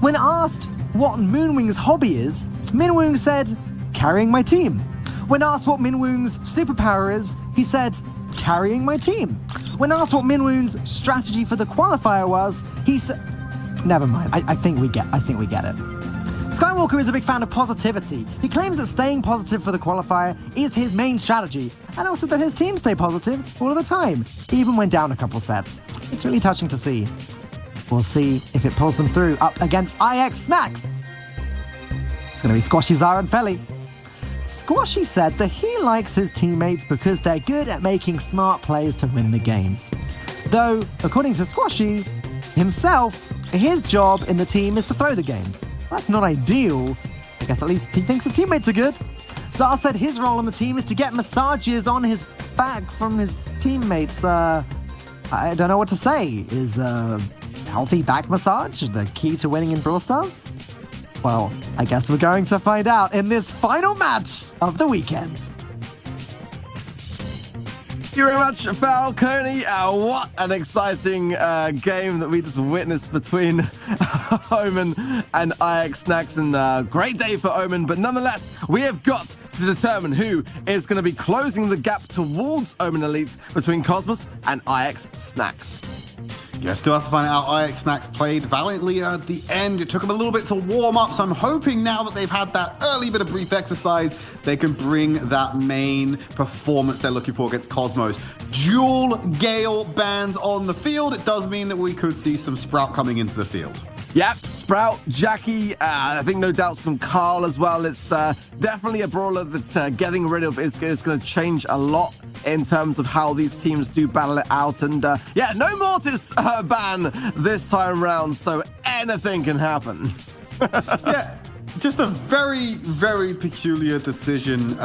When asked what Moonwing's hobby is, Minwoong said, carrying my team. When asked what Minwoong's superpower is, he said, carrying my team. When asked what Minwoong's strategy for the qualifier was, he said, never mind, I think we get it. Skywalker is a big fan of positivity. He claims that staying positive for the qualifier is his main strategy, and also that his team stay positive all of the time, even when down a couple sets. It's really touching to see. We'll see if it pulls them through up against IX Snacks. It's gonna be Squashy, Zara, and Felly. Squashy said that he likes his teammates because they're good at making smart plays to win the games. Though, according to Squashy himself, his job in the team is to throw the games. That's not ideal. I guess at least he thinks his teammates are good. Zara said his role on the team is to get massages on his back from his teammates. I don't know what to say. Is healthy back massage the key to winning in Brawl Stars? Well, I guess we're going to find out in this final match of the weekend. Thank you very much, Falcone. What an exciting game that we just witnessed between Omen and IX Snacks, and great day for Omen, but nonetheless, we have got to determine who is going to be closing the gap towards Omen Elite between Cosmos and IX Snacks. Yeah, still have to find out. IX Snacks played valiantly at the end. It took them a little bit to warm up, so I'm hoping now that they've had that early bit of brief exercise, they can bring that main performance they're looking for against Cosmos. Dual Gale bands on the field. It does mean that we could see some Sprout coming into the field. Yep, Sprout, Jackie, I think no doubt some Carl as well. It's definitely a brawler that getting rid of is going to change a lot in terms of how these teams do battle it out. And yeah, no Mortis ban this time round, so anything can happen. Yeah, just a very, very peculiar decision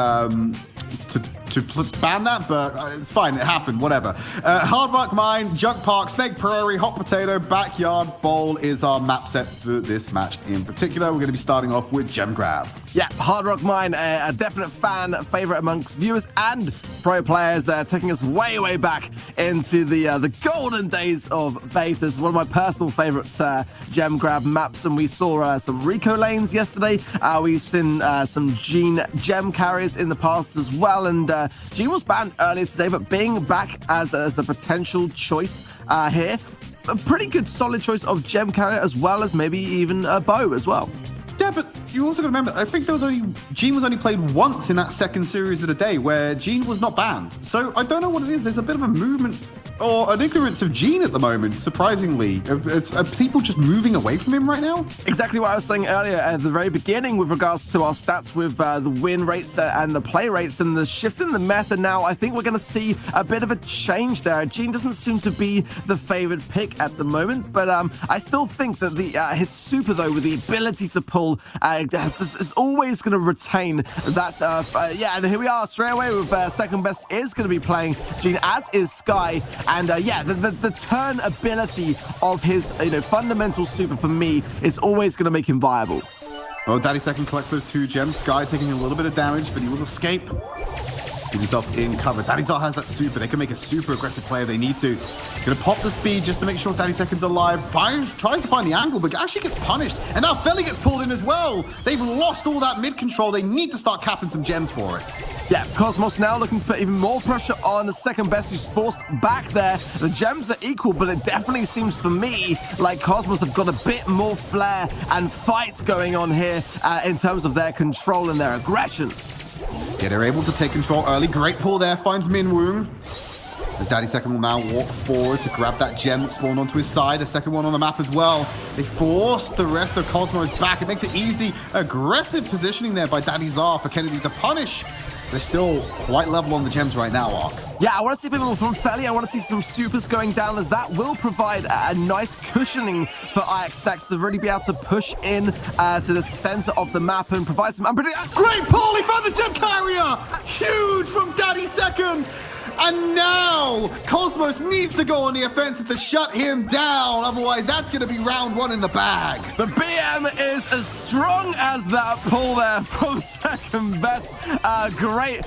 to ban that, but it's fine. It happened, whatever. Hard Rock Mine, Junk Park, Snake Prairie, Hot Potato, Backyard Bowl is our map set for this match in particular. We're going to be starting off with Gem Grab. Yeah, Hard Rock Mine, a definite fan favorite amongst viewers and pro players, taking us way, way back into the golden days of betas. One of my personal favorite Gem Grab maps, and we saw some Rico lanes yesterday. We've seen some Gene Gem carries in the past as well, and Gene was banned earlier today, but being back as a potential choice here, a pretty good solid choice of Gem carrier as well as maybe even a Bow as well. Yeah, but you also got to remember, I think Gene was only played once in that second series of the day where Gene was not banned. So I don't know what it is. There's a bit of a movement or an ignorance of Gene at the moment, surprisingly. Are people just moving away from him right now? Exactly what I was saying earlier at the very beginning with regards to our stats with the win rates and the play rates and the shift in the meta now. I think we're going to see a bit of a change there. Gene doesn't seem to be the favored pick at the moment, but I still think that his super, though, with the ability to pull, is always going to retain that. Yeah, and here we are straight away with second best is going to be playing Gene, as is Sky. And yeah, the turn ability of his fundamental super for me is always going to make him viable. Well, Daddy Second collects those 2 gems. Sky taking a little bit of damage, but he will escape. Get himself in cover. Daddyzar has that super. They can make a super aggressive play if they need to. Gonna pop the speed just to make sure Daddy Second's alive. Tries to find the angle, but actually gets punished. And now Felly gets pulled in as well. They've lost all that mid control. They need to start capping some gems for it. Yeah, Cosmos now looking to put even more pressure on the second best, who's forced back there. The gems are equal, but it definitely seems for me like Cosmos have got a bit more flair and fights going on here in terms of their control and their aggression. Yeah, they're able to take control early. Great pull there, finds Minwoong. As Daddy Second will now walk forward to grab that gem that spawned onto his side. The second one on the map as well. They force the rest of Cosmos back. It makes it easy. Aggressive positioning there by Daddyzar for Kennedy to punish. They're still quite level on the gems right now, Ark. Yeah, I want to see people from Felly. I want to see some supers going down, as that will provide a nice cushioning for Snacks to really be able to push in to the center of the map and provide some Great pull! He found the gem carrier! Huge from Daddy Second! And now Cosmos needs to go on the offensive to shut him down. Otherwise, that's going to be round one in the bag. The BM is as strong as that pull there from second best. Great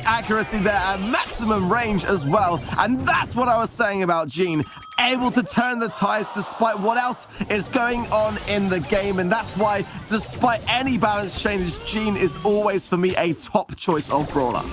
accuracy there at maximum range as well. And that's what I was saying about Gene. Able to turn the tides despite what else is going on in the game. And that's why, despite any balance changes, Gene is always, for me, a top choice of brawler.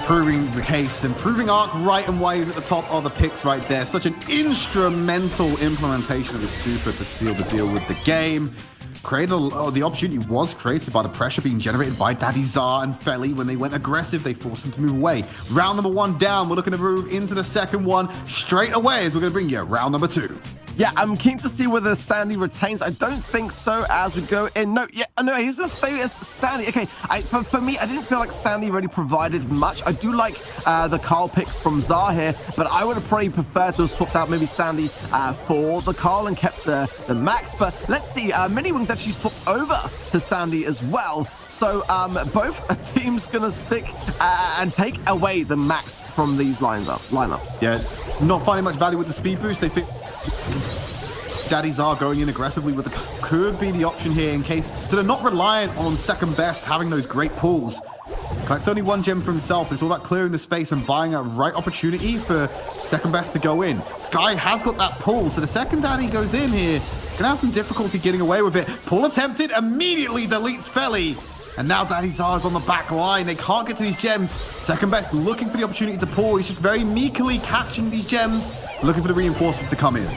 Proving the case and proving Ark right and ways at the top of the picks right there. Such an instrumental implementation of the super to seal the deal with the game. The opportunity was created by the pressure being generated by Daddyzar and Felly. When they went aggressive, they forced them to move away. Round number one down. We're looking to move into the second one straight away as we're going to bring you round number two. Yeah, I'm keen to see whether Sandy retains. I don't think so as we go in. No, he's going to stay as Sandy. Okay, for me, I didn't feel like Sandy really provided much. I do like the Carl pick from Zar here, but I would have probably preferred to have swapped out maybe Sandy for the Carl and kept the Max. But let's see, Miniwing's actually swapped over to Sandy as well. So both teams going to stick and take away the Max from these lineup. Yeah, not finding much value with the speed boost. They think Daddyzar going in aggressively with could be the option here in case. So they're not reliant on second best having those great pulls. Collects only one gem for himself. It's all about clearing the space and buying a right opportunity for second best to go in. Sky has got that pull, so the second Daddy goes in here. Gonna have some difficulty getting away with it. Pull attempted, immediately deletes Felly. And now Daddyzar is on the back line. They can't get to these gems. Second best looking for the opportunity to pull. He's just very meekly catching these gems, looking for the reinforcements to come in.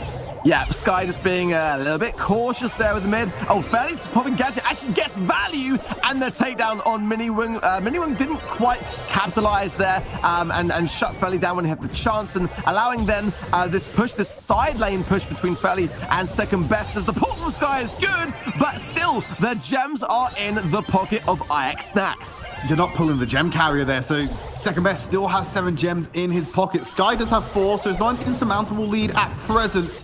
Yeah, Sky just being a little bit cautious there with the mid. Oh, Felly's popping gadget actually gets value, and the takedown on Miniwing. Miniwing didn't quite capitalize there and shut Felly down when he had the chance, and allowing then this side lane push between Felly and second best, as the pull from Sky is good, but still the gems are in the pocket of Snacks. You're not pulling the gem carrier there, so second best still has 7 gems in his pocket. Sky does have 4, so it's not an insurmountable lead at present.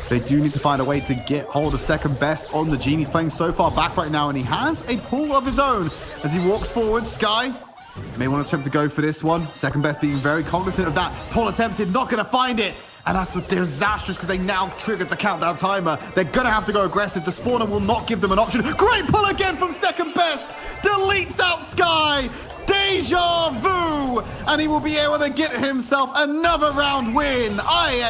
They do need to find a way to get hold of second best on the Gene. He's playing so far back right now, and he has a pull of his own as he walks forward. Sky may want to attempt to go for this one. Second best being very cognizant of that. Pull attempted, not going to find it. And that's disastrous because they now triggered the countdown timer. They're going to have to go aggressive. The spawner will not give them an option. Great pull again from second best. Deletes out Sky. Deja vu. And he will be able to get himself another round win.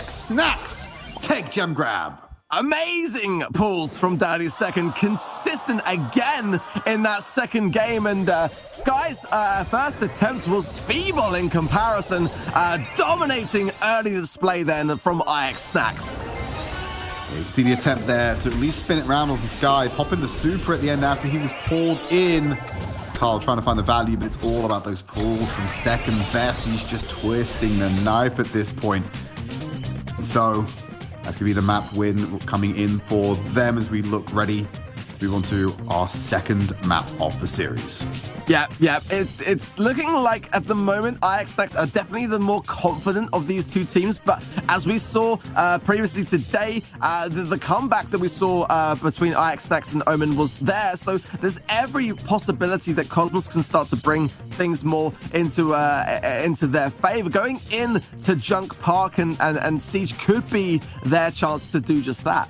Snacks take gem grab. Amazing pulls from Daddy Second, consistent again in that second game, and Sky's first attempt was feeble in comparison, dominating early display then from Snacks. You can see the attempt there to at least spin it round onto Sky, popping the super at the end after he was pulled in. Carl trying to find the value, but it's all about those pulls from second best. He's just twisting the knife at this point. So that's going to be the map win coming in for them as we look ready to move on to our second map of the series. Yeah, it's looking like at the moment Snacks are definitely the more confident of these two teams, but as we saw previously today, the comeback that we saw between Snacks and Omen was there, so there's every possibility that Cosmos can start to bring things more into their favor. Going in to Junk Park and Siege could be their chance to do just that.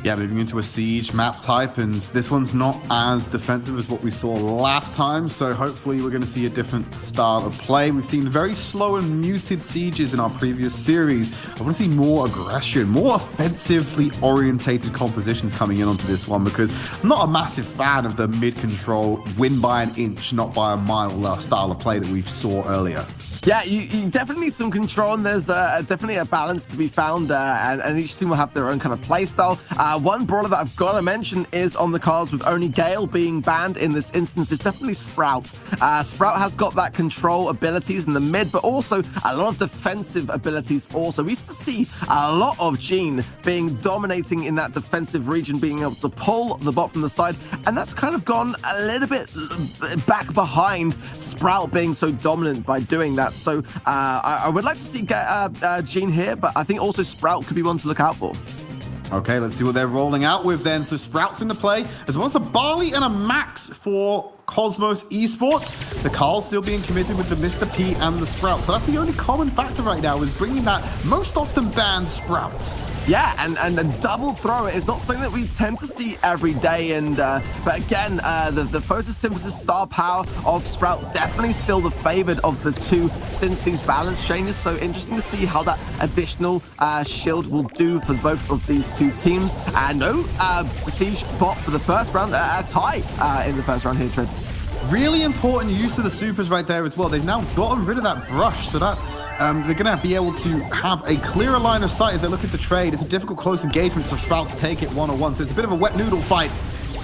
Yeah, moving into a siege map type, and this one's not as defensive as what we saw last time, so hopefully we're going to see a different style of play. We've seen very slow and muted sieges in our previous series. I want to see more aggression, more offensively orientated compositions coming in onto this one, because I'm not a massive fan of the mid-control, win by an inch, not by a mile style of play that we saw earlier. Yeah, you definitely need some control, and there's definitely a balance to be found, and each team will have their own kind of play style. One brawler that I've got to mention is on the cards with only Gale being banned in this instance. It's definitely Sprout. Sprout has got that control abilities in the mid, but also a lot of defensive abilities also. We used to see a lot of Gene being dominating in that defensive region, being able to pull the bot from the side, and that's kind of gone a little bit back behind Sprout being so dominant by doing that. So I would like to see Gene here, but I think also Sprout could be one to look out for. Okay, let's see what they're rolling out with then. So Sprout's into play, as well as a Barley and a Max for Cosmos Esports. The Carl still being committed with the Mr. P and the Sprout. So that's the only common factor right now, is bringing that most often banned Sprout. Yeah, and the double thrower is not something that we tend to see every day. And but again, the photosynthesis star power of Sprout definitely still the favored of the two since these balance changes. So interesting to see how that additional shield will do for both of these two teams. And no siege bot for the first round, a tie in the first round here, Trent. Really important use of the supers right there as well. They've now gotten rid of that brush, so that they're going to be able to have a clearer line of sight as they look at the trade. It's a difficult close engagement for Sprouts to take it one-on-one, so it's a bit of a wet noodle fight.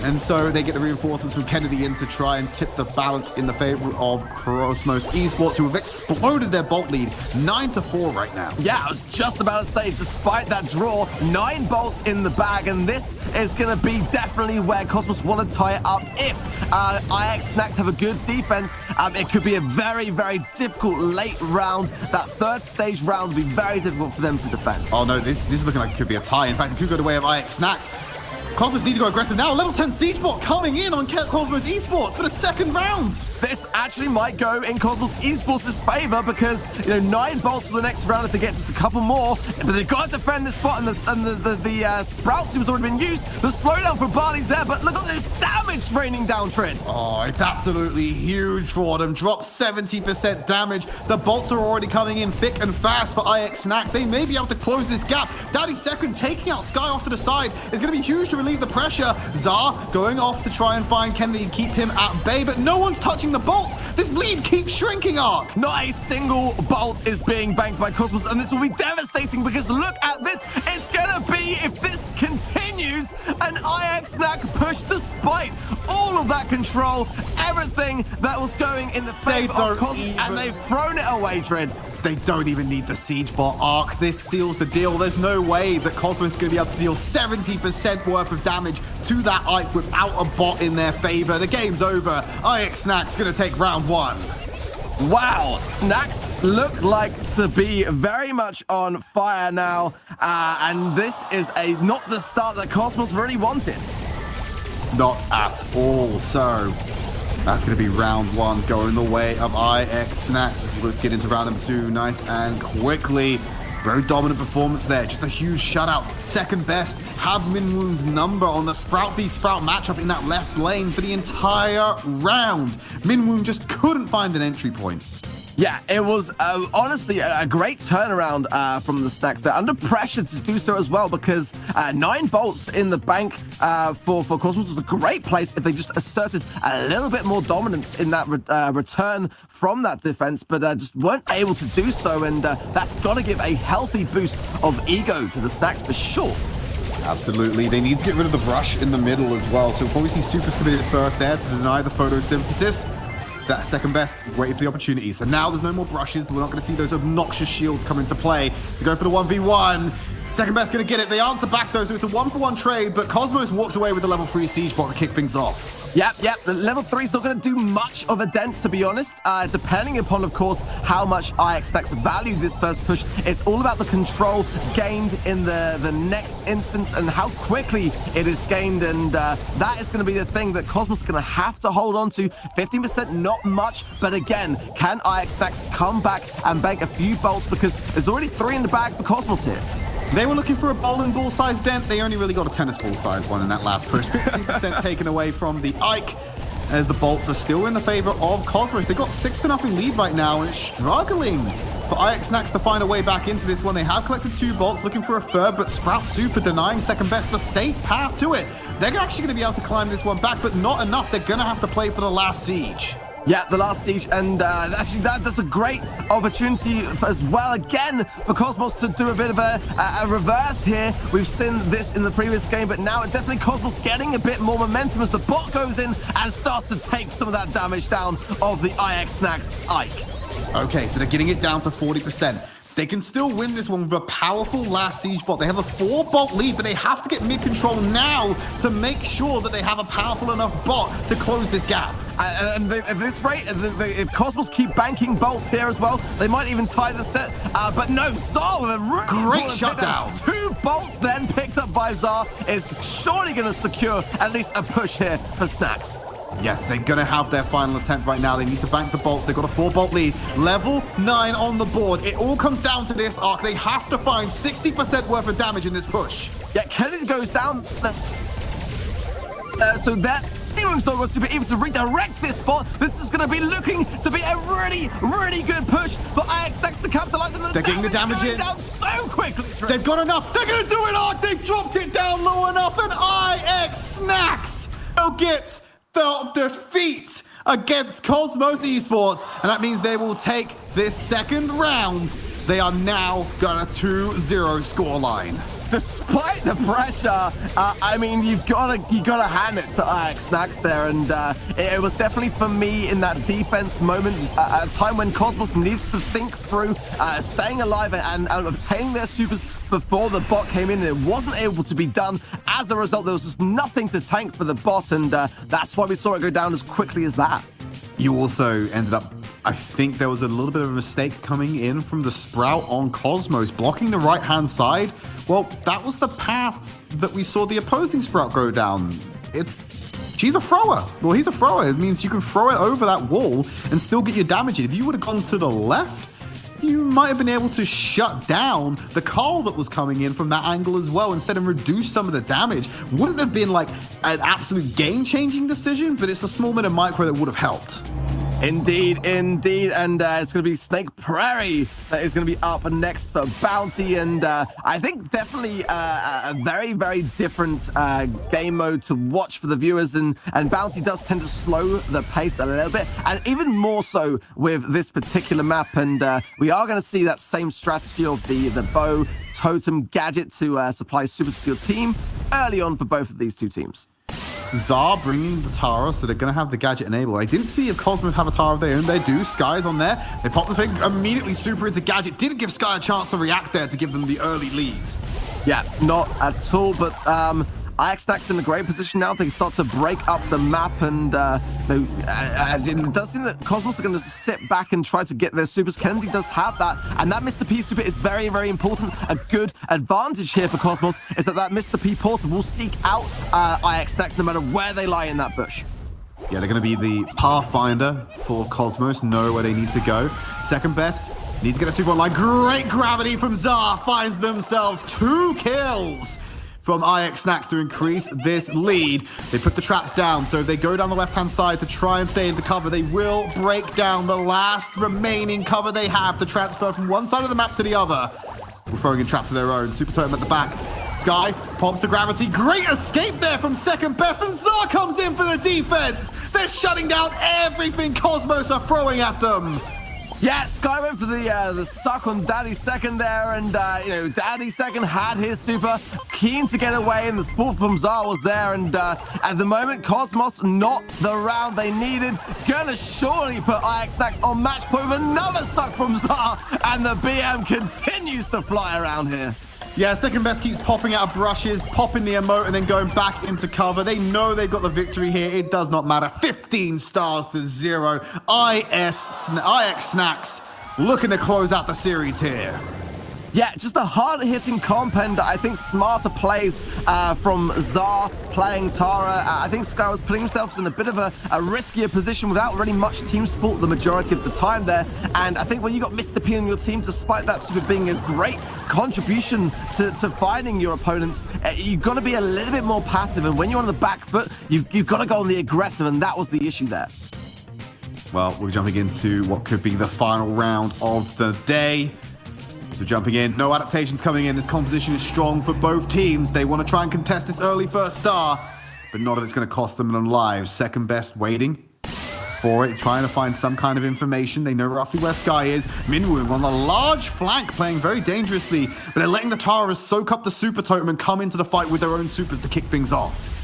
And so they get the reinforcements from Kennedy in to try and tip the balance in the favor of Cosmos Esports, who have exploded their Bolt lead 9-4 right now. Yeah, I was just about to say, despite that draw, 9 bolts in the bag, and this is going to be definitely where Cosmos want to tie it up. If IX Snacks have a good defense, it could be a very, very difficult late round. That third stage round will be very difficult for them to defend. Oh no, this is looking like it could be a tie. In fact, it could go the way of IX Snacks. Cosmos need to go aggressive now. Level 10 Siege bot coming in on Cosmos Esports for the second round. This actually might go in Cosmos Esports' favor because, 9 bolts for the next round if they get just a couple more. But they've got to defend this spot, and the Sprout seems already been used. The slowdown for Barley's there, but look at this damage raining down, Trent. Oh, it's absolutely huge for them. Drop 70% damage. The bolts are already coming in thick and fast for IX Snacks. They may be able to close this gap. Daddy Second taking out Sky off to the side is going to be huge to relieve the pressure. Zar going off to try and find Kennedy and keep him at bay, but no one's touching the bolts. This lead keeps shrinking, Ark. Not a single bolt is being banked by Cosmos, and this will be devastating because look at this. It's gonna be, if this continues, an IX Snack push despite all of that control, everything that was going in the favor of Cosmos, and they've thrown it away, Dread. They don't even need the Siege bot, Ark. This seals the deal. There's no way that Cosmos is going to be able to deal 70% worth of damage to that Ike without a bot in their favor. The game's over. IX Snacks going to take round 1. Wow, Snacks look like to be very much on fire now, and this is not the start that Cosmos really wanted. Not at all. So that's going to be round 1 going the way of IX Snacks. Let's get into round number 2 nice and quickly. Very dominant performance there. Just a huge shutout. Second best. Have Minwoon's number on the Sprout v Sprout matchup in that left lane for the entire round. Minwoon just couldn't find an entry point. Yeah, it was honestly a great turnaround from the Snacks. They're under pressure to do so as well because 9 bolts in the bank for Cosmos was a great place if they just asserted a little bit more dominance in that return from that defense, but just weren't able to do so, and that's got to give a healthy boost of ego to the Snacks for sure. Absolutely. They need to get rid of the brush in the middle as well, so we'll probably see Supers committed first there to deny the photosynthesis. That second best, waiting for the opportunity. So now there's no more brushes. We're not going to see those obnoxious shields come into play to go for the 1v1. Second best going to get it. They answer back though, so it's a 1-for-1 trade, but Cosmos walks away with the level 3 siege bot to kick things off. Yep. The level 3 is not going to do much of a dent, to be honest. Depending upon, of course, how much IX Snacks value this first push. It's all about the control gained in the next instance and how quickly it is gained. And that is going to be the thing that Cosmos is going to have to hold on to. 15%, not much. But again, can IX Snacks come back and bank a few bolts? Because there's already 3 in the bag for Cosmos here. They were looking for a bowling ball size dent. They only really got a tennis ball size one in that last push. 50% taken away from the Ike, as the bolts are still in the favor of Cosmos. They got 6-0 lead right now, and it's struggling for IX to find a way back into this one. They have collected 2 bolts, looking for a third, but Sprout Super denying second best the safe path to it. They're actually going to be able to climb this one back, but not enough. They're going to have to play for the last siege. Yeah, the last siege, and actually that's a great opportunity as well, again, for Cosmos to do a bit of a reverse here. We've seen this in the previous game, but now it definitely Cosmos getting a bit more momentum as the bot goes in and starts to take some of that damage down of the IX Ike. Okay, so they're getting it down to 40%. They can still win this one with a powerful last siege bot. They have a 4-bolt lead, but they have to get mid-control now to make sure that they have a powerful enough bot to close this gap. And at this rate, if Cosmos keep banking bolts here as well, they might even tie the set. But no, Zar with a really great shutdown. 2 bolts then picked up by Zar is surely going to secure at least a push here for Snacks. Yes, they're going to have their final attempt right now. They need to bank the bolts. They've got a 4-bolt lead. Level 9 on the board. It all comes down to this arc. They have to find 60% worth of damage in this push. Yeah, Kennedy goes down. So that anyone's not going to be able to redirect this spot. This is going to be looking to be a really, really good push for IX to capitalize on the They're getting the damage in. Down so quickly. They've got enough. They're going to do it, Arc. They've dropped it down low enough, and IX Snacks will get the defeat against Cosmos Esports, and that means they will take this second round. They are now got a 2-0 scoreline. Despite the pressure, I mean, you gotta hand it to IX Snacks there, and it was definitely for me in that defense moment, a time when Cosmos needs to think through staying alive and obtaining their supers before the bot came in, and it wasn't able to be done. As a result, there was just nothing to tank for the bot, and that's why we saw it go down as quickly as that. You also ended up, I think there was a little bit of a mistake coming in from the Sprout on Cosmos, blocking the right-hand side. Well, that was the path that we saw the opposing Sprout go down. She's a thrower. Well, he's a thrower. It means you can throw it over that wall and still get your damage in. If you would have gone to the left, you might have been able to shut down the Carl that was coming in from that angle as well, instead of reduce some of the damage. Wouldn't have been like an absolute game-changing decision, but it's a small bit of micro that would have helped. Indeed, indeed, and it's going to be Snake Prairie that is going to be up next for Bounty, and I think definitely a very, very different game mode to watch for the viewers, and Bounty does tend to slow the pace a little bit, and even more so with this particular map, and we are going to see that same strategy of the bow totem gadget to supply supers to your team early on for both of these two teams. Zar bringing the Tara, so they're going to have the gadget enabled. I didn't see if Cosmos have a Tara of their own. They do. Sky's on there. They pop the thing, immediately super into gadget. Didn't give Sky a chance to react there to give them the early lead. Yeah, not at all, but IX in a great position now. They can start to break up the map, and it does seem that Cosmos are going to sit back and try to get their supers. Kennedy does have that, and that Mr. P super is very, very important. A good advantage here for Cosmos is that Mr. P portal will seek out IX no matter where they lie in that bush. Yeah, they're going to be the pathfinder for Cosmos, know where they need to go. Second best, need to get a super online. Great gravity from Zar, finds themselves 2 kills from IX to increase this lead. They put the traps down, so they go down the left-hand side to try and stay into cover. They will break down the last remaining cover they have to transfer from one side of the map to the other. We're throwing in traps of their own. Super Totem at the back. Sky pops the gravity. Great escape there from second best, and Zar comes in for the defense. They're shutting down everything Cosmos are throwing at them. Yeah, Sky went for the suck on Daddy Second there, and Daddy Second had his super, keen to get away, and the support from Zar was there, and at the moment, Cosmos not the round they needed. Gonna surely put IX on match point with another suck from Zar, and the BM continues to fly around here. Yeah, second best keeps popping out of brushes, popping the emote, and then going back into cover. They know they've got the victory here. It does not matter. 15 stars to 0. IX Snacks looking to close out the series here. Yeah, just a hard-hitting comp, and I think smarter plays from Zar playing Tara. I think Sky was putting himself in a bit of a riskier position without really much team support the majority of the time there. And I think when you got Mr. P on your team, despite that super being a great contribution to finding your opponents, you've got to be a little bit more passive. And when you're on the back foot, you've got to go on the aggressive, and that was the issue there. Well, we're jumping into what could be the final round of the day. So jumping in, no adaptations coming in. This composition is strong for both teams. They want to try and contest this early first star, but not if it's going to cost them on lives. Second best waiting for it, trying to find some kind of information. They know roughly where Sky is. Minwoo on the large flank, playing very dangerously, but they're letting the Taras soak up the super totem and come into the fight with their own supers to kick things off.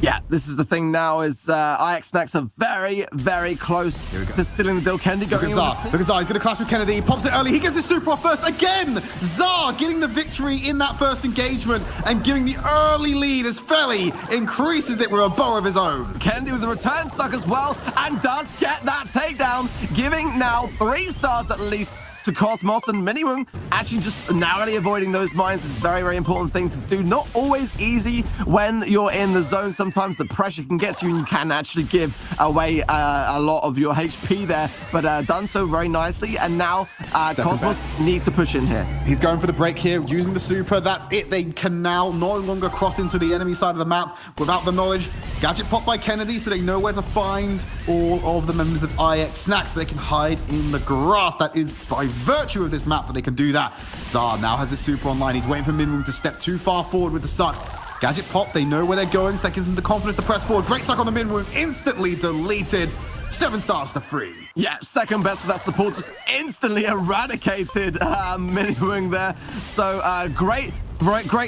Yeah, this is the thing now is IX Snacks are very, very close to sealing the deal. Kennedy going in with a sneak. Look at Zar, he's going to clash with Kennedy. He pops it early. He gets his super off first again. Zar getting the victory in that first engagement and giving the early lead as Felly increases it with a bow of his own. Kennedy with the return suck as well and does get that takedown, giving now 3 stars at least to Cosmos, and Minimum actually just narrowly avoiding those mines is a very, very important thing to do. Not always easy when you're in the zone. Sometimes the pressure can get to you and you can actually give away a lot of your HP there, but done so very nicely. And now Cosmos need to push in here. He's going for the break here, using the super. That's it. They can now no longer cross into the enemy side of the map without the knowledge. Gadget popped by Kennedy, so they know where to find all of the members of IX Snacks, but they can hide in the grass. That is by virtue of this map that they can do that. Zar now has his super online. He's waiting for Minwoo to step too far forward with the suck. Gadget pop, they know where they're going, so that gives them the confidence to press forward. Great suck on the Minwoo, instantly deleted. 7 stars to 3. Yeah, second best for that support, just instantly eradicated Minwoo there. So great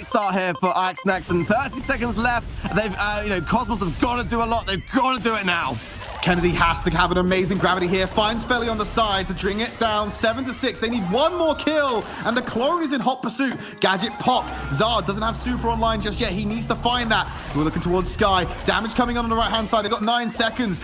start here for IX Snacks, and 30 seconds left. They've, Cosmos have got to do a lot. They've got to do it now. Kennedy has to have an amazing gravity here. Finds Felly on the side to bring it down 7-6. They need one more kill, and the clone is in hot pursuit. Gadget popped. Zar doesn't have super online just yet. He needs to find that. We're looking towards Sky. Damage coming on the right-hand side. They've got 9 seconds.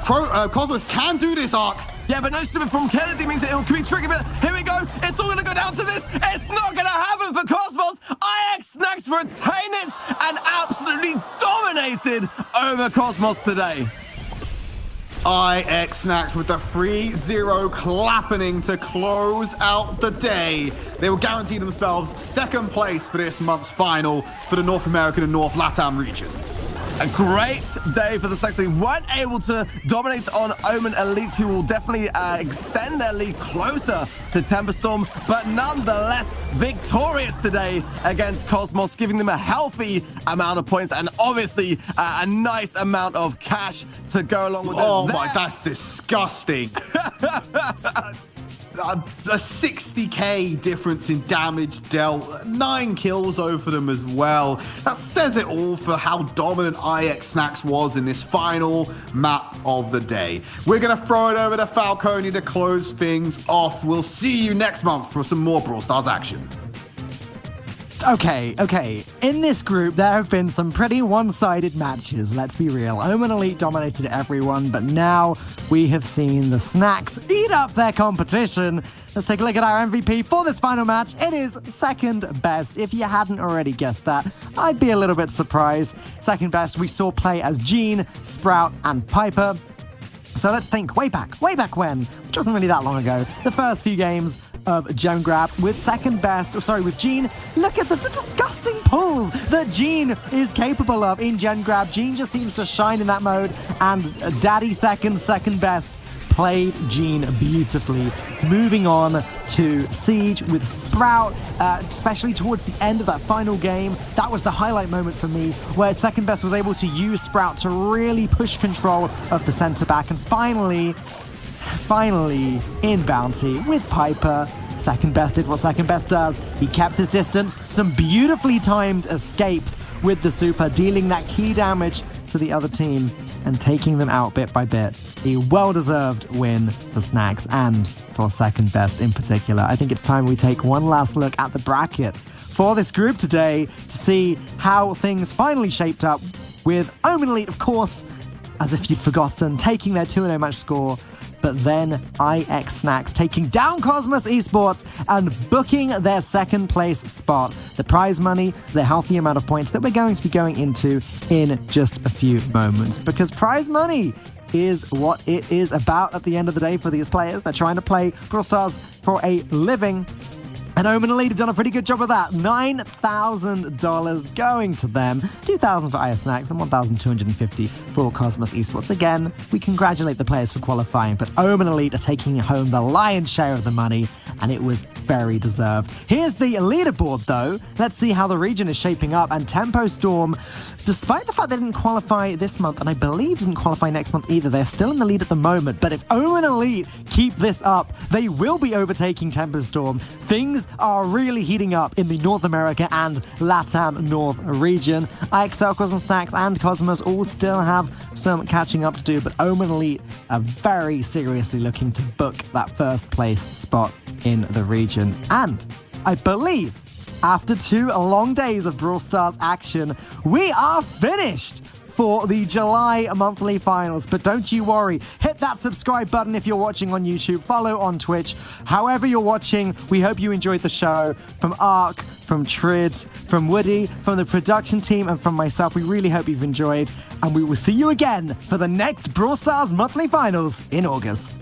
Cosmos can do this, Arc. Yeah, but no super from Kennedy means it could be tricky, but here we go. It's all going to go down to this. It's not going to happen for Cosmos. IX Snacks retain it and absolutely dominated over Cosmos today. IX Snacks with the 3-0 clapping to close out the day. They will guarantee themselves second place for this month's final for the North American and North LATAM region. A great day for the Snacks. They weren't able to dominate on Omen Elite, who will definitely extend their lead closer to Temperstorm, but nonetheless victorious today against Cosmos, giving them a healthy amount of points and obviously a nice amount of cash to go along with it. Oh my, that's disgusting. A 60k difference in damage dealt, 9 kills over them as well. That says it all for how dominant IX Snacks was in this final map of the day. We're going to throw it over to Falcone to close things off. We'll see you next month for some more Brawl Stars action. Okay. In this group, there have been some pretty one-sided matches, let's be real. Omen Elite dominated everyone, but now we have seen the Snacks eat up their competition. Let's take a look at our MVP for this final match. It is second best. If you hadn't already guessed that, I'd be a little bit surprised. Second best, we saw play as Gene, Sprout, and Piper. So let's think way back when, which wasn't really that long ago, the first few games of Gem Grab with with Gene. Look at the disgusting pulls that Gene is capable of in Gem Grab. Gene just seems to shine in that mode, and Daddy second best played Gene beautifully. Moving on to Siege with Sprout, especially towards the end of that final game. That was the highlight moment for me, where second best was able to use Sprout to really push control of the center back, and finally in Bounty with Piper. Second best did what second best does. He kept his distance, some beautifully timed escapes with the super, dealing that key damage to the other team and taking them out bit by bit. A well-deserved win for Snacks and for second best in particular. I think it's time we take one last look at the bracket for this group today to see how things finally shaped up, with Omen Elite, of course, as if you'd forgotten, taking their 2-0 match score but then IX Snacks taking down Cosmos Esports and booking their second place spot. The prize money, the healthy amount of points that we're going to be going into in just a few moments, because prize money is what it is about at the end of the day for these players. They're trying to play Brawl Stars for a living. And Omen Elite have done a pretty good job of that. $9,000 going to them, $2,000 for IS Snacks, and $1,250 for Cosmos Esports. Again, we congratulate the players for qualifying, but Omen Elite are taking home the lion's share of the money, and it was very deserved. Here's the leaderboard, though. Let's see how the region is shaping up. And Tempo Storm, despite the fact they didn't qualify this month, and I believe didn't qualify next month either, they're still in the lead at the moment. But if Omen Elite keep this up, they will be overtaking Tempo Storm. Things are really heating up in the North America and LATAM North region. IXL, Cosmos Snacks, and Cosmos all still have some catching up to do, but Omen Elite are very seriously looking to book that first place spot in the region. And I believe after 2 long days of Brawl Stars action, we are finished for the July monthly finals. But don't you worry, hit that subscribe button if you're watching on YouTube, follow on Twitch. However you're watching, we hope you enjoyed the show. From Ark, from Trid, from Woody, from the production team, and from myself, we really hope you've enjoyed, and we will see you again for the next Brawl Stars monthly finals in August.